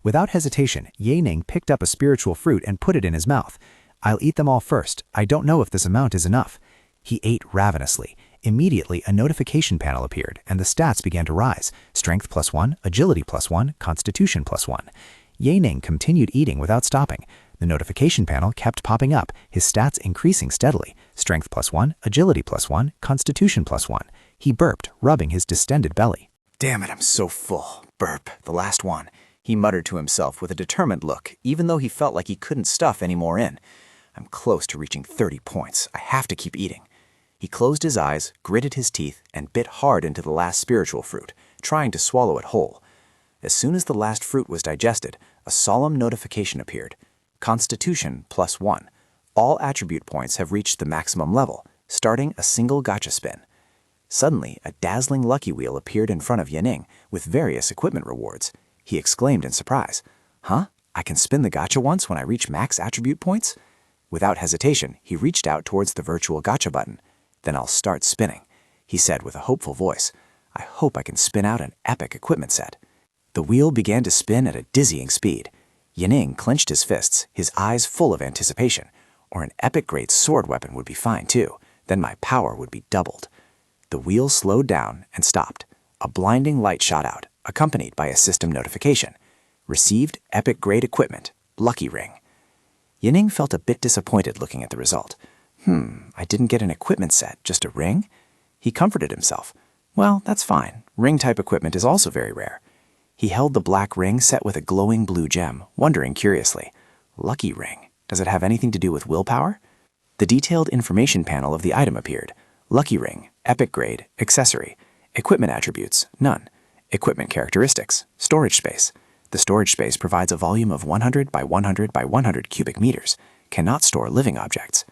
Without hesitation, Ye Ning picked up a spiritual fruit and put it in his mouth. "I'll eat them all first. I don't know if this amount is enough." He ate ravenously. Immediately, a notification panel appeared, and the stats began to rise: Strength +1, Agility +1, Constitution +1. Ye Ning continued eating without stopping. The notification panel kept popping up, his stats increasing steadily: Strength +1, Agility +1, Constitution +1. He burped, rubbing his distended belly. "Damn it, I'm so full. Burp, the last one," he muttered to himself with a determined look, even though he felt like he couldn't stuff any more in. "I'm close to reaching 30 points. I have to keep eating." He closed his eyes, gritted his teeth, and bit hard into the last spiritual fruit, trying to swallow it whole. As soon as the last fruit was digested, a solemn notification appeared: Constitution +1. All attribute points have reached the maximum level, starting a single gacha spin. Suddenly, a dazzling lucky wheel appeared in front of Ye Ning with various equipment rewards. He exclaimed in surprise, "Huh? I can spin the gacha once when I reach max attribute points?" Without hesitation, he reached out towards the virtual gacha button. "Then I'll start spinning," he said with a hopeful voice. "I hope I can spin out an epic equipment set." The wheel began to spin at a dizzying speed. Ye Ning clenched his fists, his eyes full of anticipation. Or an epic-grade sword weapon would be fine too. then my power would be doubled. The wheel slowed down and stopped. A blinding light shot out, accompanied by a system notification. Received epic-grade equipment, Lucky Ring. Yining felt a bit disappointed looking at the result. I didn't get an equipment set, just a ring? He comforted himself. Well, that's fine. Ring-type equipment is also very rare. He held the black ring set with a glowing blue gem, wondering curiously, Lucky Ring, does it have anything to do with willpower? The detailed information panel of the item appeared. Lucky Ring, epic grade, accessory. Equipment attributes, none. Equipment characteristics, storage space. The storage space provides a volume of 100 by 100 by 100 cubic meters. Cannot store living objects.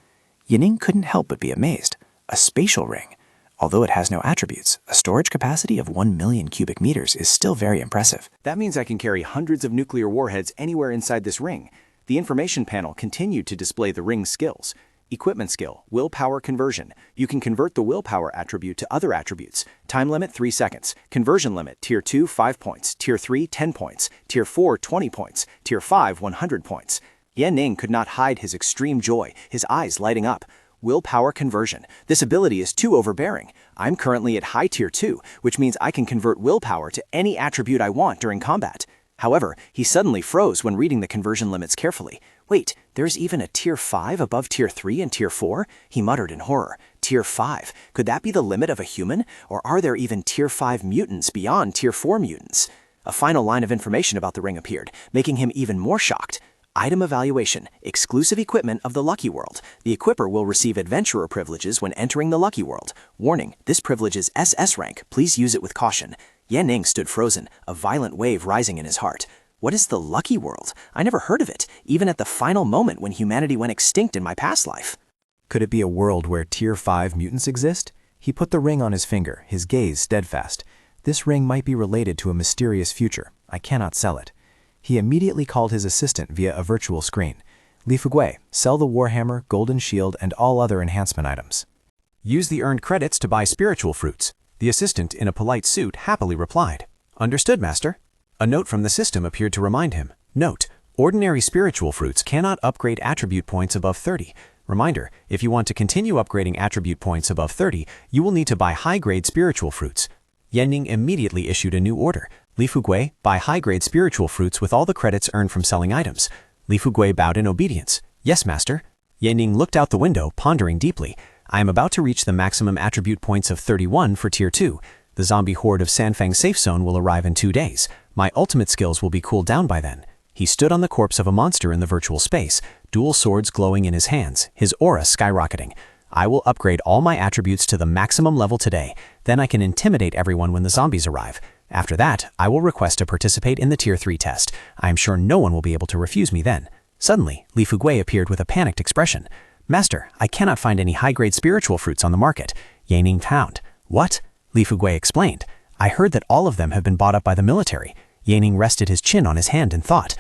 Yining couldn't help but be amazed. A spatial ring. Although it has no attributes, a storage capacity of 1 million cubic meters is still very impressive. That means I can carry hundreds of nuclear warheads anywhere inside this ring. The information panel continued to display the ring's skills. Equipment skill, willpower conversion. You can convert the willpower attribute to other attributes. Time limit 3 seconds. Conversion limit Tier 2 5 points, Tier 3 10 points, Tier 4 20 points, Tier 5 100 points. Yining could not hide his extreme joy, his eyes lighting up. Willpower conversion. This ability is too overbearing. I'm currently at high Tier 2, which means I can convert willpower to any attribute I want during combat. However, he suddenly froze when reading the conversion limits carefully. Wait, there's even a Tier 5 above Tier 3 and Tier 4? He muttered in horror. Tier 5. Could that be the limit of a human? Or are there even Tier 5 mutants beyond Tier 4 mutants? A final line of information about the ring appeared, making him even more shocked. Item evaluation. Exclusive equipment of the Lucky World. The equipper will receive adventurer privileges when entering the Lucky World. Warning, this privilege is SS rank. Please use it with caution. Yining stood frozen, a violent wave rising in his heart. What is the Lucky World? I never heard of it, even at the final moment when humanity went extinct in my past life. Could it be a world where Tier 5 mutants exist? He put the ring on his finger, his gaze steadfast. This ring might be related to a mysterious future. I cannot sell it. He immediately called his assistant via a virtual screen. Li Fugui, sell the Warhammer, Golden Shield, and all other enhancement items. Use the earned credits to buy spiritual fruits. The assistant, in a polite suit, happily replied. Understood, master. A note from the system appeared to remind him. Note, ordinary spiritual fruits cannot upgrade attribute points above 30. Reminder, if you want to continue upgrading attribute points above 30, you will need to buy high-grade spiritual fruits. Yining immediately issued a new order. Li Fugui, buy high-grade spiritual fruits with all the credits earned from selling items. Li Fugui bowed in obedience. Yes, master. Yining looked out the window, pondering deeply. I am about to reach the maximum attribute points of 31 for Tier 2. The zombie horde of Sanfang Safe Zone will arrive in 2 days. My ultimate skills will be cooled down by then. He stood on the corpse of a monster in the virtual space, dual swords glowing in his hands, his aura skyrocketing. I will upgrade all my attributes to the maximum level today. Then I can intimidate everyone when the zombies arrive. After that, I will request to participate in the Tier 3 test. I am sure no one will be able to refuse me then. Suddenly, Li Fugui appeared with a panicked expression. Master, I cannot find any high-grade spiritual fruits on the market. Yining found. What? Li Fugui explained. I heard that all of them have been bought up by the military. Yining rested his chin on his hand and thought,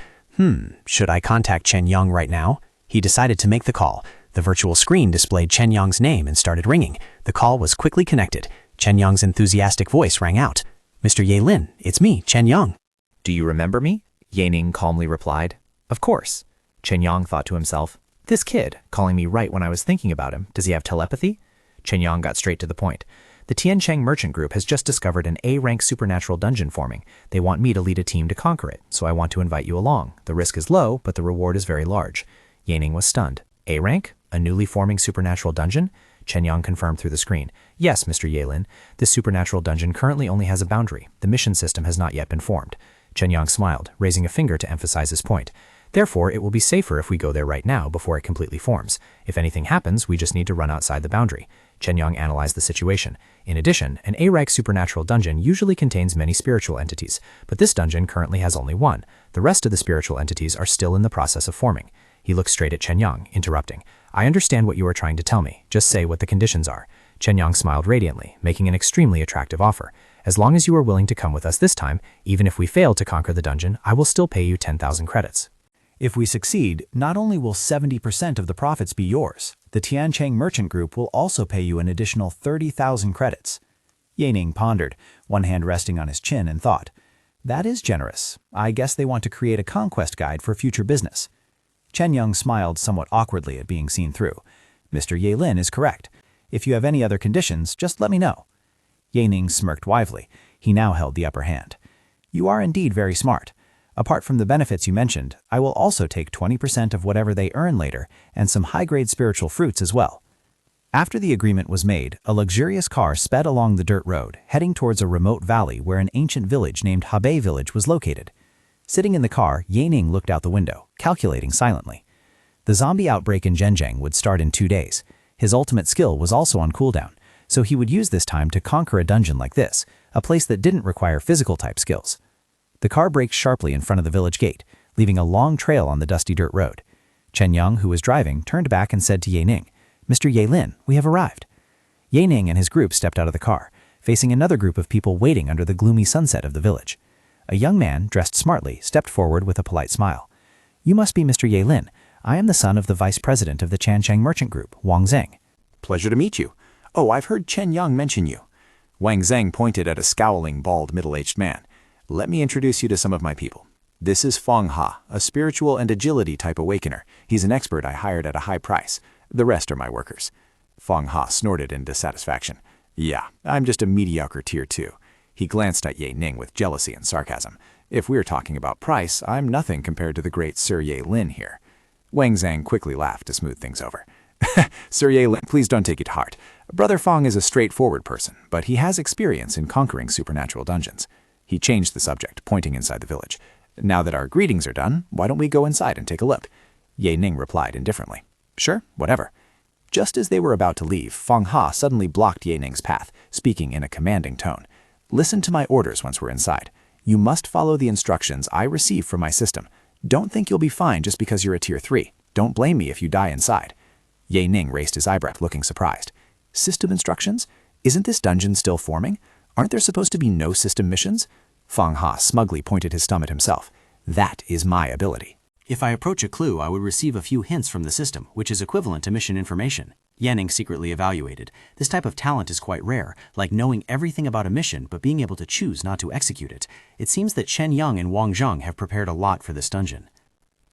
should I contact Chen Yang right now? He decided to make the call. The virtual screen displayed Chen Yang's name and started ringing. The call was quickly connected. Chen Yang's enthusiastic voice rang out. Mr. Ye-Lin, it's me, Chen Yang. Do you remember me? Yining calmly replied. Of course. Chen Yang thought to himself, this kid, calling me right when I was thinking about him, does he have telepathy? Chen Yang got straight to the point. The Tiancheng Merchant Group has just discovered an A-rank supernatural dungeon forming. They want me to lead a team to conquer it, so I want to invite you along. The risk is low, but the reward is very large. Yining was stunned. A-rank? A newly forming supernatural dungeon? Chen Yang confirmed through the screen. Yes, Mr. Ye-Lin. This supernatural dungeon currently only has a boundary. The mission system has not yet been formed. Chen Yang smiled, raising a finger to emphasize his point. Therefore, it will be safer if we go there right now before it completely forms. If anything happens, we just need to run outside the boundary. Chen Yang analyzed the situation. In addition, an A-rank supernatural dungeon usually contains many spiritual entities, but this dungeon currently has only one. The rest of the spiritual entities are still in the process of forming. He looked straight at Chen Yang, interrupting. I understand what you are trying to tell me. Just say what the conditions are. Chen Yang smiled radiantly, making an extremely attractive offer. As long as you are willing to come with us this time, even if we fail to conquer the dungeon, I will still pay you 10,000 credits. If we succeed, not only will 70% of the profits be yours, the Tiancheng Merchant Group will also pay you an additional 30,000 credits. Yining pondered, one hand resting on his chin, and thought, that is generous. I guess they want to create a conquest guide for future business. Chen Yang smiled somewhat awkwardly at being seen through. Mr. Ye-Lin is correct. If you have any other conditions, just let me know. Ye-Ning smirked wively. He now held the upper hand. You are indeed very smart. Apart from the benefits you mentioned, I will also take 20% of whatever they earn later and some high-grade spiritual fruits as well. After the agreement was made, a luxurious car sped along the dirt road, heading towards a remote valley where an ancient village named Habe Village was located. Sitting in the car, Ye-Ning looked out the window, calculating silently. The zombie outbreak in Zhenjiang would start in 2 days. His ultimate skill was also on cooldown, so he would use this time to conquer a dungeon like this, a place that didn't require physical-type skills. The car braked sharply in front of the village gate, leaving a long trail on the dusty dirt road. Chen Yang, who was driving, turned back and said to Ye-Ning, "Mr. Ye-Lin, we have arrived." Ye-Ning and his group stepped out of the car, facing another group of people waiting under the gloomy sunset of the village. A young man, dressed smartly, stepped forward with a polite smile. "You must be Mr. Ye-Lin. I am the son of the vice president of the Chanchang Merchant Group, Wang Zeng." Pleasure to meet you. Oh, I've heard Chen Yang mention you. Wang Zeng pointed at a scowling, bald, middle-aged man. Let me introduce you to some of my people. This is Feng Ha, a spiritual and agility type awakener. He's an expert I hired at a high price. The rest are my workers. Feng Ha snorted in dissatisfaction. Yeah, I'm just a mediocre tier 2. He glanced at Ye-Ning with jealousy and sarcasm. If we're talking about price, I'm nothing compared to the great Sir Ye-Lin here. Wang Zhang quickly laughed to smooth things over. Sir Ye-Lin, please don't take it to heart. Brother Feng is a straightforward person, but he has experience in conquering supernatural dungeons. He changed the subject, pointing inside the village. Now that our greetings are done, why don't we go inside and take a look? Ye-Ning replied indifferently. Sure, whatever. Just as they were about to leave, Feng Ha suddenly blocked Ye-Ning's path, speaking in a commanding tone. Listen to my orders once we're inside. You must follow the instructions I receive from my system. Don't think you'll be fine just because you're a tier 3. Don't blame me if you die inside. Ye-Ning raised his eyebrow, looking surprised. System instructions? Isn't this dungeon still forming? Aren't there supposed to be no system missions? Feng Ha smugly pointed his thumb at himself. That is my ability. If I approach a clue, I would receive a few hints from the system, which is equivalent to mission information. Ye-Ning secretly evaluated. This type of talent is quite rare, like knowing everything about a mission but being able to choose not to execute it. It seems that Chen Yang and Wang Zhang have prepared a lot for this dungeon.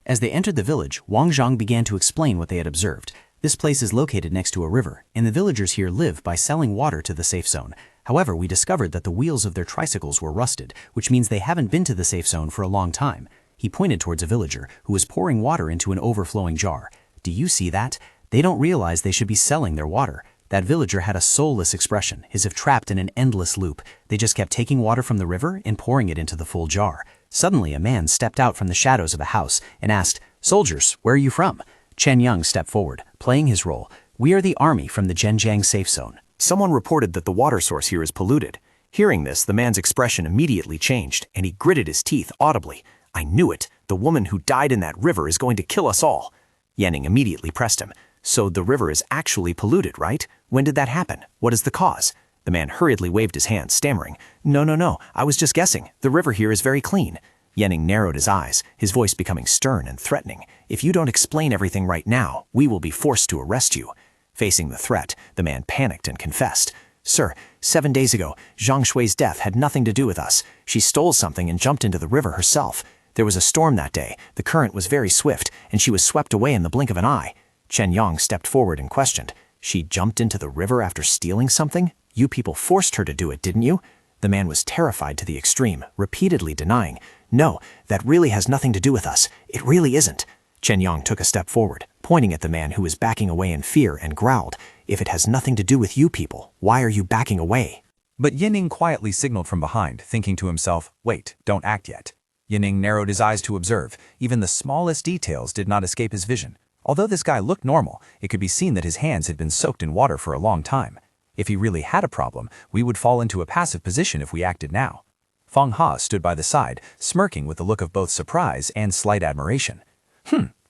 As they entered the village, Wang Zhang began to explain what they had observed. This place is located next to a river, and the villagers here live by selling water to the safe zone. However, we discovered that the wheels of their tricycles were rusted, which means they haven't been to the safe zone for a long time. He pointed towards a villager who was pouring water into an overflowing jar. Do you see that? They don't realize they should be selling their water. That villager had a soulless expression, as if trapped in an endless loop. They just kept taking water from the river and pouring it into the full jar. Suddenly, a man stepped out from the shadows of a house and asked, "Soldiers, where are you from?" Chen Yang stepped forward, playing his role. "We are the army from the Zhenjiang safe zone." Someone reported that the water source here is polluted. Hearing this, the man's expression immediately changed, and he gritted his teeth audibly. "I knew it. The woman who died in that river is going to kill us all." Ye-Ning immediately pressed him. "So the river is actually polluted, right? When did that happen? What is the cause?" The man hurriedly waved his hand, stammering, No, I was just guessing. The river here is very clean." Ye-Ning narrowed his eyes, his voice becoming stern and threatening. "If you don't explain everything right now, we will be forced to arrest you." Facing the threat, the man panicked and confessed. "Sir, 7 days ago, Zhang Shui's death had nothing to do with us. She stole something and jumped into the river herself. There was a storm that day, the current was very swift, and she was swept away in the blink of an eye." Chen Yang stepped forward and questioned. "She jumped into the river after stealing something? You people forced her to do it, didn't you?" The man was terrified to the extreme, repeatedly denying, "No, that really has nothing to do with us. It really isn't." Chen Yang took a step forward, pointing at the man who was backing away in fear, and growled, "If it has nothing to do with you people, why are you backing away?" But Ye-Ning quietly signaled from behind, thinking to himself, wait, don't act yet. Ye-Ning narrowed his eyes to observe. Even the smallest details did not escape his vision. Although this guy looked normal, it could be seen that his hands had been soaked in water for a long time. If he really had a problem, we would fall into a passive position if we acted now. Feng Ha stood by the side, smirking with a look of both surprise and slight admiration.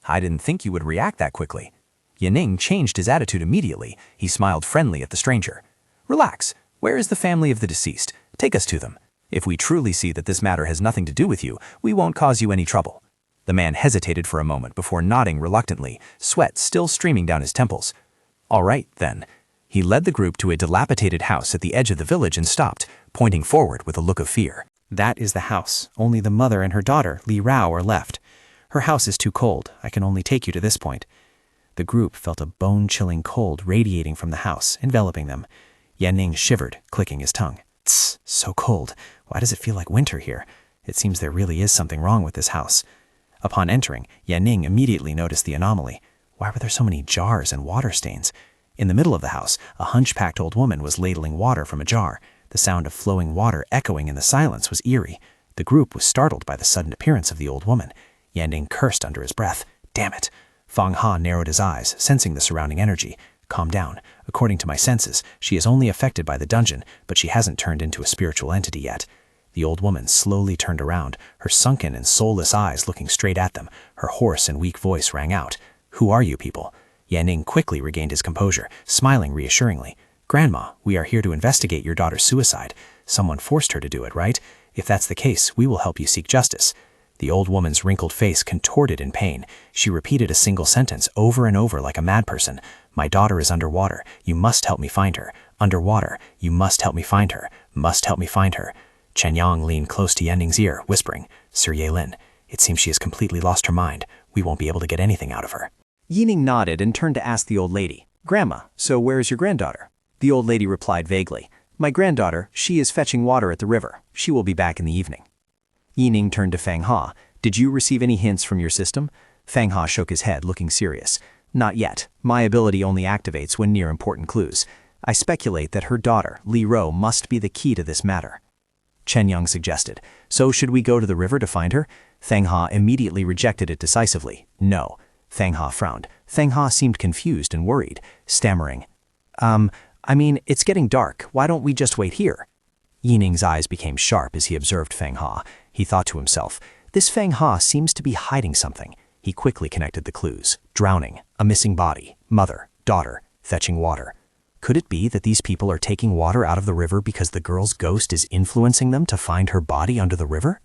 I didn't think you would react that quickly." Ye-Ning changed his attitude immediately. He smiled friendly at the stranger. "Relax. Where is the family of the deceased? Take us to them. If we truly see that this matter has nothing to do with you, we won't cause you any trouble." The man hesitated for a moment before nodding reluctantly, sweat still streaming down his temples. "All right, then." He led the group to a dilapidated house at the edge of the village and stopped, pointing forward with a look of fear. "That is the house. Only the mother and her daughter, Li Rao, are left. Her house is too cold. I can only take you to this point." The group felt a bone-chilling cold radiating from the house, enveloping them. Yanning shivered, clicking his tongue. Tss, so cold. Why does it feel like winter here? It seems there really is something wrong with this house. Upon entering, Yanning immediately noticed the anomaly. Why were there so many jars and water stains? In the middle of the house, a hunchbacked old woman was ladling water from a jar. The sound of flowing water echoing in the silence was eerie. The group was startled by the sudden appearance of the old woman. Yanning cursed under his breath. Damn it. Fang Ha narrowed his eyes, sensing the surrounding energy. Calm down. According to my senses, she is only affected by the dungeon, but she hasn't turned into a spiritual entity yet. The old woman slowly turned around, her sunken and soulless eyes looking straight at them. Her hoarse and weak voice rang out. Who are you people? Yanning quickly regained his composure, smiling reassuringly. Grandma, we are here to investigate your daughter's suicide. Someone forced her to do it, right? If that's the case, we will help you seek justice. The old woman's wrinkled face contorted in pain. She repeated a single sentence over and over like a mad person. My daughter is underwater. You must help me find her. Underwater. You must help me find her. Must help me find her. Chen Yang leaned close to Yanning's ear, whispering, Sir Ye-Lin, it seems she has completely lost her mind. We won't be able to get anything out of her. Yining nodded and turned to ask the old lady, Grandma, so where is your granddaughter? The old lady replied vaguely, My granddaughter, she is fetching water at the river. She will be back in the evening. Yining turned to Fang Ha. Did you receive any hints from your system? Fang Ha shook his head, looking serious. Not yet. My ability only activates when near important clues. I speculate that her daughter, Li Ro, must be the key to this matter. Chen Yang suggested, So should we go to the river to find her? Fang Ha immediately rejected it decisively. No. Fang Ha frowned. Fang Ha seemed confused and worried, stammering, it's getting dark. Why don't we just wait here? Yining's eyes became sharp as he observed Fang Ha. He thought to himself, this Fang Ha seems to be hiding something. He quickly connected the clues. Drowning, a missing body, mother, daughter, fetching water. Could it be that these people are taking water out of the river because the girl's ghost is influencing them to find her body under the river?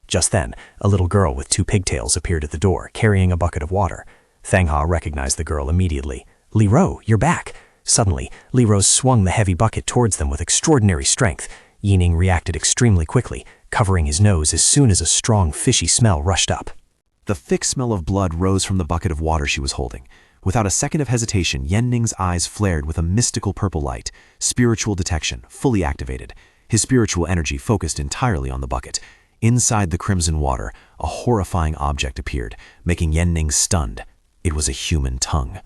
Just then, a little girl with 2 pigtails appeared at the door, carrying a bucket of water. Fang Ha recognized the girl immediately. Li Ro, you're back. Suddenly, Li Ro swung the heavy bucket towards them with extraordinary strength. Yining reacted extremely quickly, covering his nose as soon as a strong, fishy smell rushed up. The thick smell of blood rose from the bucket of water she was holding. Without a second of hesitation, Yanning's eyes flared with a mystical purple light. Spiritual detection, fully activated. His spiritual energy focused entirely on the bucket. Inside the crimson water, a horrifying object appeared, making Yanning stunned. It was a human tongue.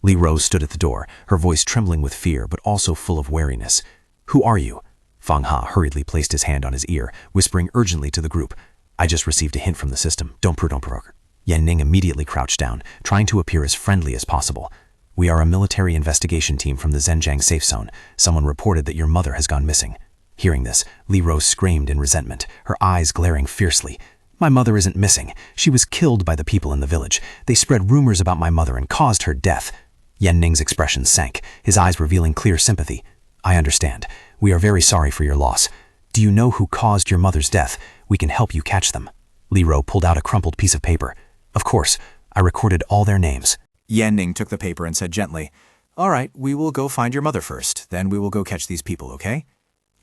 Li Ro stood at the door, her voice trembling with fear but also full of wariness. Who are you? Fang Ha hurriedly placed his hand on his ear, whispering urgently to the group. I just received a hint from the system. Don't provoke. Yanning immediately crouched down, trying to appear as friendly as possible. We are a military investigation team from the Zhenjiang safe zone. Someone reported that your mother has gone missing. Hearing this, Li Ro screamed in resentment, her eyes glaring fiercely. My mother isn't missing. She was killed by the people in the village. They spread rumors about my mother and caused her death. Yanning's expression sank, his eyes revealing clear sympathy. I understand. We are very sorry for your loss. Do you know who caused your mother's death? We can help you catch them. Li Ro pulled out a crumpled piece of paper. Of course, I recorded all their names. Yanning took the paper and said gently, All right, we will go find your mother first, then we will go catch these people, okay?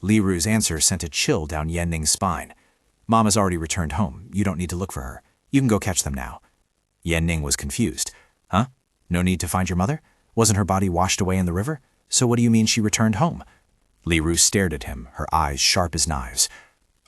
Li Ru's answer sent a chill down Yanning's spine. Mama's already returned home. You don't need to look for her. You can go catch them now. Yanning was confused. Huh? No need to find your mother? Wasn't her body washed away in the river? So what do you mean she returned home? Li Ru stared at him, her eyes sharp as knives.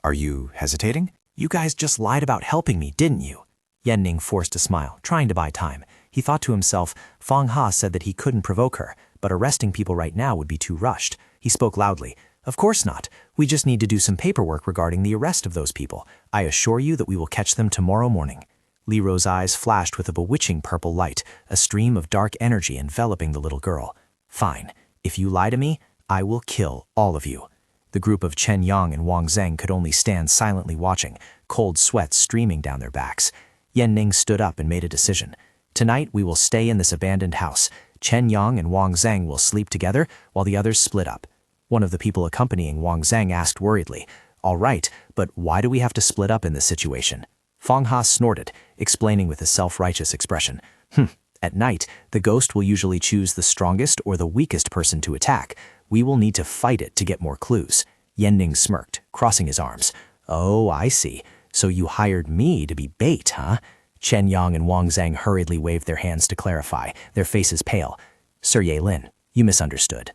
Are you hesitating? You guys just lied about helping me, didn't you? Yanning forced a smile, trying to buy time. He thought to himself, Fang Ha said that he couldn't provoke her, but arresting people right now would be too rushed. He spoke loudly. Of course not. We just need to do some paperwork regarding the arrest of those people. I assure you that we will catch them tomorrow morning. Li Ro's eyes flashed with a bewitching purple light, a stream of dark energy enveloping the little girl. Fine. If you lie to me, I will kill all of you. The group of Chen Yang and Wang Zheng could only stand silently watching, cold sweat streaming down their backs. Yanning stood up and made a decision. Tonight we will stay in this abandoned house. Chen Yang and Wang Zheng will sleep together while the others split up. One of the people accompanying Wang Zheng asked worriedly, All right, but why do we have to split up in this situation? Fang Ha snorted, explaining with a self-righteous expression. At night, the ghost will usually choose the strongest or the weakest person to attack. We will need to fight it to get more clues. Yanning smirked, crossing his arms. Oh, I see. So you hired me to be bait, huh? Chen Yang and Wang Zhang hurriedly waved their hands to clarify, their faces pale. Sir Ye Lin, you misunderstood.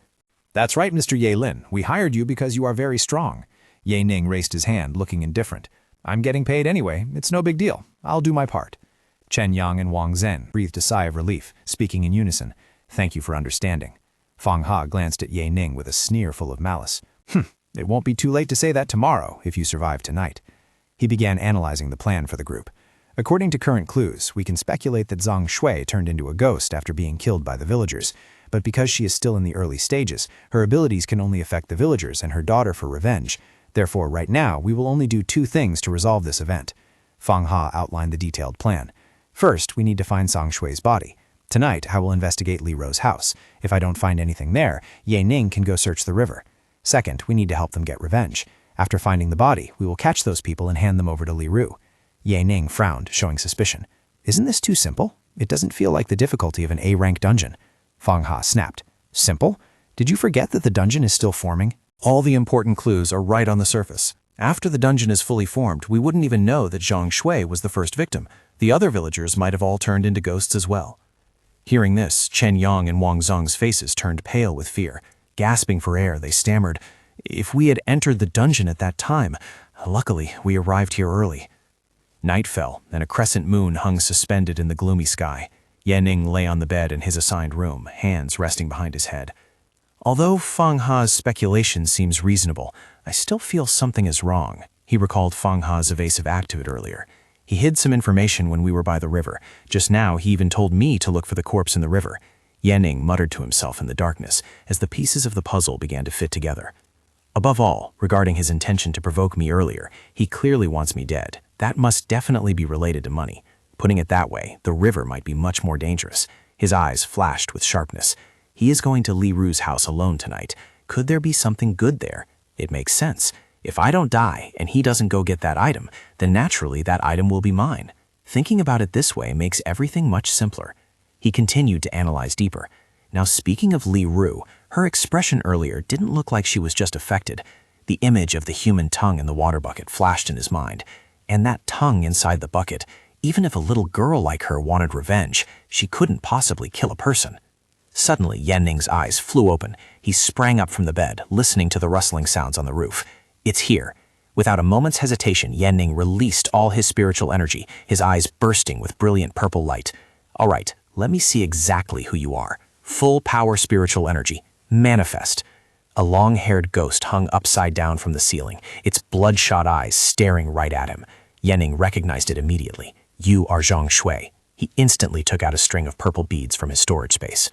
That's right, Mr. Ye Lin. We hired you because you are very strong. Ye Ning raised his hand, looking indifferent. I'm getting paid anyway. It's no big deal. I'll do my part. Chen Yang and Wang Zhen breathed a sigh of relief, speaking in unison. Thank you for understanding. Fang Ha glanced at Ye Ning with a sneer full of malice. It won't be too late to say that tomorrow, if you survive tonight. He began analyzing the plan for the group. According to current clues, we can speculate that Zhang Shui turned into a ghost after being killed by the villagers. But because she is still in the early stages, her abilities can only affect the villagers and her daughter for revenge. Therefore, right now, we will only do 2 things to resolve this event. Fang Ha outlined the detailed plan. First, we need to find Zhang Shui's body. Tonight, I will investigate Li Ro's house. If I don't find anything there, Ye Ning can go search the river. Second, we need to help them get revenge. After finding the body, we will catch those people and hand them over to Li Ru. Ye Ning frowned, showing suspicion. Isn't this too simple? It doesn't feel like the difficulty of an A-rank dungeon. Fang Ha snapped. Simple? Did you forget that the dungeon is still forming? All the important clues are right on the surface. After the dungeon is fully formed, we wouldn't even know that Zhang Shui was the first victim. The other villagers might have all turned into ghosts as well. Hearing this, Chen Yang and Wang Zheng's faces turned pale with fear. Gasping for air, they stammered, "If we had entered the dungeon at that time. Luckily, we arrived here early." Night fell, and a crescent moon hung suspended in the gloomy sky. Ye Ning lay on the bed in his assigned room, hands resting behind his head. Although Fang Ha's speculation seems reasonable, I still feel something is wrong. He recalled Fang Ha's evasive attitude earlier. He hid some information when we were by the river. Just now, he even told me to look for the corpse in the river. Ye Ning muttered to himself in the darkness as the pieces of the puzzle began to fit together. Above all, regarding his intention to provoke me earlier, he clearly wants me dead. That must definitely be related to money. Putting it that way, the river might be much more dangerous. His eyes flashed with sharpness. He is going to Li Ru's house alone tonight. Could there be something good there? It makes sense. If I don't die and he doesn't go get that item, then naturally that item will be mine. Thinking about it this way makes everything much simpler. He continued to analyze deeper. Now, speaking of Li Ru, her expression earlier didn't look like she was just affected. The image of the human tongue in the water bucket flashed in his mind. And that tongue inside the bucket, even if a little girl like her wanted revenge, she couldn't possibly kill a person. Suddenly, Ye Ning's eyes flew open. He sprang up from the bed, listening to the rustling sounds on the roof. It's here. Without a moment's hesitation, Ye Ning released all his spiritual energy, his eyes bursting with brilliant purple light. All right, let me see exactly who you are. Full power spiritual energy. Manifest. A long-haired ghost hung upside down from the ceiling, its bloodshot eyes staring right at him. Ye Ning recognized it immediately. You are Zhang Shui. He instantly took out a string of purple beads from his storage space.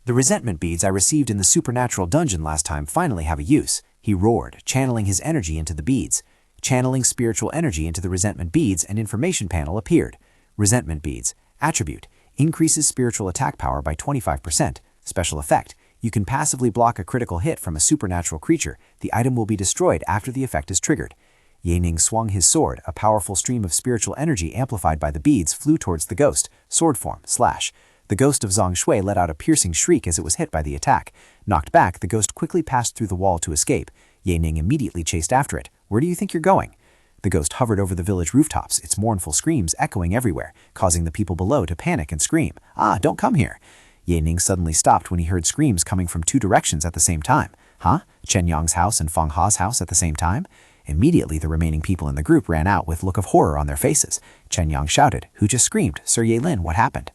The resentment beads I received in the supernatural dungeon last time finally have a use, he roared, channeling his energy into the beads. Channeling spiritual energy into the resentment beads, an information panel appeared. Resentment beads. Attribute. Increases spiritual attack power by 25%. Special effect. You can passively block a critical hit from a supernatural creature. The item will be destroyed after the effect is triggered. Ye Ning swung his sword. A powerful stream of spiritual energy amplified by the beads flew towards the ghost. Sword form. Slash. The ghost of Zhang Shui let out a piercing shriek as it was hit by the attack. Knocked back, the ghost quickly passed through the wall to escape. Ye Ning immediately chased after it. Where do you think you're going? The ghost hovered over the village rooftops, its mournful screams echoing everywhere, causing the people below to panic and scream. Ah, don't come here. Ye Ning suddenly stopped when he heard screams coming from 2 directions at the same time. Huh? Chen Yang's house and Fang Ha's house at the same time? Immediately, the remaining people in the group ran out with a look of horror on their faces. Chen Yang shouted, "Who just screamed? Sir Ye Lin, what happened?"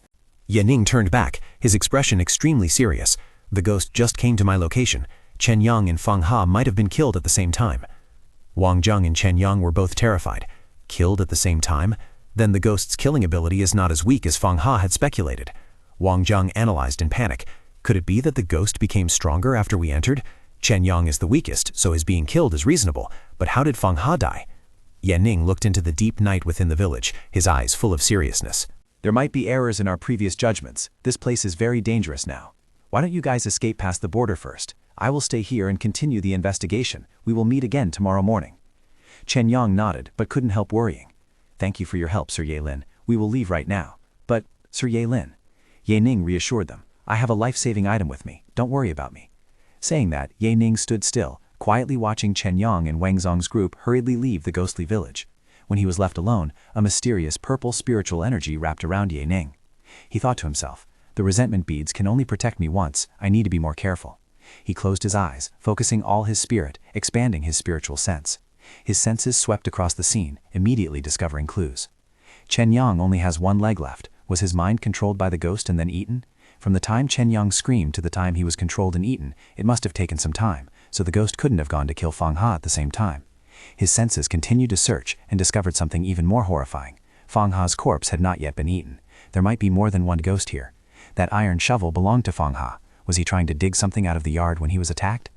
Ye Ning turned back, his expression extremely serious. The ghost just came to my location. Chen Yang and Fang Ha might have been killed at the same time. Wang Zheng and Chen Yang were both terrified. Killed at the same time? Then the ghost's killing ability is not as weak as Fang Ha had speculated. Wang Zheng analyzed in panic. Could it be that the ghost became stronger after we entered? Chen Yang is the weakest, so his being killed is reasonable. But how did Fang Ha die? Ye Ning looked into the deep night within the village, his eyes full of seriousness. There might be errors in our previous judgments. This place is very dangerous now. Why don't you guys escape past the border first? I will stay here and continue the investigation. We will meet again tomorrow morning. Chen Yang nodded, but couldn't help worrying. Thank you for your help, Sir Ye Lin. We will leave right now. But, Sir Ye Lin, Ye Ning reassured them. I have a life-saving item with me. Don't worry about me. Saying that, Ye Ning stood still, quietly watching Chen Yang and Wang Zong's group hurriedly leave the ghostly village. When he was left alone, a mysterious purple spiritual energy wrapped around Ye Ning. He thought to himself, the resentment beads can only protect me once, I need to be more careful. He closed his eyes, focusing all his spirit, expanding his spiritual sense. His senses swept across the scene, immediately discovering clues. Chen Yang only has one leg left. Was his mind controlled by the ghost and then eaten? From the time Chen Yang screamed to the time he was controlled and eaten, it must have taken some time, so the ghost couldn't have gone to kill Fang Ha at the same time. His senses continued to search and discovered something even more horrifying. Fang Ha's corpse had not yet been eaten. There might be more than one ghost here. That iron shovel belonged to Fang Ha. Was he trying to dig something out of the yard when he was attacked?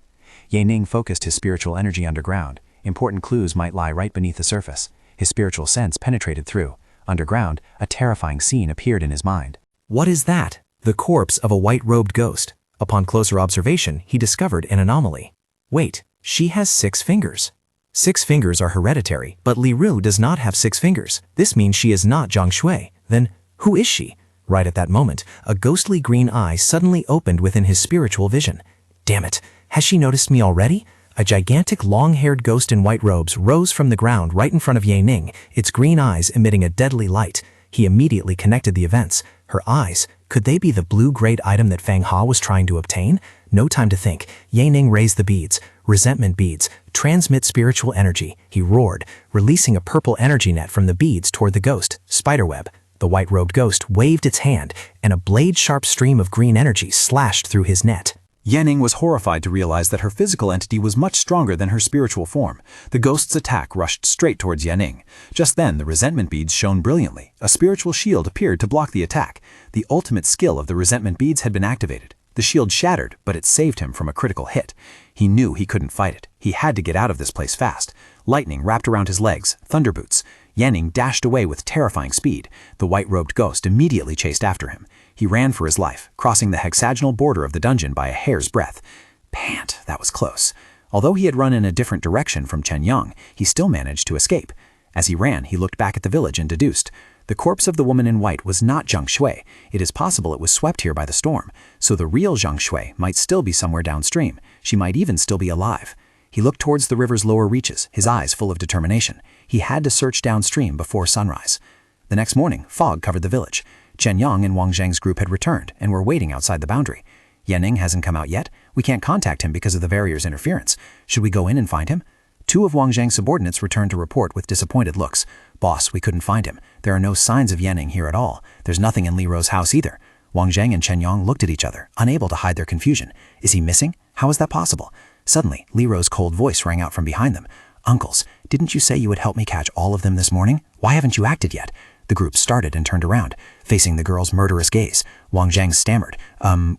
Ye Ning focused his spiritual energy underground. Important clues might lie right beneath the surface. His spiritual sense penetrated through. Underground, a terrifying scene appeared in his mind. What is that? The corpse of a white-robed ghost. Upon closer observation, he discovered an anomaly. Wait, she has 6 fingers. 6 fingers are hereditary, but Li Ru does not have 6 fingers. This means she is not Zhang Shui. Then, who is she? Right at that moment, a ghostly green eye suddenly opened within his spiritual vision. Damn it, has she noticed me already? A gigantic long-haired ghost in white robes rose from the ground right in front of Ye Ning, its green eyes emitting a deadly light. He immediately connected the events. Her eyes, could they be the blue-grade item that Fang Ha was trying to obtain? No time to think. Ye Ning raised the beads. Resentment beads. Transmit spiritual energy. He roared, releasing a purple energy net from the beads toward the ghost. Spiderweb. The white-robed ghost waved its hand, and a blade-sharp stream of green energy slashed through his net. Ye Ning was horrified to realize that her physical entity was much stronger than her spiritual form. The ghost's attack rushed straight towards Ye Ning. Just then, the resentment beads shone brilliantly. A spiritual shield appeared to block the attack. The ultimate skill of the resentment beads had been activated. The shield shattered, but it saved him from a critical hit. He knew he couldn't fight it. He had to get out of this place fast. Lightning wrapped around his legs, thunderboots. Ye Ning dashed away with terrifying speed. The white-robed ghost immediately chased after him. He ran for his life, crossing the hexagonal border of the dungeon by a hair's breadth. Pant, that was close. Although he had run in a different direction from Chen Yang, he still managed to escape. As he ran, he looked back at the village and deduced. The corpse of the woman in white was not Zhang Shui. It is possible it was swept here by the storm, so the real Zhang Shui might still be somewhere downstream. She might even still be alive. He looked towards the river's lower reaches, his eyes full of determination. He had to search downstream before sunrise. The next morning, fog covered the village. Chen Yang and Wang Zhang's group had returned and were waiting outside the boundary. Ye Ning hasn't come out yet. We can't contact him because of the barrier's interference. Should we go in and find him? 2 of Wang Zhang's subordinates returned to report with disappointed looks. Boss, we couldn't find him. There are no signs of Ye Ning here at all. There's nothing in Li Ru's house either. Wang Zhang and Chen Yang looked at each other, unable to hide their confusion. Is he missing? How is that possible? Suddenly, Li Ru's cold voice rang out from behind them. Uncles, didn't you say you would help me catch all of them this morning? Why haven't you acted yet? The group started and turned around, facing the girl's murderous gaze. Wang Zhang stammered,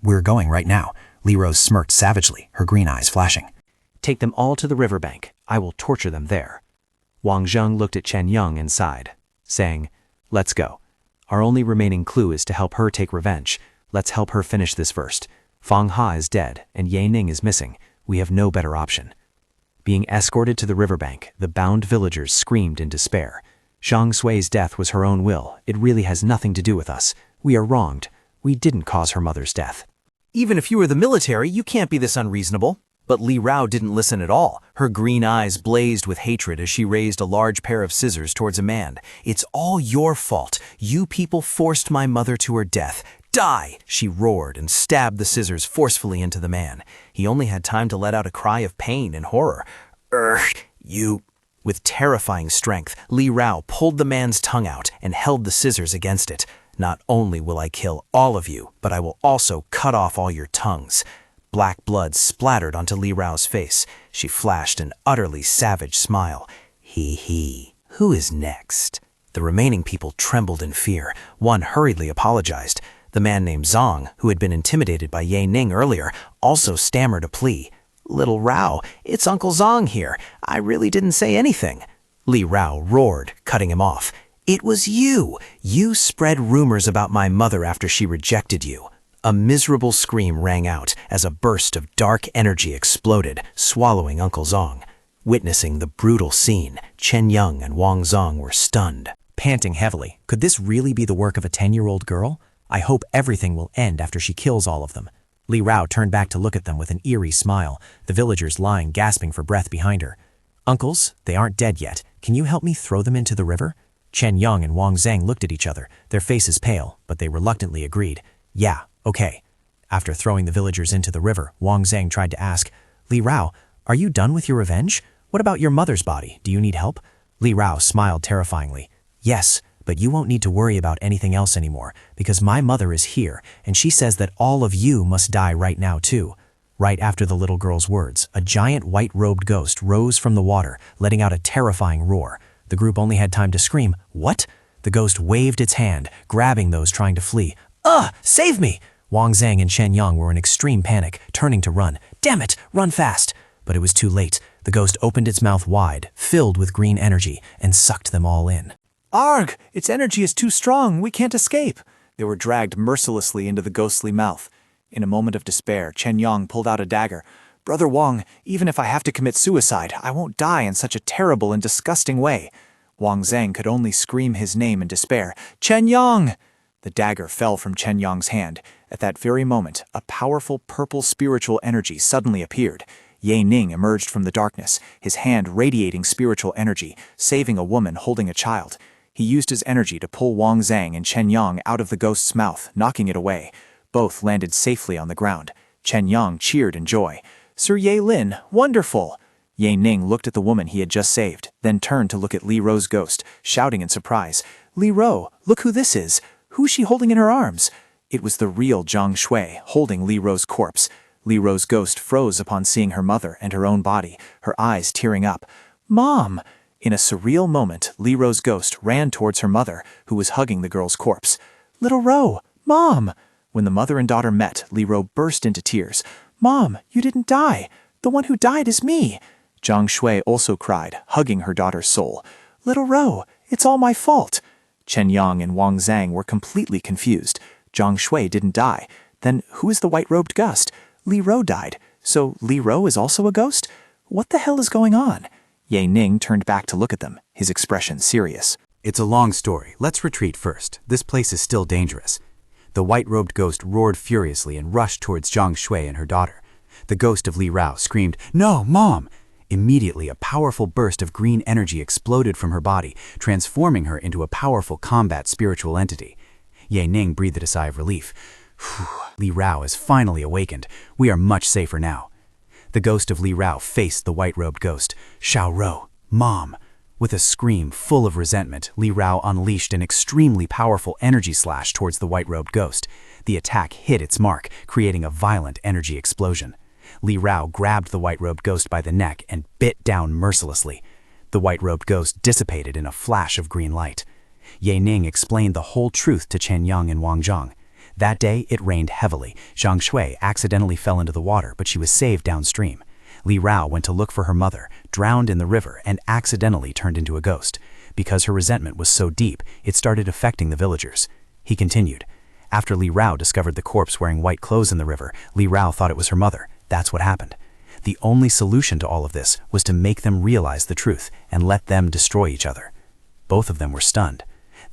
we're going right now. Li Ru smirked savagely, her green eyes flashing. Take them all to the riverbank. I will torture them there. Wang Zheng looked at Chen Yang and sighed, saying, let's go. Our only remaining clue is to help her take revenge. Let's help her finish this first. Fang Ha is dead, and Ye Ning is missing. We have no better option. Being escorted to the riverbank, the bound villagers screamed in despair. Zhang Sui's death was her own will. It really has nothing to do with us. We are wronged. We didn't cause her mother's death. Even if you were the military, you can't be this unreasonable. But Li Ru didn't listen at all. Her green eyes blazed with hatred as she raised a large pair of scissors towards a man. It's all your fault. You people forced my mother to her death. Die! She roared and stabbed the scissors forcefully into the man. He only had time to let out a cry of pain and horror. You... With terrifying strength, Li Ru pulled the man's tongue out and held the scissors against it. Not only will I kill all of you, but I will also cut off all your tongues. Black blood splattered onto Li Ru's face. She flashed an utterly savage smile. He. Who is next? The remaining people trembled in fear. One hurriedly apologized. The man named Zong, who had been intimidated by Ye Ning earlier, also stammered a plea. Little Rao, it's Uncle Zong here. I really didn't say anything. Li Ru roared, cutting him off. It was you. You spread rumors about my mother after she rejected you. A miserable scream rang out as a burst of dark energy exploded, swallowing Uncle Zong. Witnessing the brutal scene, Chen Yang and Wang Zong were stunned. Panting heavily, could this really be the work of a 10-year-old girl? I hope everything will end after she kills all of them. Li Ru turned back to look at them with an eerie smile, the villagers lying gasping for breath behind her. Uncles, they aren't dead yet. can you help me throw them into the river? Chen Yang and Wang Zhang looked at each other, their faces pale, but they reluctantly agreed. Yeah, okay. After throwing the villagers into the river, Wang Zhang tried to ask, Li Rao, are you done with your revenge? What about your mother's body? Do you need help? Li Rao smiled terrifyingly. Yes, but you won't need to worry about anything else anymore, because my mother is here, and she says that all of you must die right now too. Right after the little girl's words, a giant white-robed ghost rose from the water, letting out a terrifying roar. The group only had time to scream, What? The ghost waved its hand, grabbing those trying to flee. Save me! Wang Zhang and Chen Yang were in extreme panic, turning to run. Damn it, run fast! But it was too late. The ghost opened its mouth wide, filled with green energy, and sucked them all in. Arg! Its energy is too strong, we can't escape! They were dragged mercilessly into the ghostly mouth. In a moment of despair, Chen Yang pulled out a dagger. Brother Wang, even if I have to commit suicide, I won't die in such a terrible and disgusting way. Wang Zhang could only scream his name in despair. Chen Yang! The dagger fell from Chen Yang's hand. At that very moment, a powerful purple spiritual energy suddenly appeared. Ye Ning emerged from the darkness, his hand radiating spiritual energy, saving a woman holding a child. He used his energy to pull Wang Zhang and Chen Yang out of the ghost's mouth, knocking it away. Both landed safely on the ground. Chen Yang cheered in joy. Sir Ye Lin, wonderful! Ye Ning looked at the woman he had just saved, then turned to look at Li Ro's ghost, shouting in surprise. Li Ro, look who this is! Who's she holding in her arms? It was the real Zhang Shui, holding Li Ro's corpse. Li Ro's ghost froze upon seeing her mother and her own body, her eyes tearing up. Mom! In a surreal moment, Li Ro's ghost ran towards her mother, who was hugging the girl's corpse. Little Ro! Mom! When the mother and daughter met, Li Ro burst into tears. Mom, you didn't die. The one who died is me. Zhang Shui also cried, hugging her daughter's soul. Little Ro, it's all my fault. Chen Yang and Wang Zhang were completely confused. Zhang Shui didn't die. Then who is the white-robed ghost? Li Ro died. So Li Ro is also a ghost? What the hell is going on? Ye Ning turned back to look at them, his expression serious. It's a long story. Let's retreat first. This place is still dangerous. The white-robed ghost roared furiously and rushed towards Zhang Shui and her daughter. The ghost of Li Rao screamed, No, Mom! Immediately, a powerful burst of green energy exploded from her body, transforming her into a powerful combat spiritual entity. Ye Ning breathed a sigh of relief. Li Rao is finally awakened. We are much safer now. The ghost of Li Rao faced the white-robed ghost. Xiao Ro, Mom! With a scream full of resentment, Li Rao unleashed an extremely powerful energy slash towards the white-robed ghost. The attack hit its mark, creating a violent energy explosion. Li Rao grabbed the white-robed ghost by the neck and bit down mercilessly. The white-robed ghost dissipated in a flash of green light. Ye Ning explained the whole truth to Chen Yang and Wang Zhang. That day, it rained heavily. Zhang Shui accidentally fell into the water, but she was saved downstream. Li Rao went to look for her mother, drowned in the river, and accidentally turned into a ghost. Because her resentment was so deep, it started affecting the villagers. He continued. After Li Rao discovered the corpse wearing white clothes in the river, Li Rao thought it was her mother. That's what happened. The only solution to all of this was to make them realize the truth and let them destroy each other. Both of them were stunned.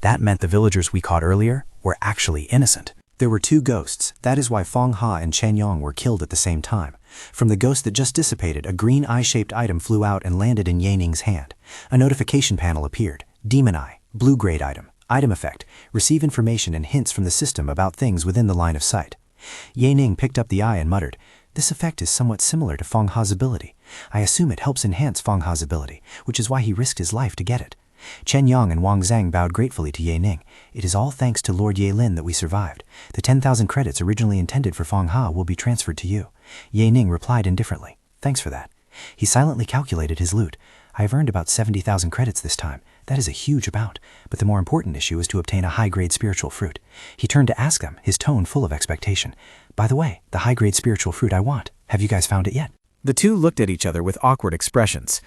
That meant the villagers we caught earlier were actually innocent. There were two ghosts. That is why Feng Ha and Chen Yang were killed at the same time. From the ghost that just dissipated, a green eye-shaped item flew out and landed in Ye Ning's hand. A notification panel appeared. Demon Eye, blue-grade item, item effect, receive information and hints from the system about things within the line of sight. Ye Ning picked up the eye and muttered, This effect is somewhat similar to Feng Ha's ability. I assume it helps enhance Feng Ha's ability, which is why he risked his life to get it. Chen Yang and Wang Zhang bowed gratefully to Ye Ning. It is all thanks to Lord Ye Lin that we survived. The 10,000 credits originally intended for Feng Ha will be transferred to you. Ye Ning replied indifferently. Thanks for that. He silently calculated his loot. I have earned about 70,000 credits this time. That is a huge amount, but the more important issue is to obtain a high-grade spiritual fruit. He turned to ask them, his tone full of expectation. By the way, the high-grade spiritual fruit I want. Have you guys found it yet? The two looked at each other with awkward expressions.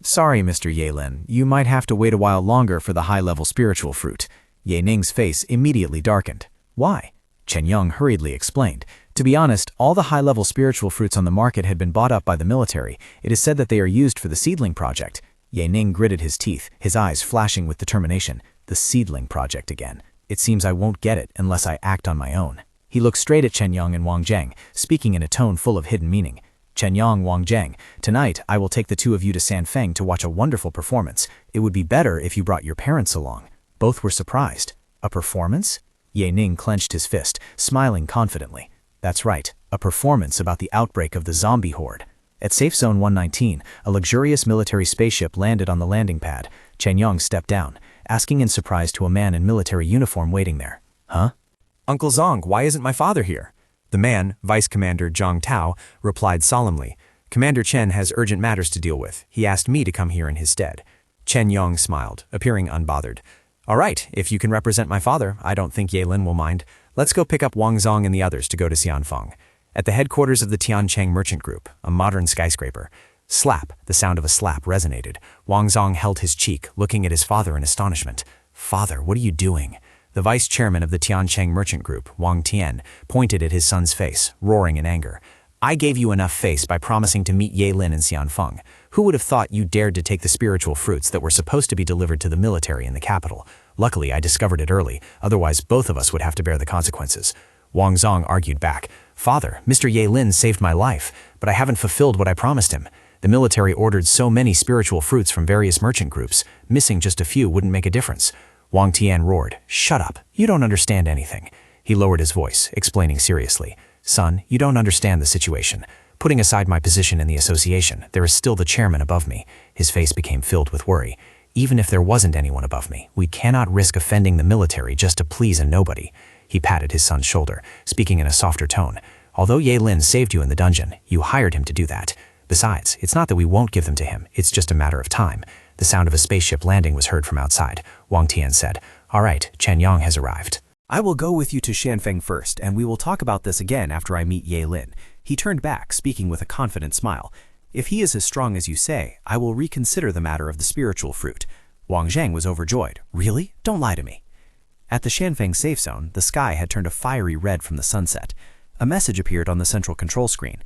Sorry, Mr. Ye Lin. You might have to wait a while longer for the high-level spiritual fruit. Ye Ning's face immediately darkened. Why? Chen Yang hurriedly explained. To be honest, all the high-level spiritual fruits on the market had been bought up by the military. It is said that they are used for the seedling project. Ye Ning gritted his teeth, his eyes flashing with determination. The seedling project again. It seems I won't get it unless I act on my own. He looked straight at Chen Yang and Wang Zhang, speaking in a tone full of hidden meaning. Chen Yang, Wang Zhang, tonight I will take the two of you to Sanfeng to watch a wonderful performance. It would be better if you brought your parents along. Both were surprised. A performance? Ye Ning clenched his fist, smiling confidently. That's right, a performance about the outbreak of the zombie horde. At Safe Zone 119, a luxurious military spaceship landed on the landing pad. Chen Yang stepped down, asking in surprise to a man in military uniform waiting there. Huh? Uncle Zong, why isn't my father here? The man, Vice Commander Zhang Tao, replied solemnly. Commander Chen has urgent matters to deal with. He asked me to come here in his stead. Chen Yong smiled, appearing unbothered. All right, if you can represent my father, I don't think Ye Lin will mind. Let's go pick up Wang Zong and the others to go to Xianfeng. At the headquarters of the Tiancheng Merchant Group, a modern skyscraper. Slap, the sound of a slap resonated. Wang Zong held his cheek, looking at his father in astonishment. Father, what are you doing? The vice chairman of the Tiancheng Merchant Group, Wang Tian, pointed at his son's face, roaring in anger. I gave you enough face by promising to meet Ye Lin in Xianfeng. Who would have thought you dared to take the spiritual fruits that were supposed to be delivered to the military in the capital? Luckily, I discovered it early, otherwise both of us would have to bear the consequences. Wang Zong argued back. Father, Mr. Ye Lin saved my life, but I haven't fulfilled what I promised him. The military ordered so many spiritual fruits from various merchant groups, missing just a few wouldn't make a difference. Wang Tian roared, Shut up, you don't understand anything. He lowered his voice, explaining seriously. Son, you don't understand the situation. Putting aside my position in the association, there is still the chairman above me. His face became filled with worry. Even if there wasn't anyone above me, we cannot risk offending the military just to please a nobody. He patted his son's shoulder, speaking in a softer tone. Although Ye Lin saved you in the dungeon, you hired him to do that. Besides, it's not that we won't give them to him, it's just a matter of time. The sound of a spaceship landing was heard from outside. Wang Tian said, All right, Chen Yang has arrived. I will go with you to Shanfeng first, and we will talk about this again after I meet Ye Lin. He turned back, speaking with a confident smile. If he is as strong as you say, I will reconsider the matter of the spiritual fruit. Wang Zhang was overjoyed. Really? Don't lie to me. At the Shanfeng safe zone, the sky had turned a fiery red from the sunset. A message appeared on the central control screen.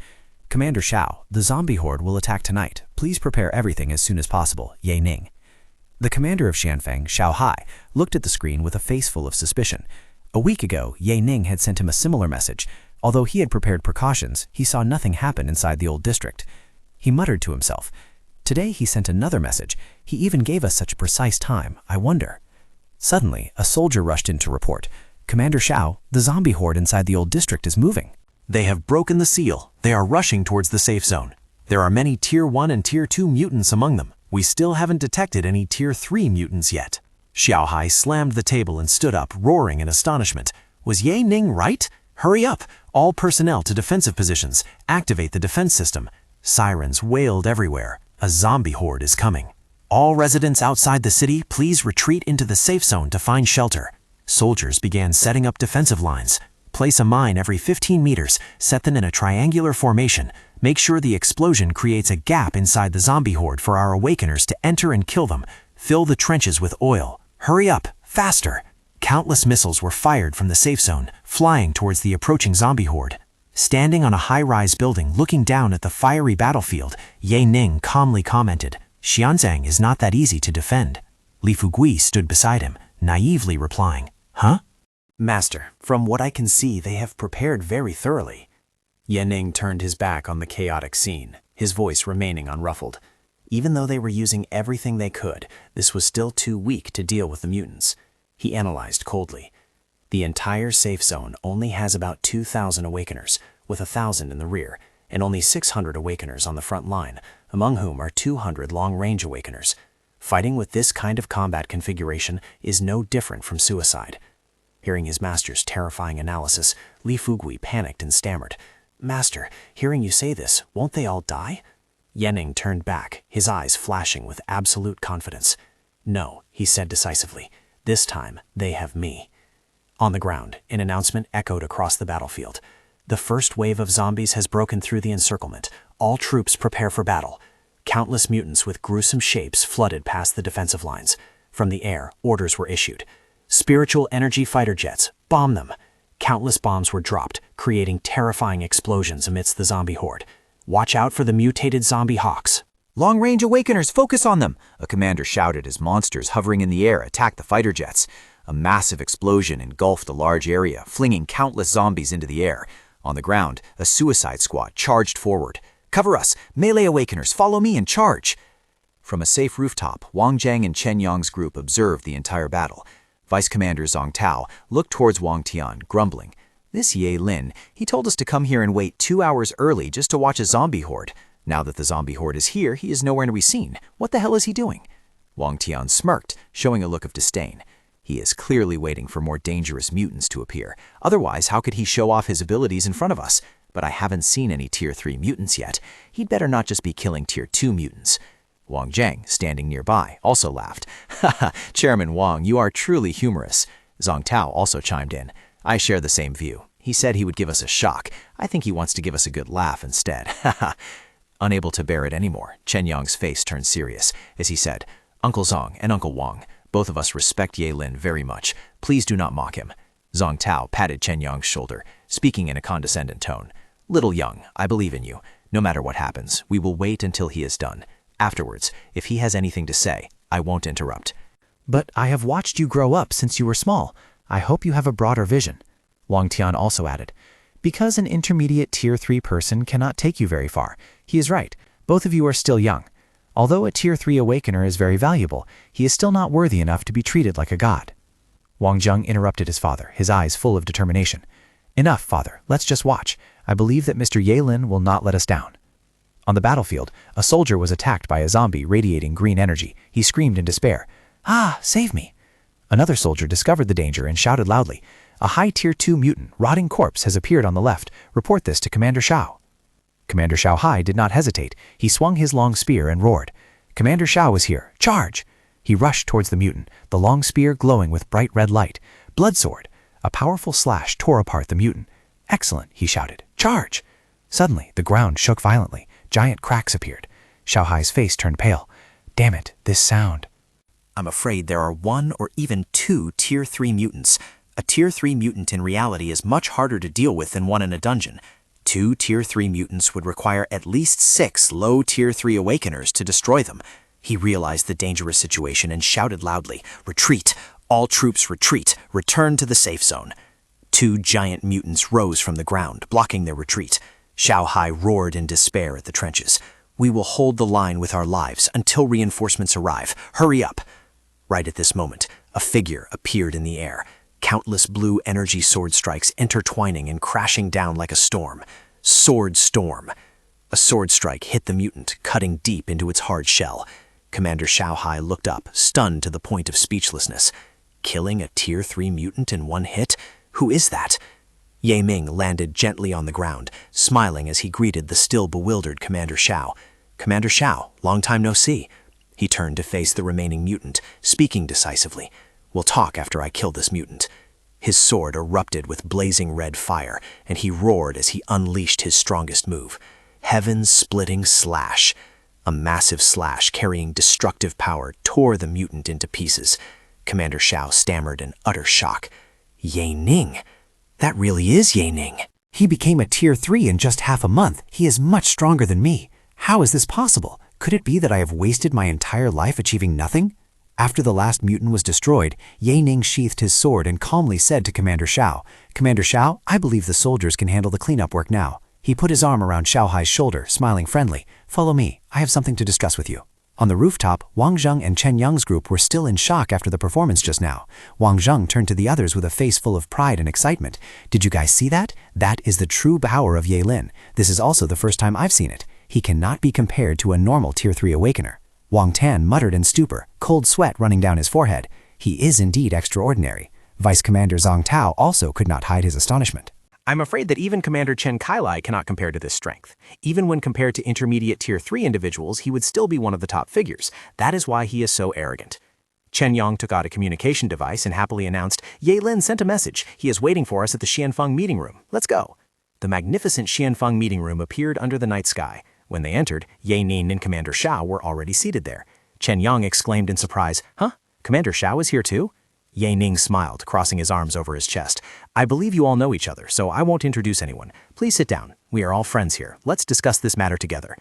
Commander Shao, the zombie horde will attack tonight. Please prepare everything as soon as possible. Ye Ning. The commander of Shanfeng, Shao Hai, looked at the screen with a face full of suspicion. A week ago, Ye Ning had sent him a similar message. Although he had prepared precautions, he saw nothing happen inside the old district. He muttered to himself. Today he sent another message. He even gave us such a precise time. I wonder. Suddenly, a soldier rushed in to report. Commander Shao, the zombie horde inside the old district is moving. They have broken the seal. They are rushing towards the safe zone. There are many Tier 1 and Tier 2 mutants among them. We still haven't detected any Tier 3 mutants yet. Xiao Hai slammed the table and stood up, roaring in astonishment. Was Ye Ning right? Hurry up! All personnel to defensive positions. Activate the defense system. Sirens wailed everywhere. A zombie horde is coming. All residents outside the city, please retreat into the safe zone to find shelter. Soldiers began setting up defensive lines. Place a mine every 15 meters, set them in a triangular formation. Make sure the explosion creates a gap inside the zombie horde for our awakeners to enter and kill them. Fill the trenches with oil. Hurry up, faster! Countless missiles were fired from the safe zone, flying towards the approaching zombie horde. Standing on a high-rise building looking down at the fiery battlefield, Ye Ning calmly commented, Xianzhang is not that easy to defend. Li Fugui stood beside him, naively replying, Huh? Master, from what I can see, they have prepared very thoroughly. Ye Ning turned his back on the chaotic scene, his voice remaining unruffled. Even though they were using everything they could, this was still too weak to deal with the mutants. He analyzed coldly. The entire safe zone only has about 2,000 awakeners, with 1,000 in the rear, and only 600 awakeners on the front line, among whom are 200 long-range awakeners. Fighting with this kind of combat configuration is no different from suicide. Hearing his master's terrifying analysis, Li Fugui panicked and stammered, Master, hearing you say this, won't they all die? Ye Ning turned back, his eyes flashing with absolute confidence. No, he said decisively. This time, they have me. On the ground, an announcement echoed across the battlefield. The first wave of zombies has broken through the encirclement. All troops prepare for battle. Countless mutants with gruesome shapes flooded past the defensive lines. From the air, orders were issued. Spiritual energy fighter jets, bomb them. Countless bombs were dropped, creating terrifying explosions amidst the zombie horde. Watch out for the mutated zombie hawks. Long-range awakeners, focus on them! A commander shouted as monsters hovering in the air attacked the fighter jets. A massive explosion engulfed a large area, flinging countless zombies into the air. On the ground, a suicide squad charged forward. cover us! Melee Awakeners, follow me and charge! From a safe rooftop, Wang Jiang and Chen Yang's group observed the entire battle. Vice Commander Zhang Tao looked towards Wang Tian, grumbling. This Ye Lin, he told us to come here and wait 2 hours early just to watch a zombie horde. Now that the zombie horde is here, he is nowhere to be seen. What the hell is he doing? Wang Tian smirked, showing a look of disdain. He is clearly waiting for more dangerous mutants to appear. Otherwise, how could he show off his abilities in front of us? But I haven't seen any Tier 3 mutants yet. He'd better not just be killing Tier 2 mutants. Wang Jiang, standing nearby, also laughed. Haha, Chairman Wang, you are truly humorous. Zhang Tao also chimed in. I share the same view. He said he would give us a shock. I think he wants to give us a good laugh instead. Haha. Unable to bear it anymore, Chen Yang's face turned serious as he said, Uncle Zhang and Uncle Wang, both of us respect Ye Lin very much. Please do not mock him. Zhang Tao patted Chen Yang's shoulder, speaking in a condescending tone. Little Young, I believe in you. No matter what happens, we will wait until he is done. Afterwards, if he has anything to say, I won't interrupt. But I have watched you grow up since you were small. I hope you have a broader vision. Wang Tian also added, because an intermediate Tier 3 person cannot take you very far. He is right. Both of you are still young. Although a Tier 3 Awakener is very valuable, he is still not worthy enough to be treated like a god. Wang Jiang interrupted his father, his eyes full of determination. Enough, father. Let's just watch. I believe that Mr. Ye Lin will not let us down. On the battlefield, a soldier was attacked by a zombie radiating green energy. He screamed in despair. Ah, save me! Another soldier discovered the danger and shouted loudly. A high Tier 2 mutant, rotting corpse has appeared on the left. Report this to Commander Shao. Commander Shao Hai did not hesitate. He swung his long spear and roared. Commander Shao is here. Charge! He rushed towards the mutant, the long spear glowing with bright red light. Blood sword! A powerful slash tore apart the mutant. Excellent, he shouted. Charge! Suddenly, the ground shook violently. Giant cracks appeared. Shao Hai's face turned pale. Damn it, this sound. I'm afraid there are 1 or even 2 Tier 3 mutants. A Tier 3 mutant in reality is much harder to deal with than one in a dungeon. 2 Tier 3 mutants would require at least 6 low Tier 3 Awakeners to destroy them. He realized the dangerous situation and shouted loudly, Retreat! All troops retreat! Return to the safe zone! 2 giant mutants rose from the ground, blocking their retreat. Shao Hai roared in despair at the trenches. We will hold the line with our lives until reinforcements arrive. Hurry up! Right at this moment, a figure appeared in the air. Countless blue energy sword strikes intertwining and crashing down like a storm. Sword storm. A sword strike hit the mutant, cutting deep into its hard shell. Commander Shao Hai looked up, stunned to the point of speechlessness. Killing a Tier 3 mutant in one hit? Who is that? Ye Ming landed gently on the ground, smiling as he greeted the still bewildered Commander Shao. Commander Shao, long time no see. He turned to face the remaining mutant, speaking decisively. We'll talk after I kill this mutant. His sword erupted with blazing red fire, and he roared as he unleashed his strongest move. Heaven-splitting slash. A massive slash carrying destructive power tore the mutant into pieces. Commander Shao stammered in utter shock. Ye Ning! That really is Ye Ning. He became a Tier 3 in just half a month. He is much stronger than me. How is this possible? Could it be that I have wasted my entire life achieving nothing? After the last mutant was destroyed, Ye Ning sheathed his sword and calmly said to Commander Shao, Commander Shao, I believe the soldiers can handle the cleanup work now. He put his arm around Shao Hai's shoulder, smiling friendly. Follow me. I have something to discuss with you. On the rooftop, Wang Zheng and Chen Yang's group were still in shock after the performance just now. Wang Zheng turned to the others with a face full of pride and excitement. Did you guys see that? That is the true power of Ye Lin. This is also the first time I've seen it. He cannot be compared to a normal Tier 3 Awakener. Wang Tan muttered in stupor, cold sweat running down his forehead. He is indeed extraordinary. Vice Commander Zhang Tao also could not hide his astonishment. I'm afraid that even Commander Chen Kailai cannot compare to this strength. Even when compared to intermediate Tier 3 individuals, he would still be one of the top figures. That is why he is so arrogant. Chen Yang took out a communication device and happily announced, Ye Lin sent a message. He is waiting for us at the Xianfeng meeting room. Let's go. The magnificent Xianfeng meeting room appeared under the night sky. When they entered, Ye Ning and Commander Shao were already seated there. Chen Yang exclaimed in surprise, Huh? Commander Shao is here too? Ye Ning smiled, crossing his arms over his chest. I believe you all know each other, so I won't introduce anyone. Please sit down. We are all friends here. Let's discuss this matter together.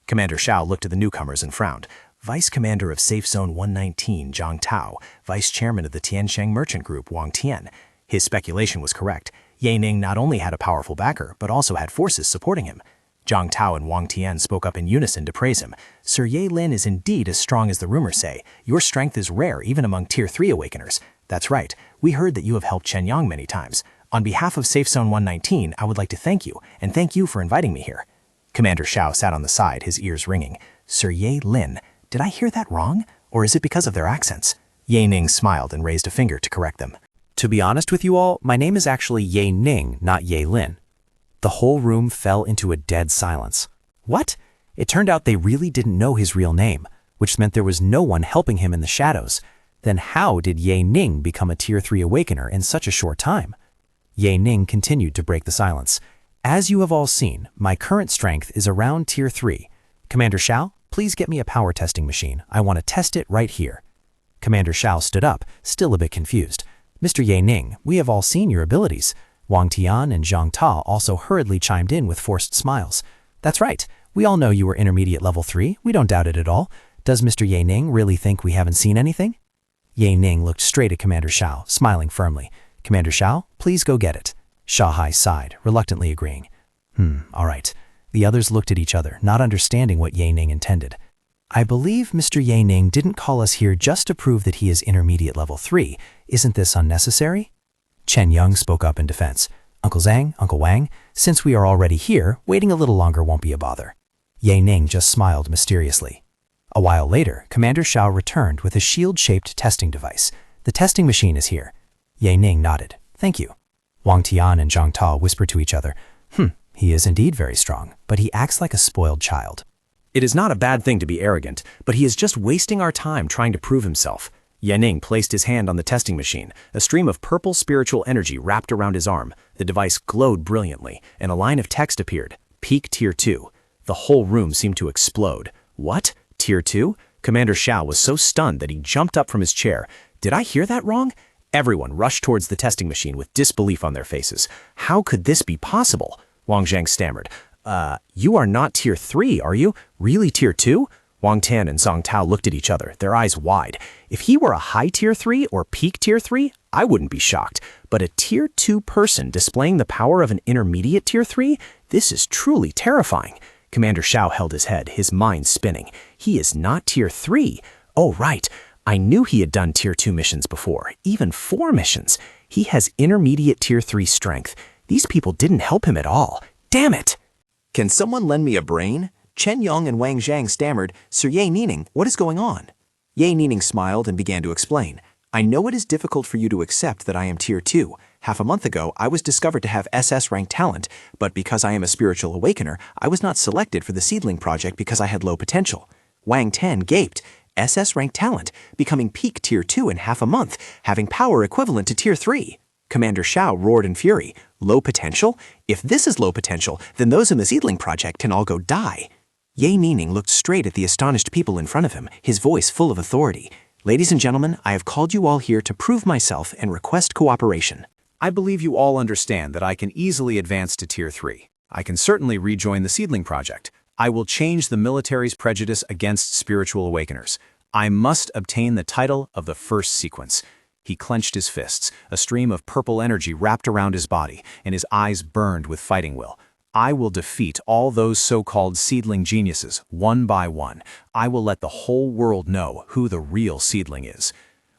Commander Shao looked at the newcomers and frowned. Vice Commander of Safe Zone 119, Zhang Tao. Vice Chairman of the Tiansheng Merchant Group, Wang Tian. His speculation was correct. Ye Ning not only had a powerful backer, but also had forces supporting him. Zhang Tao and Wang Tian spoke up in unison to praise him. Sir Ye Lin is indeed as strong as the rumors say. Your strength is rare even among Tier 3 Awakeners. That's right, we heard that you have helped Chen Yang many times. On behalf of Safe Zone 119, I would like to thank you, and thank you for inviting me here. Commander Shao sat on the side, his ears ringing. Sir Ye Lin, did I hear that wrong? Or is it because of their accents? Ye Ning smiled and raised a finger to correct them. To be honest with you all, my name is actually Ye Ning, not Ye Lin. The whole room fell into a dead silence. What? It turned out they really didn't know his real name, which meant there was no one helping him in the shadows. Then how did Ye Ning become a Tier 3 Awakener in such a short time? Ye Ning continued to break the silence. As you have all seen, my current strength is around Tier 3. Commander Shao, please get me a power testing machine. I want to test it right here. Commander Shao stood up, still a bit confused. Mr. Ye Ning, we have all seen your abilities. Wang Tian and Zhang Ta also hurriedly chimed in with forced smiles. That's right. We all know you were intermediate level 3. We don't doubt it at all. Does Mr. Ye Ning really think we haven't seen anything? Ye Ning looked straight at Commander Shao, smiling firmly. Commander Shao, please go get it. Shanghai sighed, reluctantly agreeing. All right. The others looked at each other, not understanding what Ye Ning intended. I believe Mr. Ye Ning didn't call us here just to prove that he is intermediate level 3. Isn't this unnecessary? Chen Yang spoke up in defense. Uncle Zhang, Uncle Wang, since we are already here, waiting a little longer won't be a bother. Ye Ning just smiled mysteriously. A while later, Commander Shao returned with a shield-shaped testing device. The testing machine is here. Ye Ning nodded. Thank you. Wang Tian and Zhang Ta whispered to each other. He is indeed very strong, but he acts like a spoiled child. It is not a bad thing to be arrogant, but he is just wasting our time trying to prove himself. Ye Ning placed his hand on the testing machine. A stream of purple spiritual energy wrapped around his arm. The device glowed brilliantly, and a line of text appeared. Peak Tier 2. The whole room seemed to explode. What? Tier 2? Commander Shao was so stunned that he jumped up from his chair. Did I hear that wrong? Everyone rushed towards the testing machine with disbelief on their faces. How could this be possible? Wang Zhang stammered. You are not Tier 3, are you? Really Tier 2? Wang Tian and Zhang Tao looked at each other, their eyes wide. If he were a high Tier 3 or peak Tier 3, I wouldn't be shocked. But a Tier 2 person displaying the power of an intermediate Tier 3? This is truly terrifying. Commander Shao held his head, his mind spinning. He is not Tier 3. Oh, right. I knew he had done Tier 2 missions before, even 4 missions. He has intermediate Tier 3 strength. These people didn't help him at all. Damn it! Can someone lend me a brain? Chen Yang and Wang Zhang stammered, Sir Ye Ning, what is going on? Ye Ning smiled and began to explain. I know it is difficult for you to accept that I am Tier 2. Half a month ago, I was discovered to have SS-Rank talent, but because I am a spiritual awakener, I was not selected for the Seedling project because I had low potential. Wang Ten gaped. SS-Rank talent, becoming peak Tier 2 in half a month, having power equivalent to Tier 3. Commander Shao roared in fury. Low potential? If this is low potential, then those in the Seedling project can all go die. Ye Ning looked straight at the astonished people in front of him, his voice full of authority. Ladies and gentlemen, I have called you all here to prove myself and request cooperation. I believe you all understand that I can easily advance to Tier 3. I can certainly rejoin the Seedling project. I will change the military's prejudice against spiritual awakeners. I must obtain the title of the first sequence. He clenched his fists. A stream of purple energy wrapped around his body, and his eyes burned with fighting will. I will defeat all those so-called seedling geniuses, one by one. I will let the whole world know who the real seedling is.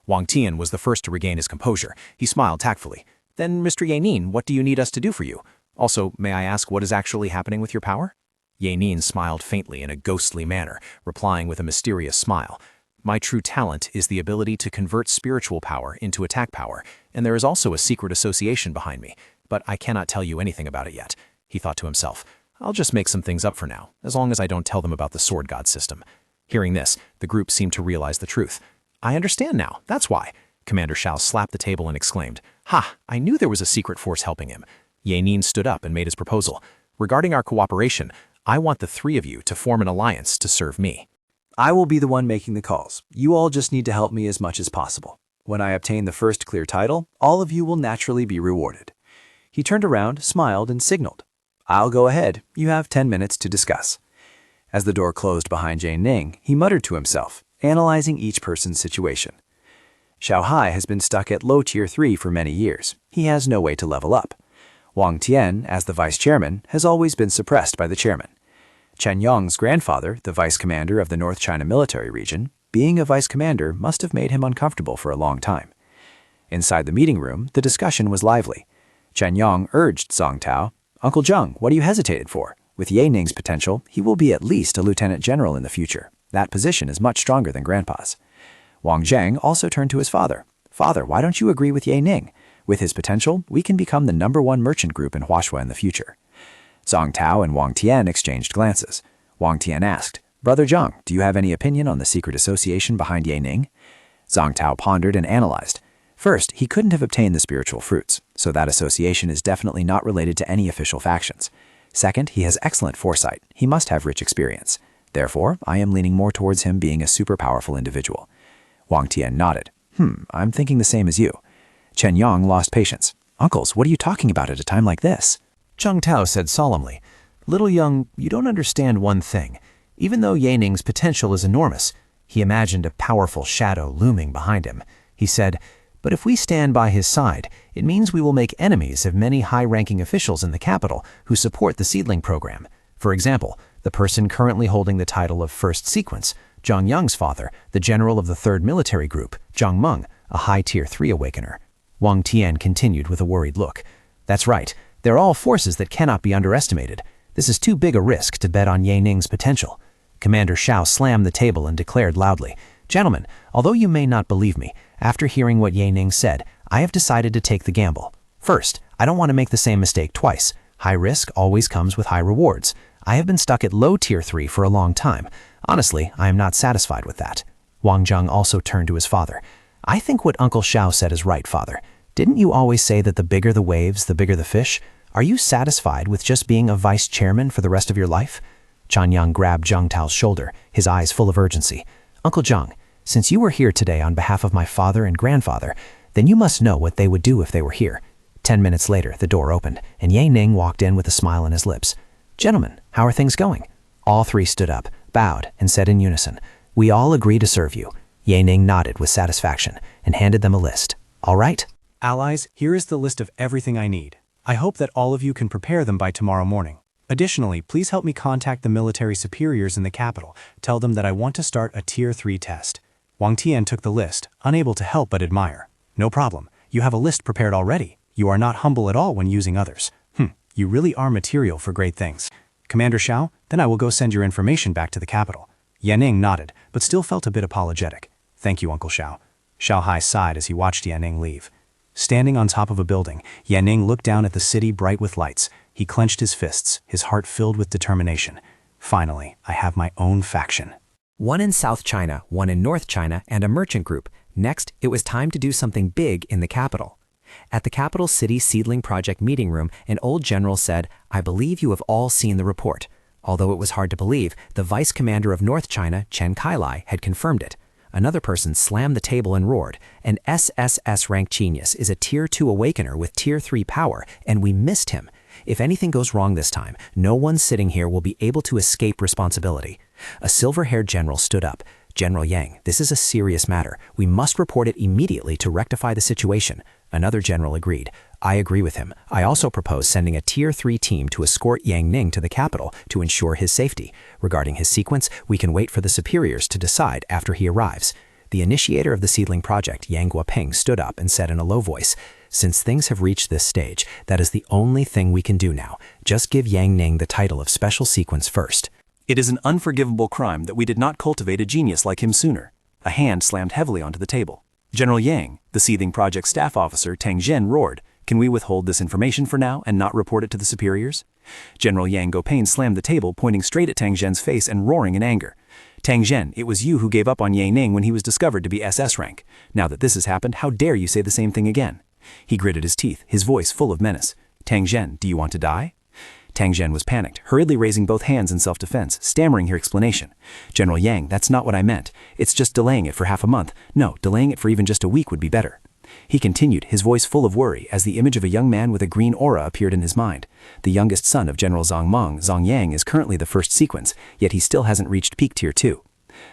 Wang Tian was the first to regain his composure. He smiled tactfully. Then, Mr. Ye Ning, what do you need us to do for you? Also, may I ask what is actually happening with your power? Ye Ning smiled faintly in a ghostly manner, replying with a mysterious smile. My true talent is the ability to convert spiritual power into attack power, and there is also a secret association behind me, but I cannot tell you anything about it yet. He thought to himself, I'll just make some things up for now, as long as I don't tell them about the sword god system. Hearing this, the group seemed to realize the truth. I understand now, that's why. Commander Shao slapped the table and exclaimed, Ha! I knew there was a secret force helping him. Ye Ning stood up and made his proposal. Regarding our cooperation, I want the 3 of you to form an alliance to serve me. I will be the one making the calls. You all just need to help me as much as possible. When I obtain the first clear title, all of you will naturally be rewarded. He turned around, smiled, and signaled. I'll go ahead. You have 10 minutes to discuss. As the door closed behind Ye Ning, he muttered to himself, analyzing each person's situation. Xiao Hai has been stuck at low Tier 3 for many years. He has no way to level up. Wang Tian, as the vice chairman, has always been suppressed by the chairman. Chen Yong's grandfather, the vice commander of the North China military region, being a vice commander must have made him uncomfortable for a long time. Inside the meeting room, the discussion was lively. Chen Yong urged Zhang Tao, "Uncle Zheng, what are you hesitated for? With Ye Ning's potential, he will be at least a lieutenant general in the future. That position is much stronger than Grandpa's." Wang Zheng also turned to his father. "Father, why don't you agree with Ye Ning? With his potential, we can become the #1 merchant group in Huashua in the future." Zhang Tao and Wang Tian exchanged glances. Wang Tian asked, "Brother Zheng, do you have any opinion on the secret association behind Ye Ning?" Zhang Tao pondered and analyzed. First, he couldn't have obtained the spiritual fruits, so that association is definitely not related to any official factions. Second, he has excellent foresight. He must have rich experience. Therefore, I am leaning more towards him being a super powerful individual. Wang Tian nodded. I'm thinking the same as you." Chen Yong lost patience. "Uncles, what are you talking about at a time like this?" Zhang Tao said solemnly, "Little Young, you don't understand one thing. Even though Ye Ning's potential is enormous," he imagined a powerful shadow looming behind him. He said, "But if we stand by his side, it means we will make enemies of many high-ranking officials in the capital who support the seedling program. For example, the person currently holding the title of First Sequence, Zhang Yang's father, the general of the 3rd Military Group, Zhang Meng, a high Tier 3 awakener." Wang Tian continued with a worried look. "That's right. They're all forces that cannot be underestimated. This is too big a risk to bet on Ye Ning's potential." Commander Shao slammed the table and declared loudly, "Gentlemen, although you may not believe me, after hearing what Ye Ning said, I have decided to take the gamble. First, I don't want to make the same mistake twice. High risk always comes with high rewards. I have been stuck at low Tier 3 for a long time. Honestly, I am not satisfied with that." Wang Zheng also turned to his father. "I think what Uncle Shao said is right, Father. Didn't you always say that the bigger the waves, the bigger the fish? Are you satisfied with just being a vice chairman for the rest of your life?" Chen Yang grabbed Zhang Tao's shoulder, his eyes full of urgency. "Uncle Zheng, since you were here today on behalf of my father and grandfather, then you must know what they would do if they were here." 10 minutes later, the door opened, and Ye Ning walked in with a smile on his lips. "Gentlemen, how are things going?" All three stood up, bowed, and said in unison, "We all agree to serve you." Ye Ning nodded with satisfaction and handed them a list. "All right?" Allies, here is the list of everything I need. I hope that all of you can prepare them by tomorrow morning. Additionally, please help me contact the military superiors in the capital. Tell them that I want to start a Tier 3 test. Wang Tian took the list, unable to help but admire. "No problem. You have a list prepared already. You are not humble at all when using others. You really are material for great things. Commander Shao, then I will go send your information back to the capital." Ye Ning nodded, but still felt a bit apologetic. "Thank you, Uncle Shao." Shao Hai sighed as he watched Ye Ning leave. Standing on top of a building, Ye Ning looked down at the city bright with lights. He clenched his fists, his heart filled with determination. "Finally, I have my own faction." One in South China, one in North China, and a merchant group. Next, it was time to do something big in the capital. At the capital city seedling project meeting room, an old general said, "I believe you have all seen the report." Although it was hard to believe, the vice commander of North China, Chen Kailai, had confirmed it. Another person slammed the table and roared, "An SSS-Rank genius is a Tier 2 awakener with Tier 3 power, and we missed him. If anything goes wrong this time, no one sitting here will be able to escape responsibility." A silver-haired general stood up. "General Yang, this is a serious matter. We must report it immediately to rectify the situation." Another general agreed. "I agree with him. I also propose sending a Tier 3 team to escort Yang Ning to the capital to ensure his safety. Regarding his sequence, we can wait for the superiors to decide after he arrives." The initiator of the seedling project, Yang Guoping, stood up and said in a low voice, "Since things have reached this stage, that is the only thing we can do now. Just give Yang Ning the title of Special Sequence first." It is an unforgivable crime that we did not cultivate a genius like him sooner. A hand slammed heavily onto the table. General Yang, the seething project staff officer Tang Zhen, roared, "Can we withhold this information for now and not report it to the superiors?" General Yang Guoping slammed the table, pointing straight at Tang Zhen's face and roaring in anger. "Tang Zhen, it was you who gave up on Ye Ning when he was discovered to be SS rank. Now that this has happened, how dare you say the same thing again?" He gritted his teeth, his voice full of menace. "Tang Zhen, do you want to die?" Tang Zhen was panicked, hurriedly raising both hands in self-defense, stammering her explanation. "General Yang, that's not what I meant. It's just delaying it for half a month. No, delaying it for even just a week would be better." He continued, his voice full of worry, as the image of a young man with a green aura appeared in his mind. The youngest son of General Zhang Meng, Zhang Yang, is currently the first sequence, yet he still hasn't reached peak Tier 2.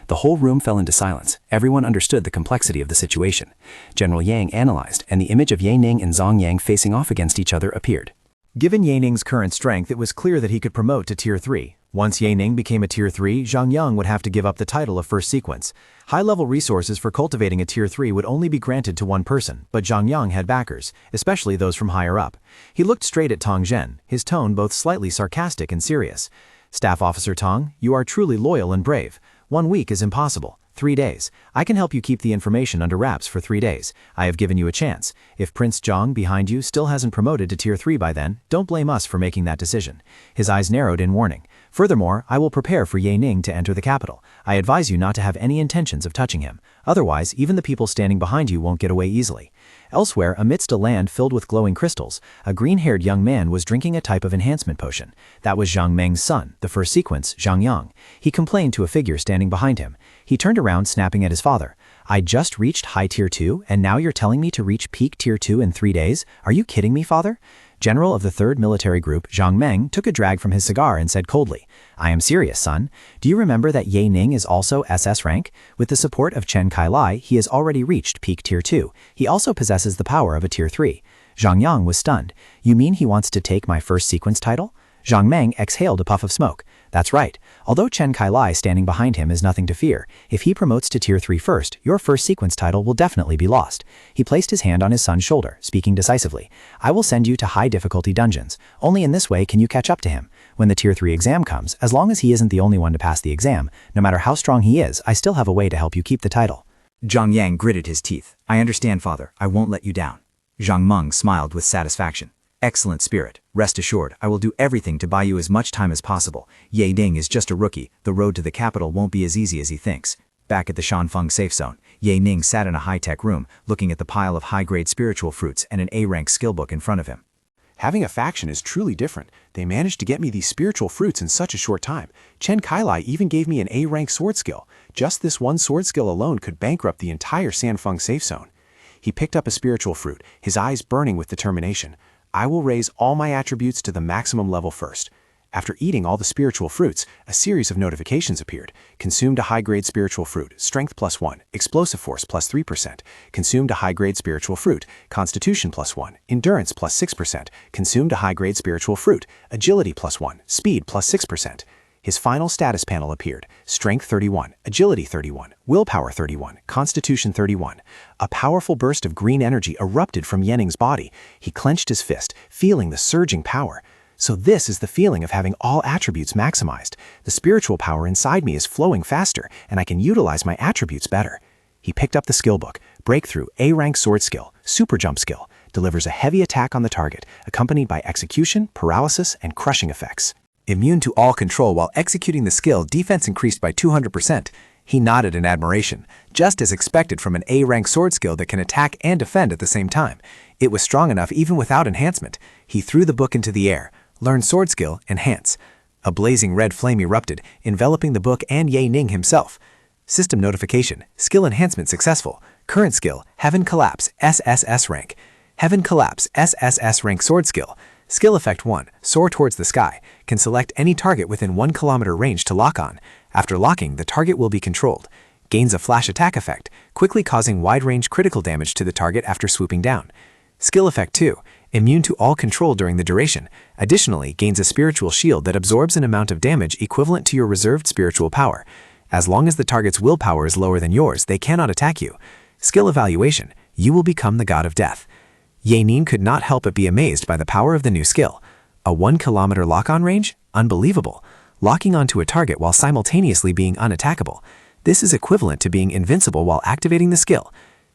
The whole room fell into silence. Everyone understood the complexity of the situation. General Yang analyzed, and the image of Ye Ning and Zhang Yang facing off against each other appeared. Given Ye Ning's current strength, it was clear that he could promote to Tier 3. Once Yaning became a Tier 3, Zhang Yang would have to give up the title of first sequence. High-level resources for cultivating a Tier 3 would only be granted to one person, but Zhang Yang had backers, especially those from higher up. He looked straight at Tong Zhen, his tone both slightly sarcastic and serious. Staff Officer Tong, you are truly loyal and brave. 1 week is impossible. 3 days. I can help you keep the information under wraps for 3 days. I have given you a chance. If Prince Zhang behind you still hasn't promoted to Tier 3 by then, don't blame us for making that decision. His eyes narrowed in warning. Furthermore, I will prepare for Ye Ning to enter the capital. I advise you not to have any intentions of touching him. Otherwise, even the people standing behind you won't get away easily. Elsewhere, amidst a land filled with glowing crystals, a green-haired young man was drinking a type of enhancement potion. That was Zhang Meng's son, the first sequence, Zhang Yang. He complained to a figure standing behind him. He turned around, snapping at his father. I just reached high Tier 2, and now you're telling me to reach peak Tier 2 in 3 days? Are you kidding me, father? General of the 3rd Military Group, Zhang Meng, took a drag from his cigar and said coldly, I am serious, son. Do you remember that Ye Ning is also SS rank? With the support of Chen Kailai, he has already reached peak Tier 2. He also possesses the power of a Tier 3. Zhang Yang was stunned. You mean he wants to take my first sequence title? Zhang Meng exhaled a puff of smoke. That's right. Although Chen Kailai standing behind him is nothing to fear, if he promotes to Tier 3 first, your first sequence title will definitely be lost. He placed his hand on his son's shoulder, speaking decisively. I will send you to high-difficulty dungeons. Only in this way can you catch up to him. When the Tier 3 exam comes, as long as he isn't the only one to pass the exam, no matter how strong he is, I still have a way to help you keep the title. Zhang Yang gritted his teeth. I understand, father. I won't let you down. Zhang Meng smiled with satisfaction. Excellent spirit. Rest assured, I will do everything to buy you as much time as possible. Ye Ning is just a rookie. The road to the capital won't be as easy as he thinks. Back at the Shanfeng safe zone, Ye Ning sat in a high-tech room, looking at the pile of high-grade spiritual fruits and an A-rank skill book in front of him. Having a faction is truly different. They managed to get me these spiritual fruits in such a short time. Chen Kailai even gave me an A-rank sword skill. Just this one sword skill alone could bankrupt the entire Shanfeng safe zone. He picked up a spiritual fruit, his eyes burning with determination. I will raise all my attributes to the maximum level first. After eating all the spiritual fruits, a series of notifications appeared. Consumed a high-grade spiritual fruit, strength +1, explosive force +3%. Consumed a high-grade spiritual fruit, constitution +1, endurance +6%. Consumed a high-grade spiritual fruit, agility +1, speed +6%. His final status panel appeared, strength 31, agility 31, willpower 31, constitution 31. A powerful burst of green energy erupted from Yening's body. He clenched his fist, feeling the surging power. So this is the feeling of having all attributes maximized. The spiritual power inside me is flowing faster, and I can utilize my attributes better. He picked up the skill book, breakthrough, A-rank sword skill, super jump skill, delivers a heavy attack on the target, accompanied by execution, paralysis, and crushing effects. Immune to all control while executing the skill, defense increased by 200%. He nodded in admiration, just as expected from an A-rank sword skill that can attack and defend at the same time. It was strong enough even without enhancement. He threw the book into the air. Learn sword skill, enhance. A blazing red flame erupted, enveloping the book and Ye Ning himself. System notification, skill enhancement successful. Current skill, Heaven Collapse, SSS-Rank. Heaven Collapse, SSS-Rank sword skill. Skill effect 1, soar towards the sky. Can select any target within 1 kilometer range to lock on. After locking, the target will be controlled. Gains a flash attack effect, quickly causing wide-range critical damage to the target after swooping down. Skill effect 2, immune to all control during the duration. Additionally, gains a spiritual shield that absorbs an amount of damage equivalent to your reserved spiritual power. As long as the target's willpower is lower than yours, they cannot attack you. Skill evaluation, you will become the god of death. Ye Ning could not help but be amazed by the power of the new skill. A 1 kilometer lock-on range? Unbelievable. Locking onto a target while simultaneously being unattackable. This is equivalent to being invincible while activating the skill.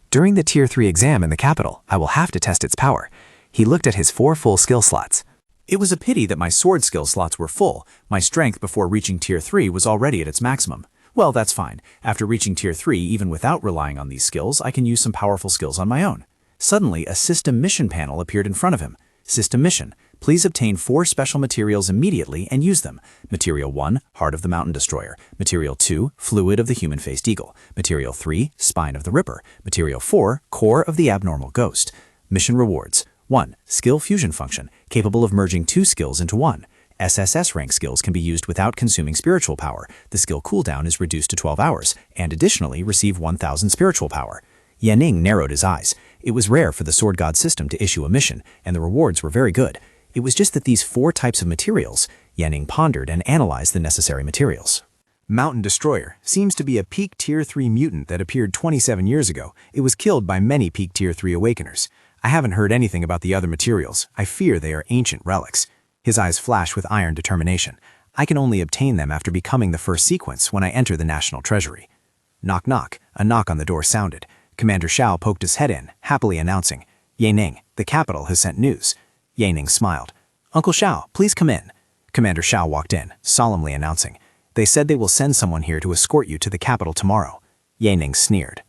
During the Tier 3 exam in the capital, I will have to test its power. He looked at his 4 full skill slots. It was a pity that my sword skill slots were full. My strength before reaching Tier 3 was already at its maximum. Well, that's fine. After reaching Tier 3, even without relying on these skills, I can use some powerful skills on my own. Suddenly, a system mission panel appeared in front of him. System mission. Please obtain 4 special materials immediately and use them. Material 1, Heart of the Mountain Destroyer. Material 2, Fluid of the Human-Faced Eagle. Material 3, Spine of the Ripper. Material 4, Core of the Abnormal Ghost. Mission rewards. 1. Skill fusion function, capable of merging 2 skills into 1. SSS-Rank skills can be used without consuming spiritual power. The skill cooldown is reduced to 12 hours, and additionally receive 1,000 spiritual power. Ye Ning narrowed his eyes. It was rare for the Sword God system to issue a mission, and the rewards were very good. It was just that these 4 types of materials, Yanning pondered and analyzed the necessary materials. Mountain Destroyer seems to be a peak Tier 3 mutant that appeared 27 years ago. It was killed by many peak Tier 3 Awakeners. I haven't heard anything about the other materials. I fear they are ancient relics. His eyes flash with iron determination. I can only obtain them after becoming the first sequence when I enter the National Treasury. Knock knock. A knock on the door sounded. Commander Shao poked his head in, happily announcing, "Ye Ning, the capital has sent news." Ye Ning smiled. "Uncle Shao, please come in." Commander Shao walked in, solemnly announcing, "They said they will send someone here to escort you to the capital tomorrow." Ye Ning sneered.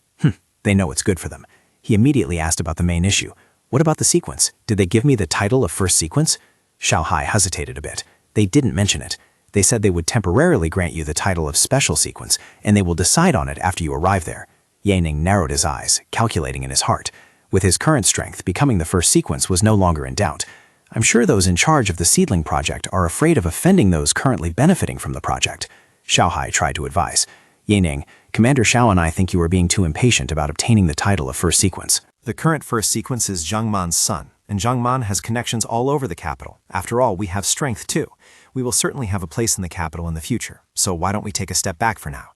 They know it's good for them. He immediately asked about the main issue. What about the sequence? Did they give me the title of first sequence? Shao Hai hesitated a bit. They didn't mention it. They said they would temporarily grant you the title of special sequence, and they will decide on it after you arrive there. Ye Ning narrowed his eyes, calculating in his heart. With his current strength, becoming the first sequence was no longer in doubt. I'm sure those in charge of the Seedling Project are afraid of offending those currently benefiting from the project. Shao Hai tried to advise. Ye Ning, Commander Shao and I think you are being too impatient about obtaining the title of first sequence. The current first sequence is Zhang Man's son, and Zhang Man has connections all over the capital. After all, we have strength too. We will certainly have a place in the capital in the future, so why don't we take a step back for now?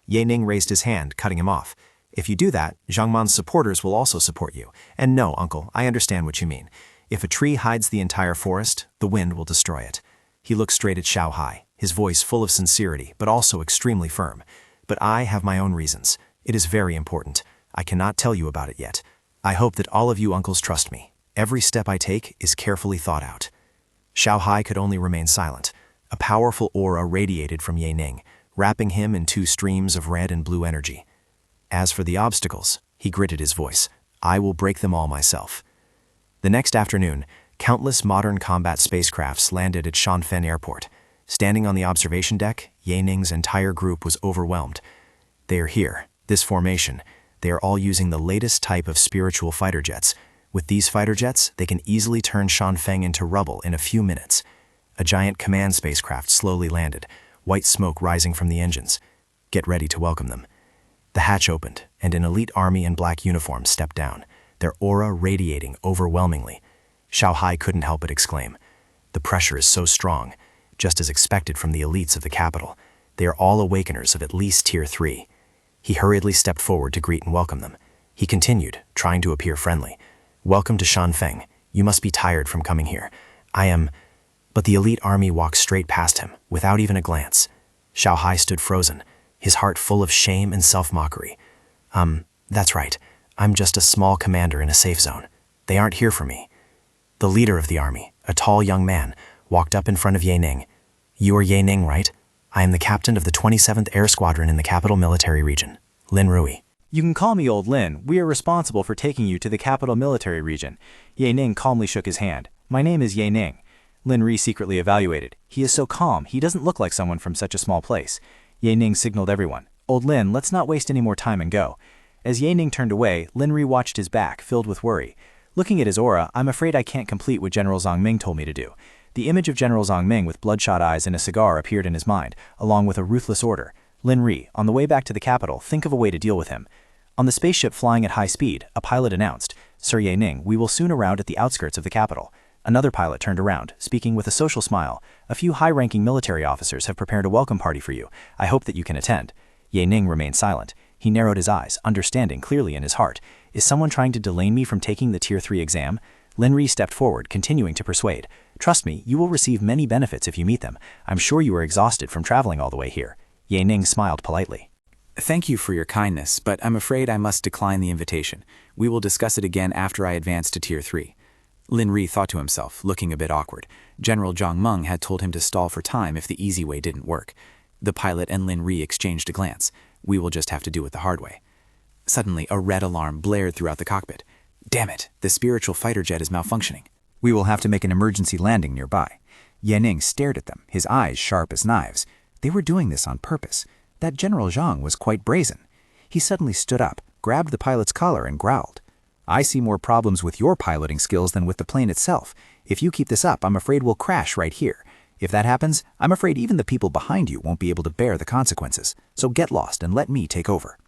Ye Ning raised his hand, cutting him off. If you do that, Zhang Man's supporters will also support you. And no, uncle, I understand what you mean. If a tree hides the entire forest, the wind will destroy it. He looked straight at Shao Hai, his voice full of sincerity, but also extremely firm. But I have my own reasons. It is very important. I cannot tell you about it yet. I hope that all of you uncles trust me. Every step I take is carefully thought out. Shao Hai could only remain silent. A powerful aura radiated from Ye Ning, wrapping him in two streams of red and blue energy. As for the obstacles, he gritted his voice, I will break them all myself. The next afternoon, countless modern combat spacecrafts landed at Shanfen Airport. Standing on the observation deck, Ye Ning's entire group was overwhelmed. They are here, this formation. They are all using the latest type of spiritual fighter jets. With these fighter jets, they can easily turn Shanfeng into rubble in a few minutes. A giant command spacecraft slowly landed, white smoke rising from the engines. Get ready to welcome them. The hatch opened, and an elite army in black uniforms stepped down, their aura radiating overwhelmingly. Shao Hai couldn't help but exclaim, "The pressure is so strong," just as expected from the elites of the capital. They are all Awakeners of at least Tier 3. He hurriedly stepped forward to greet and welcome them. He continued, trying to appear friendly. "Welcome to Shanfeng. You must be tired from coming here. I am..." But the elite army walked straight past him, without even a glance. Shao Hai stood frozen, his heart full of shame and self-mockery. That's right. I'm just a small commander in a safe zone. They aren't here for me." The leader of the army, a tall young man, walked up in front of Ye Ning. "You are Ye Ning, right? I am the captain of the 27th Air Squadron in the capital military region, Lin Rui." You can call me Old Lin. We are responsible for taking you to the capital military region. Ye Ning calmly shook his hand. "My name is Ye Ning." Lin Rui secretly evaluated. He is so calm, he doesn't look like someone from such a small place. Ye Ning signaled everyone. "Old Lin, let's not waste any more time and go." As Ye Ning turned away, Lin Rui watched his back, filled with worry. Looking at his aura, I'm afraid I can't complete what General Zhang Ming told me to do. The image of General Zhang Ming with bloodshot eyes and a cigar appeared in his mind, along with a ruthless order. Lin Rui, on the way back to the capital, think of a way to deal with him. On the spaceship flying at high speed, a pilot announced, "Sir Ye Ning, we will soon arrive at the outskirts of the capital." Another pilot turned around, speaking with a social smile. "A few high-ranking military officers have prepared a welcome party for you. I hope that you can attend." Ye Ning remained silent. He narrowed his eyes, understanding clearly in his heart. Is someone trying to delay me from taking the Tier 3 exam? Lin Rui stepped forward, continuing to persuade. "Trust me, you will receive many benefits if you meet them. I'm sure you are exhausted from traveling all the way here." Ye Ning smiled politely. Thank you for your kindness, but I'm afraid I must decline the invitation. We will discuss it again after I advance to Tier 3. Lin Rui thought to himself, looking a bit awkward. General Zhang Meng had told him to stall for time if the easy way didn't work. The pilot and Lin Rui exchanged a glance. We will just have to do it the hard way. Suddenly, a red alarm blared throughout the cockpit. Damn it, the spiritual fighter jet is malfunctioning. We will have to make an emergency landing nearby. Ye Ning stared at them, his eyes sharp as knives. They were doing this on purpose. That General Zhang was quite brazen. He suddenly stood up, grabbed the pilot's collar, and growled. "I see more problems with your piloting skills than with the plane itself. If you keep this up, I'm afraid we'll crash right here. If that happens, I'm afraid even the people behind you won't be able to bear the consequences. So get lost and let me take over."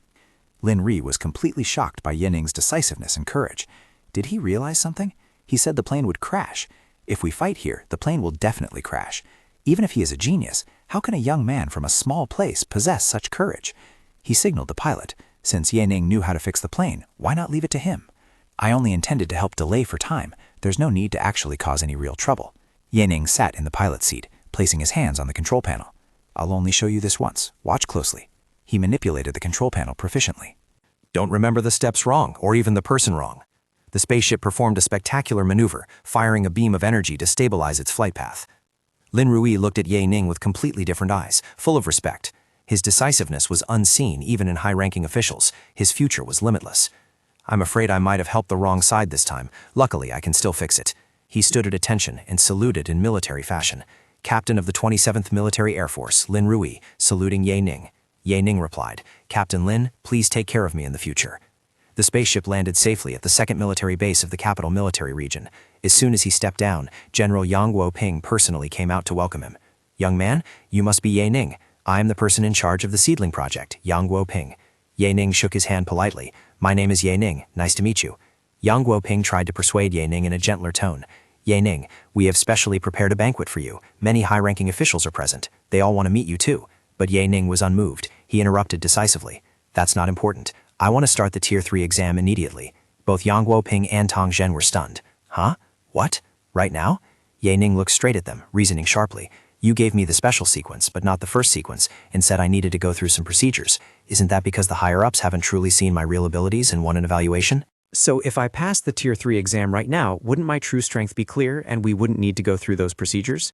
Lin Rui was completely shocked by Ye Ning's decisiveness and courage. Did he realize something? He said the plane would crash. If we fight here, the plane will definitely crash. Even if he is a genius, how can a young man from a small place possess such courage? He signaled the pilot. Since Ye Ning knew how to fix the plane, why not leave it to him? I only intended to help delay for time. There's no need to actually cause any real trouble. Ye Ning sat in the pilot's seat, placing his hands on the control panel. I'll only show you this once. Watch closely. He manipulated the control panel proficiently. Don't remember the steps wrong, or even the person wrong. The spaceship performed a spectacular maneuver, firing a beam of energy to stabilize its flight path. Lin Rui looked at Ye Ning with completely different eyes, full of respect. His decisiveness was unseen even in high-ranking officials. His future was limitless. I'm afraid I might have helped the wrong side this time. Luckily, I can still fix it. He stood at attention and saluted in military fashion. Captain of the 27th Military Air Force, Lin Rui, saluting Ye Ning. Ye Ning replied, Captain Lin, please take care of me in the future. The spaceship landed safely at the 2nd military base of the capital military region. As soon as he stepped down, General Yang Guoping personally came out to welcome him. Young man, you must be Ye Ning. I am the person in charge of the seedling project, Yang Guoping. Ye Ning shook his hand politely. My name is Ye Ning. Nice to meet you. Yang Guoping tried to persuade Ye Ning in a gentler tone. Ye Ning, we have specially prepared a banquet for you. Many high-ranking officials are present. They all want to meet you too. But Ye Ning was unmoved. He interrupted decisively. That's not important. I want to start the Tier 3 exam immediately. Both Yang Guoping and Tang Zhen were stunned. Huh? What? Right now? Ye Ning looked straight at them, reasoning sharply. You gave me the special sequence, but not the first sequence, and said I needed to go through some procedures. Isn't that because the higher-ups haven't truly seen my real abilities and won an evaluation? So if I passed the Tier 3 exam right now, wouldn't my true strength be clear and we wouldn't need to go through those procedures?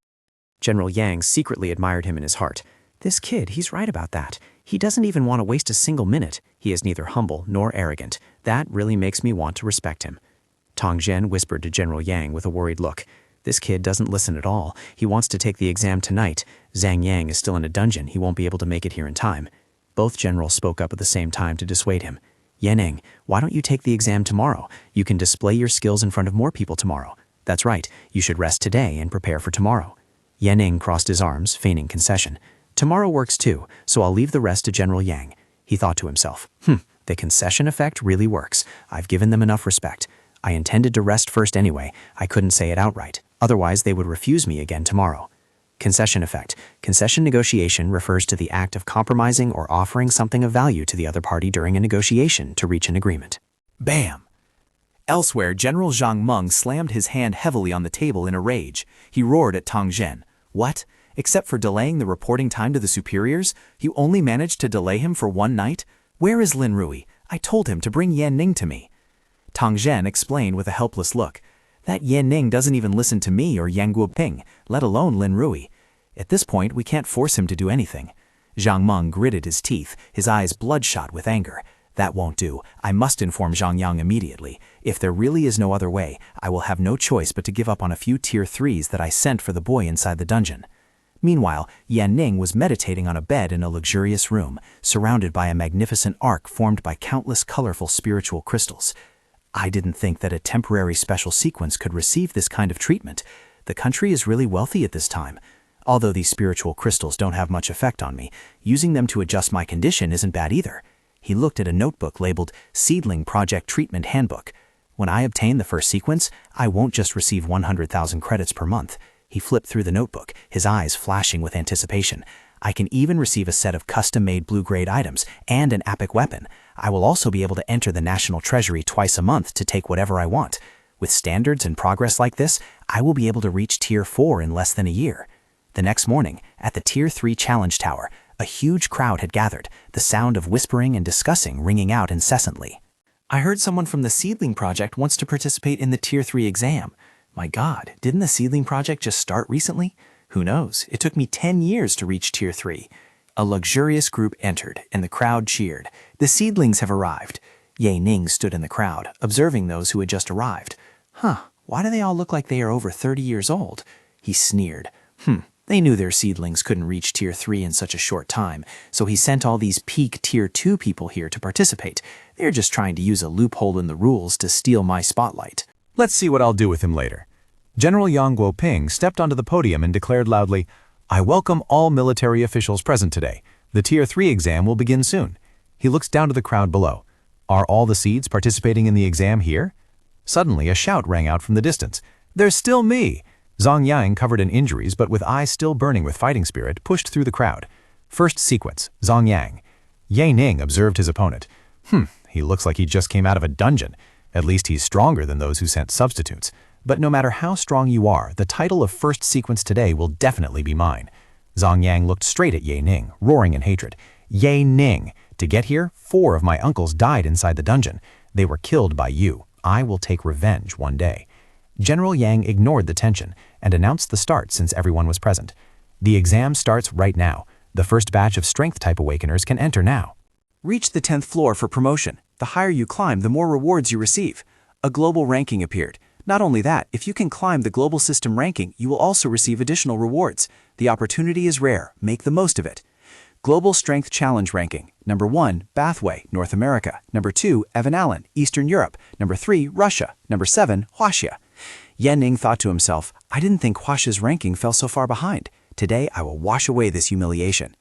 General Yang secretly admired him in his heart. This kid, he's right about that. He doesn't even want to waste a single minute. He is neither humble nor arrogant. That really makes me want to respect him. Tang Zhen whispered to General Yang with a worried look. This kid doesn't listen at all. He wants to take the exam tonight. Zhang Yang is still in a dungeon. He won't be able to make it here in time. Both generals spoke up at the same time to dissuade him. Ye Ning, why don't you take the exam tomorrow? You can display your skills in front of more people tomorrow. That's right. You should rest today and prepare for tomorrow. Ye Ning crossed his arms, feigning concession. Tomorrow works too, so I'll leave the rest to General Yang. He thought to himself, the concession effect really works. I've given them enough respect. I intended to rest first anyway. I couldn't say it outright. Otherwise, they would refuse me again tomorrow. Concession effect. Concession negotiation refers to the act of compromising or offering something of value to the other party during a negotiation to reach an agreement. Bam! Elsewhere, General Zhang Meng slammed his hand heavily on the table in a rage. He roared at Tang Zhen. What? Except for delaying the reporting time to the superiors, you only managed to delay him for one night? Where is Lin Rui? I told him to bring Ye Ning to me. Tang Zhen explained with a helpless look. That Ye Ning doesn't even listen to me or Yang Guoping, let alone Lin Rui. At this point, we can't force him to do anything. Zhang Meng gritted his teeth, his eyes bloodshot with anger. That won't do. I must inform Zhang Yang immediately. If there really is no other way, I will have no choice but to give up on a few Tier 3s that I sent for the boy inside the dungeon. Meanwhile, Ye Ning was meditating on a bed in a luxurious room, surrounded by a magnificent arc formed by countless colorful spiritual crystals. I didn't think that a temporary special sequence could receive this kind of treatment. The country is really wealthy at this time. Although these spiritual crystals don't have much effect on me, using them to adjust my condition isn't bad either. He looked at a notebook labeled Seedling Project Treatment Handbook. When I obtain the first sequence, I won't just receive 100,000 credits per month. He flipped through the notebook, his eyes flashing with anticipation. I can even receive a set of custom-made blue-grade items and an epic weapon. I will also be able to enter the National Treasury twice a month to take whatever I want. With standards and progress like this, I will be able to reach Tier 4 in less than a year. The next morning, at the Tier 3 Challenge Tower, a huge crowd had gathered, the sound of whispering and discussing ringing out incessantly. I heard someone from the Seedling Project wants to participate in the Tier 3 exam. My God, didn't the Seedling Project just start recently? Who knows? It took me 10 years to reach Tier 3. A luxurious group entered, and the crowd cheered. The seedlings have arrived. Ye Ning stood in the crowd, observing those who had just arrived. Why do they all look like they are over 30 years old? He sneered. They knew their seedlings couldn't reach Tier 3 in such a short time, so he sent all these peak Tier 2 people here to participate. They're just trying to use a loophole in the rules to steal my spotlight. Let's see what I'll do with him later. General Yang Guoping stepped onto the podium and declared loudly, I welcome all military officials present today. The Tier 3 exam will begin soon. He looks down to the crowd below. Are all the seeds participating in the exam here? Suddenly, a shout rang out from the distance. There's still me! Zhang Yang, covered in injuries but with eyes still burning with fighting spirit, pushed through the crowd. First sequence, Zhang Yang. Ye Ning observed his opponent. He looks like he just came out of a dungeon. At least he's stronger than those who sent substitutes. But no matter how strong you are, the title of first sequence today will definitely be mine. Zhang Yang looked straight at Ye Ning, roaring in hatred. Ye Ning! To get here, 4 of my uncles died inside the dungeon. They were killed by you. I will take revenge one day. General Yang ignored the tension and announced the start since everyone was present. The exam starts right now. The first batch of Strength-type Awakeners can enter now. Reach the 10th floor for promotion. The higher you climb, the more rewards you receive. A global ranking appeared. Not only that, if you can climb the global system ranking, you will also receive additional rewards. The opportunity is rare. Make the most of it. Global Strength Challenge Ranking. Number 1, Bathway, North America. Number 2, Evan Allen, Eastern Europe. Number 3, Russia. Number 7, Huaxia. Ye Ning thought to himself, I didn't think Huaxia's ranking fell so far behind. Today I will wash away this humiliation.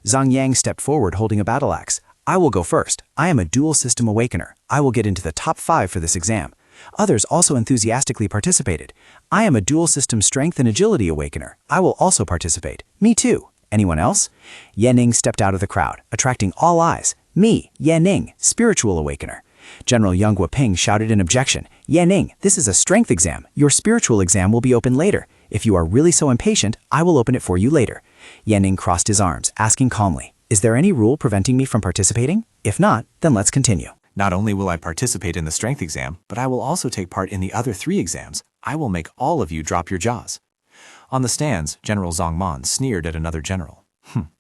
Zhang Yang stepped forward holding a battle axe. I will go first. I am a dual system awakener. I will get into the top 5 for this exam. Others also enthusiastically participated. I am a dual system strength and agility awakener. I will also participate. Me too. Anyone else? Ye Ning stepped out of the crowd, attracting all eyes. Me, Ye Ning, spiritual awakener. General Yang Guoping shouted in objection. Ye Ning, this is a strength exam. Your spiritual exam will be open later. If you are really so impatient, I will open it for you later. Ye Ning crossed his arms, asking calmly, is there any rule preventing me from participating? If not, then let's continue. Not only will I participate in the strength exam, but I will also take part in the other 3 exams. I will make all of you drop your jaws. On the stands, General Zhang Man sneered at another general.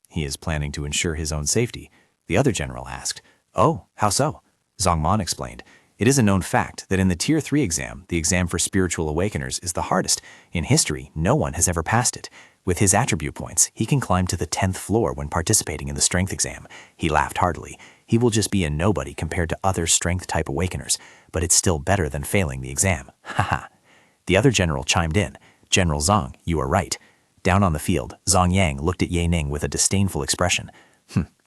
He is planning to ensure his own safety. The other general asked, Oh, how so? Zhang Man explained, It is a known fact that in the Tier 3 exam, the exam for spiritual awakeners is the hardest. In history, no one has ever passed it. With his attribute points, he can climb to the 10th floor when participating in the strength exam. He laughed heartily. He will just be a nobody compared to other strength-type awakeners, but it's still better than failing the exam. Haha. The other general chimed in. General Zhang, you are right. Down on the field, Zhang Yang looked at Ye Ning with a disdainful expression.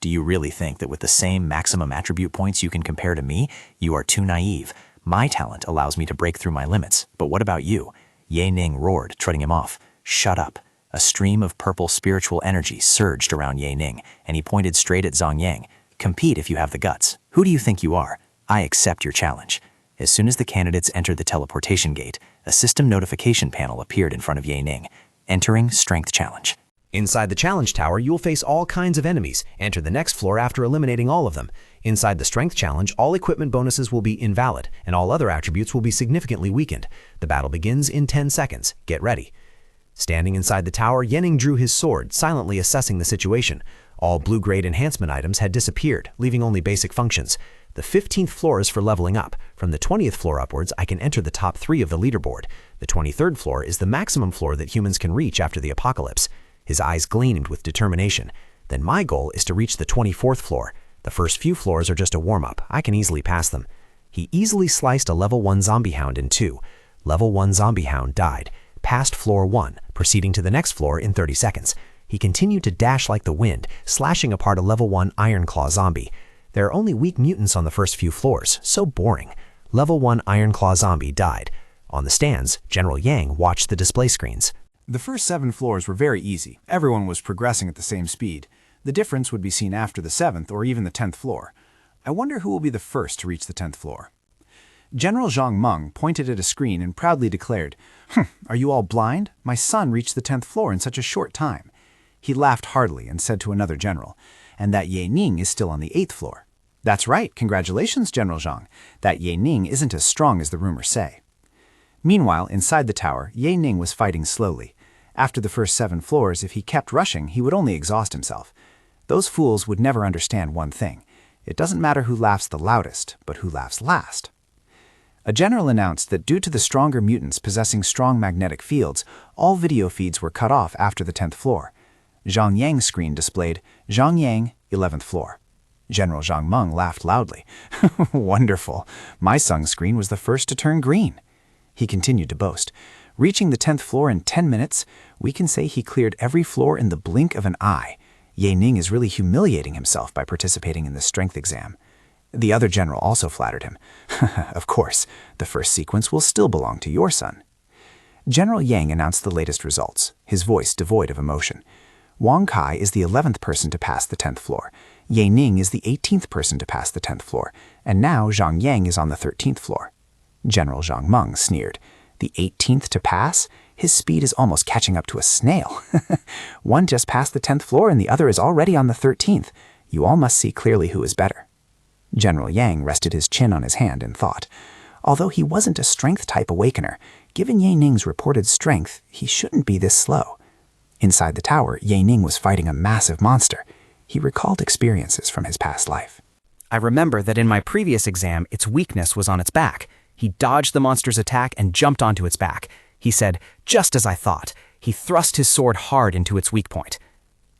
Do you really think that with the same maximum attribute points you can compare to me? You are too naive. My talent allows me to break through my limits, but what about you? Ye Ning roared, treading him off. Shut up. A stream of purple spiritual energy surged around Ye Ning, and he pointed straight at Zhang Yang. Compete if you have the guts. Who do you think you are? I accept your challenge. As soon as the candidates entered the teleportation gate, a system notification panel appeared in front of Ye Ning. Entering Strength Challenge. Inside the challenge tower, you will face all kinds of enemies. Enter the next floor after eliminating all of them. Inside the strength challenge, all equipment bonuses will be invalid, and all other attributes will be significantly weakened. The battle begins in 10 seconds. Get ready. Standing inside the tower, Ye Ning drew his sword, silently assessing the situation. All blue-grade enhancement items had disappeared, leaving only basic functions. The 15th floor is for leveling up. From the 20th floor upwards, I can enter the top 3 of the leaderboard. The 23rd floor is the maximum floor that humans can reach after the apocalypse. His eyes gleamed with determination. Then my goal is to reach the 24th floor. The first few floors are just a warm-up. I can easily pass them. He easily sliced a level 1 zombie hound in 2. Level 1 zombie hound died. Passed floor 1, proceeding to the next floor in 30 seconds. He continued to dash like the wind, slashing apart a level 1 Iron Claw zombie. There are only weak mutants on the first few floors. So boring. Level 1 Iron Claw zombie died. On the stands, General Yang watched the display screens. The first 7 floors were very easy. Everyone was progressing at the same speed. The difference would be seen after the 7th or even the 10th floor. I wonder who will be the first to reach the 10th floor. General Zhang Meng pointed at a screen and proudly declared, Are you all blind? My son reached the 10th floor in such a short time. He laughed heartily and said to another general, And that Ye Ning is still on the 8th floor. That's right, congratulations, General Zhang. That Ye Ning isn't as strong as the rumors say. Meanwhile, inside the tower, Ye Ning was fighting slowly. After the first 7 floors, if he kept rushing, he would only exhaust himself. Those fools would never understand one thing. It doesn't matter who laughs the loudest, but who laughs last. A general announced that due to the stronger mutants possessing strong magnetic fields, all video feeds were cut off after the 10th floor. Zhang Yang's screen displayed, Zhang Yang, 11th floor. General Zhang Meng laughed loudly. Wonderful. My son's screen was the first to turn green. He continued to boast. Reaching the 10th floor in 10 minutes, we can say he cleared every floor in the blink of an eye. Ye Ning is really humiliating himself by participating in the strength exam. The other general also flattered him. Of course, the first sequence will still belong to your son. General Yang announced the latest results, his voice devoid of emotion. Wang Kai is the 11th person to pass the 10th floor. Ye Ning is the 18th person to pass the 10th floor, and now Zhang Yang is on the 13th floor. General Zhang Meng sneered. The 18th to pass? His speed is almost catching up to a snail. One just passed the 10th floor and the other is already on the 13th. You all must see clearly who is better. General Yang rested his chin on his hand in thought. Although he wasn't a strength-type awakener, given Ye Ning's reported strength, he shouldn't be this slow. Inside the tower, Ye Ning was fighting a massive monster. He recalled experiences from his past life. I remember that in my previous exam, its weakness was on its back. He dodged the monster's attack and jumped onto its back. He said, just as I thought. He thrust his sword hard into its weak point.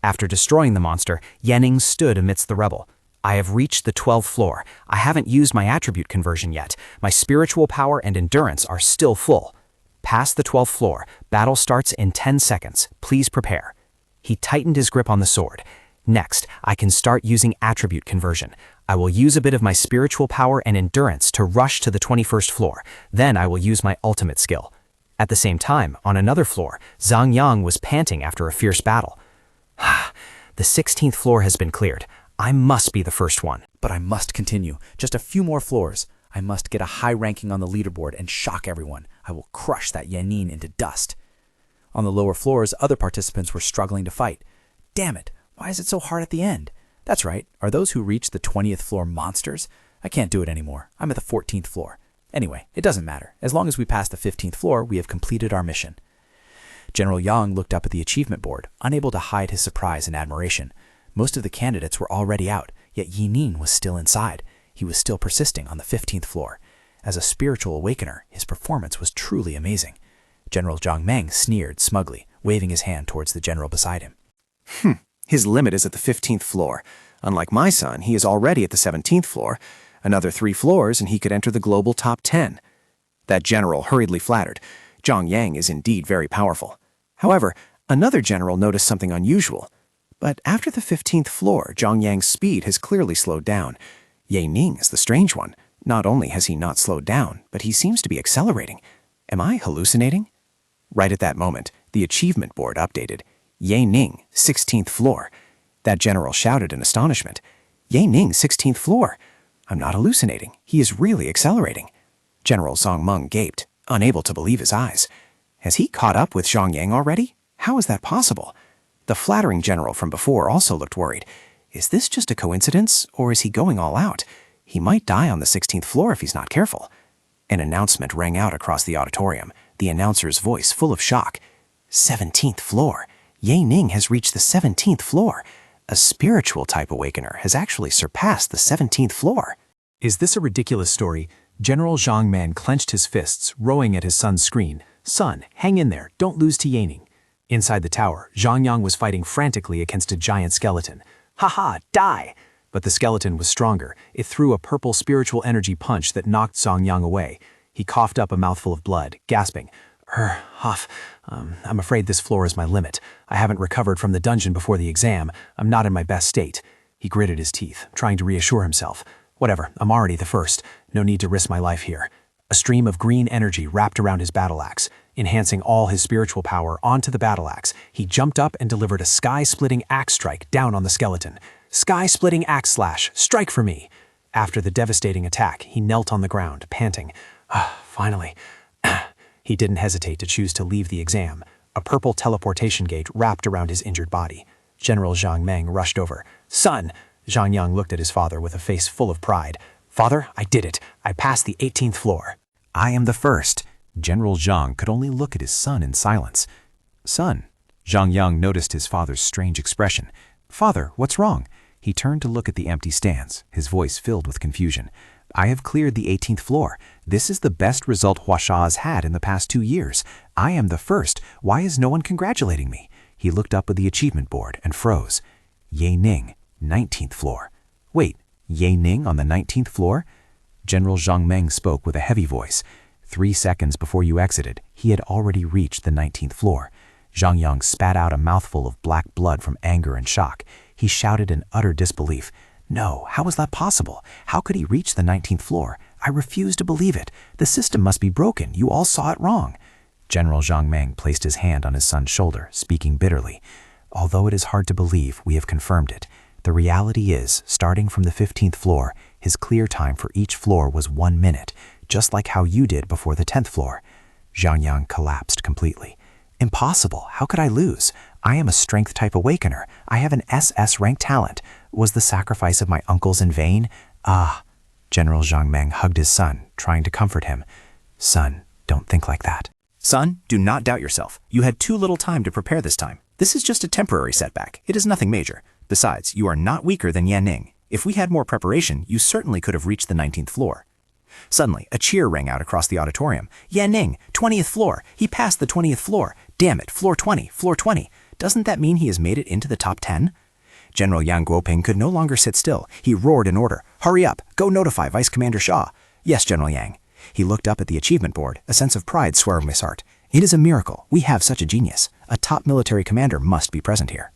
After destroying the monster, Ye Ning stood amidst the rubble. I have reached the 12th floor. I haven't used my attribute conversion yet. My spiritual power and endurance are still full. Past the 12th floor, battle starts in 10 seconds. Please prepare. He tightened his grip on the sword. Next, I can start using attribute conversion. I will use a bit of my spiritual power and endurance to rush to the 21st floor. Then I will use my ultimate skill. At the same time, on another floor, Zhang Yang was panting after a fierce battle. The 16th floor has been cleared. I must be the first one. But I must continue. Just a few more floors. I must get a high ranking on the leaderboard and shock everyone. I will crush that Ye Ning into dust. On the lower floors, other participants were struggling to fight. Damn it, why is it so hard at the end? That's right, are those who reach the 20th floor monsters? I can't do it anymore. I'm at the 14th floor. Anyway, it doesn't matter. As long as we pass the 15th floor, we have completed our mission. General Yang looked up at the achievement board, unable to hide his surprise and admiration. Most of the candidates were already out, yet Ye Ning was still inside. He was still persisting on the 15th floor. As a spiritual awakener, his performance was truly amazing. General Zhang Meng sneered smugly, waving his hand towards the general beside him. His limit is at the 15th floor. Unlike my son, he is already at the 17th floor. Another 3 floors and he could enter the global top 10. That general hurriedly flattered. Zhang Yang is indeed very powerful. However, another general noticed something unusual. But after the 15th floor, Zhang Yang's speed has clearly slowed down. Ye Ning is the strange one. Not only has he not slowed down, but he seems to be accelerating. Am I hallucinating? Right at that moment, the achievement board updated. Ye Ning, 16th floor. That general shouted in astonishment. Ye Ning, 16th floor. I'm not hallucinating. He is really accelerating. General Zhang Meng gaped, unable to believe his eyes. Has he caught up with Zhang Yang already? How is that possible? The flattering general from before also looked worried. Is this just a coincidence, or is he going all out? He might die on the 16th floor if he's not careful. An announcement rang out across the auditorium, the announcer's voice full of shock. 17th floor. Ye Ning has reached the 17th floor. A spiritual type awakener has actually surpassed the 17th floor. Is this a ridiculous story? General Zhang Man clenched his fists, rowing at his son's screen. Son, hang in there, don't lose to Ye Ning. Inside the tower, Zhang Yang was fighting frantically against a giant skeleton. Ha, die! But the skeleton was stronger. It threw a purple spiritual energy punch that knocked Zhang Yang away. He coughed up a mouthful of blood, gasping. I'm afraid this floor is my limit. I haven't recovered from the dungeon before the exam. I'm not in my best state. He gritted his teeth, trying to reassure himself. Whatever, I'm already the first. No need to risk my life here. A stream of green energy wrapped around his battle axe. Enhancing all his spiritual power onto the battle axe, he jumped up and delivered a sky-splitting axe strike down on the skeleton. Sky-splitting axe slash, strike for me! After the devastating attack, he knelt on the ground, panting. Finally. He didn't hesitate to choose to leave the exam. A purple teleportation gate wrapped around his injured body. General Zhang Meng rushed over. Son! Zhang Yang looked at his father with a face full of pride. Father, I did it. I passed the 18th floor. I am the first. General Zhang could only look at his son in silence. Son. Zhang Yang noticed his father's strange expression. Father, what's wrong? He turned to look at the empty stands, his voice filled with confusion. I have cleared the 18th floor. This is the best result Huasha has had in the past 2 years. I am the first. Why is no one congratulating me? He looked up at the achievement board and froze. Ye Ning, 19th floor. Wait, Ye Ning on the 19th floor? General Zhang Meng spoke with a heavy voice. 3 seconds before you exited, he had already reached the 19th floor. Zhang Yang spat out a mouthful of black blood from anger and shock. He shouted in utter disbelief. No, how was that possible? How could he reach the 19th floor? I refuse to believe it. The system must be broken. You all saw it wrong. General Zhang Meng placed his hand on his son's shoulder, speaking bitterly. Although it is hard to believe, we have confirmed it. The reality is, starting from the 15th floor, his clear time for each floor was 1 minute, just like how you did before the 10th floor. Zhang Yang collapsed completely. Impossible. How could I lose? I am a strength-type awakener. I have an SS-Rank talent. Was the sacrifice of my uncles in vain? Ah. General Zhang Meng hugged his son, trying to comfort him. Son, don't think like that. Son, do not doubt yourself. You had too little time to prepare this time. This is just a temporary setback. It is nothing major. Besides, you are not weaker than Yan Ning. If we had more preparation, you certainly could have reached the 19th floor. Suddenly, a cheer rang out across the auditorium. Yan Ning, 20th floor. He passed the 20th floor. Damn it, floor 20, floor 20. Doesn't that mean he has made it into the top 10? General Yang Guoping could no longer sit still. He roared an order. Hurry up, go notify Vice Commander Shaw. Yes, General Yang. He looked up at the achievement board, a sense of pride swelled his heart. It is a miracle. We have such a genius. A top military commander must be present here.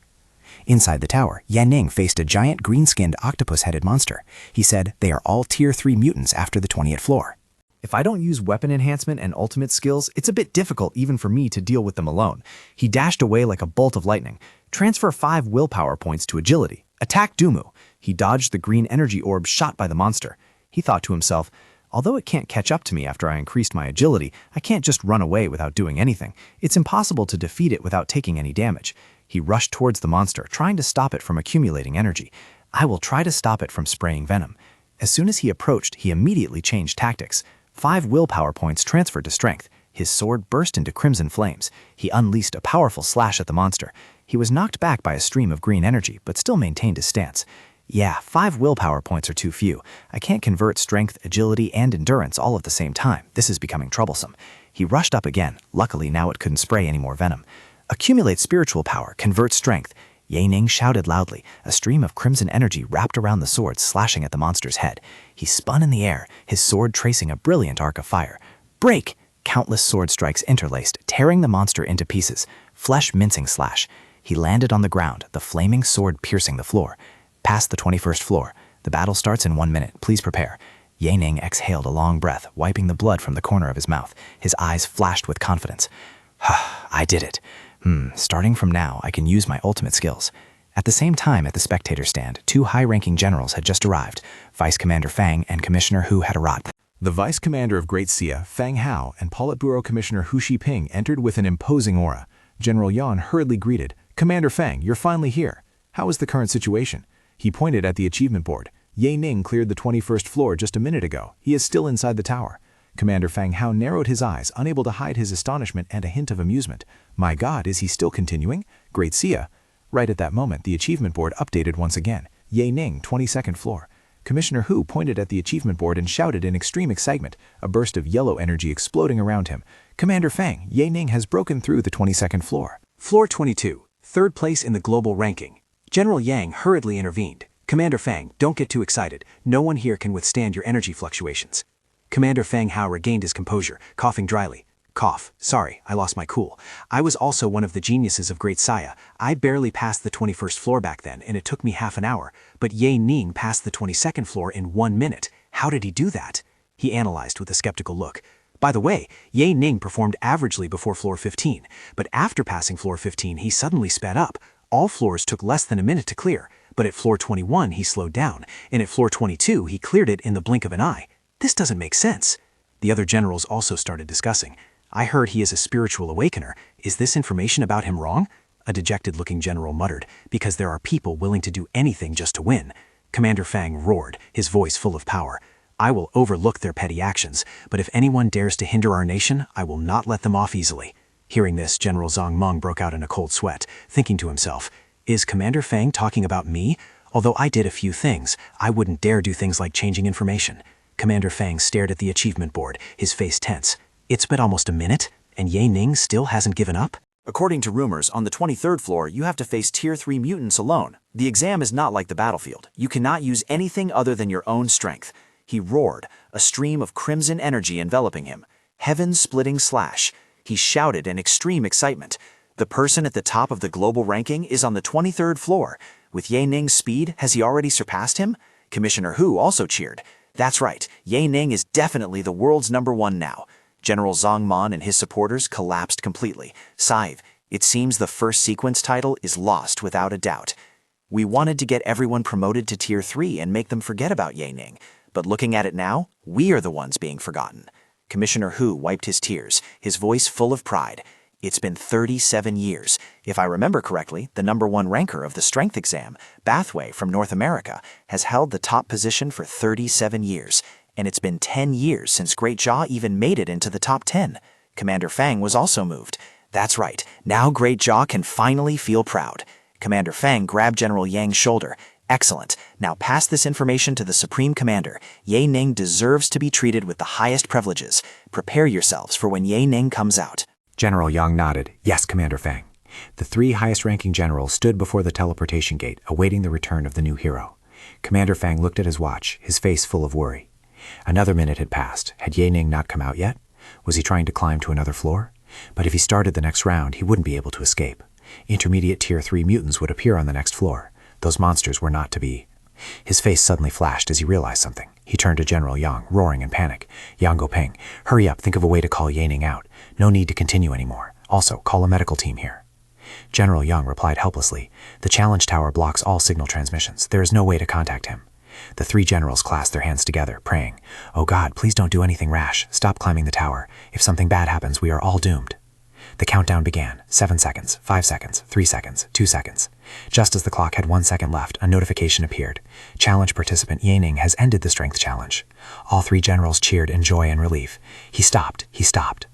Inside the tower, Yan Ning faced a giant green-skinned octopus-headed monster. He said, they are all Tier 3 mutants after the 20th floor. If I don't use weapon enhancement and ultimate skills, it's a bit difficult even for me to deal with them alone. He dashed away like a bolt of lightning. Transfer 5 willpower points to agility. Attack Dumu. He dodged the green energy orb shot by the monster. He thought to himself, although it can't catch up to me after I increased my agility, I can't just run away without doing anything. It's impossible to defeat it without taking any damage. He rushed towards the monster, trying to stop it from accumulating energy. I will try to stop it from spraying venom. As soon as he approached, he immediately changed tactics. 5 willpower points transferred to strength. His sword burst into crimson flames. He unleashed a powerful slash at the monster. He was knocked back by a stream of green energy, but still maintained his stance. Yeah, 5 willpower points are too few. I can't convert strength, agility, and endurance all at the same time. This is becoming troublesome. He rushed up again. Luckily, now it couldn't spray any more venom. Accumulate spiritual power, convert strength. Ye Ning shouted loudly. A stream of crimson energy wrapped around the sword, slashing at the monster's head. He spun in the air, his sword tracing a brilliant arc of fire. Break! Countless sword strikes interlaced, tearing the monster into pieces. Flesh-mincing slash. He landed on the ground, the flaming sword piercing the floor. Past the 21st floor. The battle starts in 1 minute. Please prepare. Ye Ning exhaled a long breath, wiping the blood from the corner of his mouth. His eyes flashed with confidence. I did it. Starting from now, I can use my ultimate skills. At the same time, at the spectator stand, 2 high-ranking generals had just arrived. Vice Commander Fang and Commissioner Hu had arrived. The Vice Commander of Great Xia, Fang Hao, and Politburo Commissioner Hu Shiping entered with an imposing aura. General Yan hurriedly greeted, Commander Fang, you're finally here. How is the current situation? He pointed at the achievement board. Ye Ning cleared the 21st floor just a minute ago. He is still inside the tower. Commander Fang Hao narrowed his eyes, unable to hide his astonishment and a hint of amusement. My God, is he still continuing? Great Xia. Right at that moment, the achievement board updated once again. Ye Ning, 22nd floor. Commissioner Hu pointed at the achievement board and shouted in extreme excitement, a burst of yellow energy exploding around him. Commander Fang, Ye Ning has broken through the 22nd floor. Floor 22, 3rd place in the global ranking. General Yang hurriedly intervened. Commander Fang, don't get too excited. No one here can withstand your energy fluctuations. Commander Fang Hao regained his composure, coughing dryly. Cough. Sorry, I lost my cool. I was also one of the geniuses of Great Xia. I barely passed the 21st floor back then, and it took me half an hour. But Ye Ning passed the 22nd floor in 1 minute. How did he do that? He analyzed with a skeptical look. By the way, Ye Ning performed averagely before floor 15, but after passing floor 15 he suddenly sped up. All floors took less than a minute to clear, but at floor 21 he slowed down, and at floor 22 he cleared it in the blink of an eye. This doesn't make sense. The other generals also started discussing. I heard he is a spiritual awakener. Is this information about him wrong? A dejected-looking general muttered, because there are people willing to do anything just to win. Commander Fang roared, his voice full of power. I will overlook their petty actions, but if anyone dares to hinder our nation, I will not let them off easily. Hearing this, General Zhang Meng broke out in a cold sweat, thinking to himself, is Commander Fang talking about me? Although I did a few things, I wouldn't dare do things like changing information. Commander Fang stared at the achievement board, his face tense. It's been almost a minute, and Ye Ning still hasn't given up? According to rumors, on the 23rd floor, you have to face Tier 3 mutants alone. The exam is not like the battlefield. You cannot use anything other than your own strength. He roared, a stream of crimson energy enveloping him. Heaven-splitting slash. He shouted in extreme excitement. The person at the top of the global ranking is on the 23rd floor. With Ye Ning's speed, has he already surpassed him? Commissioner Hu also cheered. That's right, Ye Ning is definitely the world's #1 now. General Zhang Man and his supporters collapsed completely. Saive, it seems the first sequence title is lost without a doubt. We wanted to get everyone promoted to Tier 3 and make them forget about Ye Ning, but looking at it now, we are the ones being forgotten. Commissioner Hu wiped his tears, his voice full of pride. It's been 37 years. If I remember correctly, the #1 ranker of the strength exam, Bathway from North America, has held the top position for 37 years, and it's been 10 years since Great Jaw even made it into the top 10. Commander Fang was also moved. That's right, now Great Jaw can finally feel proud. Commander Fang grabbed General Yang's shoulder. Excellent. Now pass this information to the Supreme Commander. Ye Ning deserves to be treated with the highest privileges. Prepare yourselves for when Ye Ning comes out. General Yang nodded. Yes, Commander Fang. The 3 highest-ranking generals stood before the teleportation gate, awaiting the return of the new hero. Commander Fang looked at his watch, his face full of worry. Another minute had passed. Had Ye Ning not come out yet? Was he trying to climb to another floor? But if he started the next round, he wouldn't be able to escape. Intermediate Tier 3 mutants would appear on the next floor. Those monsters were not to be. His face suddenly flashed as he realized something. He turned to General Yang, roaring in panic. Yang Gopeng, hurry up, think of a way to call Ye Ning out. No need to continue anymore. Also, call a medical team here. General Yang replied helplessly. The challenge tower blocks all signal transmissions. There is no way to contact him. The 3 generals clasped their hands together, praying, Oh God, please don't do anything rash. Stop climbing the tower. If something bad happens, we are all doomed. The countdown began. 7 seconds, 5 seconds, 3 seconds, 2 seconds. Just as the clock had 1 second left, a notification appeared. Challenge participant Ye Ning has ended the strength challenge. All 3 generals cheered in joy and relief. He stopped.